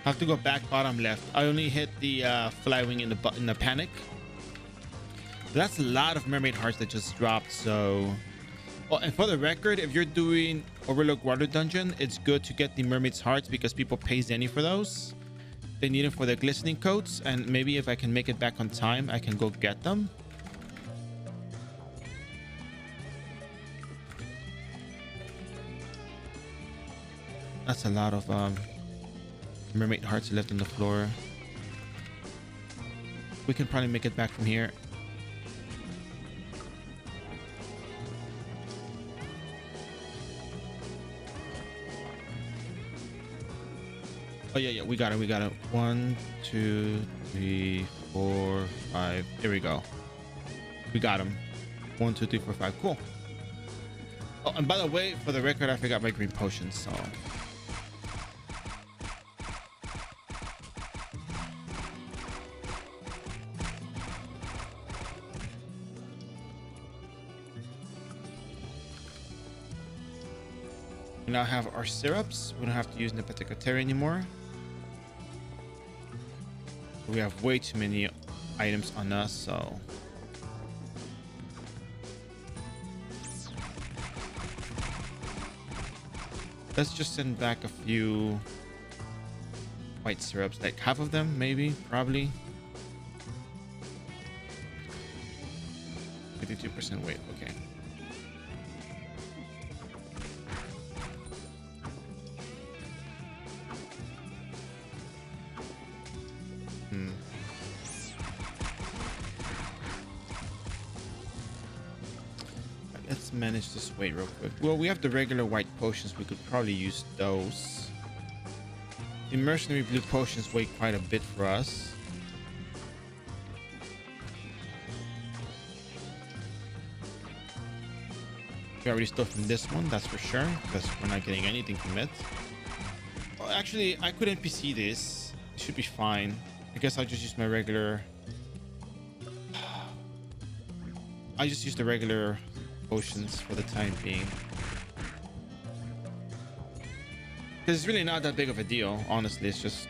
I have to go back bottom left. I only hit the flywing in the panic. That's a lot of mermaid hearts that just dropped. So, oh, and for the record, if you're doing Overlook Water Dungeon, it's good to get the mermaid's hearts because people pay Zenny for those. They need them for their glistening coats, and maybe if I can make it back on time, I can go get them. That's a lot of mermaid hearts left on the floor. We can probably make it back from here. Oh yeah, yeah, we got it. We got it. 1, 2, 3, 4, 5. There we go. We got him. 1, 2, 3, 4, 5. Cool. Oh, and by the way, for the record, I forgot my green potions. So we now have our syrups. We don't have to use Nepeticateri anymore. We have way too many items on us, so let's just send back a few white syrups, like half of them, maybe, probably. 52% weight. Okay. Let's manage this weight real quick. Well, we have the regular white potions. We could probably use those. The mercenary blue potions weigh quite a bit for us. We already stole from this one, that's for sure, because we're not getting anything from it. Well, actually, I could NPC this. It should be fine. I guess I'll just use my regular... I just use the regular potions for the time being. Because it's really not that big of a deal, honestly. It's just...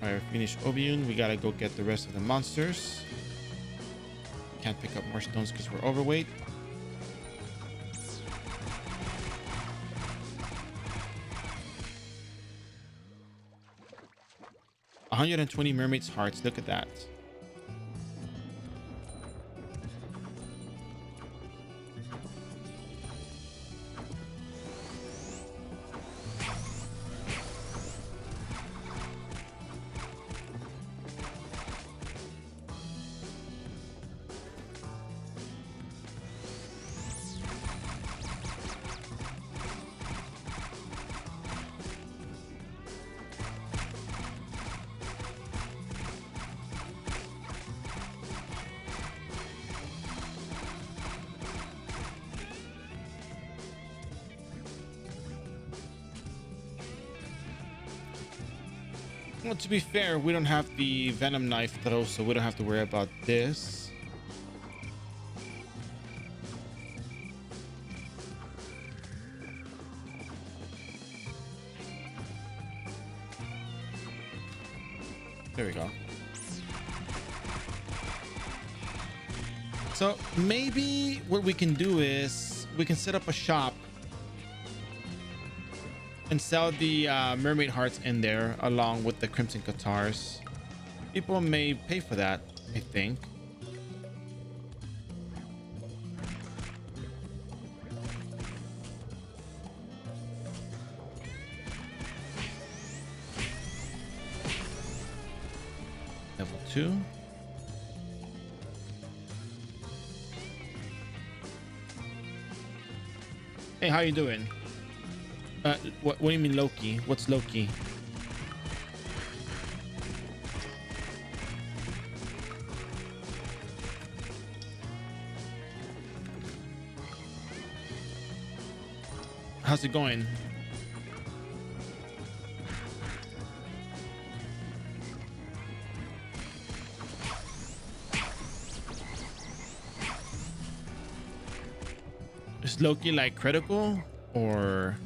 Alright, finish Obiun. We gotta go get the rest of the monsters. Can't pick up more stones because we're overweight. $120 mermaid's hearts. Look at that. Well, to be fair, we don't have the venom knife though, so we don't have to worry about this. There we go. So maybe what we can do is we can set up a shop and sell the mermaid hearts in there along with the crimson catars. People may pay for that, I think. Level 2. Hey, how you doing? What do you mean Loki? What's Loki? How's it going? Is Loki like critical or?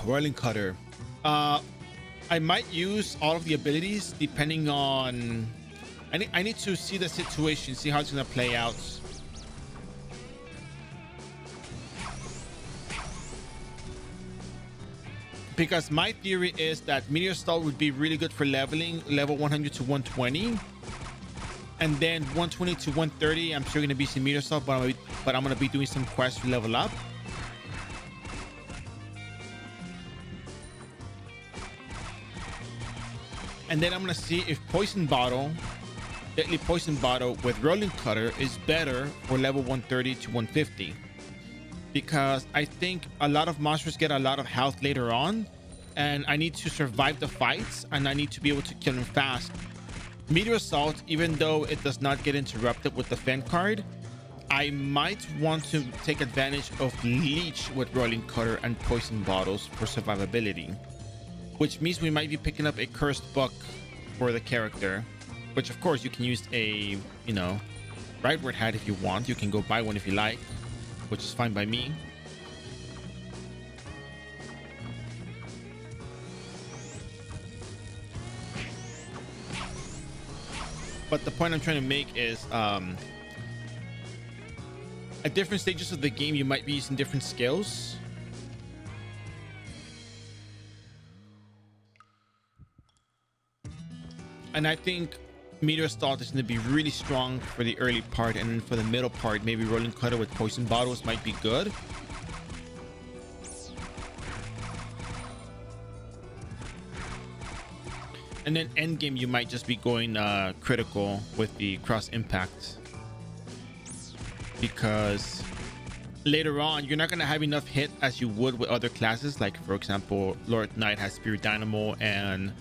Roiling cutter. I might use all of the abilities depending on. I need to see the situation, see how it's gonna play out. Because my theory is that Meteor Salt would be really good for leveling level 100 to 120. And then 120 to 130, I'm sure gonna be some Meteor Salt, but I'm gonna be doing some quests to level up. And then I'm gonna see if Poison Bottle, Deadly Poison Bottle with Rolling Cutter is better for level 130 to 150. Because I think a lot of monsters get a lot of health later on, and I need to survive the fights, and I need to be able to kill them fast. Meteor Assault, even though it does not get interrupted with the Fen card, I might want to take advantage of Leech with Rolling Cutter and Poison Bottles for survivability, which means we might be picking up a Cursed Book for the character, which of course you can use a, you know, Rightward Hat if you want. You can go buy one if you like, which is fine by me. But the point I'm trying to make is at different stages of the game, you might be using different skills. And I think Meteor Assault is going to be really strong for the early part, and then for the middle part, maybe Rolling Cutter with Poison Bottles might be good. And then end game, you might just be going critical with the cross impact, because later on you're not going to have enough hit as you would with other classes. Like for example, Lord Knight has Spirit Dynamo and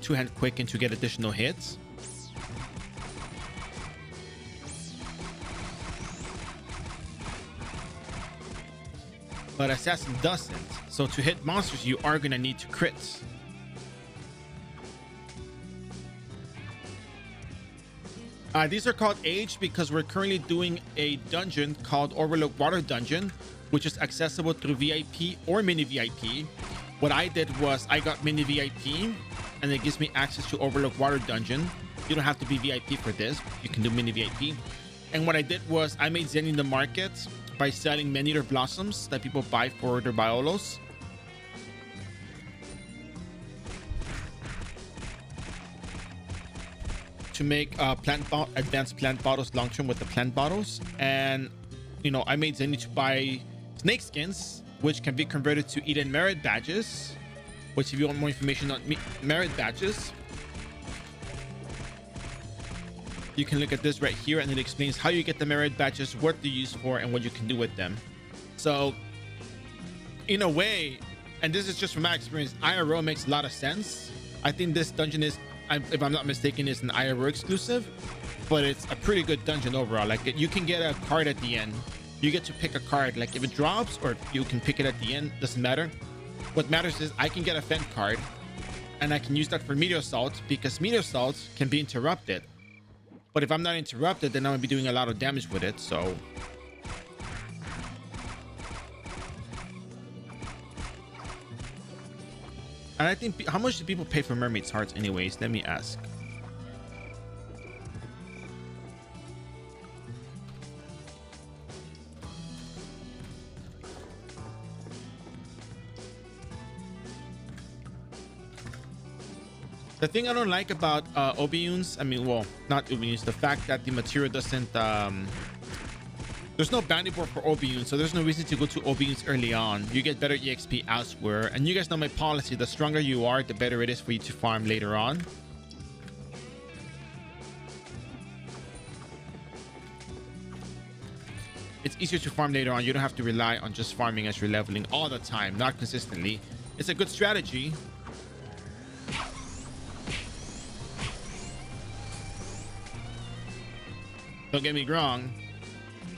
two-hand Quicken to get additional hits. But Assassin doesn't. So to hit monsters, you are going to need to crit. These are called Age because we're currently doing a dungeon called Overlook Water Dungeon, which is accessible through VIP or Mini VIP. What I did was I got Mini VIP, and it gives me access to Overlook Water Dungeon. You don't have to be VIP for this. You can do Mini VIP. And what I did was I made Zen in the market by selling Maneater Blossoms that people buy for their Biolos. To make advanced plant bottles long term with the plant bottles. And you know, I made Zenny to buy snake skins, which can be converted to Eden merit badges, which if you want more information on merit badges, you can look at this right here, and it explains how you get the merit badges, what they're used for, and what you can do with them. So in a way, and this is just from my experience, iRO makes a lot of sense. I think this dungeon is, if I'm not mistaken, is an iRO exclusive, but it's a pretty good dungeon overall. Like you can get a card at the end. You get to pick a card. Like if it drops, or you can pick it at the end, doesn't matter. What matters is I can get a Fent card, and I can use that for Meteor Assault, because Meteor Assault can be interrupted. But if I'm not interrupted, then I'm gonna be doing a lot of damage with it. So and I think, how much do people pay for Mermaid's Hearts anyways? Let me ask. The thing I don't like about Obiuns, I mean, well, not Obiuns, the fact that the material doesn't, there's no bounty board for Obiuns, so there's no reason to go to Obiuns early on. You get better EXP elsewhere, and you guys know my policy: the stronger you are, the better it is for you to farm later on. It's easier to farm later on. You don't have to rely on just farming as you're leveling all the time, not consistently. It's a good strategy. Don't get me wrong,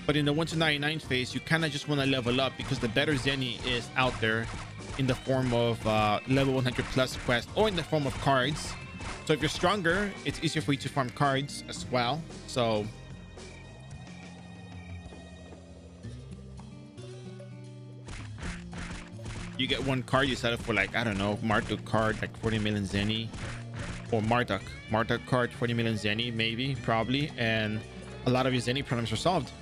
but in the 1 to 99 phase, you kind of just want to level up, because the better Zenny is out there in the form of level 100 plus quest, or in the form of cards. So if you're stronger, it's easier for you to farm cards as well. So You get one card, you sell it for like, I don't know, Marduk card, like 40 million Zenny. Or Marduk card, 40 million Zenny, maybe, probably. And a lot of your Zenny problems are solved.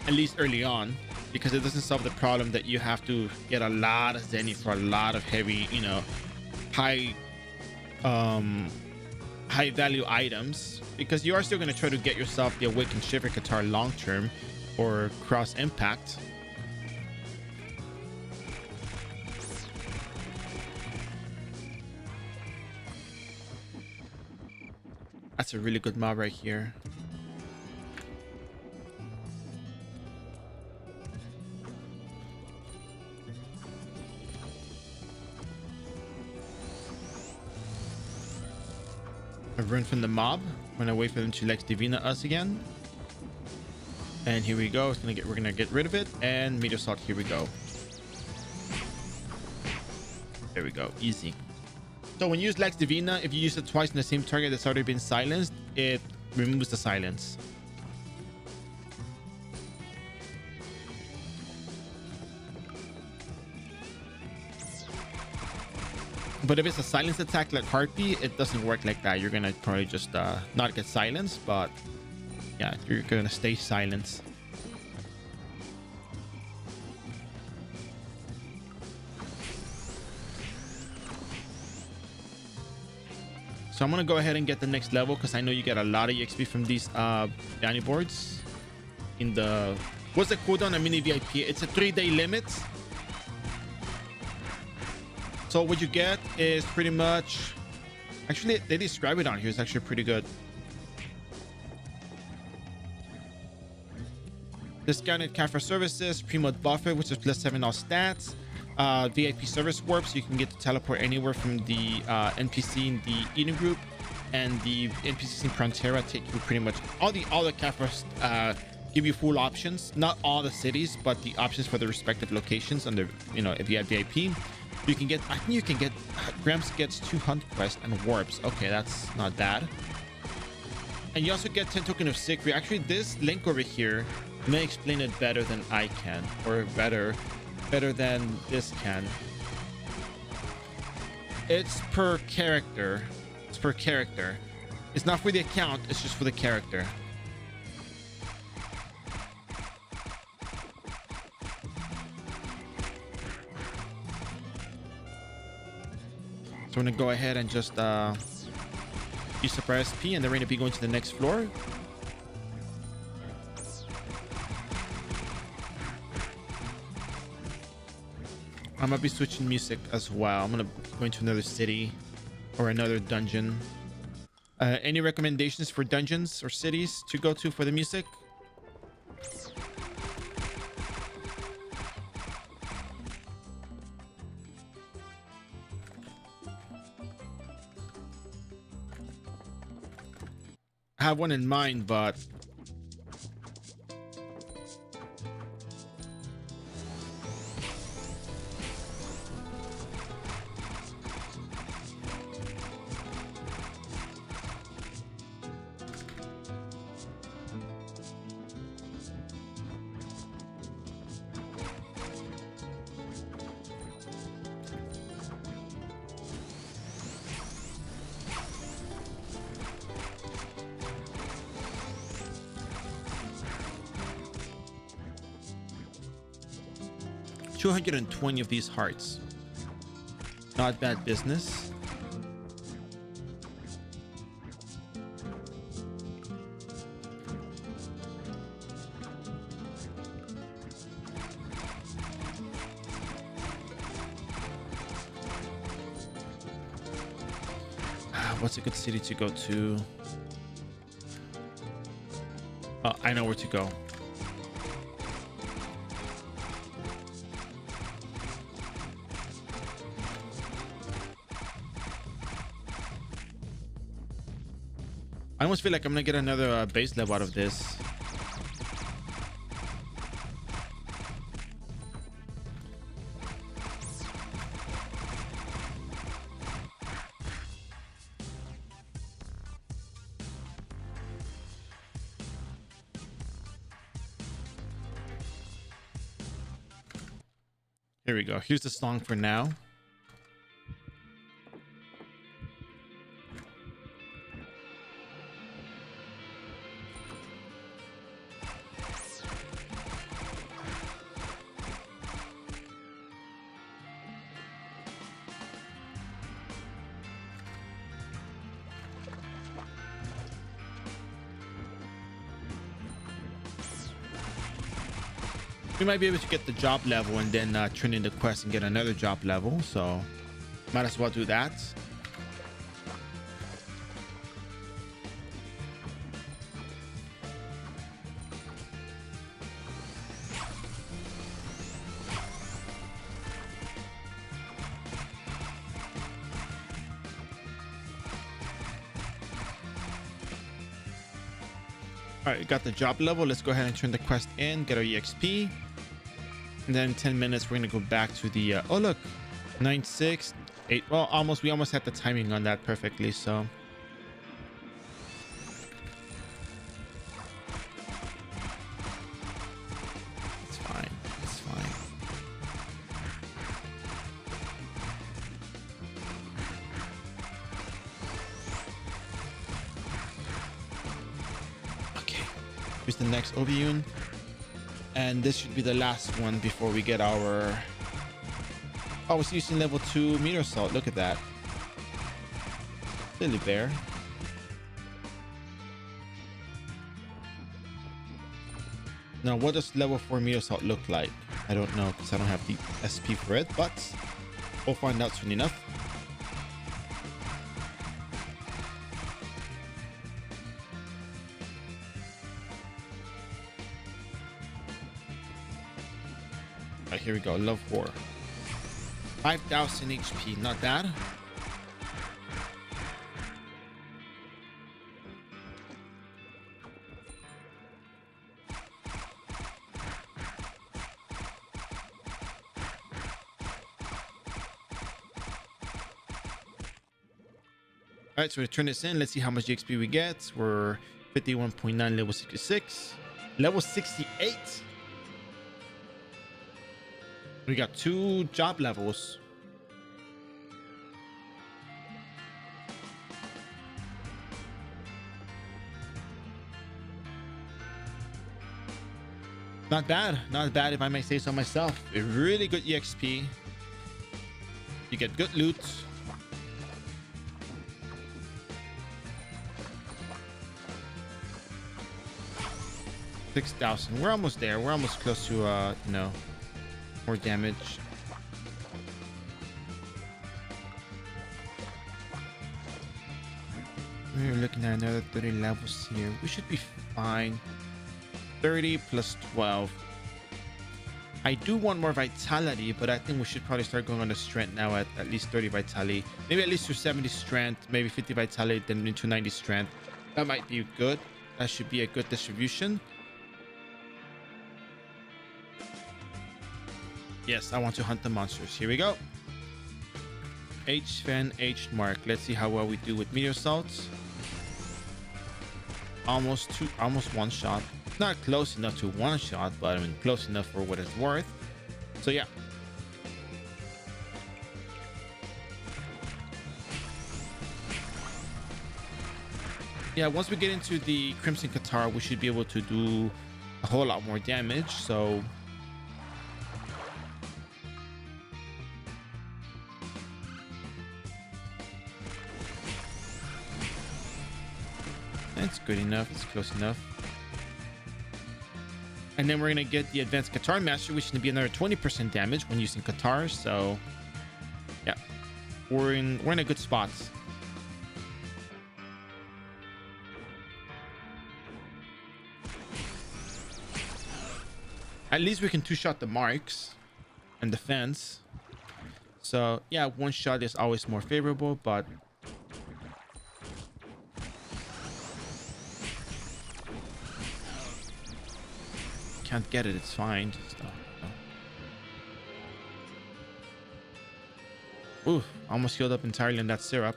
At least early on, because it doesn't solve the problem that you have to get a lot of Zenny for a lot of heavy, you know, high value items, because you are still going to try to get yourself the Awakened Shiver Guitar long term or cross impact. That's a really good mob right here. I run from the mob when I wait for them to Lex Divina us again. And here we go. We're gonna get rid of it. And Meteor Assault, here we go. There we go. Easy. So when you use Lex Divina, if you use it twice in the same target that's already been silenced, it removes the silence. But if it's a silence attack like Heartbeat, it doesn't work like that. You're gonna probably just not get silenced, but yeah, you're gonna stay silenced. So I'm gonna go ahead and get the next level, because I know you get a lot of EXP from these Yanni boards. In the what's the cooldown on mini VIP? It's a 3-day limit. So what you get is pretty much, actually they describe it on here. It's actually pretty good. Discounted Kafra services, pre-mod buffer, which is +7 all stats. VIP service warp, so you can get to teleport anywhere from the NPC in the Eden group, and the NPCs in Frontera take you pretty much all the Kafras, give you full options. Not all the cities, but the options for the respective locations under, you know, if you have VIP. You can get, I think you can get, Gramps gets 2 hunt quests and warps. Okay, that's not bad. And you also get 10 token of Secret. Actually, this link over here may explain it better than I can, or better than this can. It's per character. It's per character. It's not for the account, it's just for the character. So I'm gonna go ahead and just use the SP, and then we're gonna be going to the next floor. I'm gonna be switching music as well. I'm gonna go into another city or another dungeon. Any recommendations for dungeons or cities to go to for the music? I have one in mind, but $220 of these hearts. Not bad business. What's a good city to go to? Oh, I know where to go. I almost feel like I'm gonna get another base level out of this. Here we go. Here's the song for now. We might be able to get the job level and then turn in the quest and get another job level. So might as well do that. All right, got the job level. Let's go ahead and turn the quest in, get our EXP. And then in 10 minutes, we're going to go back to the, oh, look, 9, 6, 8. Well, almost, we almost had the timing on that perfectly. So it's fine. It's fine. Okay. Here's the next Obiun. And this should be the last one before we get our... Oh, it's using level 2 meteor salt. Look at that. Silly bear. Now, what does level 4 meteor salt look like? I don't know because I don't have the SP for it, but we'll find out soon enough. Alright, here we go. Level 4. 5,000 HP. Not bad. Alright, so we turn this in. Let's see how much XP we get. We're 51.9, level 66. Level 68. We got 2 job levels. Not bad. Not bad if I may say so myself. A really good EXP. You get good loot. $6,000. We're almost there. We're almost close to, you know, more damage. We're looking at another 30 levels here. We should be fine. 30 plus 12. I do want more vitality, but I think we should probably start going on the strength now at least 30 vitality. Maybe at least to 70 strength, maybe 50 vitality, then into 90 strength. That might be good. That should be a good distribution. Yes, I want to hunt the monsters. Here we go. H-Fan, H-Mark. Let's see how well we do with meteor salts. Almost one shot. Not close enough to one shot, but I mean close enough for what it's worth. So yeah. Yeah, once we get into the Crimson Cathar, we should be able to do a whole lot more damage. So it's good enough. It's close enough. And then we're going to get the Advanced Cathar Master, which is going to be another 20% damage when using Cathars. So, yeah. We're in a good spot. At least we can two-shot the marks and the fence. So, yeah, one shot is always more favorable, but can't get it, it's fine. Just, ooh, almost healed up entirely in that syrup.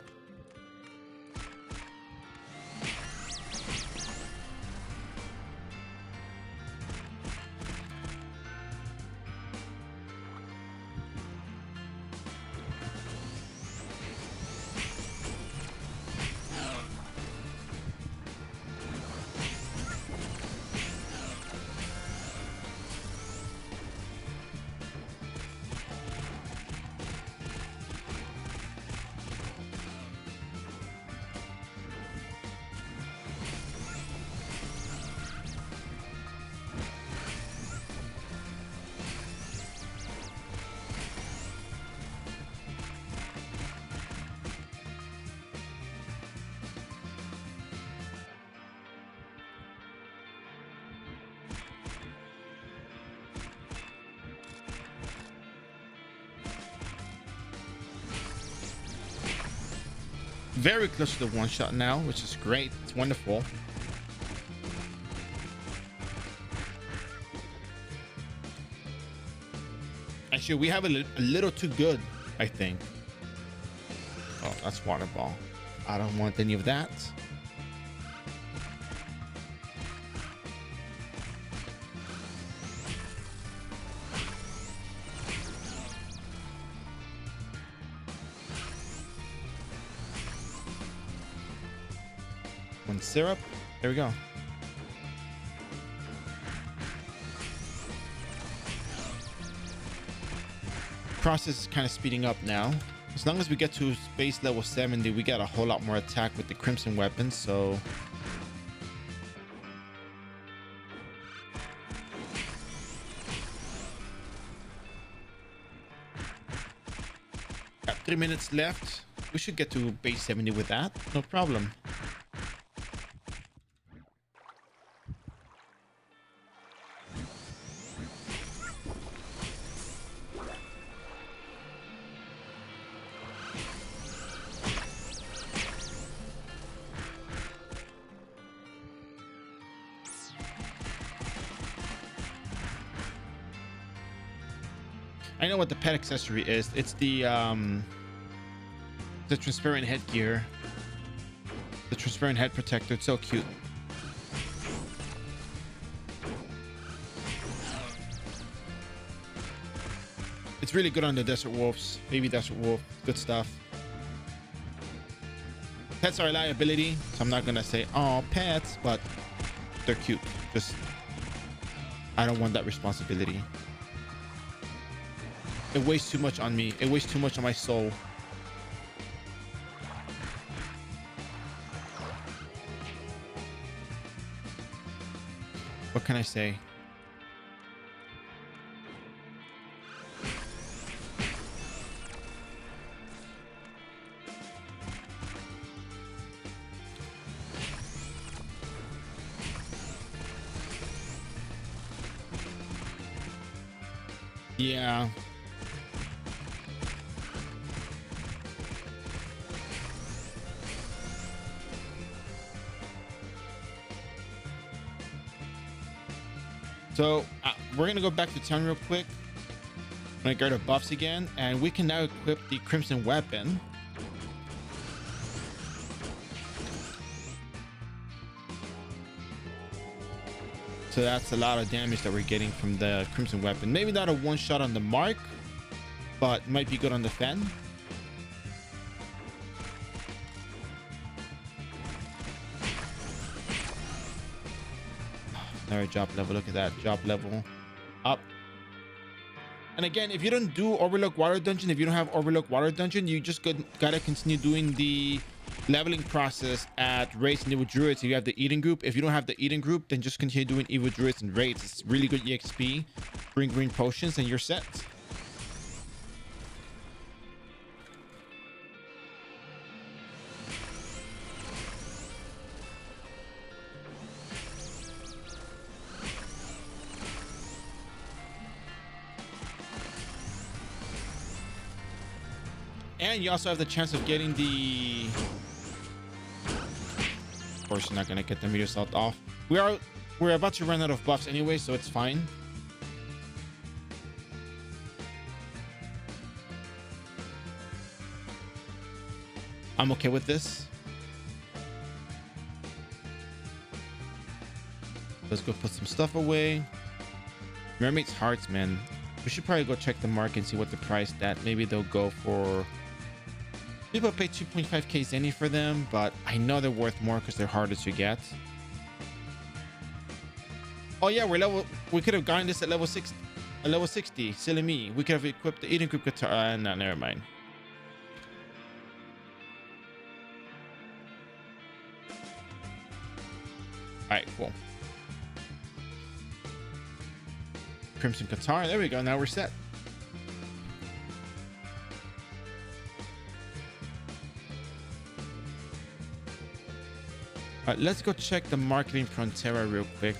very close to the one shot now, which is great. It's wonderful. Actually, we have a little too good, I think. Oh, that's water ball. I don't want any of that. One syrup. There we go. Process is kind of speeding up now. As long as we get to base level 70, we got a whole lot more attack with the crimson weapons, so got 3 minutes left. We should get to base 70 with that, no problem. I know what the pet accessory is. It's the transparent headgear, the transparent head protector. It's so cute. It's really good on the desert wolves, baby desert wolf. Good stuff. Pets are a liability, so I'm not gonna say oh pets, but they're cute. Just I don't want that responsibility. It weighs too much on me. It weighs too much on my soul. What can I say? Yeah. So we're gonna go back to town real quick. I'm gonna go to buffs again, and we can now equip the crimson weapon. So that's a lot of damage that we're getting from the crimson weapon. Maybe not a one shot on the mark, but might be good on the fen. Another job level. Look at that job level up. And again, if you don't do Overlook Water Dungeon, if you don't have Overlook Water Dungeon, you just gotta continue doing the leveling process at raids and evil druids. If you have the Eden group, if you don't have the Eden group, then just continue doing evil druids and raids. It's really good EXP. Bring green potions and you're set. And you also have the chance of getting the... Of course, you're not going to get the meteor assault off. We're about to run out of buffs anyway, so it's fine. I'm okay with this. Let's go put some stuff away. Mermaid's Hearts, man. We should probably go check the market and see what the price that. Maybe they'll go for... People pay 2.5k Zenny for them, but I know they're worth more because they're harder to get. Oh yeah, we could have gotten this at level 60. Silly me. We could have equipped the Eden group guitar. No, never mind. All right, cool. Crimson Guitar. There we go. Now we're set. All right, let's go check the marketing Frontera real quick.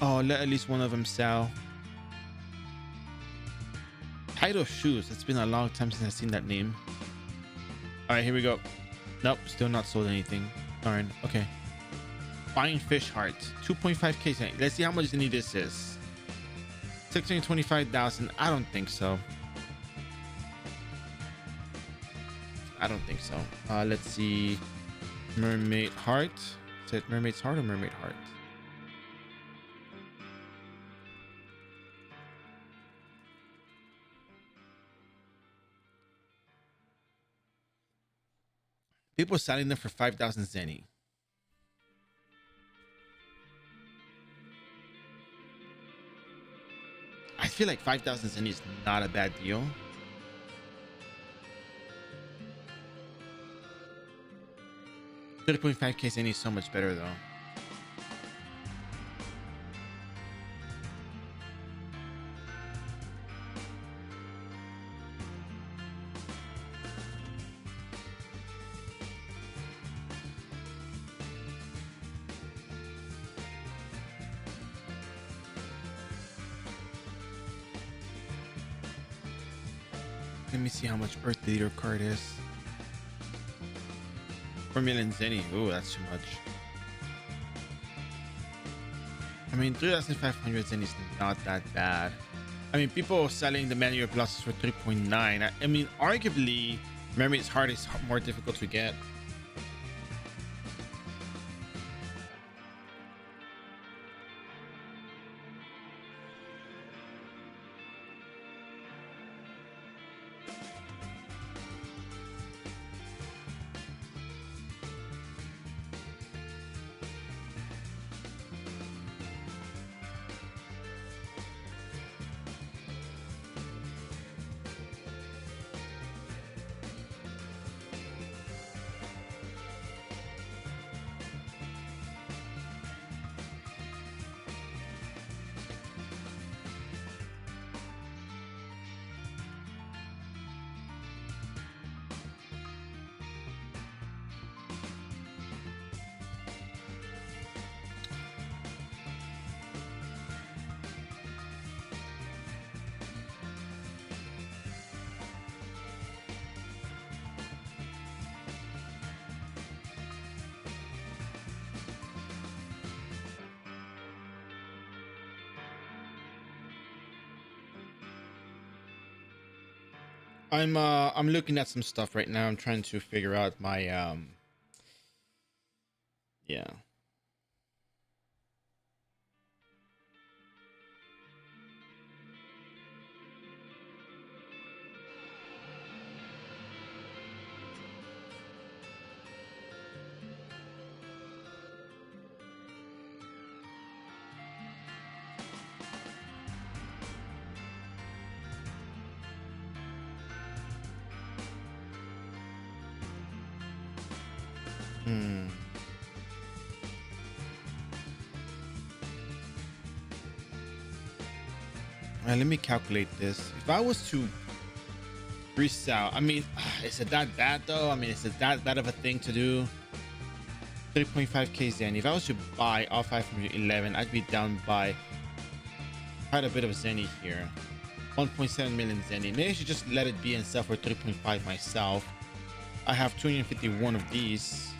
Oh, let at least one of them sell. Title Shoes. It's been a long time since I've seen that name. All right, here we go. Nope, still not sold anything. Darn. Okay. Fine Fish Heart. 2.5k. Let's see how much Zenny this is. 625,000. I don't think so. I don't think so. Let's see. Mermaid Heart. Is it Mermaid's Heart or Mermaid Heart? People selling them for 5,000 Zenny. I feel like 5,000 Zenny is not a bad deal. $30.5k Zenny is so much better though. Let me see how much Earth Leader card is. 4 million Zenny. Ooh, that's too much. I mean, 3,500 Zenny is not that bad. I mean, people selling the manual pluses for 3.9. I mean, arguably, Mermaid's Heart is more difficult to get. I'm looking at some stuff right now. I'm trying to figure out my yeah. Let me calculate this. If I was to resell, I mean, is it that bad though? I mean, is it that bad of a thing to do? 3.5k Zenny. If I was to buy all 511, I'd be down by quite a bit of Zenny here. 1.7 million Zenny. Maybe I should just let it be and sell for 3.5 myself. I have 251 of these.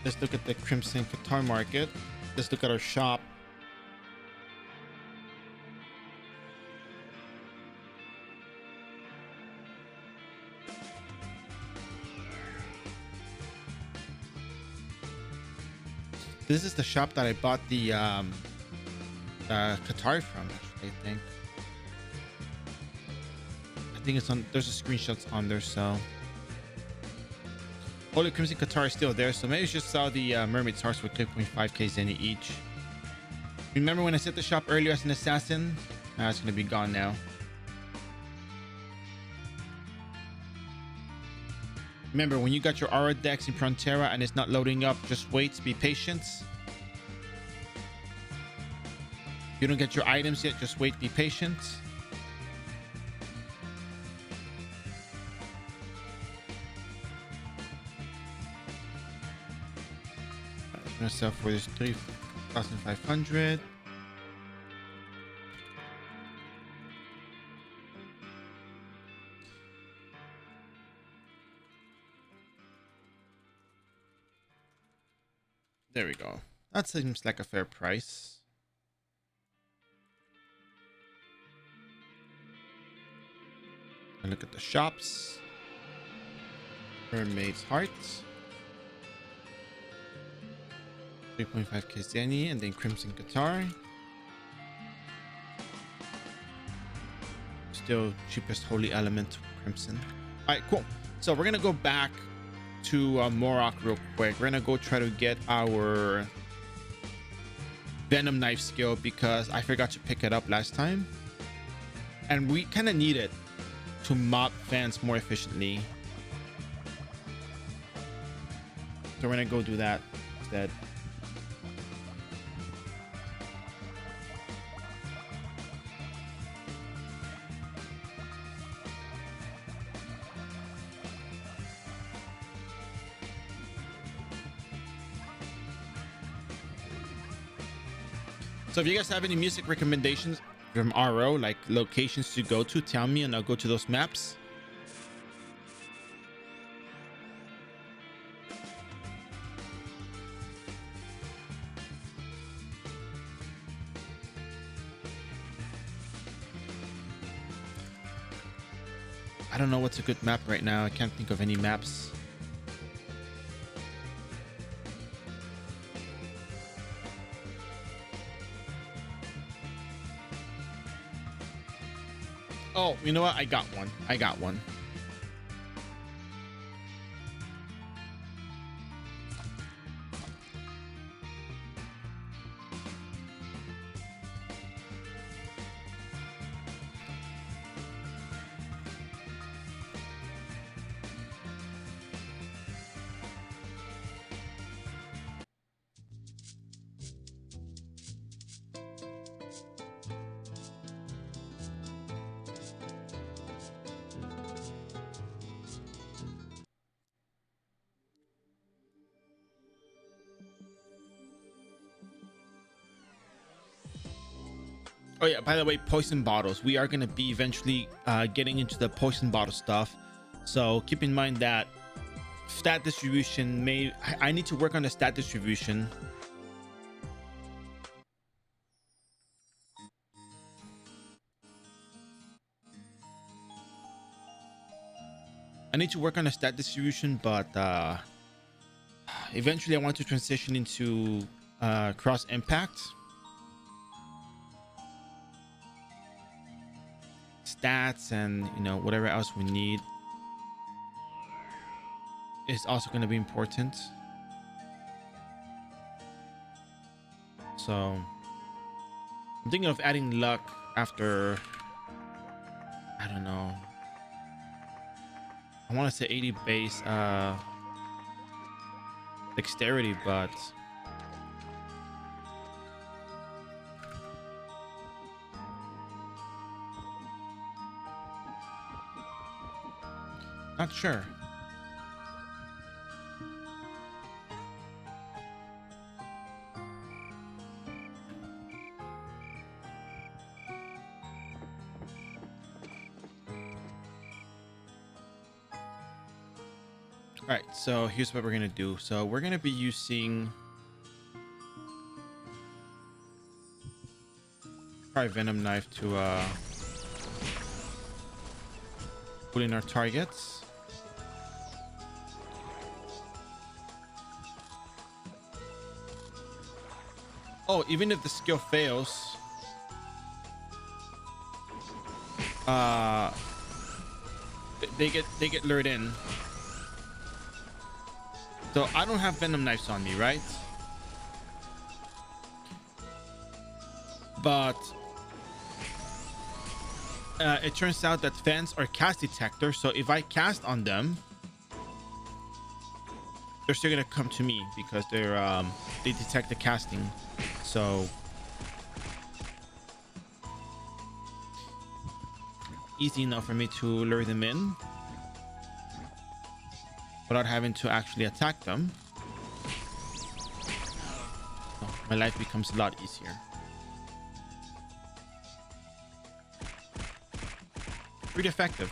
Let's look at the Crimson Qatar market. Let's look at our shop. This is the shop that I bought the Qatar from, actually, I think it's on, there's a screenshots on there, so. Holy Crimson Qatar is still there, so maybe I should sell the Mermaid's Hearts for 3.5k Zenny each. Remember when I set the shop earlier as an assassin? It's gonna be gone now. Remember, when you got your aura decks in Frontera and it's not loading up, just wait, be patient. If you don't get your items yet, just wait, be patient. I'm gonna sell for this 3 1,500. There we go. That seems like a fair price. And look at the shops. Mermaid's Heart. 3.5k Zenny, and then Crimson Guitar. Still cheapest Holy Element Crimson. All right, cool. So we're gonna go back to Morok real quick. We're gonna go try to get our Venom Knife skill because I forgot to pick it up last time, and we kind of need it to mop fans more efficiently. So we're gonna go do that instead. So if you guys have any music recommendations from iRO, like locations to go to, tell me and I'll go to those maps. I don't know what's a good map right now. I can't think of any maps. Oh, you know what? I got one. I got one. Oh yeah, by the way, poison bottles. We are going to be eventually getting into the poison bottle stuff. So keep in mind that stat distribution I need to work on the stat distribution. I need to work on the stat distribution, but eventually I want to transition into cross impact. Stats and whatever else we need is also going to be important. So I'm thinking of adding luck after, I don't know, I want to say 80 base dexterity, but not sure. All right, so here's what we're gonna do. So we're gonna be using probably Venom Knife to put in our targets. Oh, even if the skill fails, they get lured in. So I don't have Venom Knives on me, right? But it turns out that fans are cast detectors, so if I cast on them, they're still gonna come to me because they detect the casting. So easy enough for me to lure them in without having to actually attack them. my life becomes a lot easier. Pretty effective.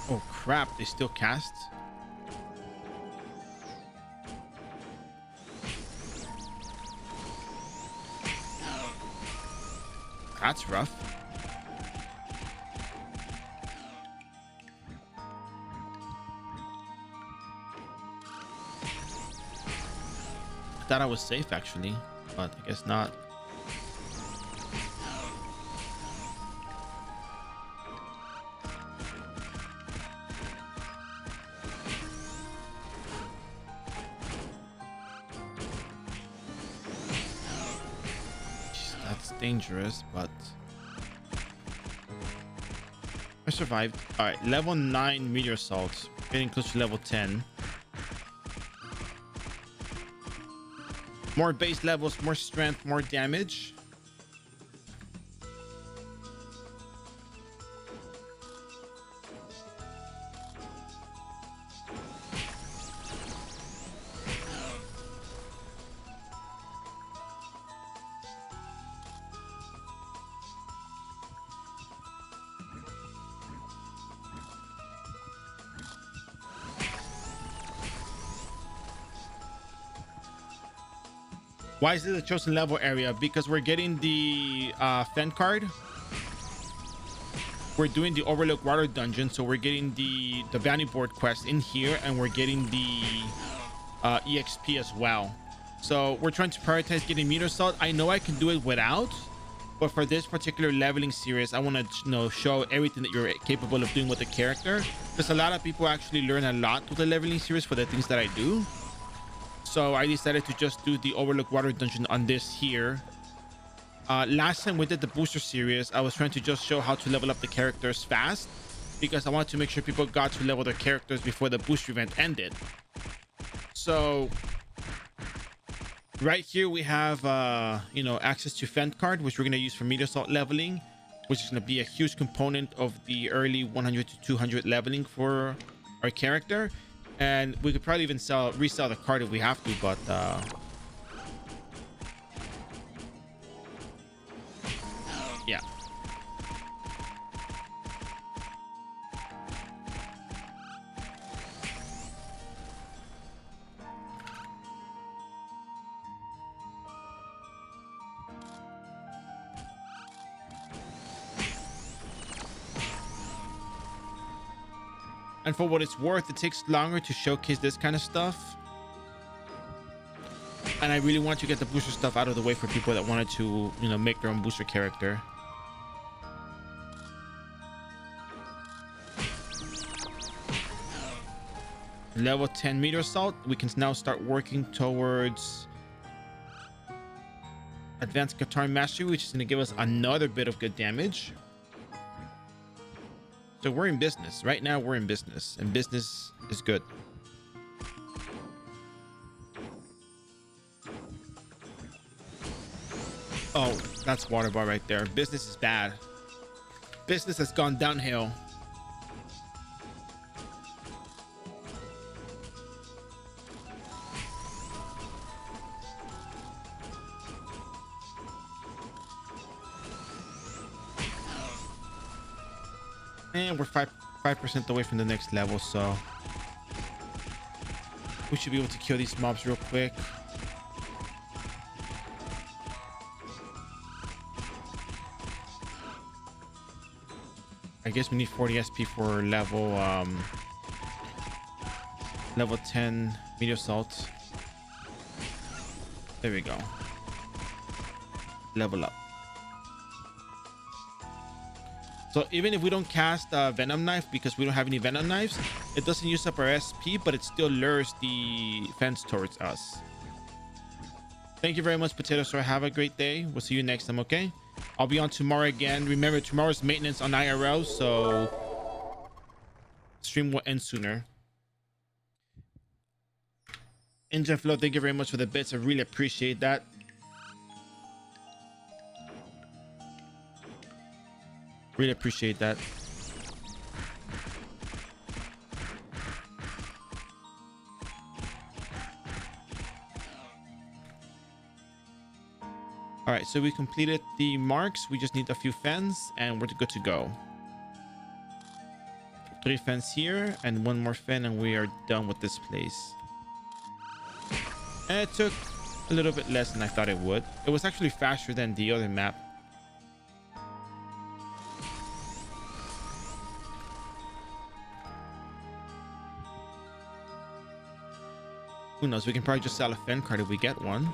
Oh crap, they still cast? That's rough. I thought I was safe actually, but I guess not. Dangerous, but I survived. All right, level 9 meteor assault, getting close to level 10. More base levels, more strength, more damage. Why is it the chosen level area? Because we're getting the Fen card. We're doing the Overlook Water Dungeon, so we're getting the bounty board quest in here, and we're getting the EXP as well. So we're trying to prioritize getting meteor assault. I know I can do it without, but for this particular leveling series, I want to show everything that you're capable of doing with the character, because a lot of people actually learn a lot with the leveling series for the things that I do. So I decided to just do the Overlook Water Dungeon on this here. Last time we did the booster series, I was trying to just show how to level up the characters fast, because I wanted to make sure people got to level their characters before the booster event ended. So right here we have access to Fent card, which we're going to use for meteor assault leveling, which is going to be a huge component of the early 100 to 200 leveling for our character. And we could probably even resell the card if we have to, but yeah. And for what it's worth, it takes longer to showcase this kind of stuff. And I really want to get the booster stuff out of the way for people that wanted to, make their own booster character. Level 10 meteor assault. We can now start working towards advanced Guillotine mastery, which is going to give us another bit of good damage. So we're in business right now. We're in business, and business is good. Oh, that's water bar right there. Business is bad. Business has gone downhill. And we're 5% away from the next level, so we should be able to kill these mobs real quick. I guess we need 40 SP for level 10 meteor assault. There we go. Level up. So even if we don't cast Venom Knife, because we don't have any Venom Knives, it doesn't use up our SP, but it still lures the fence towards us. Thank you very much, Potato Store. Have a great day. We'll see you next time, okay? I'll be on tomorrow again. Remember, tomorrow's maintenance on iRO, so stream will end sooner. Engine Flow, thank you very much for the bits. I really appreciate that. Really appreciate that. All right, so we completed the marks. We just need a few fans and we're good to go. 3 fans here and 1 more fan and we are done with this place. And it took a little bit less than I thought it would. It was actually faster than the other map. Who knows? We can probably just sell a fan card if we get one.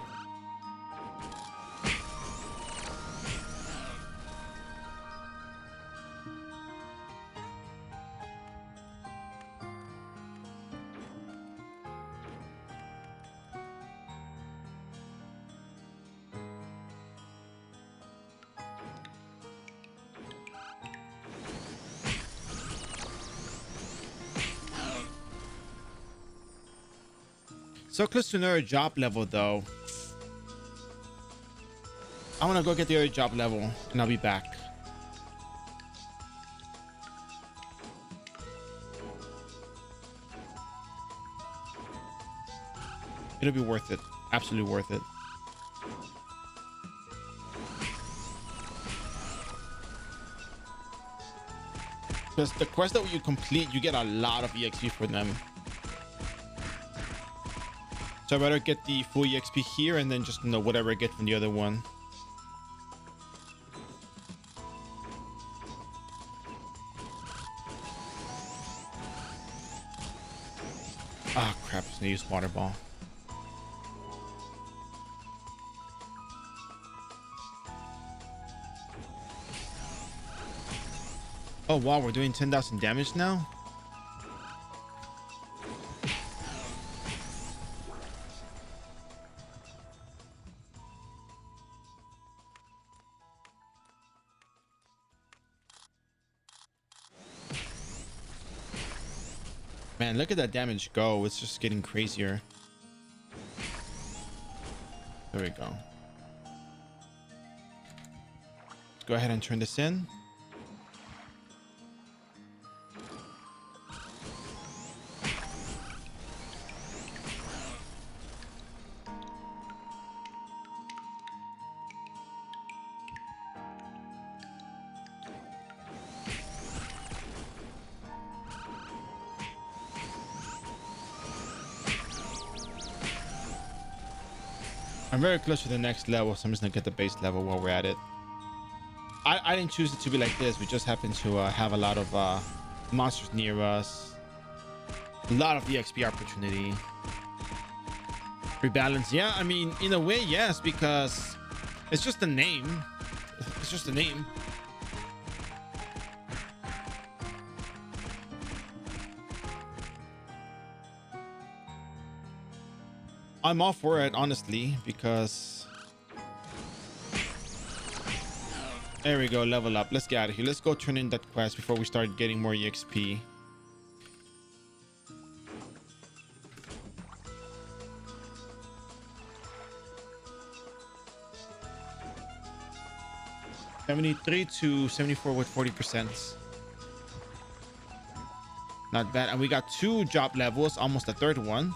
So close to another job level though. I want to go get the other job level and I'll be back. It'll be worth it. Absolutely worth it. Because the quest that you complete, you get a lot of EXP for them. So I'd rather get the full EXP here and then just, you know, whatever I get from the other one. Ah, crap. Just gonna use water ball. Oh, wow. We're doing 10,000 damage now. Man, look at that damage go. It's just getting crazier. There we go. Let's go ahead and turn this in. I'm very close to the next level, so I'm just gonna get the base level while we're at it. I didn't choose it to be like this. We just happen to have a lot of monsters near us. A lot of EXP opportunity. Rebalance, yeah. I mean, in a way, yes, because it's just a name. It's just a name. I'm all for it, honestly, because there we go, level up. Let's get out of here. Let's go turn in that quest before we start getting more EXP. $73 to $74 with 40%. Not bad. And we got 2 job levels, almost a 3rd one.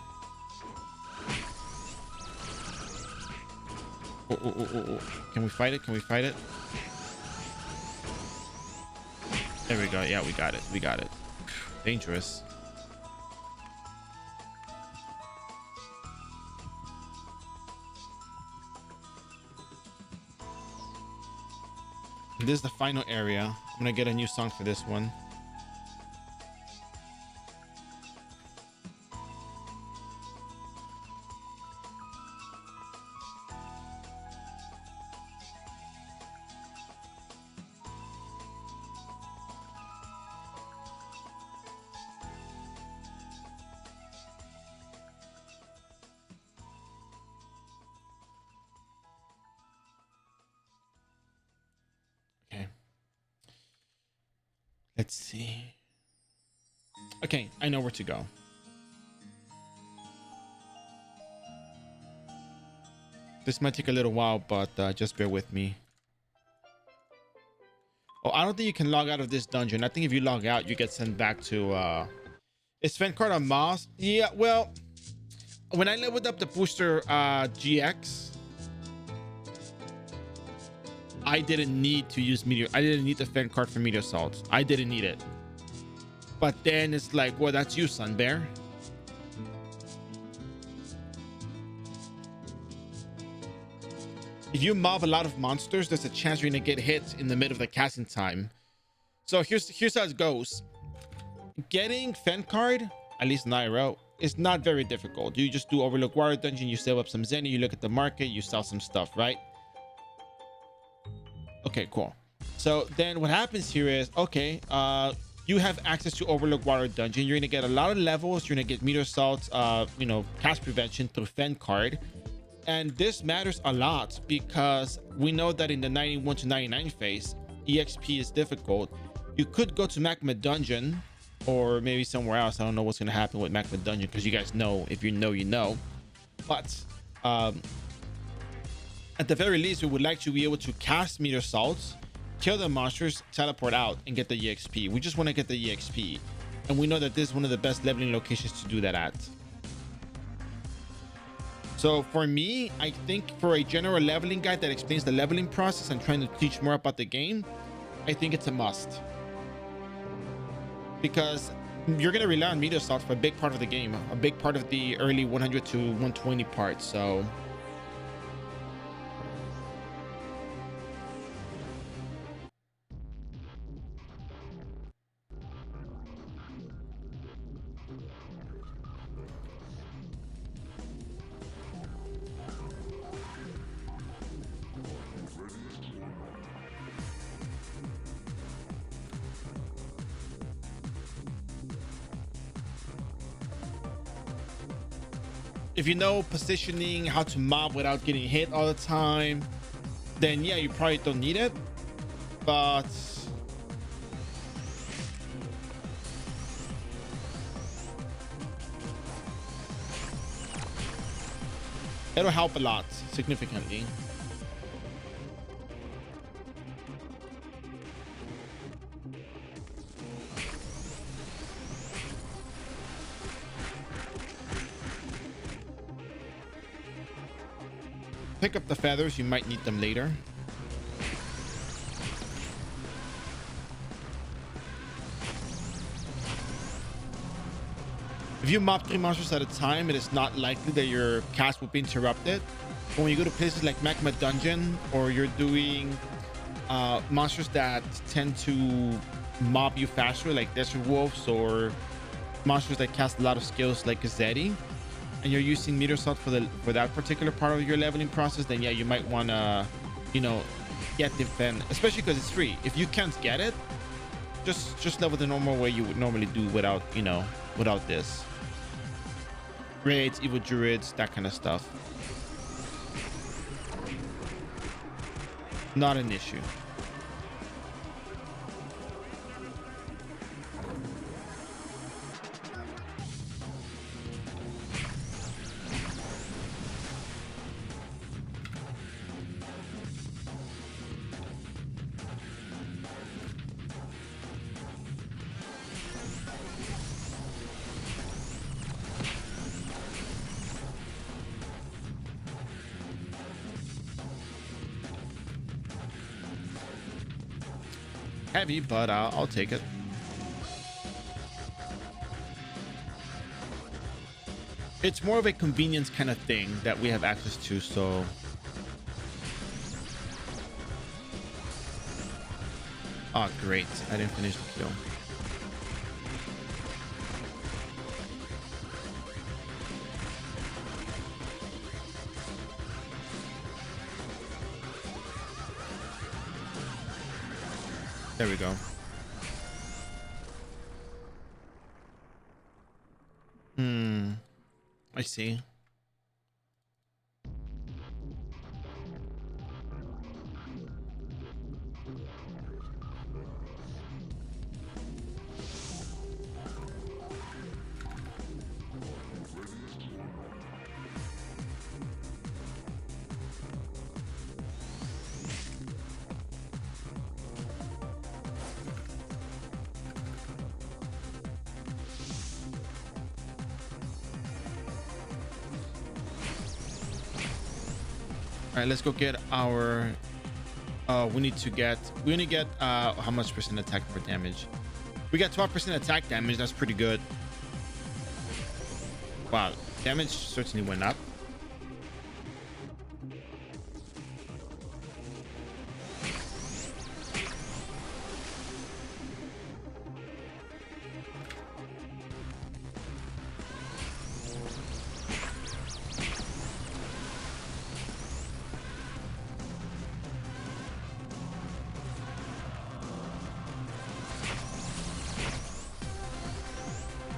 Oh. Can we fight it? Can we fight it? There we go. Yeah, we got it. We got it. Dangerous. This is the final area. I'm gonna get a new song for this one. Let's see. Okay, I know where to go. This might take a little while, but just bear with me. Oh, I don't think you can log out of this dungeon. I think if you log out, you get sent back to is Fencard on Moss? Yeah, well, when I leveled up the booster GX, I didn't need to use meteor. I didn't need the Fencard for meteor assaults. I didn't need it. But then it's like, well, that's you, Sun Bear. If you mob a lot of monsters, there's a chance you're gonna get hit in the middle of the casting time. So here's how it goes. Getting Fencard, at least in iRO, is not very difficult. You just do Overlook Water Dungeon, you save up some Zenny, you look at the market, you sell some stuff, right? Okay, cool. So then what happens here is, okay, you have access to Overlook Water Dungeon. You're gonna get a lot of levels. You're gonna get meter assaults, cast prevention through Fencard. And this matters a lot because we know that in the 91 to 99 phase, EXP is difficult. You could go to Magma Dungeon or maybe somewhere else. I don't know what's going to happen with Magma Dungeon because you guys know, if you know, you know. But at the very least, we would like to be able to cast meter assaults, kill the monsters, teleport out, and get the EXP. We just want to get the EXP. And we know that this is one of the best leveling locations to do that at. So for me, I think for a general leveling guide that explains the leveling process and trying to teach more about the game, I think it's a must. Because you're going to rely on meter assaults for a big part of the game, a big part of the early 100 to 120 part. So if you know positioning, how to mob without getting hit all the time, then yeah, you probably don't need it. But it'll help a lot, significantly. Pick up the feathers, you might need them later. If you mob 3 monsters at a time, it is not likely that your cast will be interrupted. But when you go to places like Magma Dungeon, or you're doing monsters that tend to mob you faster, like Desert Wolves, or monsters that cast a lot of skills like Gazetti, and you're using meter assault for that particular part of your leveling process, then yeah, you might want to, get defend, especially because it's free. If you can't get it, just level the normal way you would normally do without, without this. Raids, evil druids, that kind of stuff. Not an issue. Heavy, but I'll take it. It's more of a convenience kind of thing that we have access to, so oh great, I didn't finish the kill. There we go. I see. All right, let's go get our we only get how much percent attack for damage? We got 12% attack damage. That's pretty good. Wow, damage certainly went up.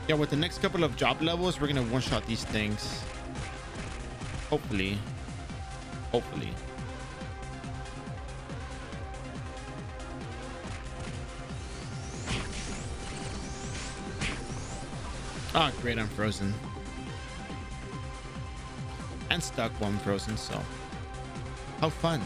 Yeah, with the next couple of job levels, we're gonna one-shot these things. Hopefully. Hopefully. Ah, great, I'm frozen. And stuck while I'm frozen, so how fun.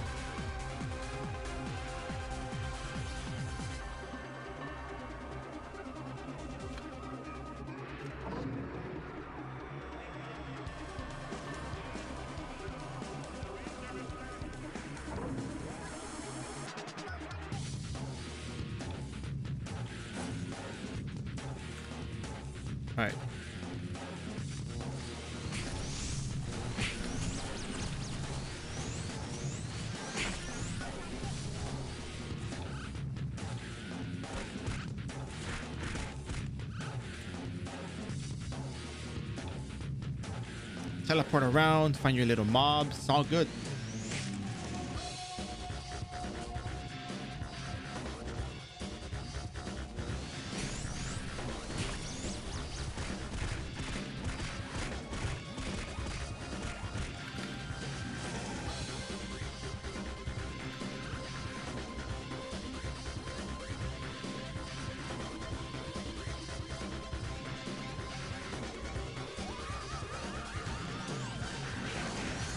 All right. Teleport around, find your little mobs. It's all good.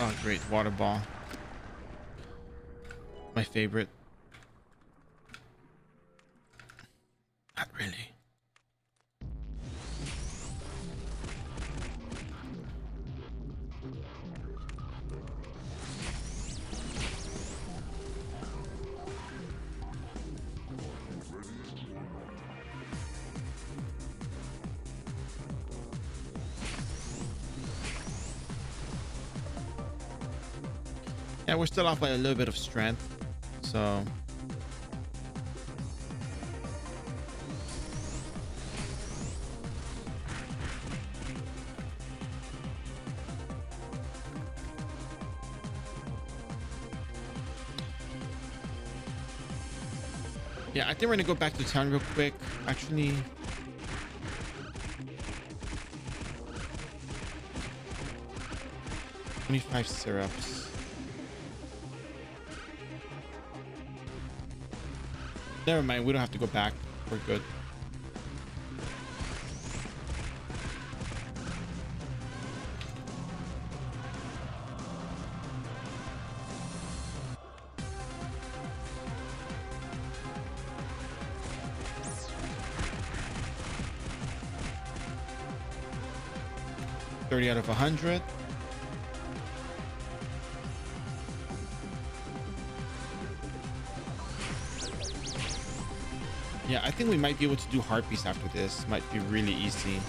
Oh, great. Water ball. My favorite. Not really. Yeah, we're still off by a little bit of strength, so yeah, I think we're gonna go back to town real quick. Actually, $25 syrups. Never mind, we don't have to go back. We're good. $30 out of 100. Yeah, I think we might be able to do harpies after this. Might be really easy.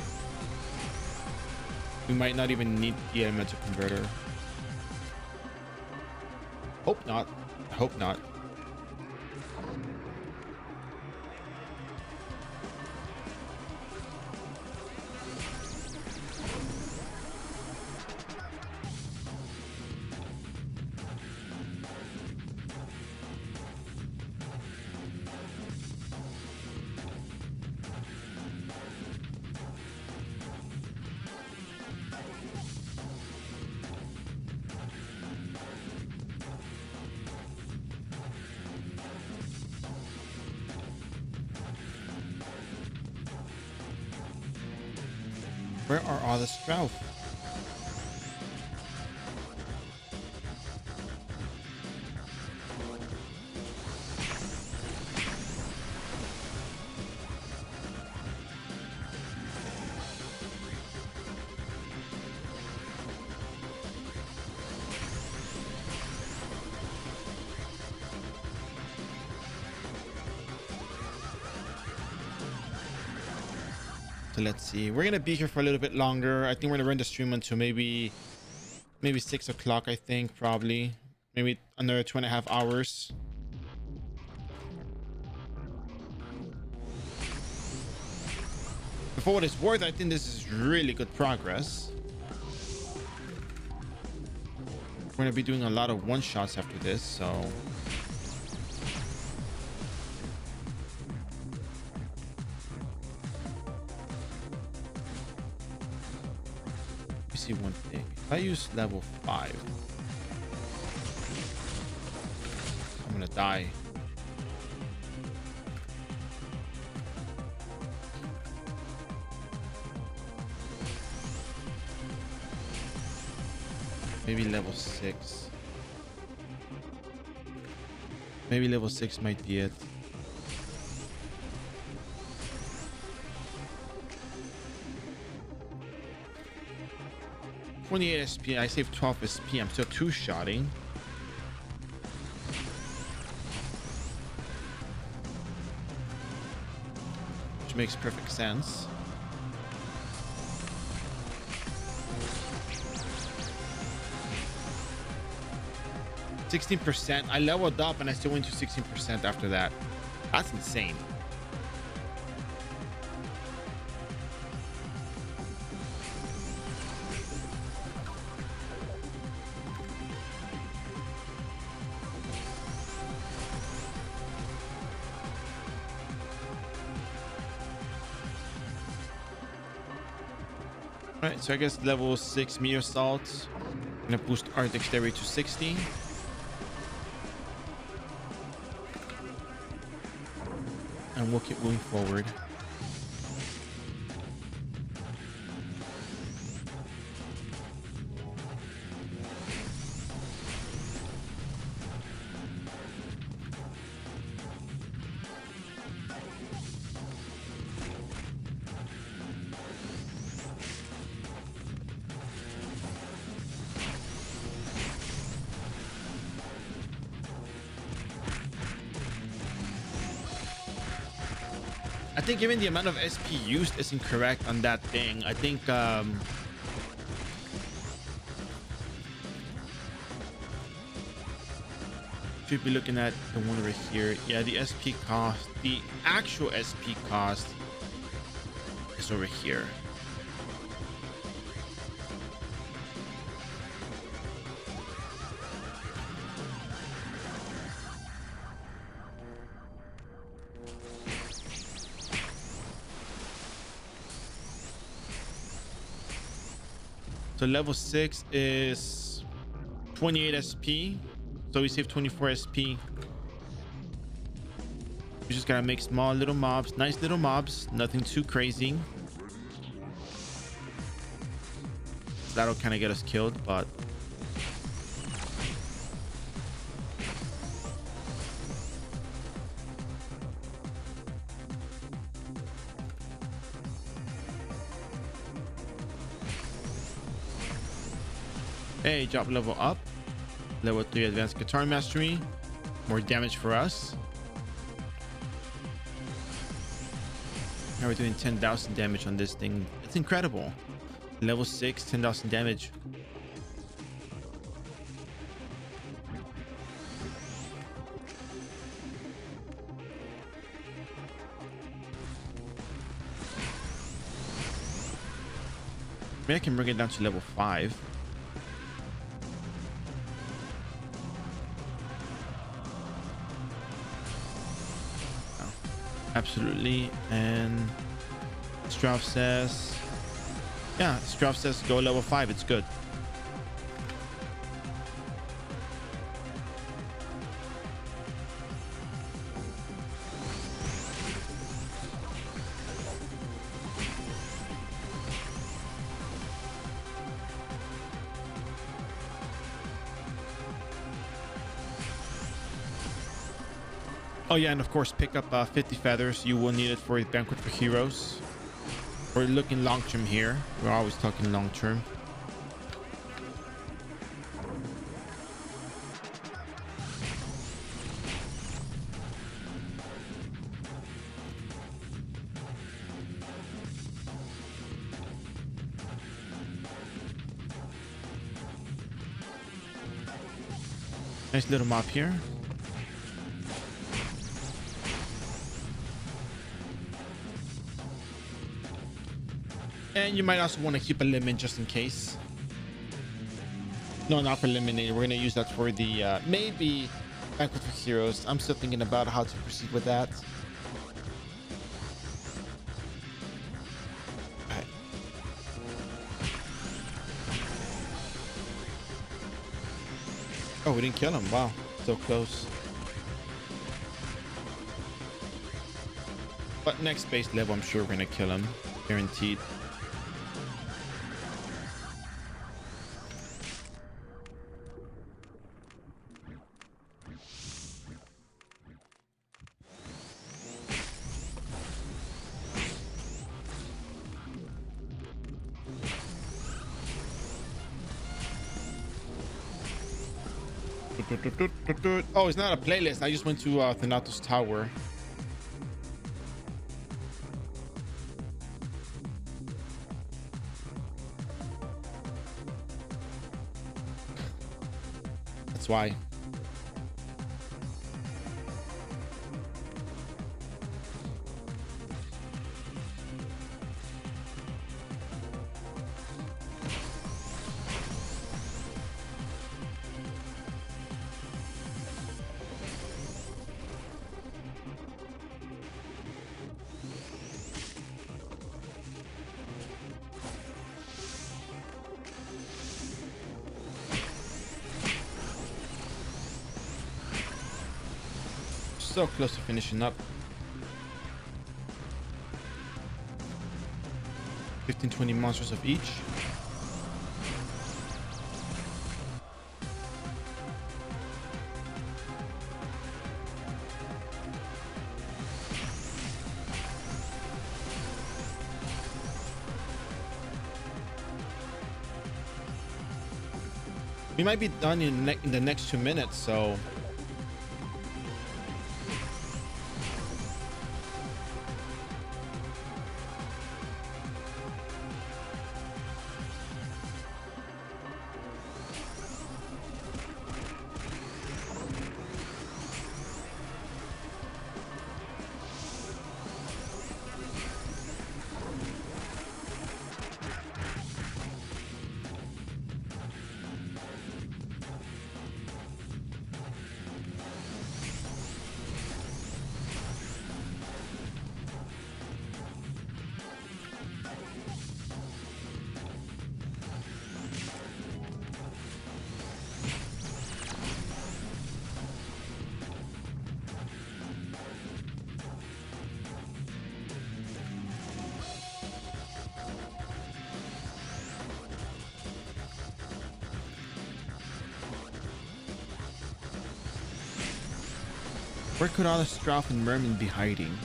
We might not even need the elemental converter. Hope not. I hope not. Where are all the Sprout? So let's see. We're gonna be here for a little bit longer. I think we're gonna run the stream until maybe 6 o'clock. I think probably maybe another 2.5 hours. For what it's worth, I think this is really good progress. We're gonna be doing a lot of one-shots after this, so let me see one thing. If I use level 5, I'm gonna die. Maybe level 6. Maybe level 6 might be it. $28 SP. I saved 12 SP. I'm still two-shotting. Which makes perfect sense. %. I leveled up and I still went to 16% after that. That's insane. All right, so I guess level 6 meter assault. I'm gonna boost our dexterity to 60. And we'll keep moving forward. I think given the amount of SP used is incorrect on that thing. I think should be looking at the one over here. Yeah, the SP cost, the actual SP cost is over here. So level 6 is 28 SP. So we save 24 SP. We just gotta make small little mobs, nice little mobs, nothing too crazy. That'll kind of get us killed, but hey, drop level up. Level 3 advanced guitar mastery. More damage for us. Now we're doing 10,000 damage on this thing. It's incredible. Level 6, 10,000 damage. Maybe I can bring it down to level 5. Absolutely. And Strauf says, yeah, Strauf says go level 5. It's good. Oh yeah, and of course pick up 50 feathers. You will need it for a banquet for heroes. We're looking long term here. We're always talking long term. Nice little mop here. And you might also want to keep a limit just in case. No, not for eliminator. We're going to use that for the maybe Banquet for Heroes. I'm still thinking about how to proceed with that. Right. Oh, we didn't kill him. Wow, so close. But next base level, I'm sure we're going to kill him. Guaranteed. Oh, it's not a playlist. I just went to Thanatos Tower. That's why. So close to finishing up. 15-20 monsters of each. We might be done in the next 2 minutes, so where could all the Strauf and Merman be hiding?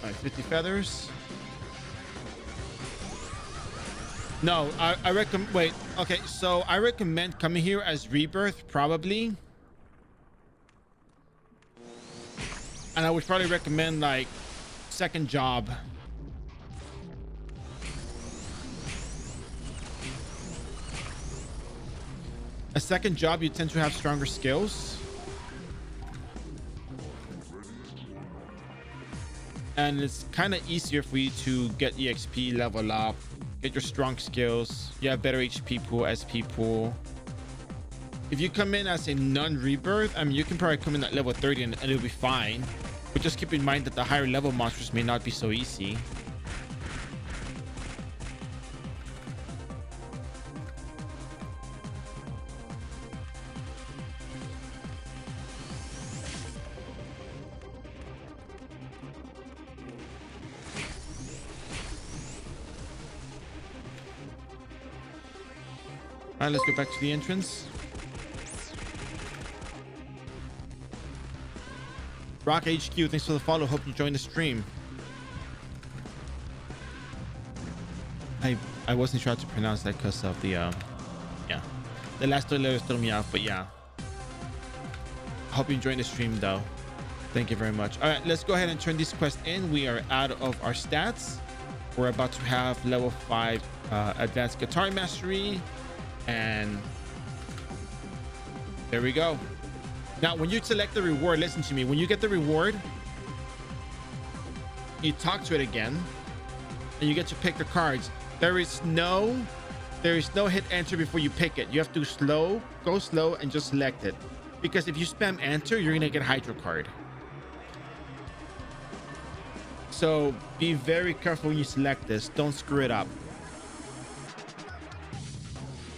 Alright, 50 feathers. No, I recommend. Wait, okay, so I recommend coming here as Rebirth, probably. And I would probably recommend like second job. A second job, you tend to have stronger skills. And it's kind of easier for you to get EXP, level up, get your strong skills. You have better HP pool, SP pool. If you come in as a non-rebirth, I mean, you can probably come in at level 30 and it'll be fine. But just keep in mind that the higher level monsters may not be so easy. All right, let's go back to the entrance. Rock HQ, thanks for the follow. Hope you joined the stream. I wasn't sure how to pronounce that because of the yeah, the last two letters threw me off, but yeah. Hope you enjoyed the stream though. Thank you very much. All right, let's go ahead and turn this quest in. We are out of our stats. We're about to have level 5 advanced guitar mastery, and there we go. Now, when you select the reward, listen to me. When you get the reward, you talk to it again, and you get to pick the cards. There is no hit enter before you pick it. You have to go slow, and just select it. Because if you spam enter, you're gonna get Hydro card. So be very careful when you select this. Don't screw it up.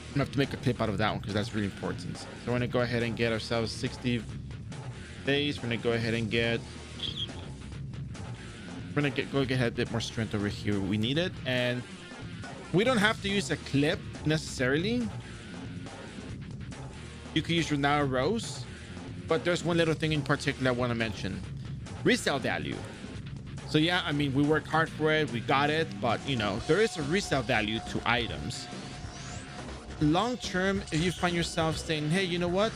I'm gonna have to make a clip out of that one because that's really important. So we're gonna go ahead and get ourselves 60 days. We're gonna go ahead and get. We're gonna go ahead a bit more strength over here. We need it, and we don't have to use a clip necessarily. You could use your iROs, but there's one little thing in particular I want to mention: resale value. So yeah, I mean, we worked hard for it, we got it, but you know, there is a resale value to items. Long term, if you find yourself saying, hey, you know what,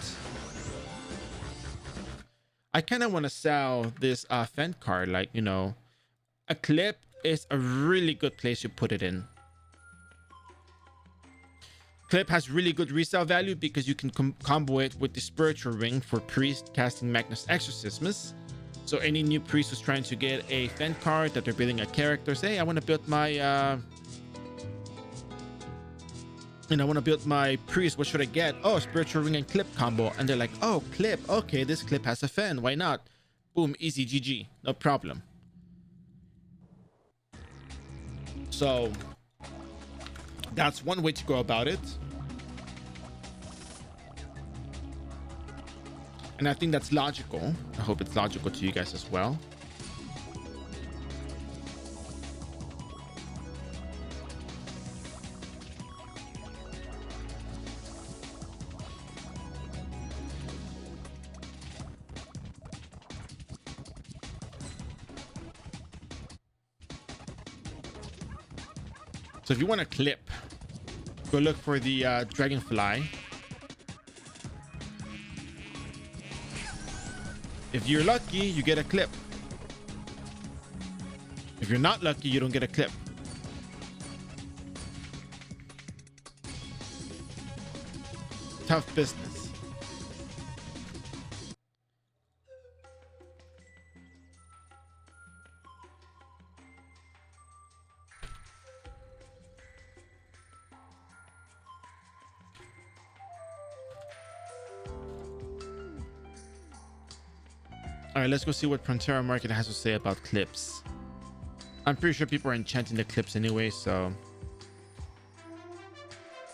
I kind of want to sell this Fend card, like, you know, a clip is a really good place to put it in. Clip has really good resale value because you can combo it with the spiritual ring for priest casting Magnus Exorcismus. So any new priest who's trying to get a Fend card that they're building a character, say, I want to build my and I want to build my priest, what should I get? Oh, spiritual ring and clip combo. And they're like, oh, clip, okay, this clip has a Fend, why not? Boom, easy, GG, no problem. So that's one way to go about it. And I think that's logical. I hope it's logical to you guys as well. So if you want a clip, go look for the dragonfly. If you're lucky, you get a clip. If you're not lucky, you don't get a clip. Tough business. All right, let's go see what Frontera Market has to say about clips. I'm pretty sure people are enchanting the clips anyway, so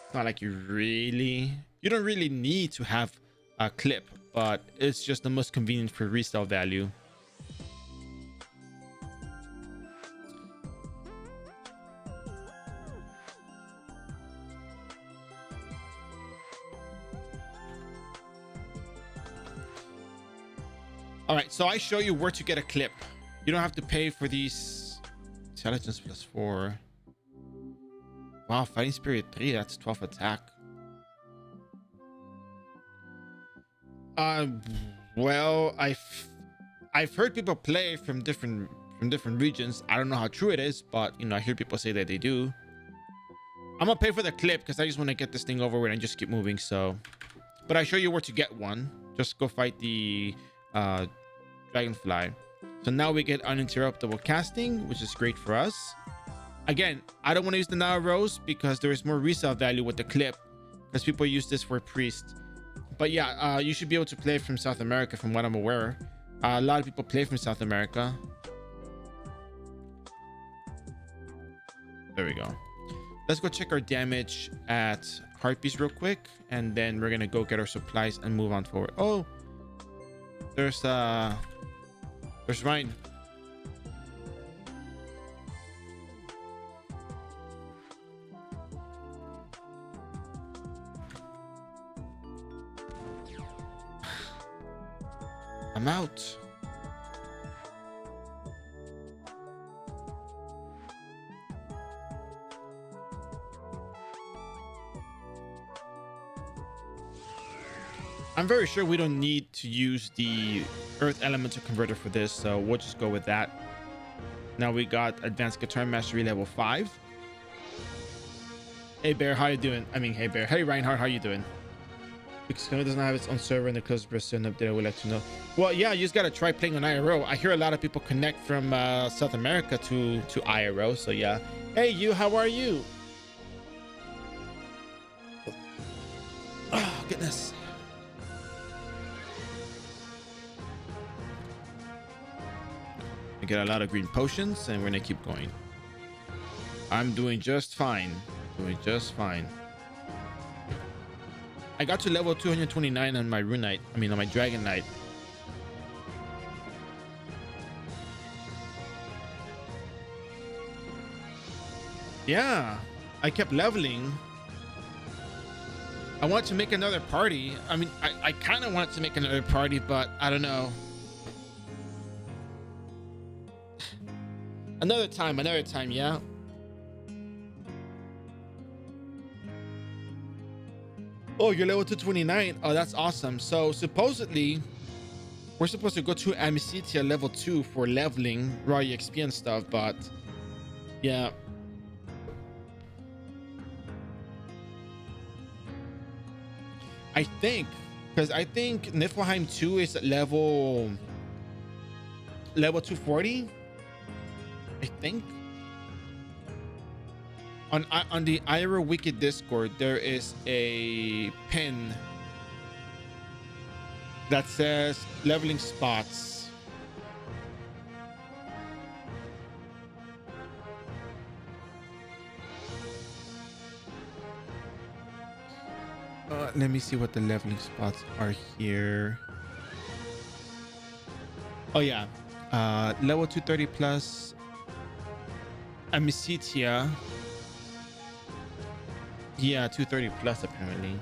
it's not like you don't really need to have a clip, but it's just the most convenient for resale value. All right, so I show you where to get a clip. You don't have to pay for these. Intelligence +4. Wow, Fighting Spirit 3, that's 12 attack. Well, I've heard people play from different regions. I don't know how true it is, but you know, I hear people say that they do. I'm gonna pay for the clip because I just want to get this thing over with and just keep moving. So, but I show you where to get one. Just go fight the dragonfly. So now we get uninterruptible casting, which is great for us. Again, I don't want to use the iROs because there is more resale value with the clip because people use this for priest. But yeah, you should be able to play from South America from what I'm aware. A lot of people play from South America. There we go. Let's go check our damage at Heartbeats real quick, and then we're gonna go get our supplies and move on forward. Oh, there's Ryan. I'm out. I'm very sure we don't need to use the Earth Elemental Converter for this, so we'll just go with that. Now we got Advanced Guitar Mastery level 5. Hey Bear, how you doing? I mean, hey Bear. Hey Reinhardt, how you doing? Because Canada doesn't have its own server and the closest Brazilian update, I would like to know. Well, yeah, you just gotta try playing on iRO. I hear a lot of people connect from South America to iRO, so yeah. Hey you, how are you? Oh goodness. I get a lot of green potions and we're gonna keep going. I'm doing just fine. Doing just fine. I got to level 229 on my rune knight. I mean, on my dragon knight. Yeah, I kept leveling. I want to make another party. I mean, I kind of want to make another party, but I don't know. Another time, yeah. Oh, you're level 229. Oh, that's awesome. So supposedly we're supposed to go to Amicitia level 2 for leveling raw EXP and stuff, but yeah. I think, because I think Niflheim 2 is at level 240. I think. On the iRO Wiki Discord, there is a pin that says leveling spots. Let me see what the leveling spots are here. Oh yeah, level 230 plus Amicitia. Yeah, 230 plus apparently.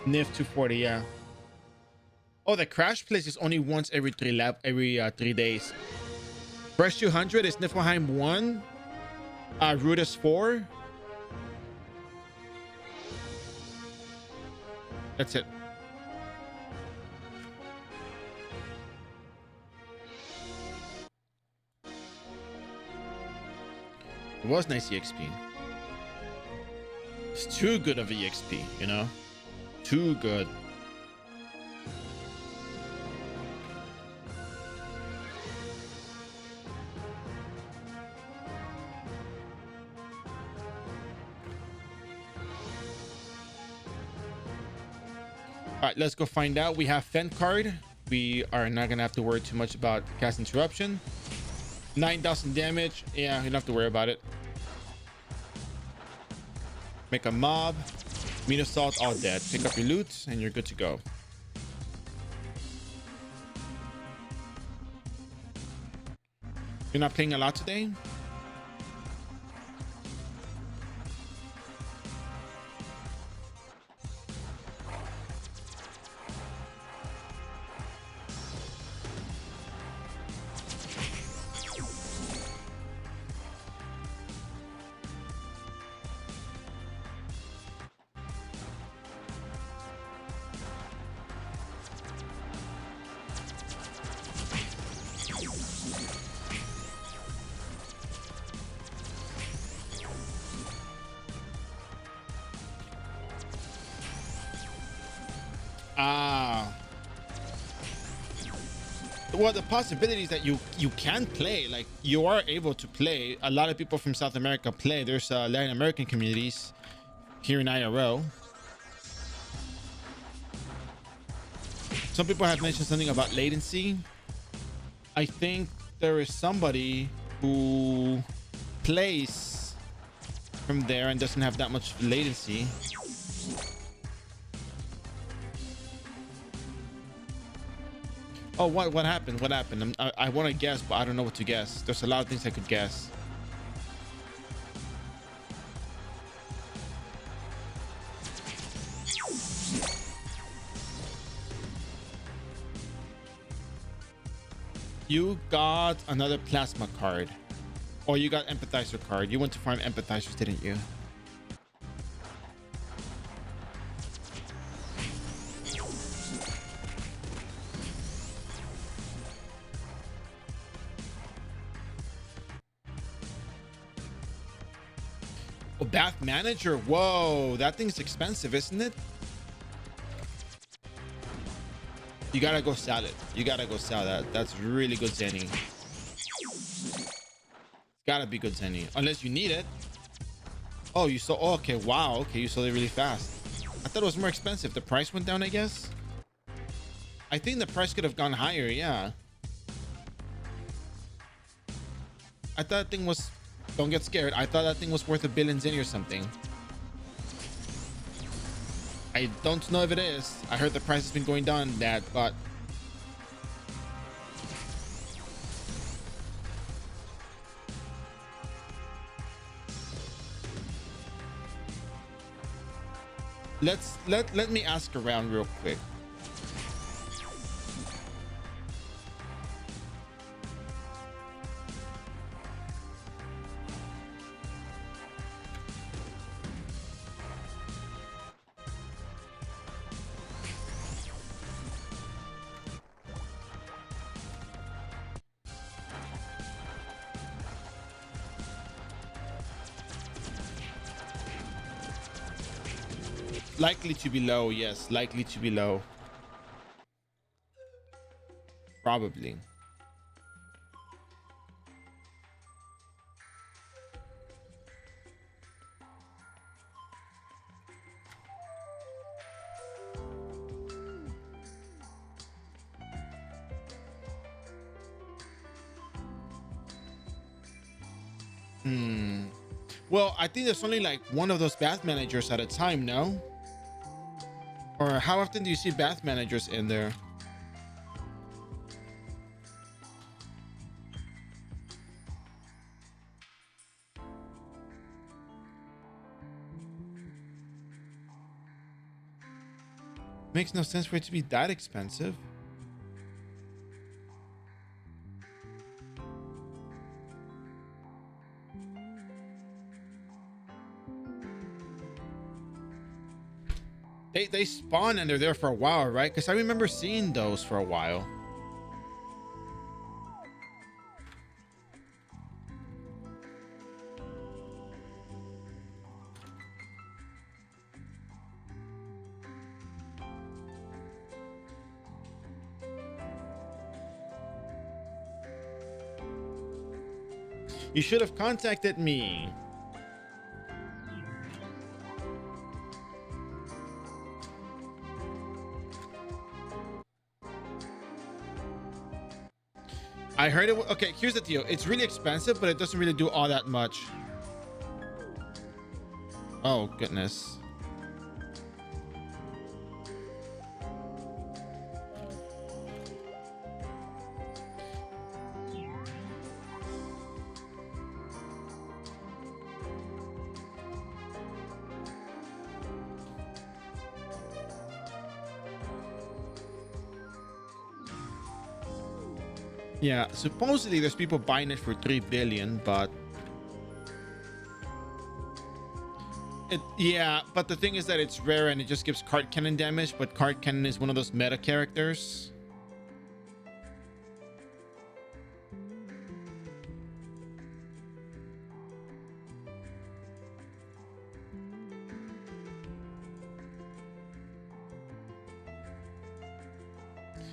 NIF 240, yeah. Oh, the crash place is only once every 3 days. Fresh 200 is Niflheim 1. Rudis 4. That's it. It was nice EXP. It's too good of EXP, you know? Too good. All right, let's go find out. We have Fen card. We are not gonna have to worry too much about cast interruption. 9,000 damage. Yeah, you don't have to worry about it. Make a mob. Mean assault, all dead. Pick up your loot and you're good to go. You're not playing a lot today? Well, the possibilities that you can play, like you are able to play. A lot of people from South America play. There's Latin American communities here in iRO. Some people have mentioned something about latency. I think there is somebody who plays from there and doesn't have that much latency. Oh, what happened? What happened? I want to guess, but I don't know what to guess. There's a lot of things I could guess. You got another plasma card. Or you got empathizer card. You went to farm empathizers, didn't you? Oh, bath manager. Whoa, that thing's expensive, isn't it? You gotta go sell it. You gotta go sell that. That's really good Zenny. It's gotta be good Zenny. Unless you need it. Oh, you sold. Oh, okay. Wow. Okay. You sold it really fast. I thought it was more expensive. The price went down, I guess. I think the price could have gone higher. Yeah. I thought that thing was. Don't get scared. I thought that thing was worth $1 billion Zenny or something. I don't know if it is. I heard the price has been going down that, but let me ask around real quick. Likely to be low. Yes, likely to be low. Probably. Well, I think there's only like one of those bath managers at a time, no? Or how often do you see bath managers in there? Makes no sense for it to be that expensive. They spawn and they're there for a while, right? Because I remember seeing those for a while. You should have contacted me. I heard it. Okay, here's the deal. It's really expensive, but it doesn't really do all that much. Oh, goodness. Yeah, supposedly there's people buying it for 3 billion, but yeah, but the thing is that it's rare and it just gives card cannon damage, but card cannon is one of those meta characters.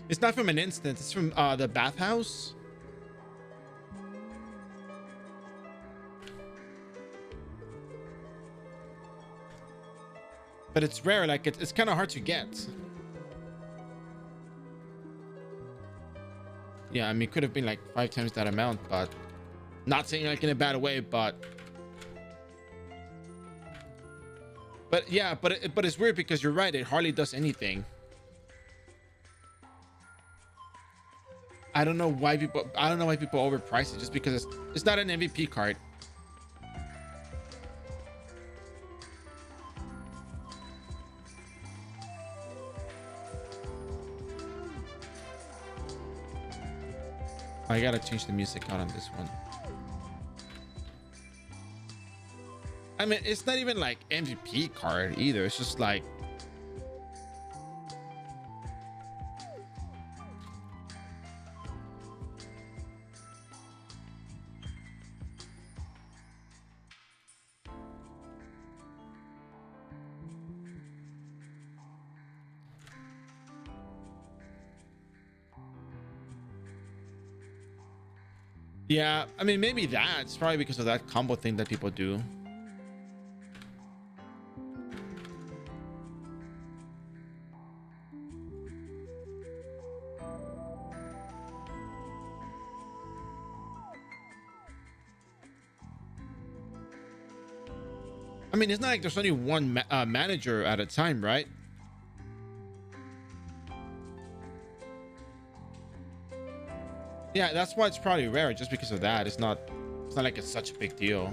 It's not from an instance, it's from the bathhouse. But it's rare, like it's kind of hard to get. Yeah, I mean, it could have been like 5 times that amount, but not saying like in a bad way, but yeah, but it's weird because you're right, it hardly does anything. I don't know why people overprice it just because it's not an MVP card. I gotta change the music out on this one. I mean, it's not even like MVP card either. It's just like Yeah, I mean, maybe that's probably because of that combo thing that people do. I mean, it's not like there's only one manager at a time, right? Yeah, that's why it's probably rare, just because of that. It's not like it's such a big deal.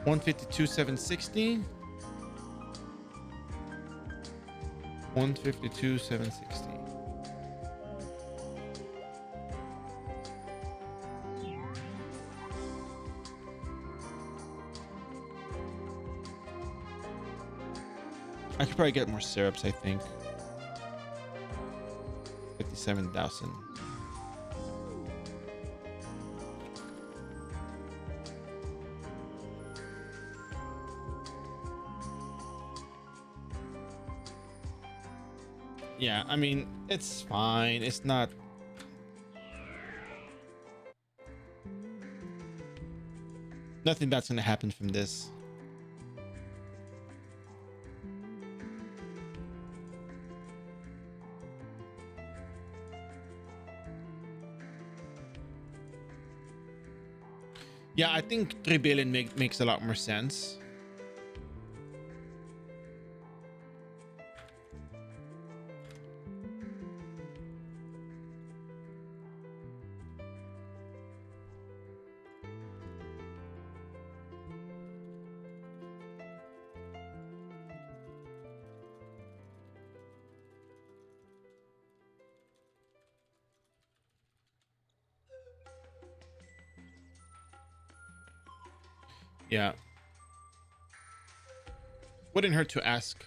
$152 $760. $152 $760. I could probably get more syrups, I think. 57,000. Yeah, I mean, it's fine. It's not. Nothing that's gonna happen from this. Yeah, I think 3 billion makes a lot more sense. Yeah. Wouldn't hurt to ask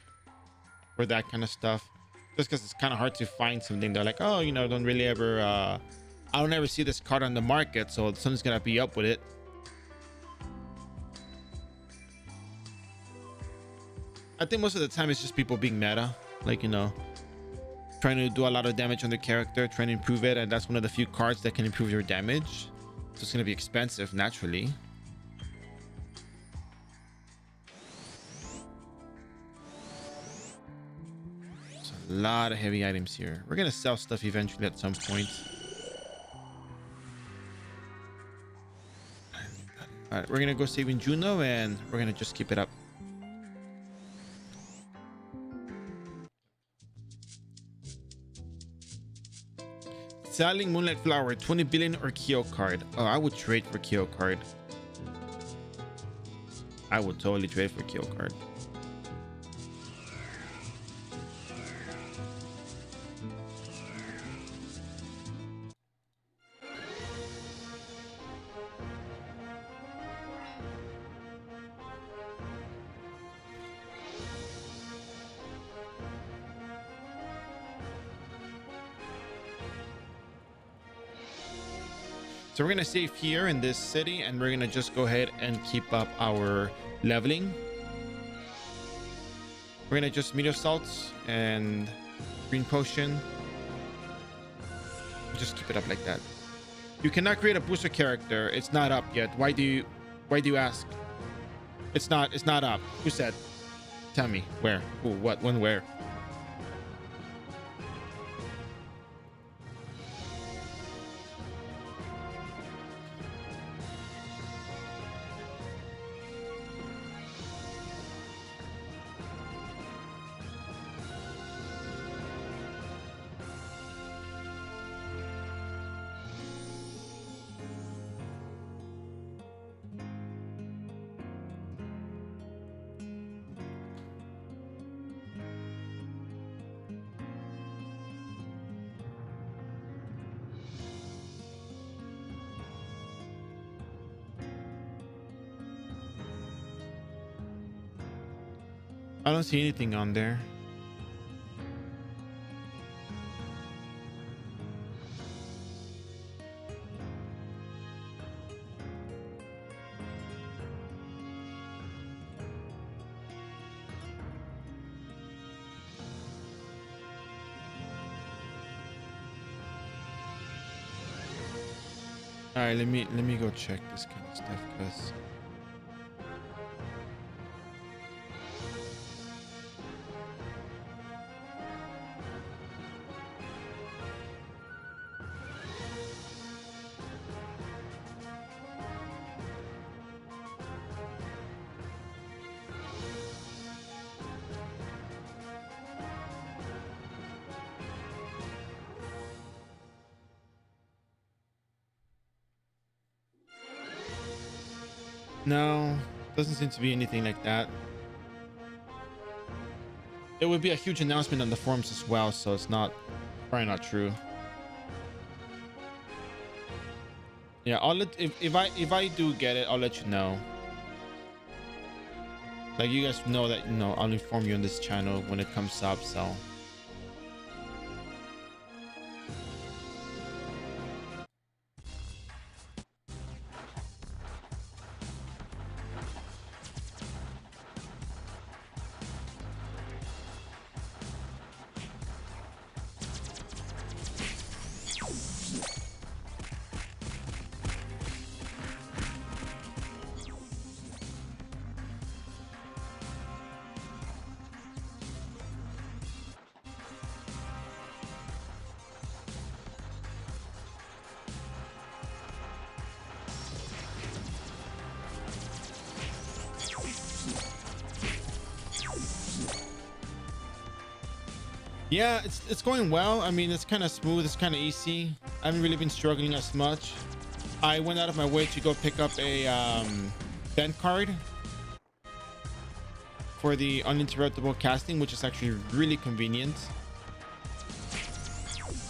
for that kind of stuff. Just because it's kind of hard to find something. They're like, oh, you know, don't really ever I don't ever see this card on the market, so something's gonna be up with it. I think most of the time it's just people being meta, like, you know, trying to do a lot of damage on the character, trying to improve it, and that's one of the few cards that can improve your damage. So it's gonna be expensive naturally. There's a lot of heavy items here. We're gonna sell stuff eventually at some point. All right, we're gonna go saving Juno, and we're gonna just keep it up. Selling Moonlight Flower, 20 billion or Kyo card. Oh, I would trade for Kyo card. I would totally trade for Kyo card. So we're gonna save here in this city, and we're gonna just go ahead and keep up our leveling. We're gonna just meteor salts and green potion. Just keep it up like that. You cannot create a booster character. It's not up yet. Why do you ask? It's not up. Who said? Tell me where, who, what, when, where. I don't see anything on there. right, let me go check this kind of stuff because no, doesn't seem to be anything like that. It would be a huge announcement on the forums as well, so it's not probably not true. Yeah, I'll let if I do get it, I'll let you know. Like you guys know that I'll inform you on this channel when it comes up. So yeah, it's going well. I mean, it's kind of smooth. It's kind of easy. I haven't really been struggling as much. I went out of my way to go pick up a vent card for the uninterruptible casting, which is actually really convenient.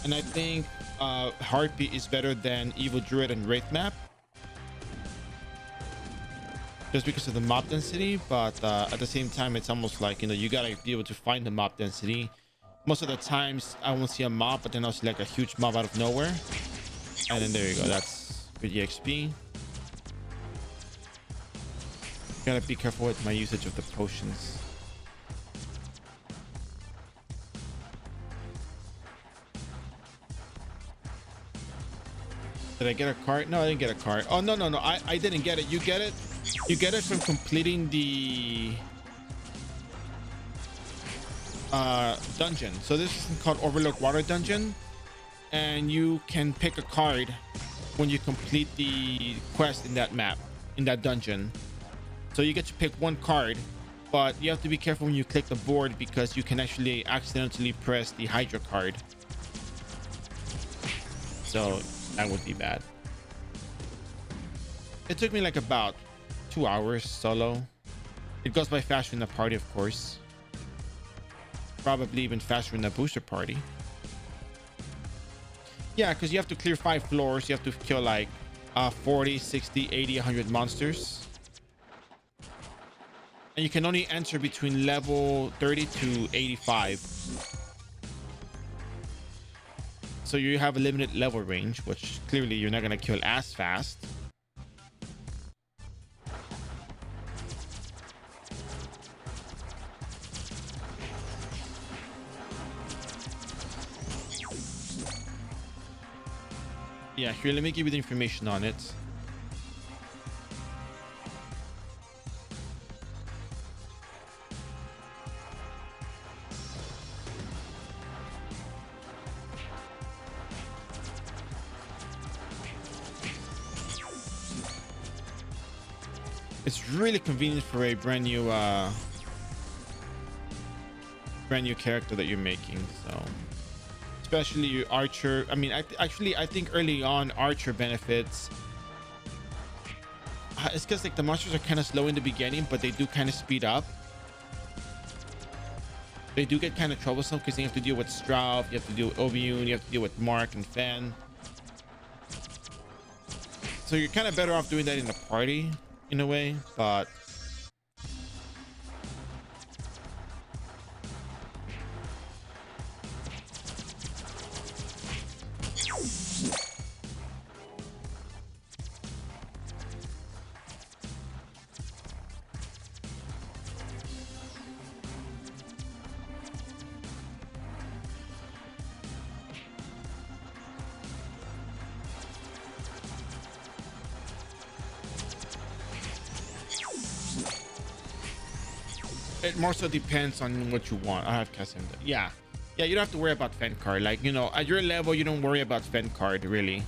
And I think Heartbeat is better than Evil Druid and Wraith map, just because of the mob density. But at the same time, it's almost like, you gotta be able to find the mob density. Most of the times I won't see a mob, but then I'll see like a huge mob out of nowhere, and then there you go, that's good EXP. Gotta be careful with my usage of the potions. Did I get a card? No, I didn't get a card. Oh, no, I didn't get it. You get it from completing the dungeon. So this is called Overlook Water Dungeon, and you can pick a card when you complete the quest in that map, in that dungeon. So you get to pick one card, but you have to be careful when you click the board because you can actually accidentally press the Hydra card, so that would be bad. It took me like about 2 hours solo. It goes by faster in the party, of course. Probably even faster in the booster party. Yeah, because you have to clear 5 floors. You have to kill like 40, 60, 80, 100 monsters. And you can only enter between level 30 to 85. So you have a limited level range, which clearly you're not going to kill as fast. Yeah, here, let me give you the information on it. It's really convenient for a brand new character that you're making, so especially your archer. I mean, I think early on archer benefits. It's because like the monsters are kind of slow in the beginning, but they do kind of speed up. They do get kind of troublesome because you have to deal with Straub, you have to deal with Obiun, you have to deal with Mark and Fen. So you're kind of better off doing that in a party in a way, but It more so depends on what you want. I have custom. Yeah. Yeah, you don't have to worry about Fend card. Like, you know, at your level, you don't worry about Fend card, really.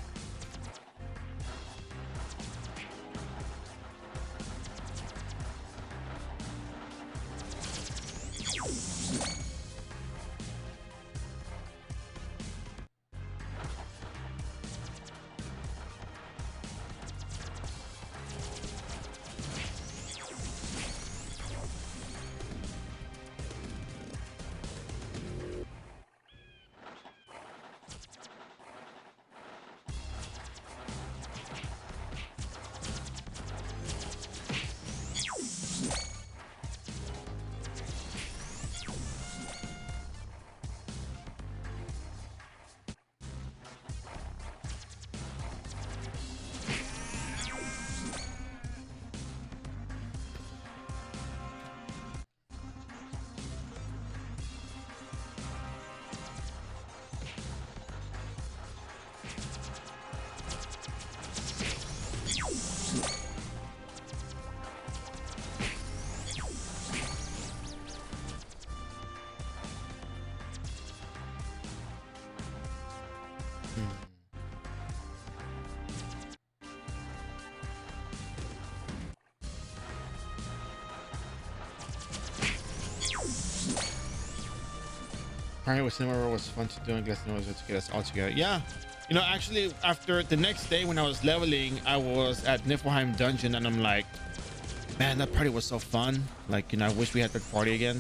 Party with Cinema was fun to do, and Glass was to get us all together. Yeah, you know, actually, after the next day when I was leveling, I was at Niflheim Dungeon, and I'm like, man, that party was so fun. Like, you know, I wish we had that party again.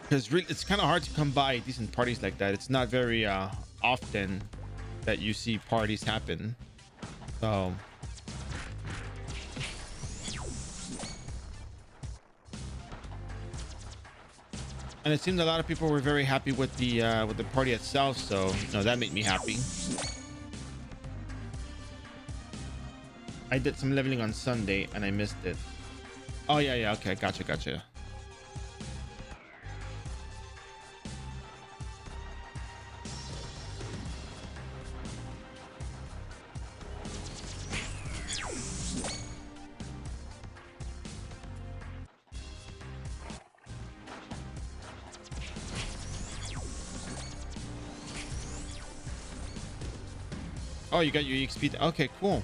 Because really, it's kind of hard to come by decent parties like that. It's not very often that you see parties happen. So. And it seemed a lot of people were very happy with the party itself, so you know, that made me happy. I did some leveling on Sunday and I missed it. Oh yeah, okay, gotcha. Oh, you got your EXP. Okay, cool.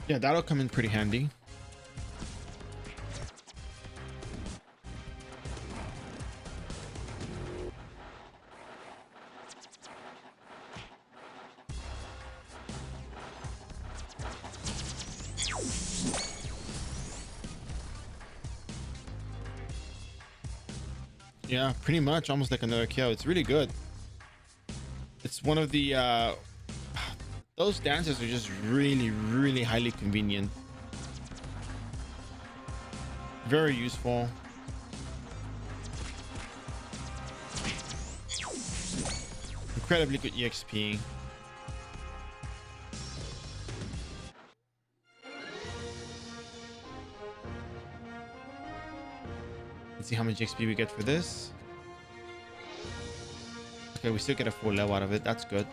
Yeah, that'll come in pretty handy. Yeah, pretty much almost like another kill. It's really good. It's one of the those dances are just really highly convenient, very useful. Incredibly good EXP. Let's see how much XP we get for this. Okay, we still get a full level out of it. That's good.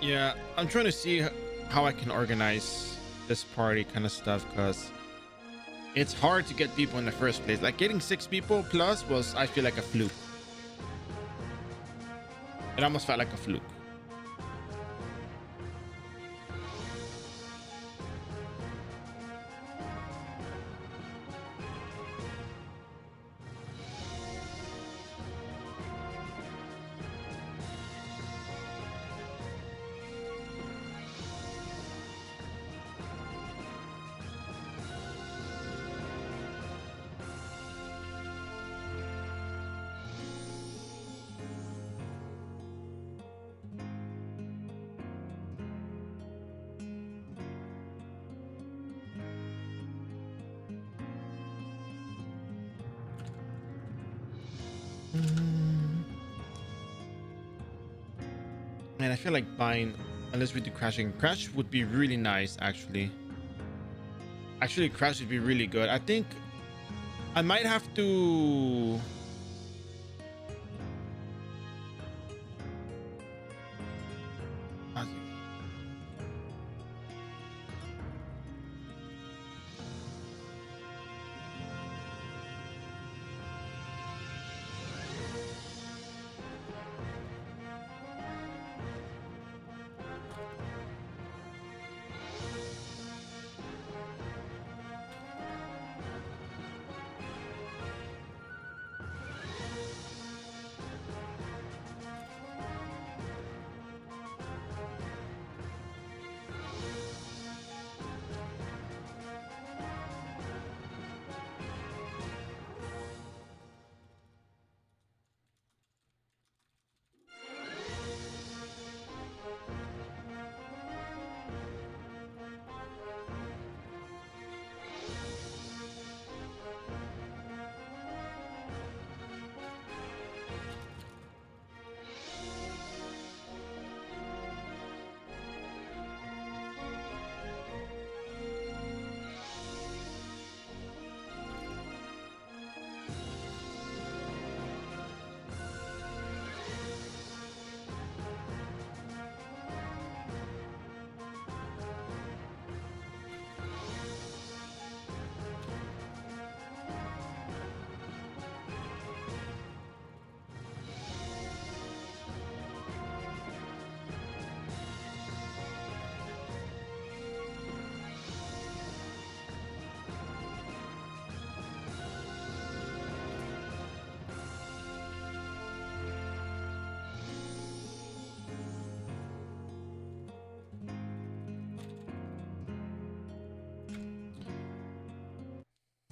Yeah, I'm trying to see how I can organize this party kind of stuff, because it's hard to get people in the first place. Like getting 6 people plus was, I feel, like a fluke. It almost felt like a fluke. Man, I feel like buying, unless we do crashing. Crash would be really nice, actually. Actually, Crash would be really good. I think I might have to.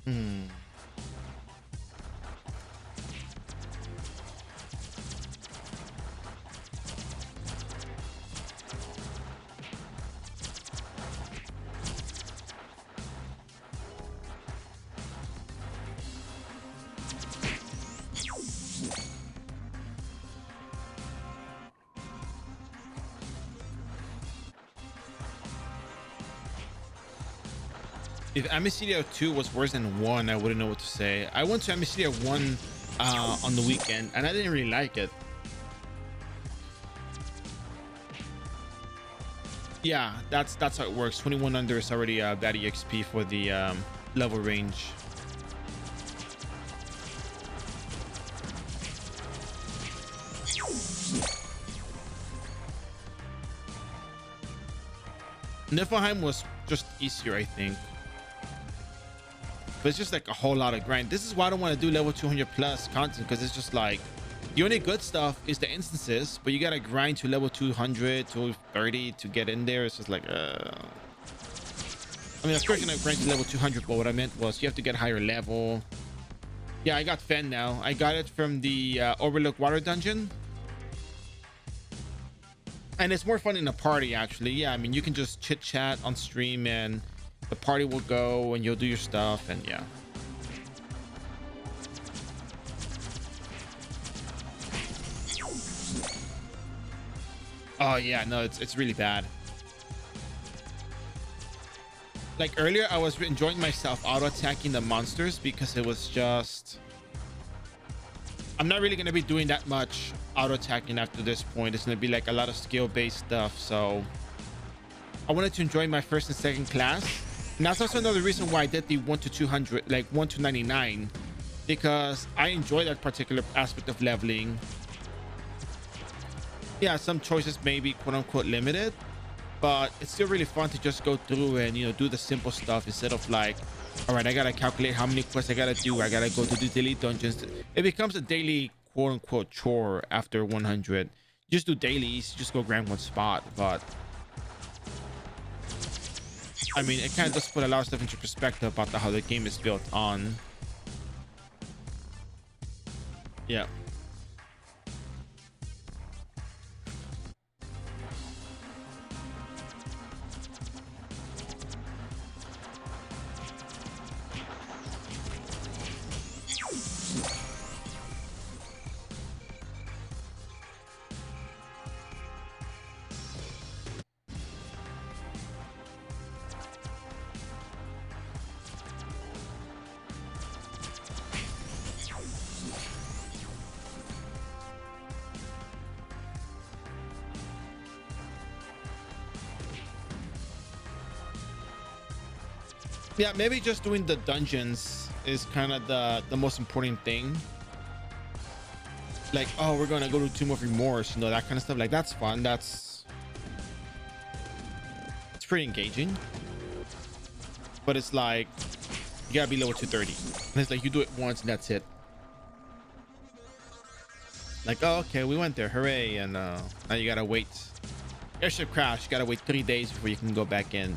Hmm. If Amicelia 2 was worse than 1, I wouldn't know what to say. I went to Amicelia 1 on the weekend, and I didn't really like it. Yeah, that's how it works. 21 under is already that EXP for the level range. Niflheim was just easier, I think. But it's just like a whole lot of grind. This is why I don't want to do level 200 plus content, because it's just like the only good stuff is the instances, but you gotta grind to level 200 to 30 to get in there. It's just like I mean, of course you're gonna grind to level 200, but what I meant was you have to get higher level. Yeah, I got Fen now. I got it from the Overlook Water Dungeon, and it's more fun in a party, actually. Yeah, I mean, you can just chit chat on stream and the party will go and you'll do your stuff, and yeah. Oh yeah, no, it's really bad. Like earlier, I was enjoying myself auto attacking the monsters because it was just, I'm not really gonna be doing that much auto attacking after this point. It's gonna be like a lot of skill based stuff, so I wanted to enjoy my first and second class. And that's also another reason why I did the 1 to 200, like 1 to 99, because I enjoy that particular aspect of leveling. Yeah, some choices may be quote unquote limited, but it's still really fun to just go through and, you know, do the simple stuff instead of like, all right, I gotta calculate how many quests I gotta do. I gotta go to the daily dungeons. It becomes a daily quote unquote chore after 100. You just do dailies, you just go grind one spot. But I mean, it kind of does put a lot of stuff into perspective about how the game is built on. Yeah. Yeah, maybe just doing the dungeons is kind of the most important thing. Like, oh, we're gonna go to Tomb of Remorse, you know, that kind of stuff. Like, that's fun. It's pretty engaging. But it's like, you gotta be level 230. And it's like, you do it once and that's it. Like, oh, okay, we went there, hooray. And now you gotta wait. Airship crash, you gotta wait 3 days before you can go back in.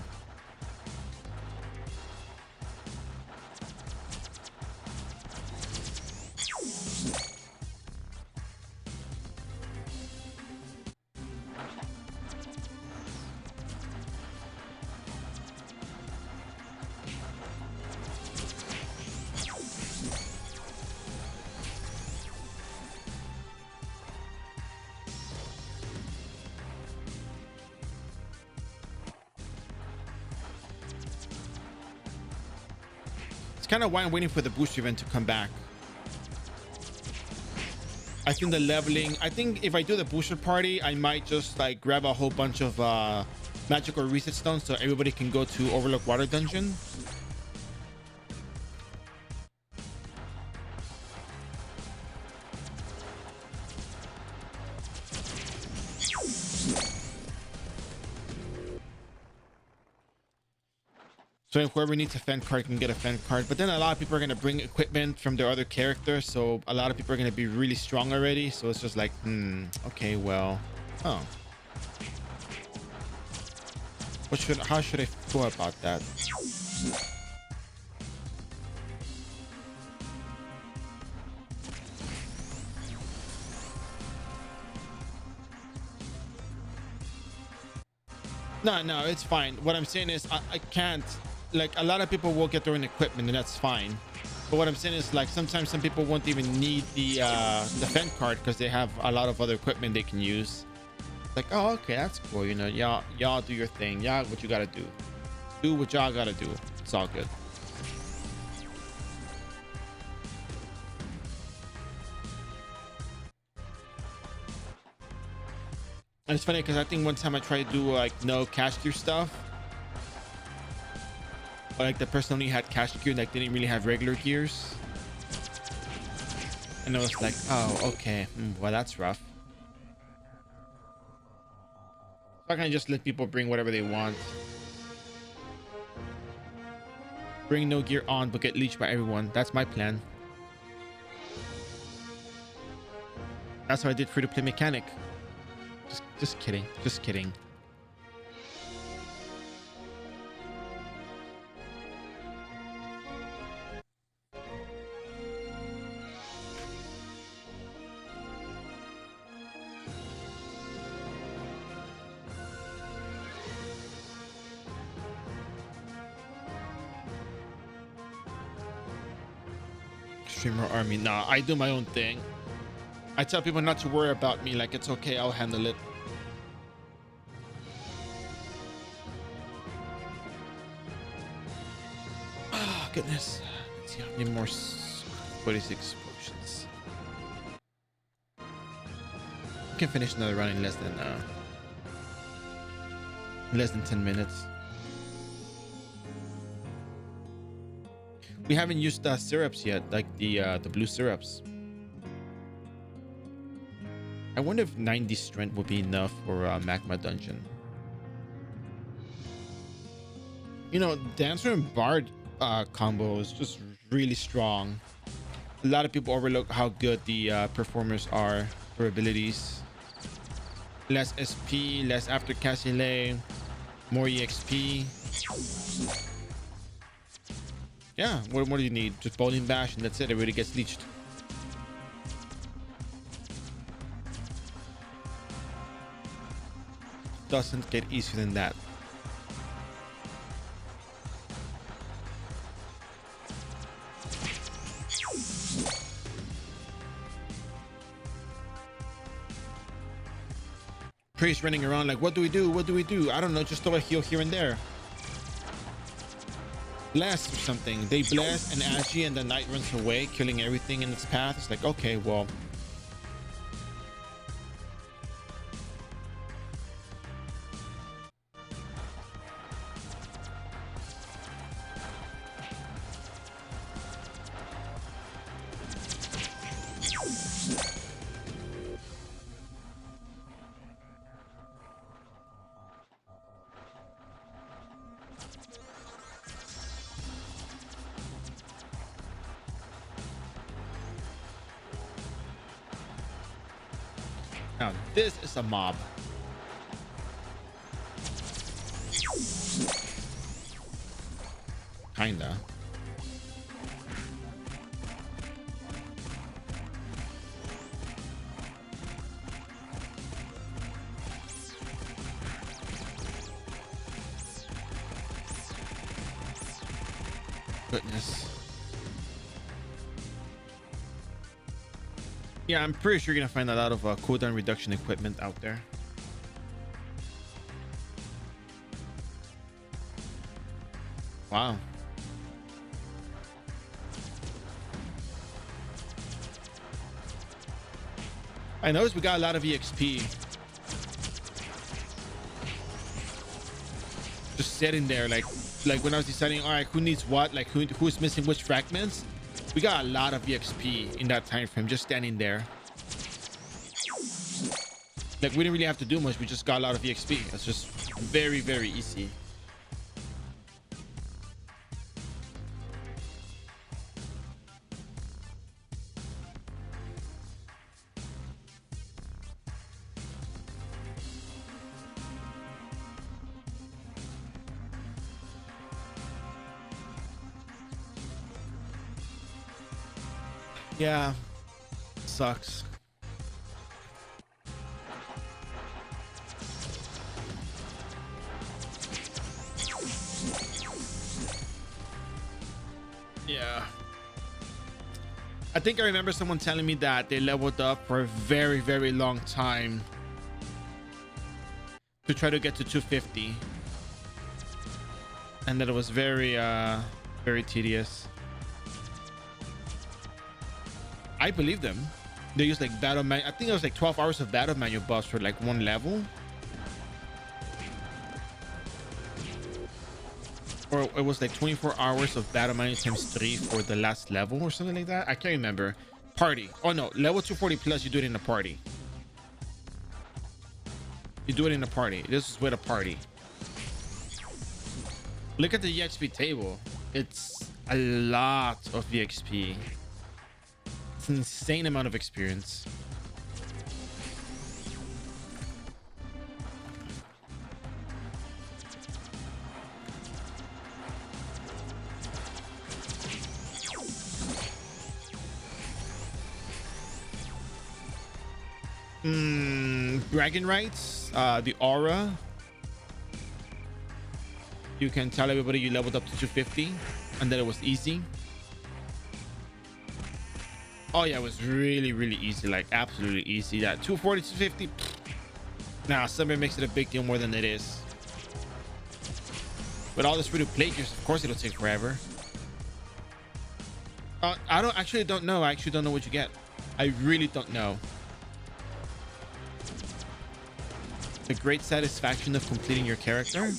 It's kind of why I'm waiting for the booster event to come back. I think the leveling, I think if I do the booster party, I might just like grab a whole bunch of magical reset stones so everybody can go to Overlook Water Dungeon. So whoever needs a fan card can get a fan card. But then a lot of people are going to bring equipment from their other characters. So a lot of people are going to be really strong already. So it's just like, okay, well, oh. How should I go about that? No, it's fine. What I'm saying is I can't, like, a lot of people will get their own equipment and that's fine. But what I'm saying is, like, sometimes some people won't even need the fan card because they have a lot of other equipment they can use. Like, oh, okay, that's cool. You know, y'all do your thing. Y'all, what you gotta do. Do what y'all gotta do. It's all good. And it's funny because I think one time I tried to do like no cash gear stuff. But like the person only had cash gear, like they didn't really have regular gears. And I was like, oh, okay. Well, that's rough. So I can just let people bring whatever they want. Bring no gear on, but get leeched by everyone. That's my plan. That's what I did free to play mechanic. Just kidding. Just kidding. Streamer army. Nah, I do my own thing. I tell people not to worry about me. Like, it's okay. I'll handle it. Oh, goodness. Let's see how many more 46 potions. We can finish another run in less than 10 minutes. We haven't used syrups yet, like the blue syrups. I wonder if 90 strength will be enough for Magma Dungeon. You know, Dancer and Bard combo is just really strong. A lot of people overlook how good the performers are for abilities. Less SP, less after Cassile, more EXP. Yeah, what do you need? Just Bowling Bash and that's it. Everybody gets leeched. Doesn't get easier than that. Priest running around like, what do we do? What do we do? I don't know. Just throw a heal here and there. Blast or something. They blast an Agi and the knight runs away, killing everything in its path. It's like, okay, well. Now this is a mob. Kinda. Goodness. Yeah, I'm pretty sure you're gonna find a lot of cooldown reduction equipment out there. Wow. I noticed we got a lot of EXP just sitting there, like when I was deciding, all right, who needs what, like who's missing which fragments. We got a lot of EXP in that time frame, just standing there. Like we didn't really have to do much. We just got a lot of EXP. It's just very, very easy. Yeah, sucks. Yeah. I think I remember someone telling me that they leveled up for a very, very long time to try to get to 250. And that it was very, very tedious. I believe them. They used like battle man. I think it was like 12 hours of battle manual buffs for like one level. Or it was like 24 hours of battle manual times 3 for the last level or something like that. I can't remember. Party. Oh no, level 240 plus, you do it in a party. You do it in a party. This is with a party. Look at the EXP table. It's a lot of EXP. It's an insane amount of experience. Bragging rights, the aura. You can tell everybody you leveled up to 250 and that it was easy. Oh yeah, it was really, really easy, like absolutely easy. That 240, 250. Nah, somebody makes it a big deal more than it is. But all this free to play gears, of course it'll take forever. I don't know. I actually don't know what you get. I really don't know. The great satisfaction of completing your character.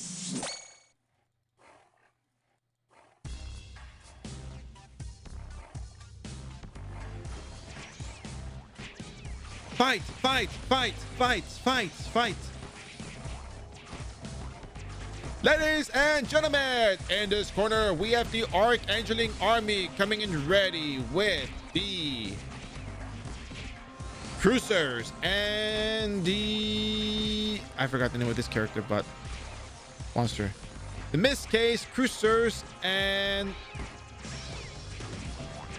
Fight, fight, fight, fight, fight, fight. Ladies and gentlemen, in this corner, we have the Archangeling army coming in ready with the Cruisers and the... I forgot the name of this character, but monster. In this case, Cruisers and...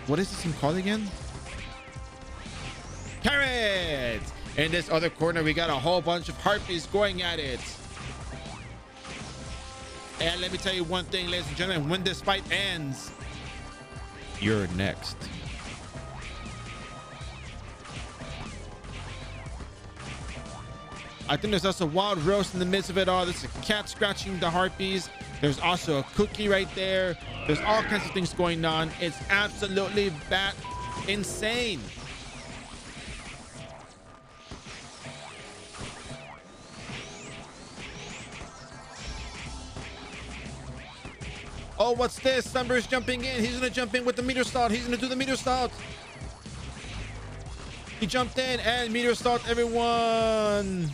what is this thing called again? Carrots! In this other corner, we got a whole bunch of harpies going at it. And let me tell you one thing, ladies and gentlemen, when this fight ends, you're next. I think there's also wild roast in the midst of it all. There's a cat scratching the harpies. There's also a cookie right there. There's all kinds of things going on. It's absolutely bat insane. Oh, what's this? Sunburst jumping in. He's gonna jump in with the meteor salt. He's gonna do the meteor salt. He jumped in and meteor salt everyone.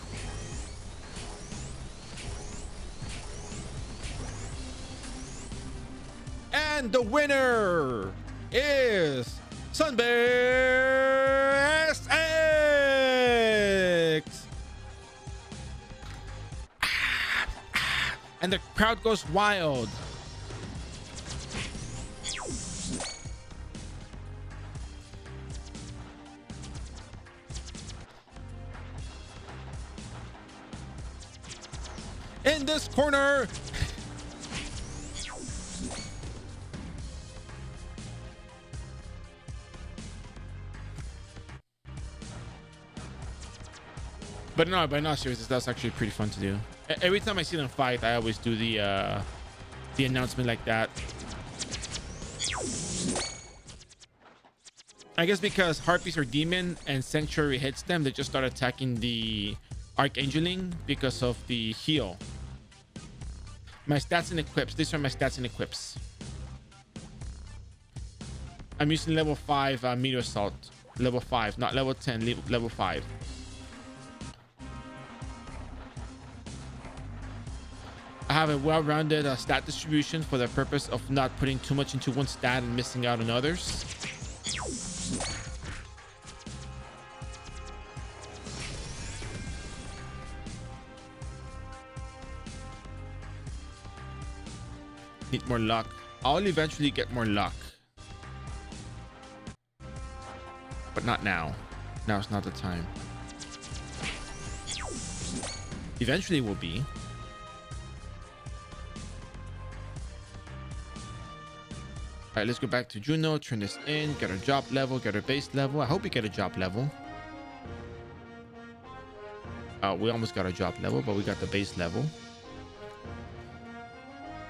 And the winner is Sunburst X. and the crowd goes wild. In this corner. But no, seriously, that's actually pretty fun to do. Every time I see them fight, I always do the announcement like that. I guess because Harpies are demon and Sanctuary hits them, they just start attacking the Archangeling because of the heal. My stats and equips. These are my stats and equips. I'm using level 5 meteor assault. Level 5, not level 10, level 5. I have a well-rounded stat distribution for the purpose of not putting too much into one stat and missing out on others. Need more luck. I'll eventually get more luck, but not now. Now is not the time. Eventually will be. All right, let's go back to Juno, turn this in, get our job level, get our base level. I hope we get a job level. We almost got our job level, but we got the base level.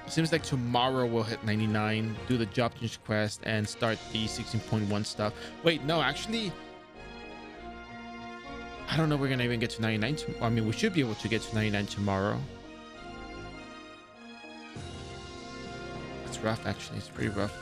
Seems like tomorrow we'll hit 99, do the job change quest, and start the 16.1 stuff. Wait, no, actually, I don't know if we're gonna even get to 99. I mean, we should be able to get to 99 tomorrow. It's rough, actually. It's pretty rough.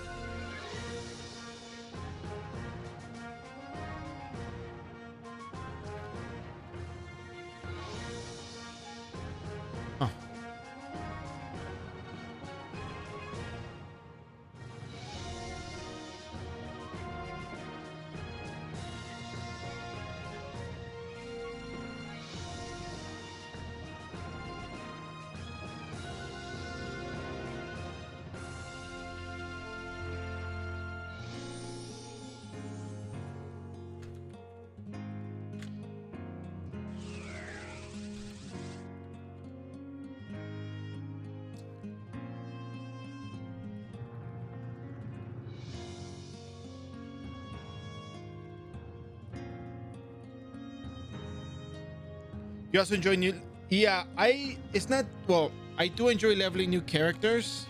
You also enjoy new... Yeah, it's not... Well, I do enjoy leveling new characters.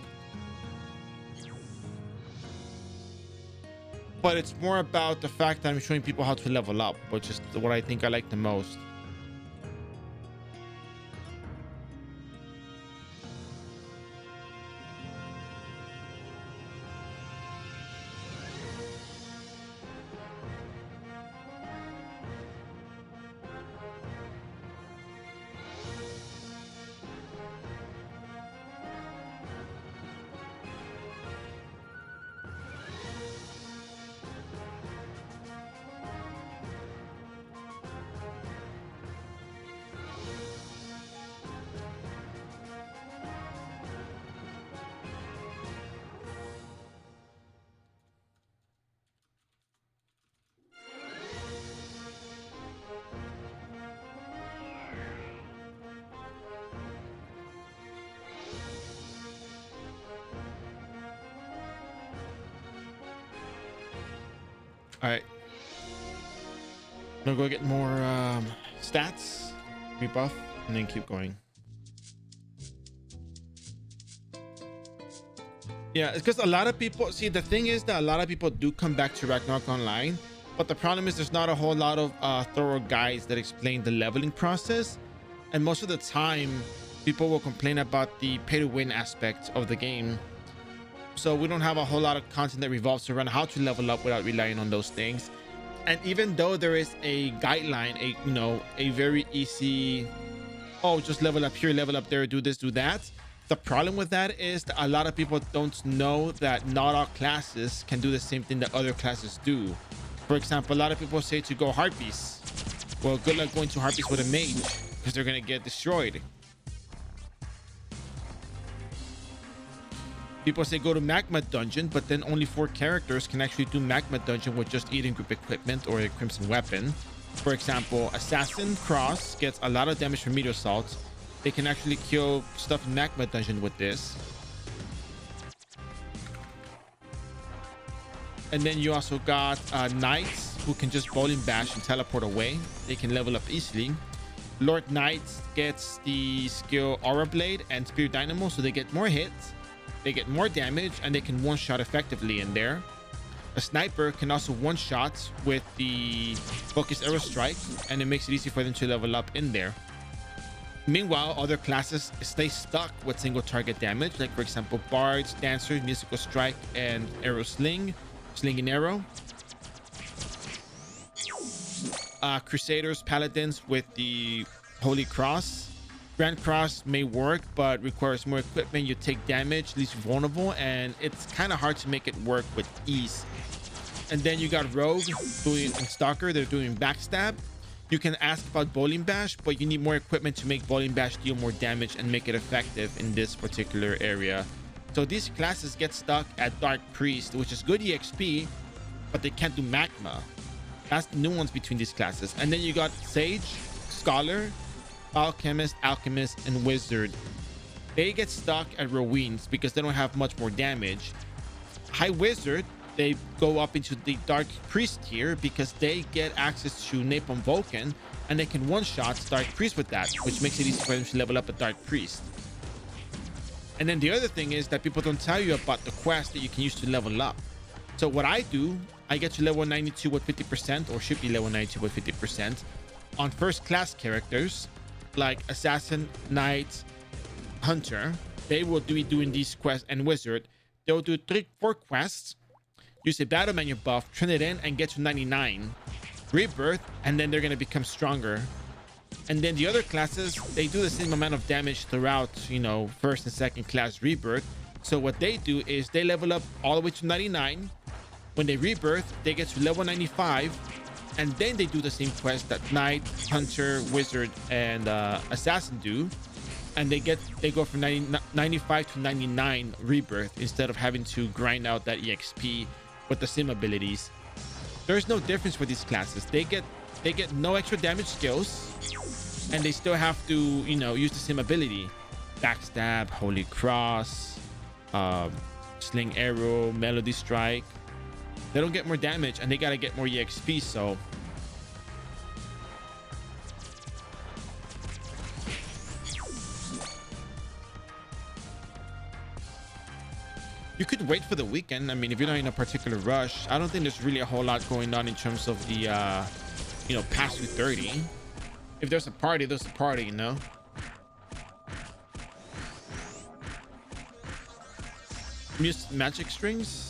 But it's more about the fact that I'm showing people how to level up, which is what I think I like the most. All right. I'm gonna go get more stats, rebuff, and then keep going. Yeah, it's because a lot of people see, the thing is that a lot of people do come back to Ragnarok Online, but the problem is there's not a whole lot of thorough guides that explain the leveling process, and most of the time people will complain about the pay to win aspect of the game. So we don't have a whole lot of content that revolves around how to level up without relying on those things. And even though there is a guideline, a very easy, oh, just level up here, level up there, do this, do that. The problem with that is that a lot of people don't know that not all classes can do the same thing that other classes do. For example, a lot of people say to go Harpies. Well, good luck going to Harpies with a mage because they're going to get destroyed. People say go to Magma Dungeon, but then only 4 characters can actually do Magma Dungeon with just Eden Group equipment or a Crimson weapon. For example, Assassin Cross gets a lot of damage from Meteor Assault. They can actually kill stuff in Magma Dungeon with this. And then you also got Knights who can just Bowling Bash and teleport away. They can level up easily. Lord Knights gets the skill Aura Blade and Spirit Dynamo, so they get more hits, they get more damage, and they can one-shot effectively in there. A Sniper can also one-shot with the Focus Arrow Strike, and it makes it easy for them to level up in there. Meanwhile, other classes stay stuck with single target damage, like for example Bards, Dancers, Musical Strike, and Arrow Sling, Sling and Arrow. Crusaders, Paladins with the Holy Cross. Grand Cross may work, but requires more equipment. You take damage, leaves you vulnerable, and it's kind of hard to make it work with ease. And then you got Rogue doing and Stalker. They're doing Backstab. You can ask about Bowling Bash, but you need more equipment to make Bowling Bash deal more damage and make it effective in this particular area. So these classes get stuck at Dark Priest, which is good EXP, but they can't do Magma. That's the nuance between these classes. And then you got Sage, Scholar, Alchemist, and Wizard. They get stuck at Ruins because they don't have much more damage. High Wizard, they go up into the Dark Priest tier because they get access to Napalm Vulcan, and they can one-shot Dark Priest with that, which makes it easy for them to level up a Dark Priest. And then the other thing is that people don't tell you about the quest that you can use to level up. So what I do, I get to level 92 with 50%, or should be level 92 with 50% on first class characters like Assassin, Knight, Hunter. They will be doing these quests, and Wizard. They'll do 4 quests, use a battle menu buff, turn it in, and get to 99. Rebirth, and then they're going to become stronger. And then the other classes, they do the same amount of damage throughout, you know, first and second class Rebirth. So what they do is they level up all the way to 99. When they Rebirth, they get to level 95, and then they do the same quest that Knight, Hunter, Wizard, and Assassin do, and they go from 95 to 99 Rebirth instead of having to grind out that EXP with the same abilities. There's no difference for these classes. They get no extra damage skills, and they still have to, you know, use the same ability: Backstab, Holy Cross, Sling Arrow, Melody Strike. They don't get more damage, and they gotta get more EXP. So you could wait for the weekend. I mean, if you're not in a particular rush, I don't think there's really a whole lot going on in terms of the you know, past 230. If there's a party, there's a party, you know. Magic strings.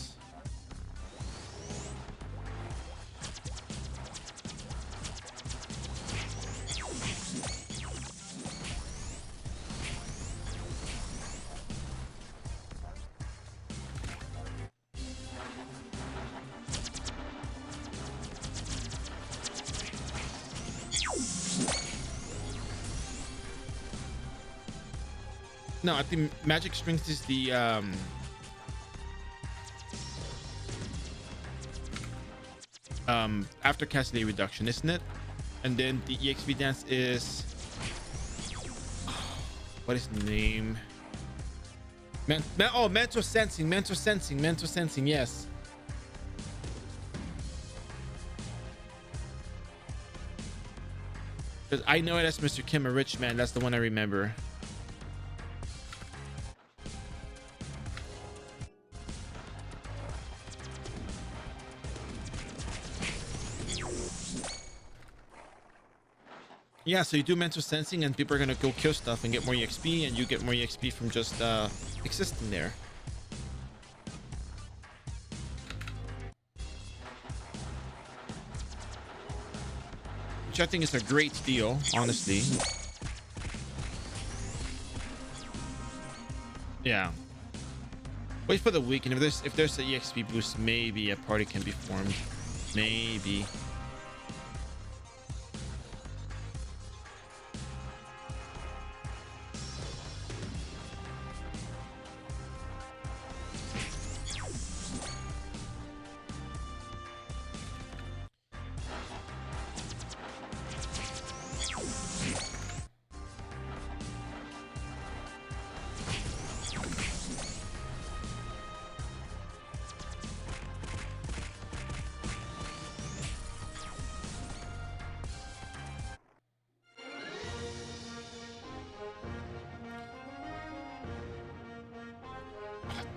No, I think Magic Strings is the after Cassidy reduction, isn't it? And then the EXP dance is what is the name? Mental sensing, yes. Because I know it as Mr. Kim, a rich man. That's the one I remember. Yeah, so you do mental sensing, and people are gonna go kill stuff and get more EXP, and you get more EXP from just existing there. Which I think is a great deal, honestly. Yeah. Wait for the weekend. If there's an EXP boost, maybe a party can be formed. Maybe.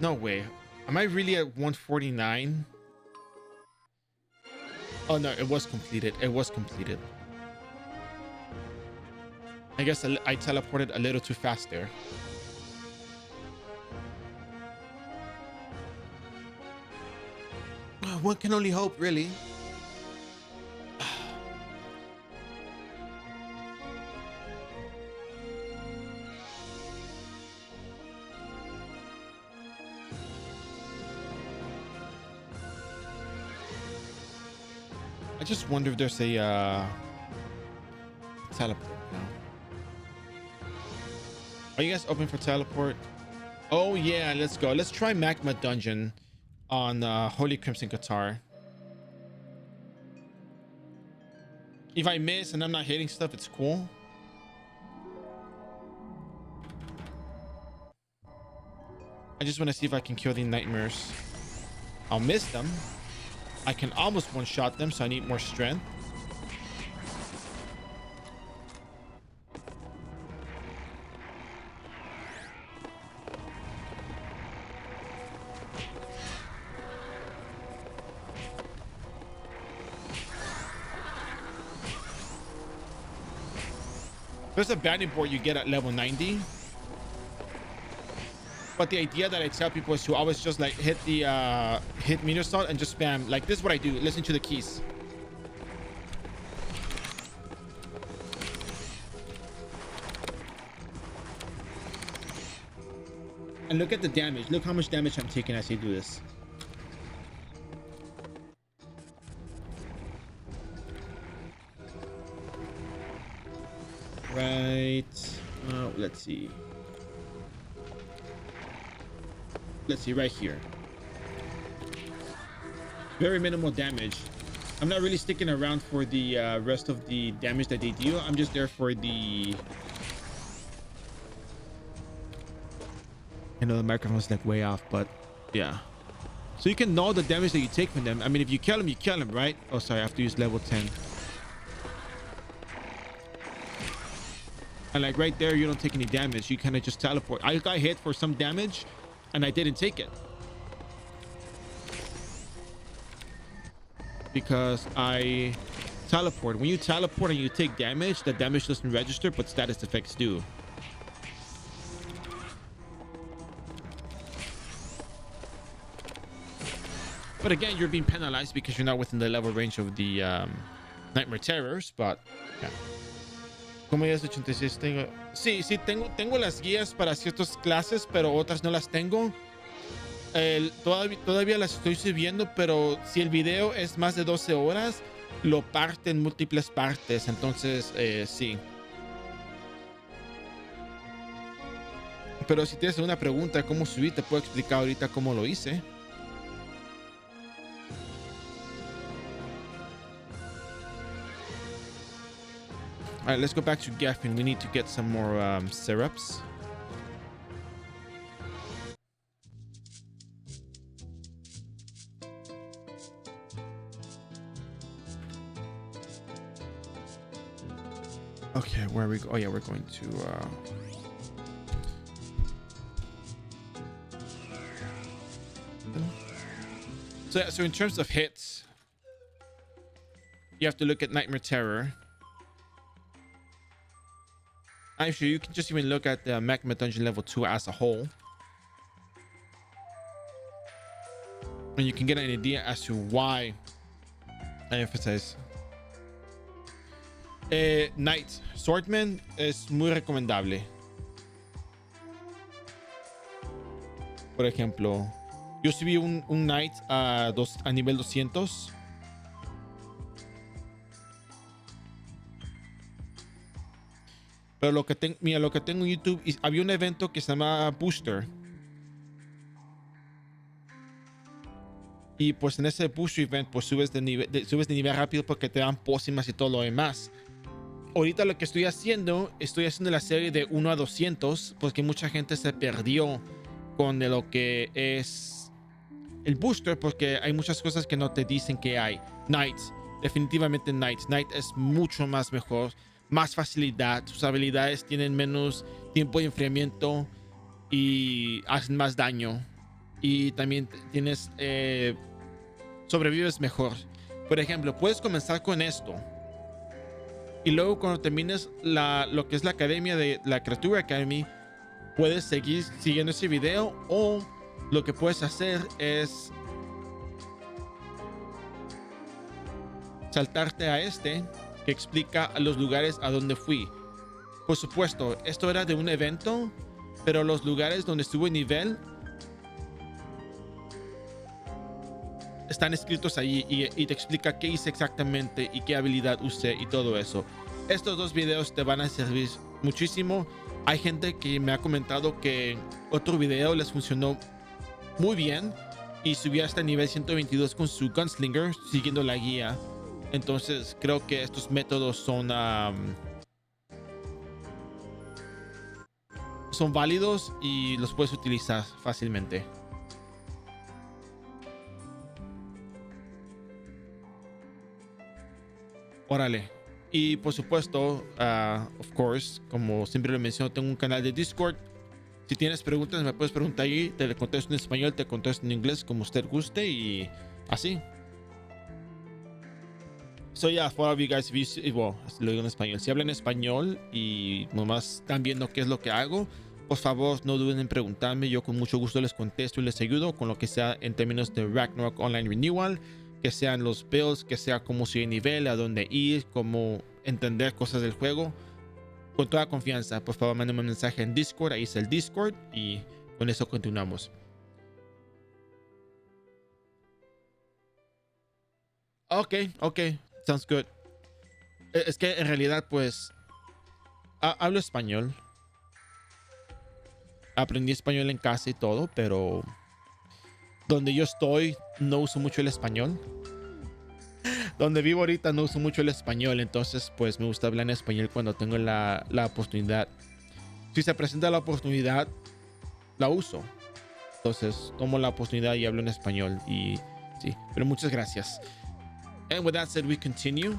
No way. Am I really at 149? Oh no, it was completed. It was completed. I guess I teleported a little too fast there. One can only hope, really. I just wonder if there's a teleport now. Are you guys open for teleport? Oh yeah, let's go. Let's try Magma Dungeon on Holy Crimson Qatar. If I miss and I'm not hitting stuff, it's cool. I just want to see if I can kill the nightmares. I'll miss them. I can almost one-shot them, so I need more strength. There's a bandit board you get at level 90. But the idea that I tell people is to always just like hit the hit meter salt and just spam. Like, this is what I do. Listen to the keys. And look at the damage. Look how much damage I'm taking as I do this. Right. Let's see. Let's see right here. Very minimal damage. I'm not really sticking around for the rest of the damage that they deal. I'm just there for the... I know the microphone's like way off, but yeah. So you can know the damage that you take from them. I mean, if you kill them, right? Oh, sorry, I have to use level 10. And like right there, you don't take any damage. You kind of just teleport. I got hit for some damage and I didn't take it because I teleport. When you teleport and you take damage, the damage doesn't register, but status effects do. But again, you're being penalized because you're not within the level range of the Nightmare Terrors, but yeah. ¿Cómo ya es 86? Tengo... Sí, tengo las guías para ciertas clases, pero otras no las tengo. Todavía las estoy subiendo, pero si el video es más de 12 horas, lo parte en múltiples partes. Entonces, sí. Pero si tienes alguna pregunta de cómo subir, te puedo explicar ahorita cómo lo hice. All right, let's go back to Geffen. We need to get some more syrups. Okay, where are we? Oh yeah, we're going to. So in terms of hits, you have to look at Nightmare Terror. Actually, you can just even look at the Magma Dungeon level 2 as a whole. And you can get an idea as to why I emphasize. Knight Swordman es muy recomendable. Por ejemplo, yo subí un Knight a nivel 200. Pero lo que tengo en YouTube, había un evento que se llama Booster. Y pues en ese Booster event, pues subes de nivel rápido porque te dan pócimas y todo lo demás. Ahorita lo que estoy haciendo la serie de 1 a 200, porque mucha gente se perdió con lo que es el Booster, porque hay muchas cosas que no te dicen que hay. Knight, definitivamente Knight es mucho más mejor. Más facilidad, sus habilidades tienen menos tiempo de enfriamiento y hacen más daño. y también tienes, sobrevives mejor. Por ejemplo, puedes comenzar con esto y luego cuando termines lo que es la academia de la Creature Academy, puedes seguir siguiendo ese video, o lo que puedes hacer es saltarte a este que explica los lugares a donde fui. Por supuesto, esto era de un evento, pero los lugares donde estuve nivel están escritos ahí y te explica qué hice exactamente y qué habilidad usé y todo eso. Estos dos videos te van a servir muchísimo. Hay gente que me ha comentado que otro video les funcionó muy bien y subió hasta el nivel 122 con su Gunslinger siguiendo la guía. Entonces creo que estos métodos son válidos y los puedes utilizar fácilmente. Órale. Y por supuesto, of course, como siempre lo menciono, tengo un canal de Discord. Si tienes preguntas, me puedes preguntar ahí. Te contesto en español, te contesto en inglés, como usted guste, y así. So yeah, for all of you guys, well, lo digo en español. Si hablan español y nomás están viendo qué es lo que hago, por favor, no duden en preguntarme. Yo con mucho gusto les contesto y les ayudo con lo que sea en términos de Ragnarok Online Renewal, que sean los builds, que sea cómo subir nivel, a dónde ir, cómo entender cosas del juego. Con toda confianza, por favor, mándenme un mensaje en Discord. Ahí está el Discord y con eso continuamos. Ok, ok, sounds good. Es que en realidad, pues, hablo español. Aprendí español en casa y todo, pero donde yo estoy no uso mucho el español. Donde vivo ahorita no uso mucho el español, entonces pues me gusta hablar en español cuando tengo la oportunidad. Si se presenta la oportunidad, la uso. Entonces tomo la oportunidad y hablo en español y sí, pero muchas gracias. And with that said, we continue.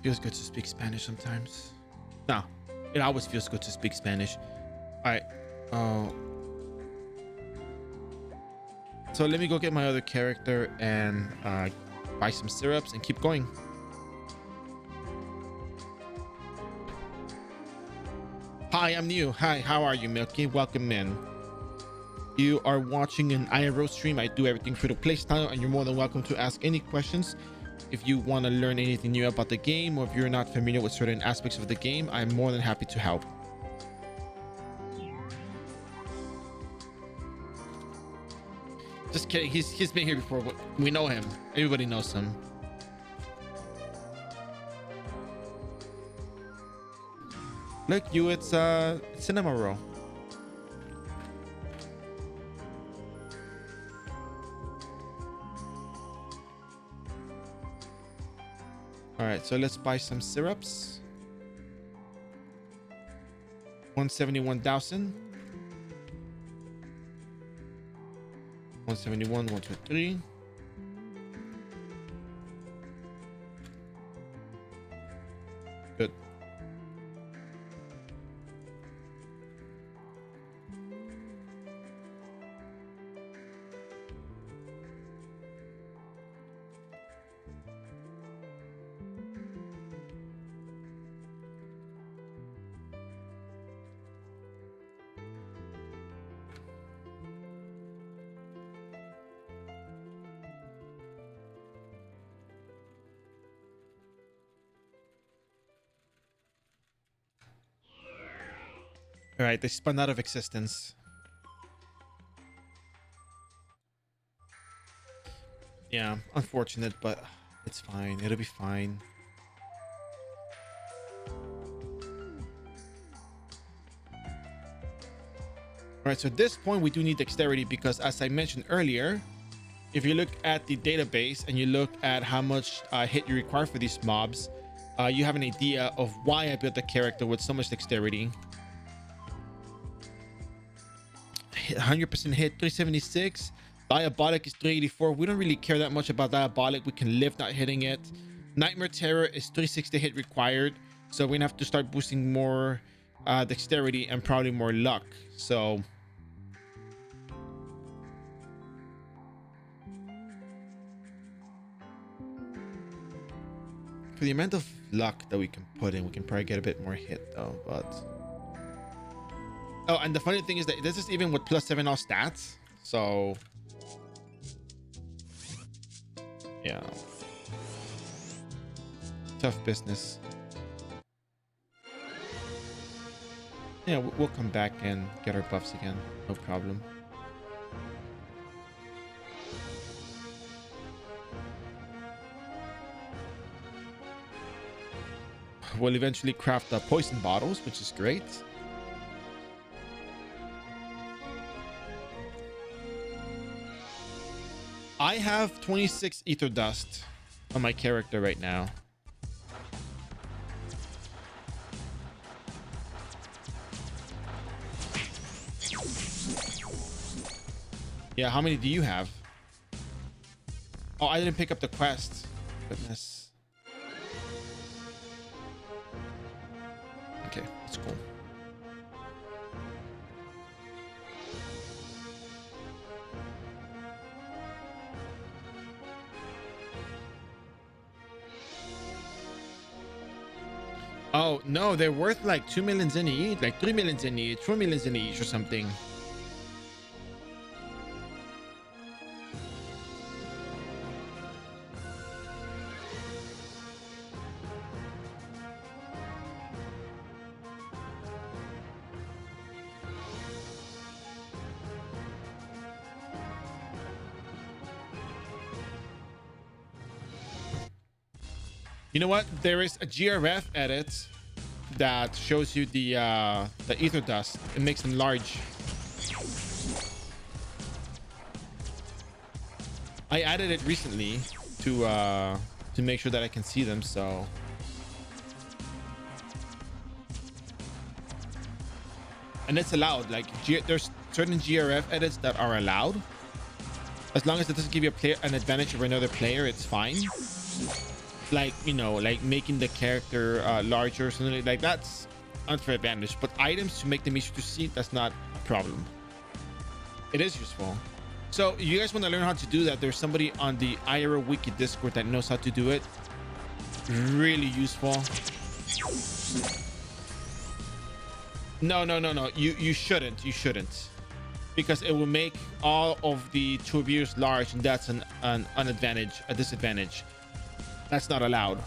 Feels good to speak Spanish sometimes. No, it always feels good to speak Spanish. All right. So let me go get my other character and buy some syrups and keep going. Hi, I'm new. Hi, how are you, Milky? Welcome in. You are watching an iRO stream. I do everything free to play style, and you're more than welcome to ask any questions. If you want to learn anything new about the game, or if you're not familiar with certain aspects of the game, I'm more than happy to help. Just kidding. He's been here before. We know him. Everybody knows him. Look, you. It's Cinema Row. All right, so let's buy some syrups. 171,000. 171, 123. Good. All right, they spun out of existence. Yeah, unfortunate, but it's fine. It'll be fine. All right, so at this point, we do need dexterity because, as I mentioned earlier, if you look at the database and you look at how much hit you require for these mobs, you have an idea of why I built the character with so much dexterity. 100% hit, 376. Diabolic is 384. We don't really care that much about Diabolic. We can live not hitting it. Nightmare Terror is 360 hit required. So we're gonna have to start boosting more dexterity and probably more luck. So for the amount of luck that we can put in, we can probably get a bit more hit though. But oh, and the funny thing is that this is even with +7 all stats. So yeah, tough business. Yeah, we'll come back and get our buffs again, no problem. We'll eventually craft poison bottles, which is great. I have 26 ether dust on my character right now. Yeah, how many do you have? Oh, I didn't pick up the quest. Goodness. Okay, that's cool. Oh, no, they're worth like 2 millions in each, like 3 millions in each, 4 millions in each or something. You know what? There is a GRF edit that shows you the ether dust. It makes them large. I added it recently to make sure that I can see them. So and it's allowed. Like there's certain GRF edits that are allowed. As long as it doesn't give you an advantage over another player, it's fine. Like, you know, like making the character larger or something like that's unfair advantage. But items to make them easier to see, that's not a problem. It is useful. So you guys want to learn how to do that? There's somebody on the iRO wiki Discord that knows how to do it. Really useful. No. You shouldn't. You shouldn't. Because it will make all of the Tourbiers large, and that's an advantage, a disadvantage. That's not allowed.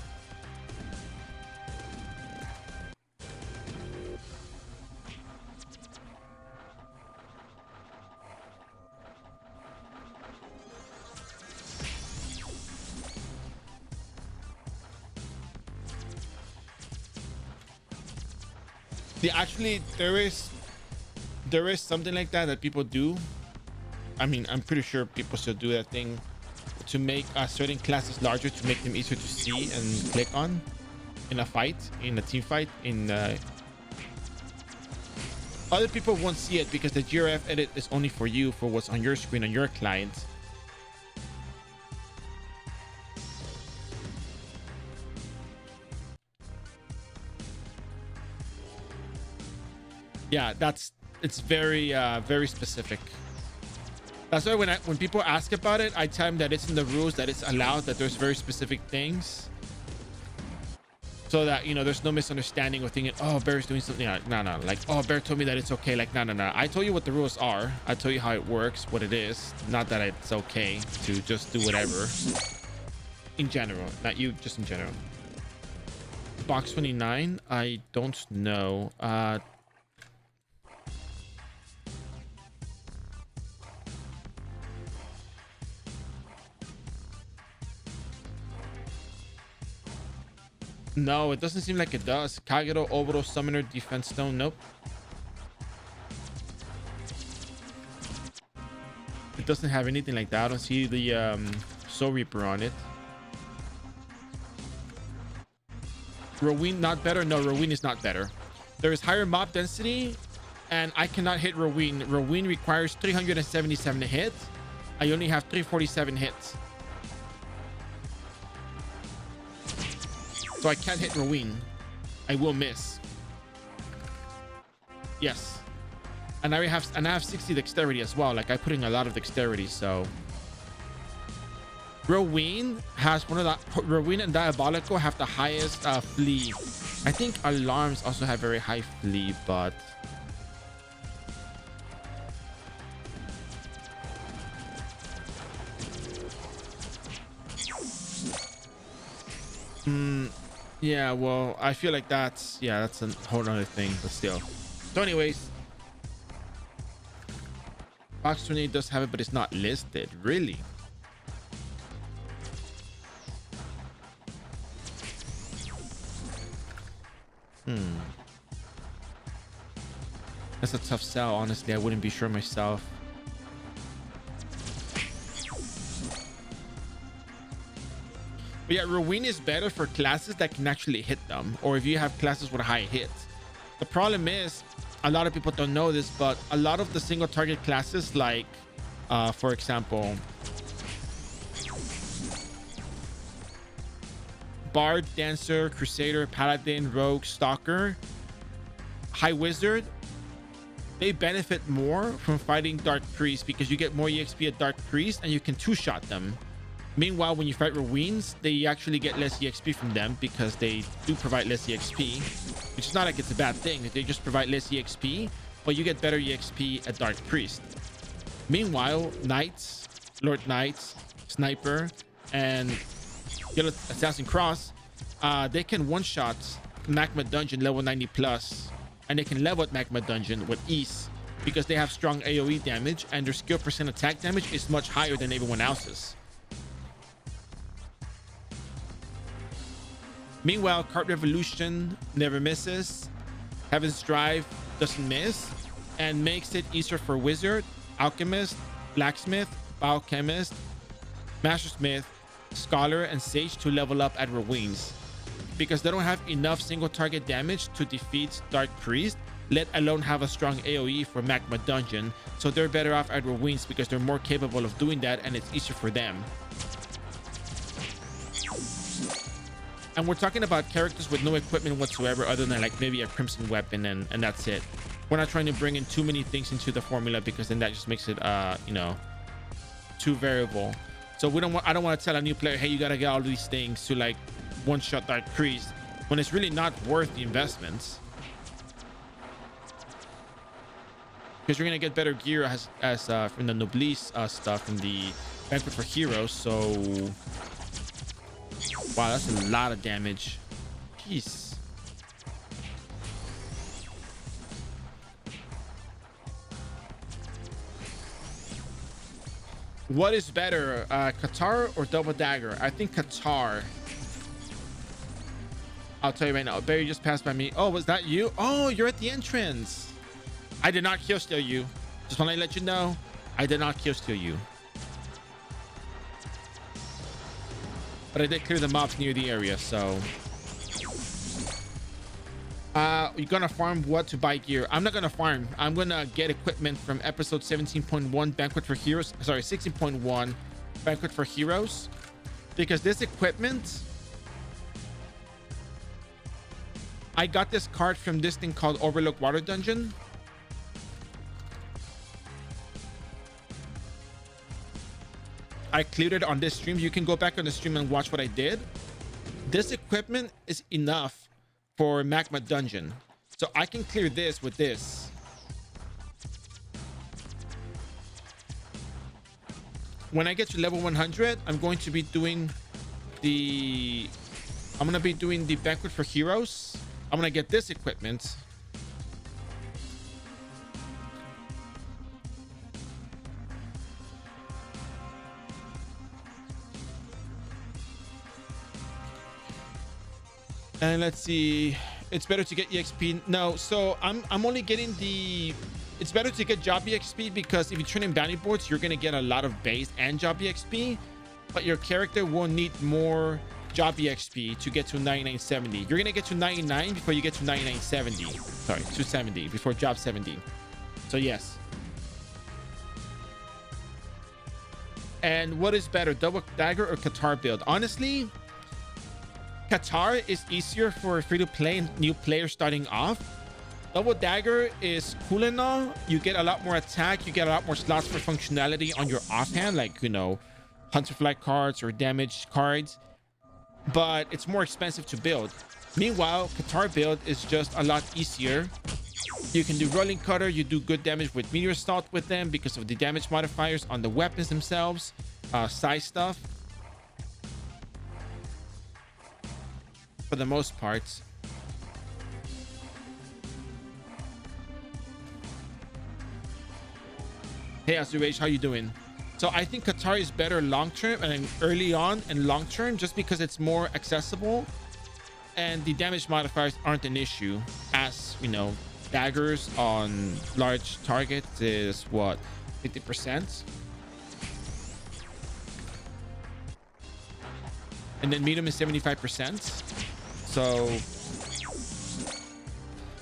Yeah, actually, there is something like that people do. I mean, I'm pretty sure people still do that thing to make certain classes larger to make them easier to see and click on in a fight, in a team fight. Other people won't see it because the GRF edit is only for you, for what's on your screen on your client. Yeah, it's very very specific. That's why when people ask about it, I tell them that it's in the rules, that it's allowed, that there's very specific things, so that, you know, there's no misunderstanding or thinking, oh, Bear's doing something. No, like, oh, Bear told me that it's okay. Like, no. I told you what the rules are. I told you how it works, what it is. Not that it's okay to just do whatever. In general, not you, just in general. Box 29, I don't know. No, it doesn't seem like it does. Kagero, Oboro, Summoner, Defense Stone. Nope. It doesn't have anything like that. I don't see the Soul Reaper on it. Roween not better? No, Roween is not better. There is higher mob density, and I cannot hit Roween. Roween requires 377 hits. I only have 347 hits. So I can't hit Roween. I will miss. Yes. And I have 60 dexterity as well. Like I put in a lot of dexterity, so Roween has one of the Roween and Diabolical have the highest flee. I think Alarms also have very high flee, but yeah, well, I feel like that's a whole other thing, but still. So anyways, Box 28 does have it, but it's not listed. Really? That's a tough sell. Honestly, I wouldn't be sure myself. But yeah, Roween is better for classes that can actually hit them, or if you have classes with high hits. The problem is, a lot of people don't know this, but a lot of the single target classes, like for example, Bard, Dancer, Crusader, Paladin, Rogue, Stalker, High Wizard, they benefit more from fighting Dark Priest because you get more EXP at Dark Priest and you can two-shot them. Meanwhile, when you fight Roweens, they actually get less EXP from them because they do provide less EXP, which is not like it's a bad thing. They just provide less EXP, but you get better EXP at Dark Priest. Meanwhile, Knights, Lord Knights, Sniper, and Yellow Assassin Cross, they can one-shot Magma Dungeon level 90 plus, and they can level at Magma Dungeon with ease because they have strong AoE damage and their skill percent attack damage is much higher than everyone else's. Meanwhile, Cart Revolution never misses, Heaven's Drive doesn't miss, and makes it easier for Wizard, Alchemist, Blacksmith, Biochemist, Mastersmith, Scholar, and Sage to level up at Roweens because they don't have enough single target damage to defeat Dark Priest, let alone have a strong AoE for Magma Dungeon, so they're better off at Roweens because they're more capable of doing that and it's easier for them. And we're talking about characters with no equipment whatsoever other than like maybe a Crimson Weapon and that's it. We're not trying to bring in too many things into the formula because then that just makes it you know, too variable. So I don't want to tell a new player, hey, you gotta get all these things to like one-shot Dark Priest when it's really not worth the investments. Because you're gonna get better gear as from the Noblesse stuff in the Banquet for Heroes. So wow, that's a lot of damage. Jeez. What is better, Qatar or Double Dagger? I think Qatar. I'll tell you right now. Barry just passed by me. Oh, was that you? Oh, you're at the entrance. I did not kill steal you. Just want to let you know, I did not kill steal you. But I did clear the mobs near the area, so you're gonna farm what to buy gear? I'm not gonna farm. I'm gonna get equipment from episode 17.1 Banquet for Heroes. Sorry, 16.1 Banquet for Heroes, because this equipment, I got this card from this thing called Overlook Water Dungeon. I cleared it on this stream. You can go back on the stream and watch what I did. This equipment is enough for Magma Dungeon, so I can clear this with this. When I get to level 100, I'm going to be doing the Banquet for Heroes. I'm gonna get this equipment. And let's see, it's better to get EXP. No, so I'm only getting the, it's better to get job EXP because if you turn in bounty boards, you're gonna get a lot of base and job EXP, but your character will need more job EXP to get to 9970. You're gonna get to 99 before you get to 9970. Sorry, 270 before job 70. So yes. And what is better, double dagger or Qatar build? Honestly, Qatar is easier for free-to-play and new players starting off. Double dagger is cool and all. You get a lot more attack. You get a lot more slots for functionality on your offhand, like, you know, hunter flag cards or damage cards. But it's more expensive to build. Meanwhile, Qatar build is just a lot easier. You can do rolling cutter. You do good damage with meteor assault with them because of the damage modifiers on the weapons themselves, size stuff. For the most part. Hey Azurage, how you doing? So I think Qatar is better long term and early on and long term just because it's more accessible and the damage modifiers aren't an issue. As you know, daggers on large targets is what, 50%, and then medium is 75%. So,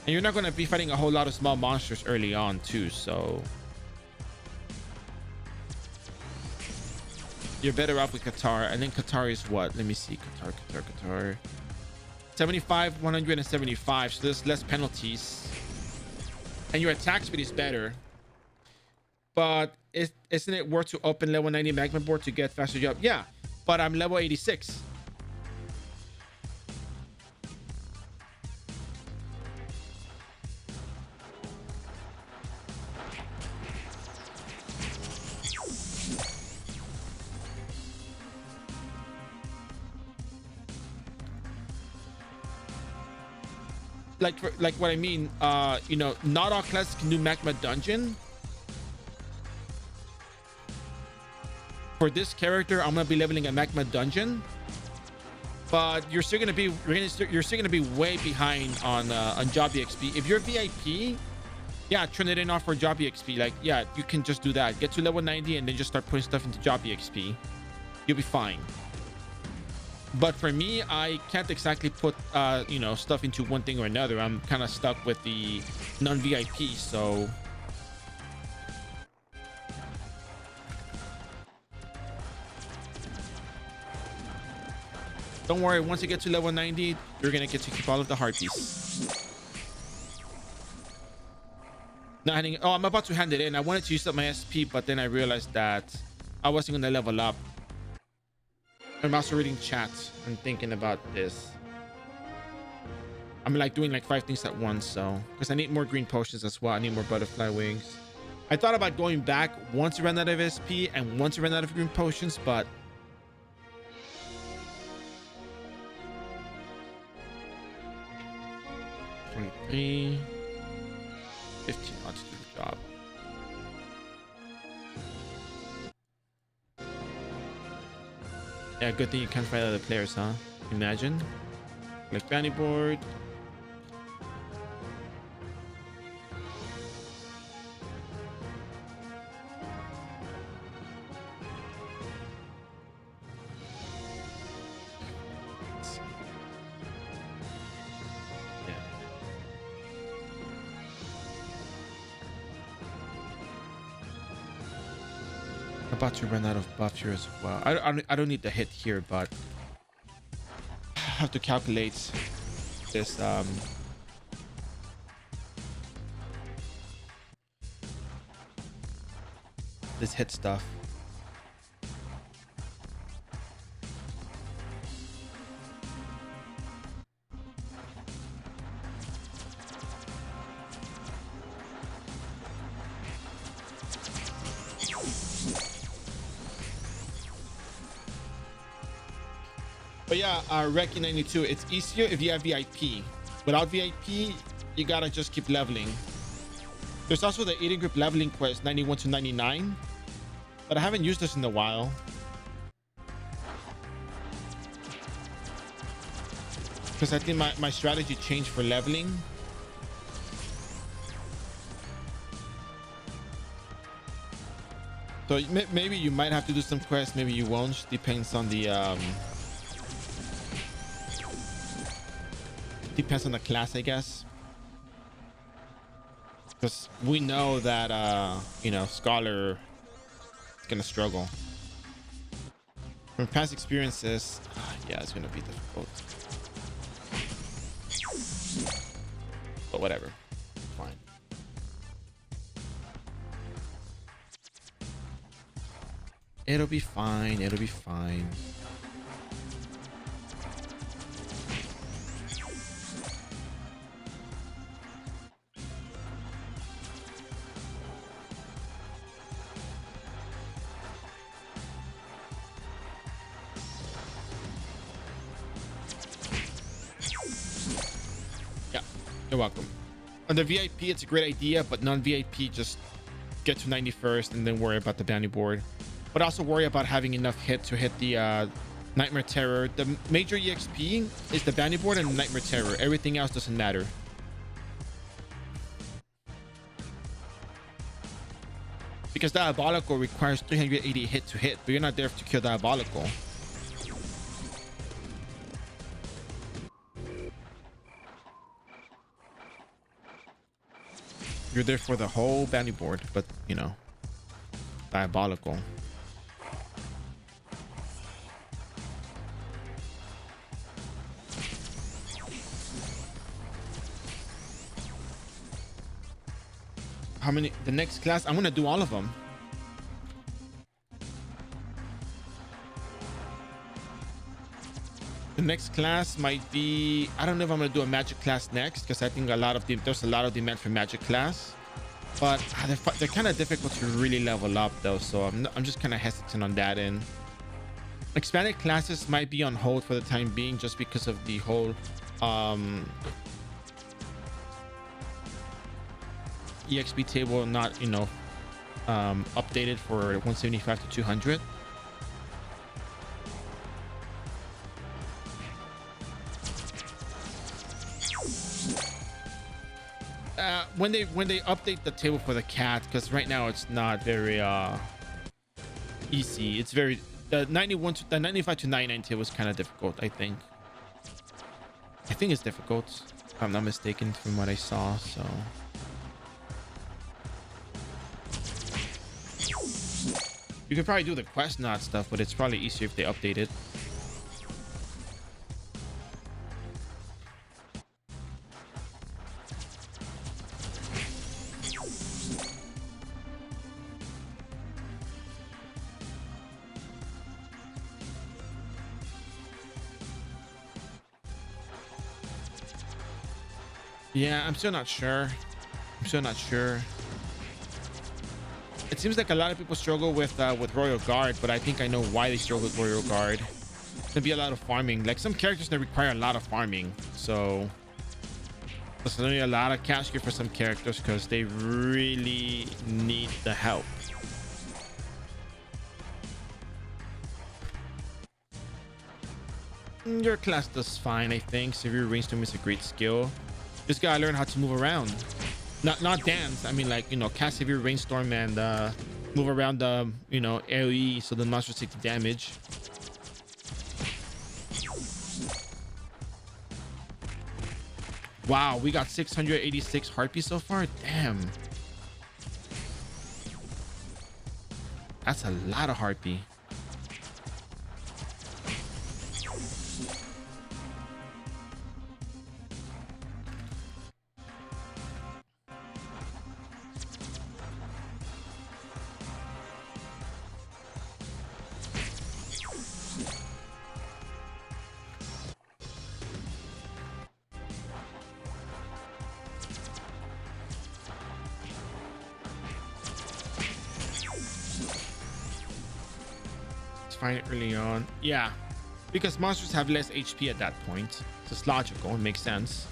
and you're not going to be fighting a whole lot of small monsters early on too, so you're better off with Qatar. And then Qatar is what, let me see, Qatar 75, 175, so there's less penalties and your attack speed is better. But isn't it worth to open level 90 magma board to get faster job? Yeah, but I'm level 86. Like what I mean, you know, not all classes can do magma dungeon. For this character, I'm gonna be leveling a magma dungeon, but you're still gonna be way behind on job EXP. If you're VIP, yeah, turn it in off for job EXP. Like, yeah, you can just do that. Get to level 90 and then just start putting stuff into job EXP. You'll be fine. But for me, I can't exactly put you know, stuff into one thing or another. I'm kind of stuck with the non-VIP, so don't worry. Once you get to level 90, you're gonna get to keep all of the harpies. Not handing, oh, I'm about to hand it in. I wanted to use up my SP, but then I realized that I wasn't gonna level up. I'm also reading chat and thinking about this. I'm like doing like 5 things at once, so because I need more green potions as well. I need more butterfly wings. I thought about going back once I ran out of SP and once I ran out of green potions, but $23, $15 to do the job. Yeah, good thing you can't fight other players, huh? Imagine. Like bounty board. Yeah. About to run out of buff here as well. I don't need the hit here, but I have to calculate this this hit stuff. But yeah, Reki 92, it's easier if you have VIP. Without VIP, you gotta just keep leveling. There's also the eating group leveling quest 91 to 99, but I haven't used this in a while. because I think my strategy changed for leveling. So maybe you might have to do some quests, maybe you won't. Depends on the class, I guess. Because we know that you know, Scholar is gonna struggle. From past experiences, yeah, it's gonna be difficult. But whatever, fine. It'll be fine. It'll be fine. Yeah, you're welcome. On the VIP, it's a great idea, but non-VIP, just get to 91st and then worry about the bounty board. But also worry about having enough hit to hit the Nightmare Terror. The major EXP is the bounty board and the Nightmare Terror. Everything else doesn't matter. Because Diabolical requires 380 hit to hit, but you're not there to kill Diabolical. You're there for the whole bounty board, but you know, Diabolical. How many? The next class, I'm gonna do all of them. The next class might be, I don't know if I'm gonna do a magic class next, because I think there's a lot of demand for magic class, but they're kind of difficult to really level up though, so I'm just kind of hesitant on that end. Expanded classes might be on hold for the time being, just because of the whole EXP table not, you know, updated for 175 to 200. When they update the table for the cat, because right now it's not very easy. It's very, the 95 to 99 table is kind of difficult. I think it's difficult, if I'm not mistaken, from what I saw. So you could probably do the quest knot stuff, but it's probably easier if they update it. Yeah, I'm still not sure. It seems like a lot of people struggle with Royal Guard, but I think I know why they struggle with Royal Guard. There'll be a lot of farming. Like, some characters that require a lot of farming, so there's only a lot of cash gear for some characters because they really need the help. Your class does fine, I think. Severe Rainstorm is a great skill. Just gotta learn how to move around. Not dance. I mean, like, you know, cast Severe Rainstorm and move around the, you know, AoE so the monsters take the damage. Wow, we got 686 heartbeats so far. Damn, that's a lot of heartbeat. Find it early on. Yeah, because monsters have less HP at that point. So it's logical. It makes sense.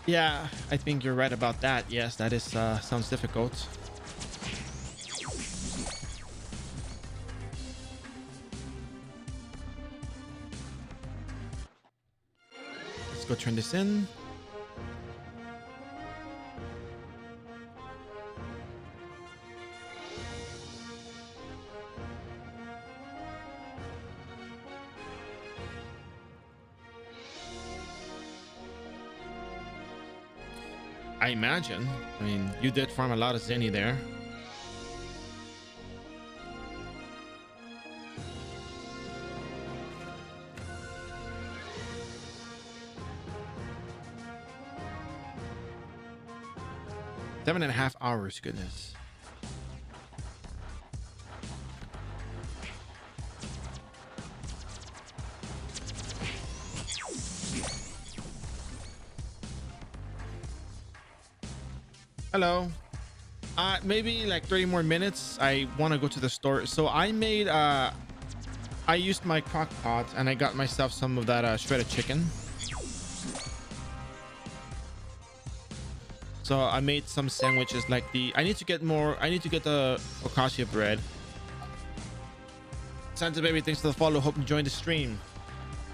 Yeah, I think you're right about that. Yes, that is sounds difficult. Let's go turn this in. I imagine. I mean, you did farm a lot of Zenny there. Seven and a half hours, goodness. Hello. Maybe like 30 more minutes. I want to go to the store. So I made I used my crock pot and I got myself some of that shredded chicken. So I made some sandwiches like I need to get the focaccia bread. Santa baby, thanks for the follow. Hope you joined the stream.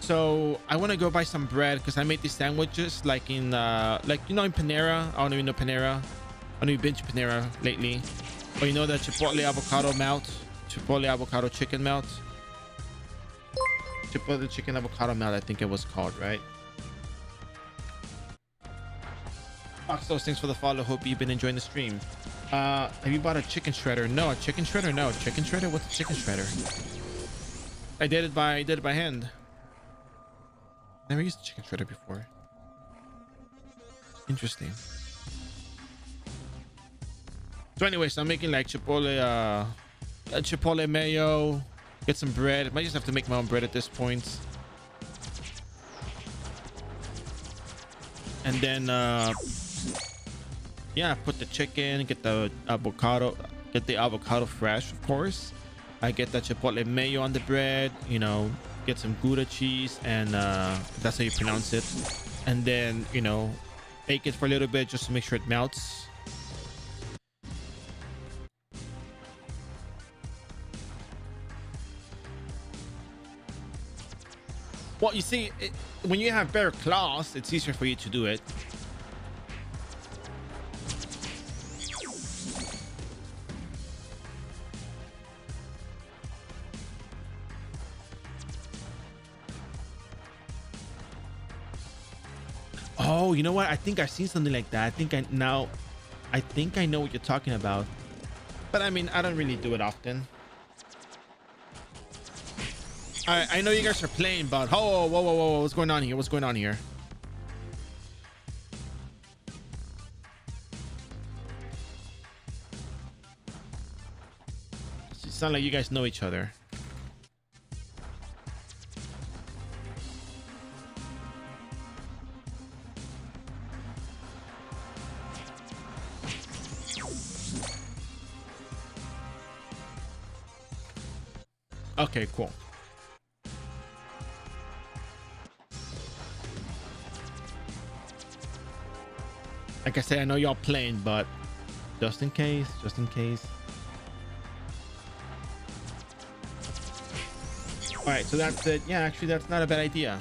So I want to go buy some bread because I made these sandwiches like in like, you know, in Panera. I don't even know Panera. I know you've been to Panera lately. But you know that Chipotle avocado melt, Chipotle avocado chicken melt, Chipotle chicken avocado melt, I think it was called, right? Foxos, thanks for the follow. Hope you've been enjoying the stream. Have you bought a chicken shredder? No, a chicken shredder? No, chicken shredder? What's a chicken shredder? I did it by hand. Never used a chicken shredder before. Interesting. So anyways, I'm making like Chipotle mayo, get some bread. I might just have to make my own bread at this point. And then yeah, put the chicken, get the avocado fresh, of course. I get the Chipotle mayo on the bread, you know, get some Gouda cheese, and if that's how you pronounce it. And then, you know, bake it for a little bit just to make sure it melts. Well, you see, when you have better claws, it's easier for you to do it. Oh, you know what? I think I've seen something like that. I think I know what you're talking about. But I mean, I don't really do it often. I know you guys are playing, but whoa, what's going on here? What's going on here? It sounds like you guys know each other. Okay, cool. Like I said, I know y'all playing, but just in case. All right, so that's it. Yeah, actually, that's not a bad idea.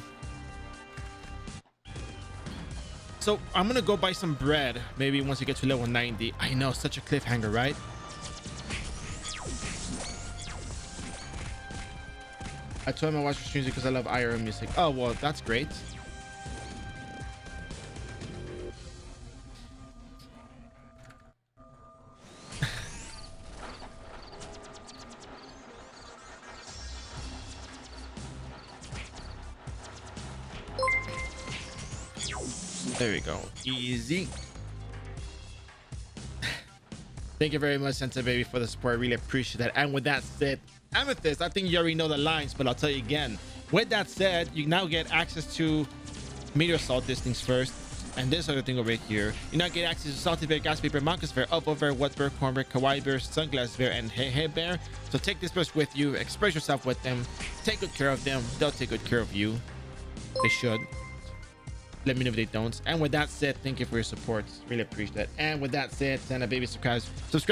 So I'm gonna go buy some bread. Maybe once you get to level 90. I know, such a cliffhanger, right? I told him I watch your streams because I love iRO music. Oh, well, that's great. There we go. Easy. Thank you very much, Santa Baby, for the support. I really appreciate that. And with that said, Amethyst, I think you already know the lines, but I'll tell you again. With that said, you now get access to Meteor Salt Distance first. And this other thing over here. You now get access to Salty Bear, Gas Paper, Monkus Bear, Upper Bear, Wet Bear, Corn Bear, Kawaii Bear, Sunglass Bear, and Hey Hey Bear. So take this bears with you. Express yourself with them. Take good care of them. They'll take good care of you. They should. let me know if they don't. And with that said, thank you for your support. Really appreciate it. And with that said, Santa baby, subscribe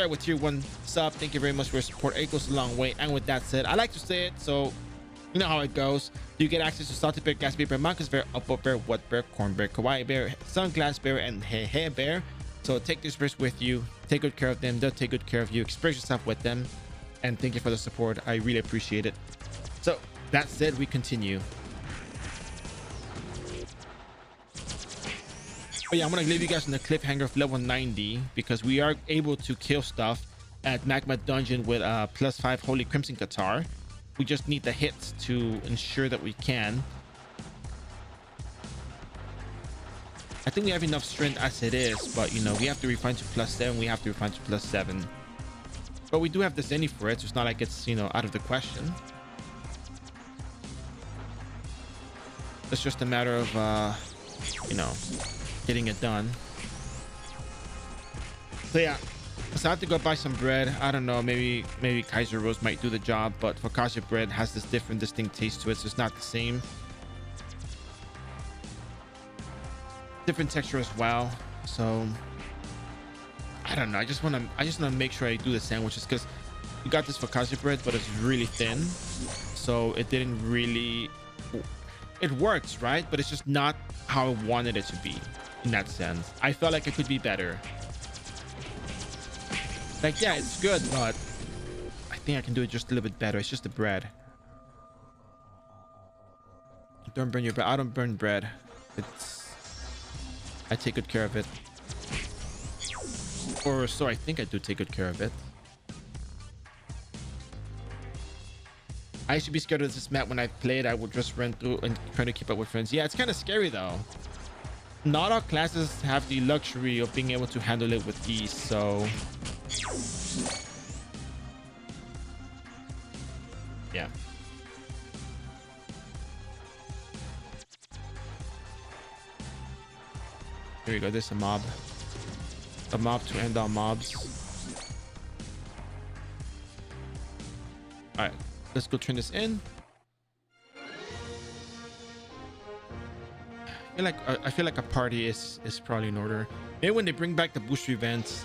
with tier 1 sub. Thank you very much for your support. It goes a long way. And with that said, I like to say it, so you know how it goes. You get access to Salty Bear, Gas Bear, Marcus Bear, Upper Bear, Wet Bear, Corn Bear, Kawaii Bear, Sunglass Bear, and Hey Bear. So take these bears with you. Take good care of them. They'll take good care of you. Express yourself with them. And thank you for the support. I really appreciate it. So that said, we continue. But yeah, I'm gonna leave you guys on the cliffhanger of level 90 because we are able to kill stuff at Magma Dungeon with +5 Holy Crimson Guitar. We just need the hits to ensure that we can. I think we have enough strength as it is, but you know, we have to refine to +7. We have to refine to +7. But we do have the Zenny for it, so it's not like it's, you know, out of the question. It's just a matter of, you know, getting it done. So yeah, so I have to go buy some bread. I don't know, maybe Kaiser Rose might do the job, but focaccia bread has this different distinct taste to it, so it's not the same. Different texture as well. So I don't know, I just want to make sure I do the sandwiches because we got this focaccia bread, but it's really thin, so it didn't really, it works, right? But it's just not how I wanted it to be. In that sense, I felt like it could be better. Like, yeah, it's good, but I think I can do it just a little bit better. It's just the bread. Don't burn your bread. I don't burn bread. I take good care of it. Or so I think I do take good care of it. I used to be scared of this map when I played. I would just run through and try to keep up with friends. Yeah, it's kind of scary though. Not all classes have the luxury of being able to handle it with ease, so yeah. Here we go. There's a mob to end all mobs. All right, let's go turn this in. I feel like a party is probably in order. Maybe when they bring back the booster events,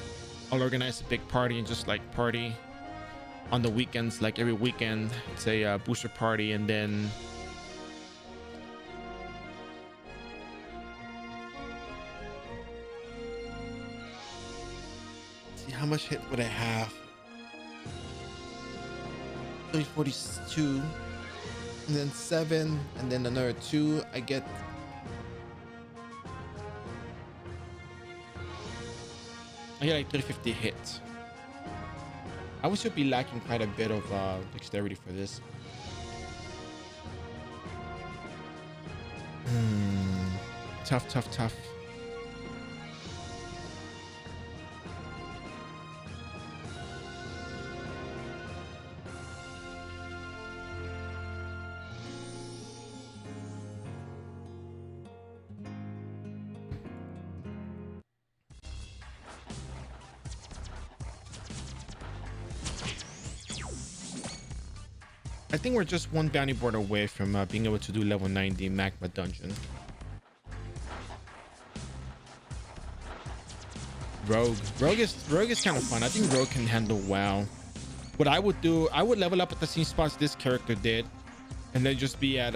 I'll organize a big party and just like party on the weekends. Like every weekend, it's a booster party, and then let's see how much hit would I have. 42, and then 7, and then another 2. I get. I get like 350 hits. I would still be lacking quite a bit of dexterity for this. Tough. I think we're just one bounty board away from being able to do level 90 Magma Dungeon. Rogue is kind of fun. I think Rogue can handle well. What I would do, I would level up at the same spots this character did, and then just be at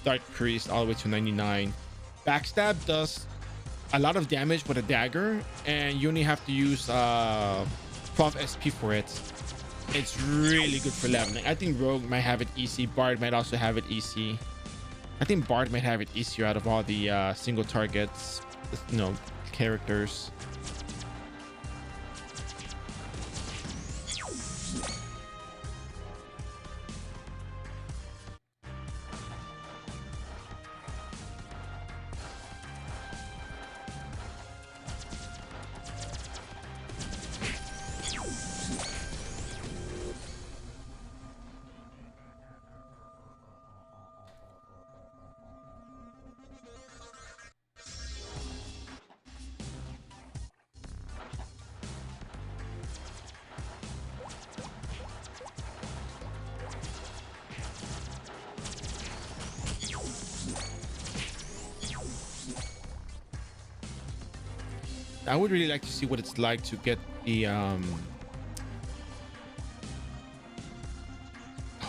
Dark Priest all the way to 99. Backstab does a lot of damage with a dagger, and you only have to use 12 SP for it. It's really good for leveling. I think Rogue might have it easy. Bard might also have it easy. I think Bard might have it easier out of all the single targets, you know, characters. I would really like to see what it's like to get the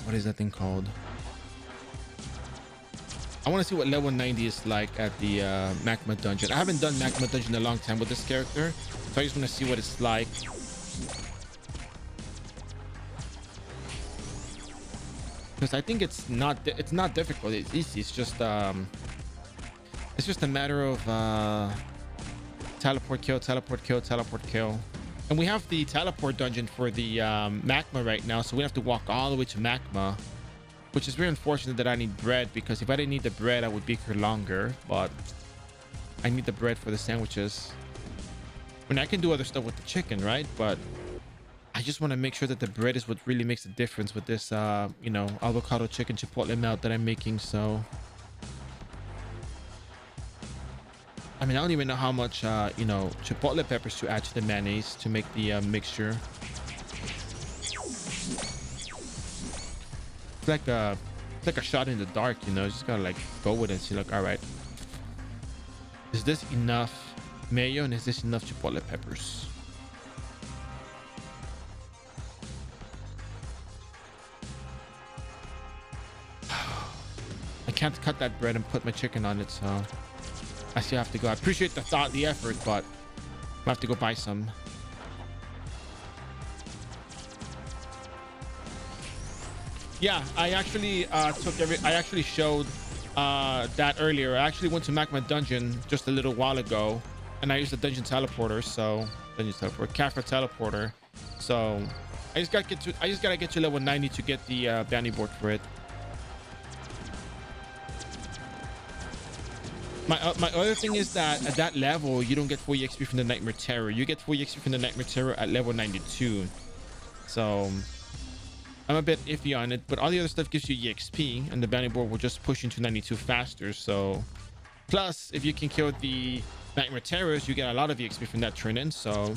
what is that thing called? I want to see what level 90 is like at the magma dungeon. I haven't done magma dungeon in a long time with this character, so I just want to see what it's like. Because I think it's not difficult. It's easy. It's just a matter of teleport kill, teleport kill, teleport kill. And we have the teleport dungeon for the magma right now, so we have to walk all the way to magma, which is very unfortunate that I need bread, because if I didn't need the bread I would be here longer, but I need the bread for the sandwiches. I mean, I can do other stuff with the chicken, right? But I just want to make sure that the bread is what really makes a difference with this you know, avocado chicken chipotle melt that I'm making. So I mean, I don't even know how much you know, chipotle peppers to add to the mayonnaise to make the mixture. It's like a shot in the dark, you know. You just gotta like go with it and see, like, all right, is this enough mayo and is this enough chipotle peppers? I can't cut that bread and put my chicken on it, so I still have to go. I appreciate the thought, the effort, but I have to go buy some. Yeah, I actually I actually showed that earlier. I actually went to magma dungeon just a little while ago, and I used the dungeon teleporter. So Kafra teleporter. So I just gotta get to level 90 to get the bounty board for it. My other thing is that at that level you don't get full EXP from the Nightmare Terror. You get full EXP from the Nightmare Terror at level 92. So I'm a bit iffy on it, but all the other stuff gives you EXP, and the bounty board will just push you to 92 faster. So plus, if you can kill the Nightmare Terrors, you get a lot of EXP from that turn-in. So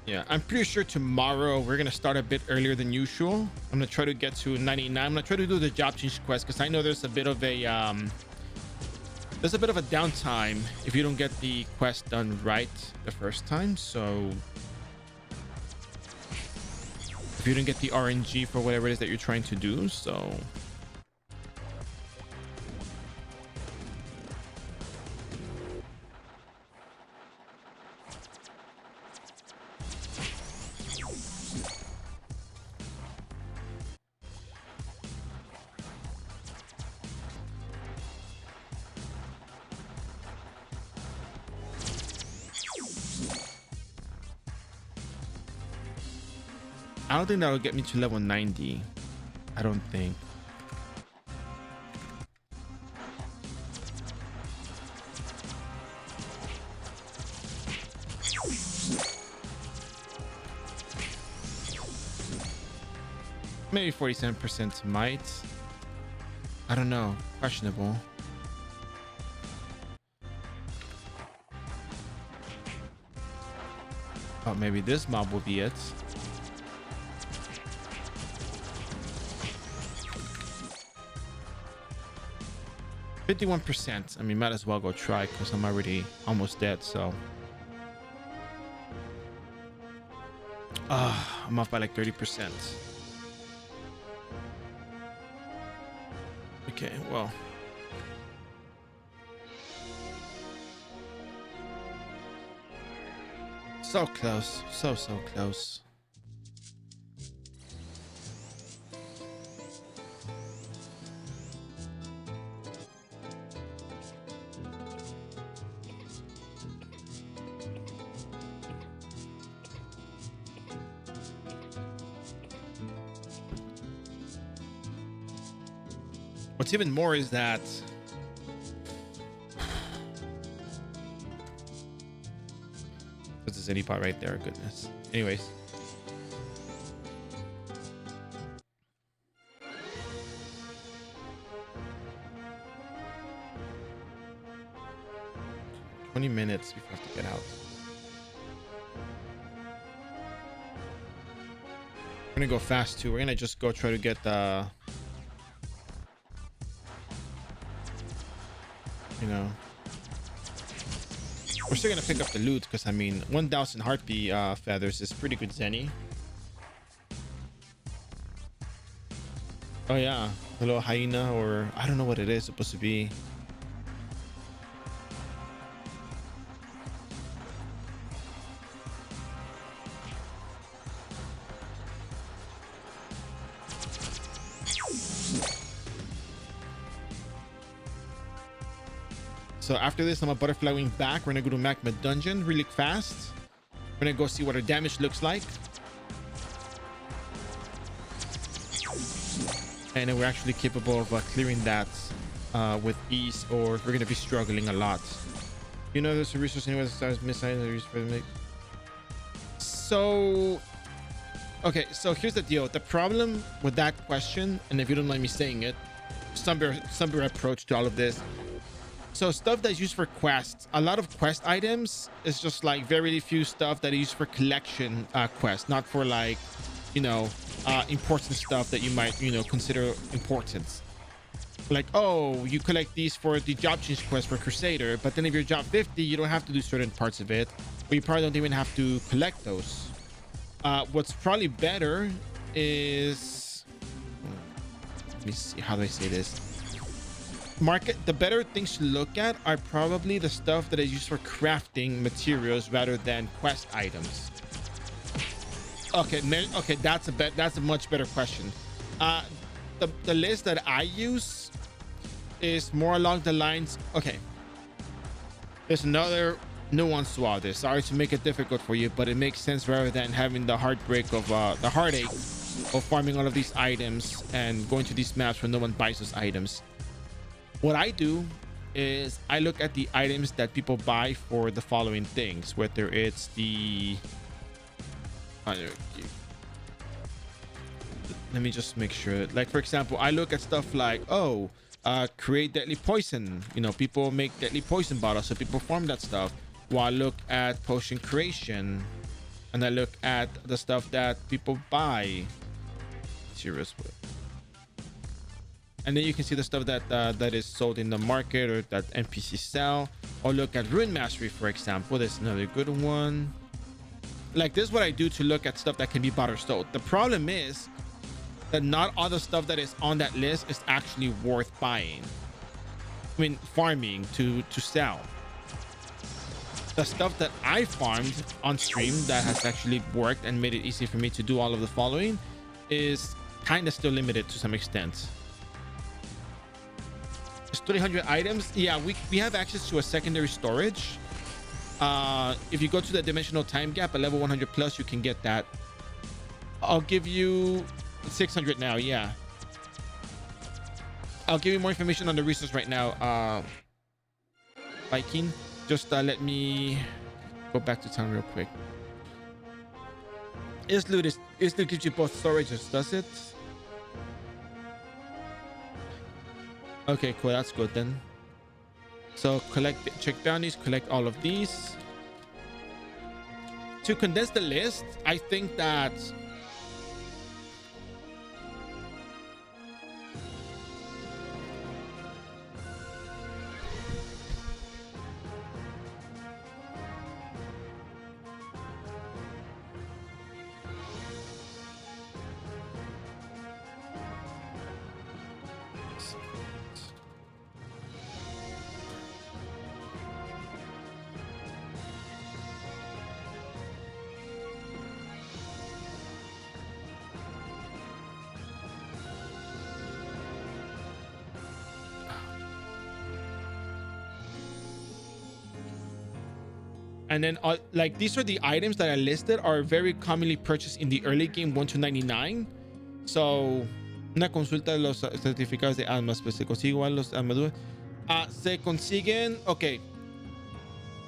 yeah, I'm pretty sure tomorrow we're gonna start a bit earlier than usual. I'm gonna try to get to 99. I'm gonna try to do the job change quest, because I know there's a bit of a downtime if you don't get the quest done right the first time. So if you don't get the RNG for whatever it is that you're trying to do, so I don't think that will get me to level 90. I don't think. Maybe 47% might. I don't know. Questionable. Oh, maybe this mob will be it. %. I mean, might as well go try, because I'm already almost dead. So I'm off by like 30%. Okay, well, so close, so close. What's even more is that this is any part right there. Goodness. Anyways, 20 minutes before I have to get out. We're gonna go fast too. We're gonna just go try to get the, you know, we're still gonna pick up the loot because I mean 1,000 heartbeat feathers is pretty good zenny. Oh yeah, a little hyena, or I don't know what it is supposed to be. So after this, I'm a butterfly wing back. We're gonna go to magma dungeon really fast. We're gonna go see what our damage looks like. And then we're actually capable of clearing that with ease, or we're going to be struggling a lot. You know, there's a resource anywhere that starts missing. So, okay, so here's the deal. The problem with that question, and if you don't mind me saying it, some approach to all of this. So stuff that's used for quests, a lot of quest items is just like very few stuff that is used for collection quests, not for like, you know, important stuff that you might, you know, consider important. Like, oh, you collect these for the job change quest for Crusader, but then if you're job 50, you don't have to do certain parts of it, or you probably don't even have to collect those. What's probably better is, let me see, how do I say this? The better things to look at are probably the stuff that is used for crafting materials rather than quest items. Okay, that's a much better question. The list that I use is more along the lines. Okay, there's another nuance to all this. Sorry to make it difficult for you, but it makes sense rather than having the heartbreak of the heartache of farming all of these items and going to these maps where no one buys those items. What I do is I look at the items that people buy for the following things, whether it's the let me just make sure. Like, for example, I look at stuff like, oh, create deadly poison. You know, people make deadly poison bottles, so people farm that stuff. While I look at potion creation, and I look at the stuff that people buy. Serious. And then you can see the stuff that that is sold in the market or that NPCs sell. Or look at rune mastery, for example. There's another good one. Like, this is what I do to look at stuff that can be bought or sold. The problem is that not all the stuff that is on that list is actually worth buying. I mean, farming to sell. The stuff that I farmed on stream that has actually worked and made it easy for me to do all of the following is kind of still limited to some extent. It's 300 items. Yeah, we have access to a secondary storage. If you go to the dimensional time gap at level 100 plus, you can get that. I'll give you 600 now. Yeah, I'll give you more information on the resource right now. Viking, just let me go back to town real quick. Isloot gives you both storages, does it? Okay, cool. That's good then. So check bounties, collect all of these. To condense the list, I think that and then like these are the items that I listed are very commonly purchased in the early game 1 to 99. So una consulta de los certificados de armas, pues se consiguen los armaduras. Se consiguen, ok,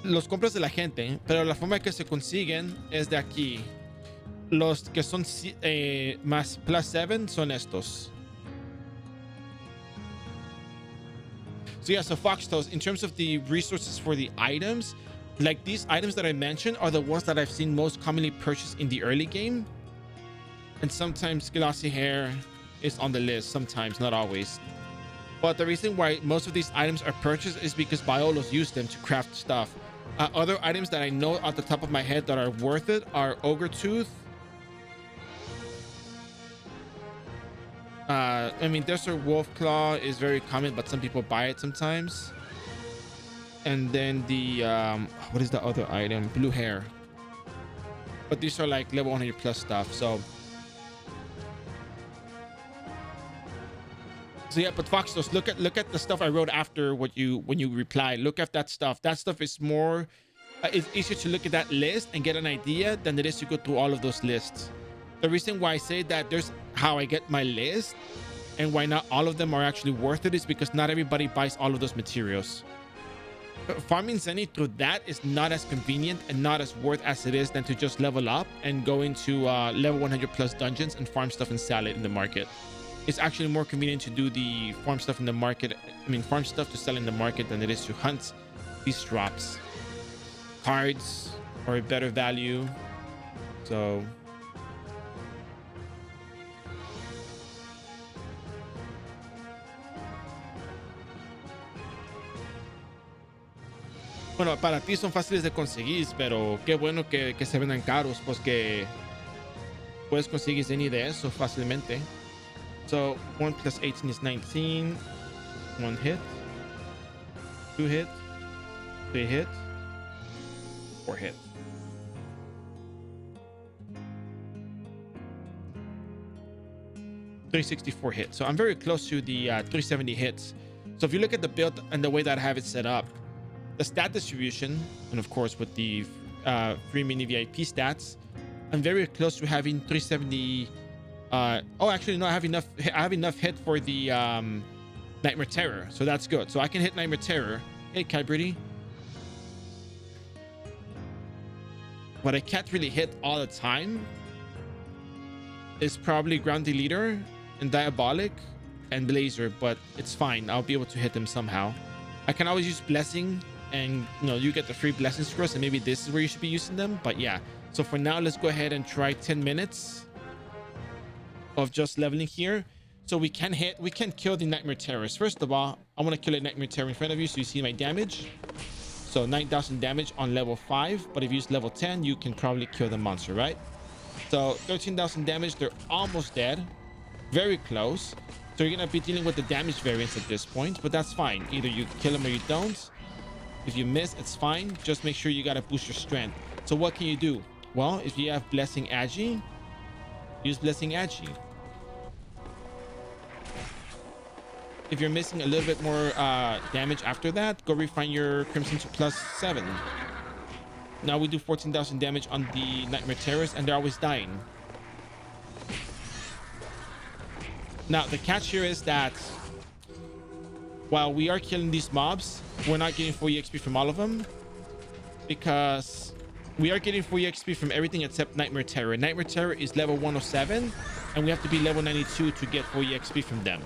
los compras de la gente, pero la forma que se consiguen es de aquí. Los que son más plus 7 son estos. So yeah, so Foxtails, in terms of the resources for the items, like these items that I mentioned are the ones that I've seen most commonly purchased in the early game. And sometimes glossy hair is on the list, sometimes, not always. But the reason why most of these items are purchased is because Biolos use them to craft stuff. Other items that I know off the top of my head that are worth it are Ogre Tooth. I mean, Desert Wolf Claw is very common, but some people buy it sometimes. And then the what is the other item? Blue hair. But these are like level 100 plus stuff. So yeah, but Foxtos, look at the stuff I wrote after when you reply. Look at that stuff. That stuff is more. It's easier to look at that list and get an idea than it is to go through all of those lists. The reason why I say that there's how I get my list and why not all of them are actually worth it is because not everybody buys all of those materials. Farming Zenny through that is not as convenient and not as worth as it is than to just level up and go into level 100 plus dungeons and farm stuff and sell it in the market. It's actually more convenient to do the farm stuff in the market. I mean, farm stuff to sell in the market than it is to hunt these drops. Cards are a better value. So bueno, para ti son fáciles de conseguir, pero qué bueno que se vendan caros, pues que puedes conseguir any de eso fácilmente. So 1 plus 18 is 19. 1 hit, 2 hit, 3 hit, 4 hit. $364 hits. So I'm very close to the 370 hits. So if you look at the build and the way that I have it set up, the stat distribution, and of course with the free mini VIP stats, I'm very close to having 370. Oh, actually, no, I have enough hit for the Nightmare Terror, so that's good. So I can hit Nightmare Terror. Hey, Kybrity. What I can't really hit all the time is probably Ground Deleter and Diabolic and Blazer, but it's fine. I'll be able to hit them somehow. I can always use Blessing, and you get the free Blessing Scrolls, and maybe this is where you should be using them. But yeah, so for now, let's go ahead and try 10 minutes of just leveling here. So we can kill the Nightmare Terrors. First of all, I want to kill a Nightmare Terror in front of you so you see my damage. So 9,000 damage on level 5, but if you use level 10, you can probably kill the monster, right? So 13,000 damage. They're almost dead, very close. So you're gonna be dealing with the damage variance at this point, but that's fine. Either you kill them or you don't. If you miss, it's fine. Just make sure you gotta boost your strength. So what can you do? Well, if you have Blessing Agi, use Blessing Agi. If you're missing a little bit more damage after that, go refine your Crimson to +7. Now we do 14,000 damage on the Nightmare Terrors, and they're always dying. Now, the catch here is that while we are killing these mobs, we're not getting 4 EXP from all of them, because we are getting 4 EXP from everything except Nightmare Terror. Nightmare Terror is level 107, and we have to be level 92 to get 4 EXP from them.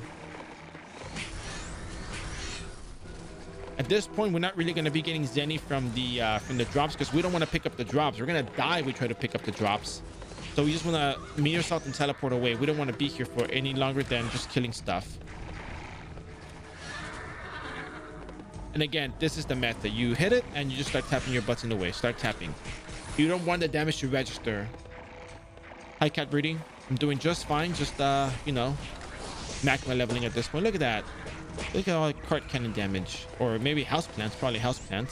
At this point, we're not really going to be getting Zenny from the drops, because we don't want to pick up the drops. We're going to die if we try to pick up the drops. So we just want to Meteor Salt and teleport away. We don't want to be here for any longer than just killing stuff. And again, this is the method. You hit it and you just start tapping your button away. Start tapping. You don't want the damage to register. Hi, Cat Breeding. I'm doing just fine. Just, magma leveling at this point. Look at that. Look at all the cart cannon damage. Or maybe houseplants. Probably houseplants.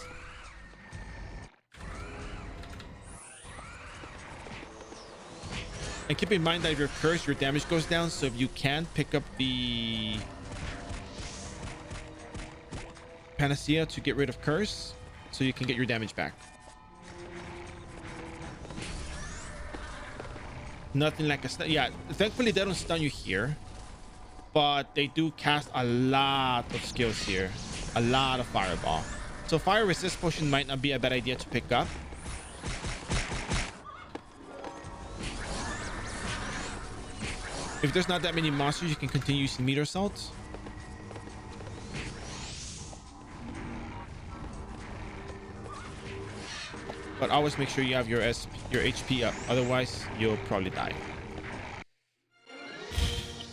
And keep in mind that if you're cursed, your damage goes down. So if you can, pick up the Panacea to get rid of curse, so you can get your damage back. Nothing like a stun. Yeah, thankfully they don't stun you here, but they do cast a lot of skills here. A lot of fireball. So fire resist potion might not be a bad idea to pick up. If there's not that many monsters, you can continue using Meteor Salt. but always make sure you have your HP up. Otherwise, you'll probably die.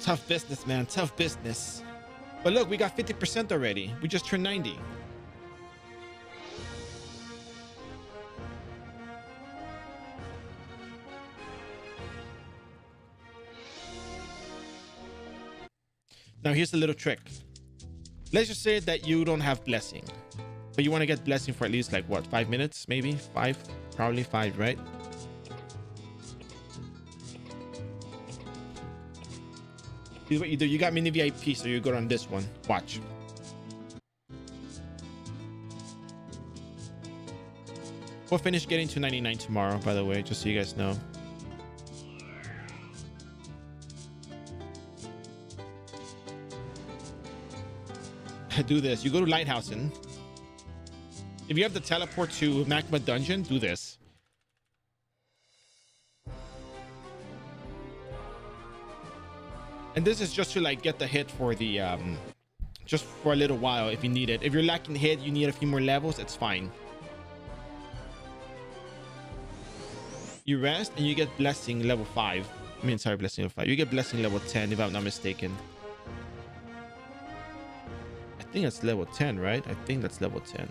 Tough business, man. Tough business. But look, we got 50% already. We just turned 90. Now here's a little trick. Let's just say that you don't have blessing, but you want to get blessing for at least like what, 5 minutes, maybe 5, probably 5, right? Here's what you do. You got mini VIP, so you go on this one. Watch. We'll finish getting to 99 tomorrow, by the way, just so you guys know. Do this. You go to Lighthousen. If you have the teleport to Magma Dungeon, do this. And this is just to like get the hit for the just for a little while if you need it. If you're lacking hit, you need a few more levels, it's fine. You rest and you get blessing level 5. I mean, sorry, blessing level 5. You get blessing level 10 if I'm not mistaken. I think that's level 10, right? I think that's level 10.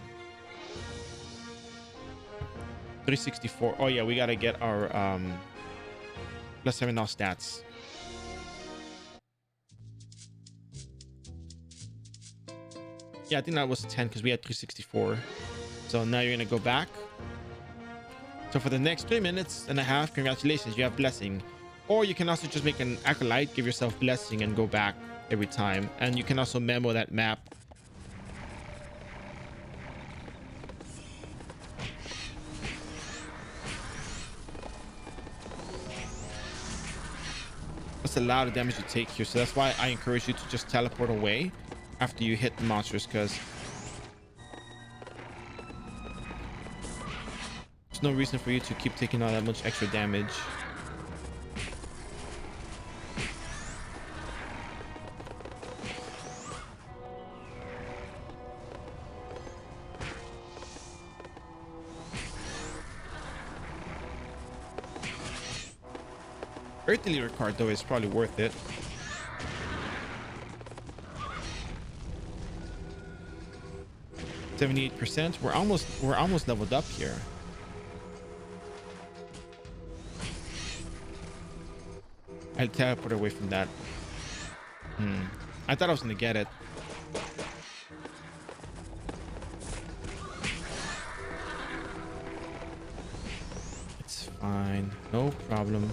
364. Oh yeah, we gotta get our +7 now stats. Yeah, I think that was 10 because we had 364. So now you're gonna go back. So for the next 3 minutes and a half, congratulations, you have blessing. Or you can also just make an acolyte, give yourself blessing, and go back every time. And you can also memo that map. That's a lot of damage to take here, so that's why I encourage you to just teleport away after you hit the monsters, because there's no reason for you to keep taking all that much extra damage. Earth Deleter card though is probably worth it. %78%. We're almost leveled up here. I'll teleport away from that. I thought I was gonna get it. It's fine, no problem.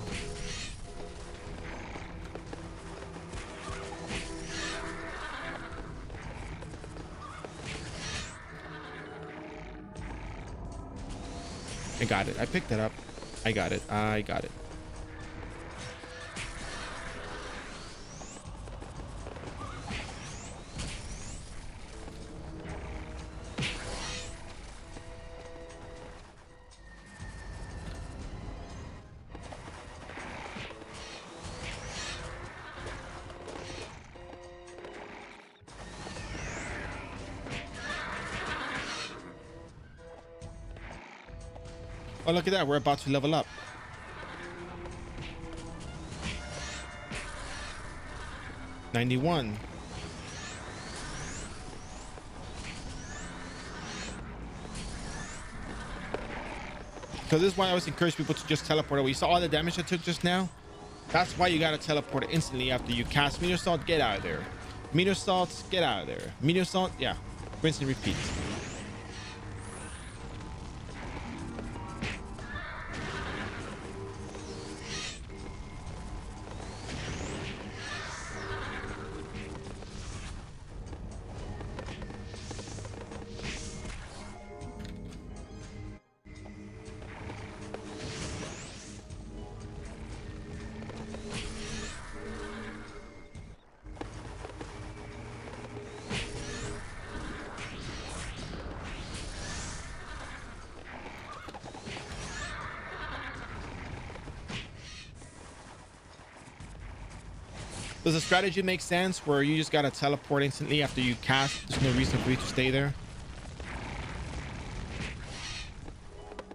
I got it. I picked it up. I got it. I got it. Oh, look at that. We're about to level up. $91. So this is why I always encourage people to just teleport away. You saw all the damage I took just now? That's why you gotta teleport instantly after you cast Meteor Salt. Get out of there. Meteor Salt, get out of there. Meteor Salt, yeah. Rinse and repeat. Does the strategy make sense where you just gotta teleport instantly after you cast? There's no reason for you to stay there.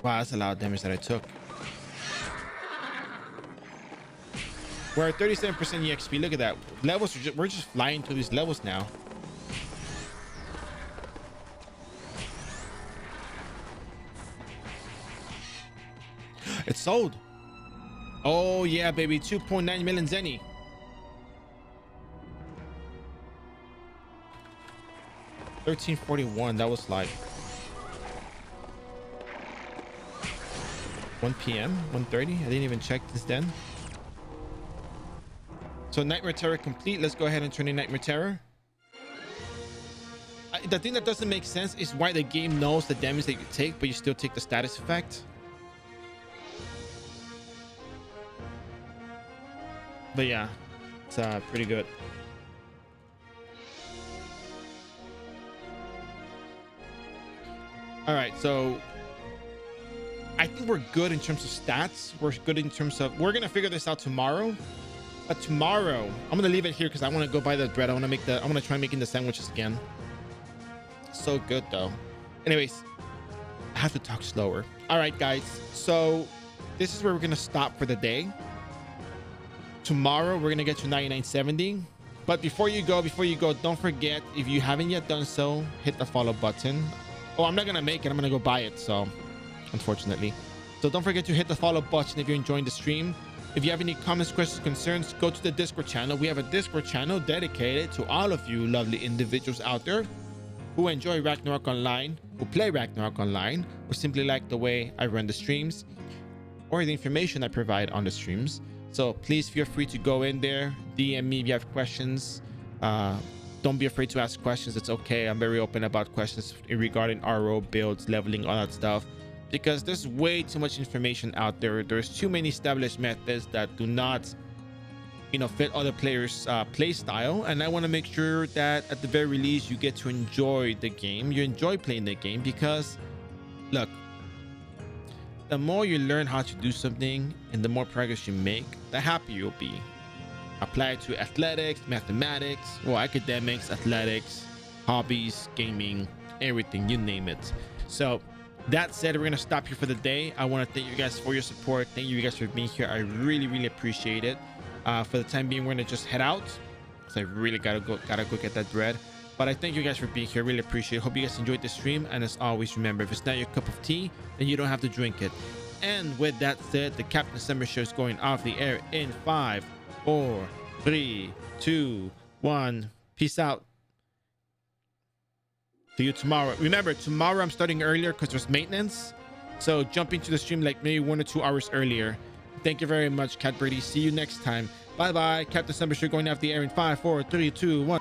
Wow, that's a lot of damage that I took. We're at 37% EXP. Look at that. Levels are we're just flying through these levels now. It's sold. Oh yeah, baby. 2.9 million zenny. $13.41. That was like 1 p.m. 1:30. I didn't even check this then. So Nightmare Terror complete. Let's go ahead and turn in Nightmare Terror. The thing that doesn't make sense is why the game knows the damage that you take, but you still take the status effect. But yeah, it's pretty good. All right, so I think we're good in terms of stats. We're good in terms of, we're gonna figure this out tomorrow. But tomorrow, I'm gonna leave it here because I want to go buy the bread. I'm gonna try making the sandwiches again. So good though. Anyways, I have to talk slower. All right, guys. So this is where we're gonna stop for the day. Tomorrow we're gonna get to 99.70. But before you go, don't forget, if you haven't yet done so, hit the follow button. Oh, I'm not gonna make it. I'm gonna go buy it. So, unfortunately. So don't forget to hit the follow button if you're enjoying the stream. If you have any comments, questions, concerns, go to the Discord channel. We have a Discord channel dedicated to all of you lovely individuals out there who enjoy Ragnarok Online, who play Ragnarok Online, or simply like the way I run the streams or the information I provide on the streams. So please feel free to go in there, DM me if you have questions. Don't be afraid to ask questions. It's okay. I'm very open about questions regarding iRO builds, leveling, all that stuff, because there's way too much information out there. There's too many established methods that do not, fit other players' play style. And I want to make sure that at the very least, you get to enjoy the game. You enjoy playing the game because, look, the more you learn how to do something and the more progress you make, the happier you'll be. Apply it to athletics, mathematics, or academics, athletics, hobbies, gaming, everything, you name it. So that said, we're gonna stop here for the day. I want to thank you guys for your support. Thank you guys for being here. I really appreciate it. For the time being, we're gonna just head out because I really gotta go get that bread. But I thank you guys for being here. Really appreciate it. Hope you guys enjoyed the stream. And as always, remember, if it's not your cup of tea, then you don't have to drink it. And with that said, the Captain Summer Show is going off the air in 5, 4, 3, 2, 1. Peace out. See you tomorrow. Remember, tomorrow I'm starting earlier because there's maintenance. So jump into the stream like maybe 1 or 2 hours earlier. Thank you very much, Cat Birdie. See you next time. Bye bye. Captain Summer Show going off the air in 5, 4, 3, 2, 1.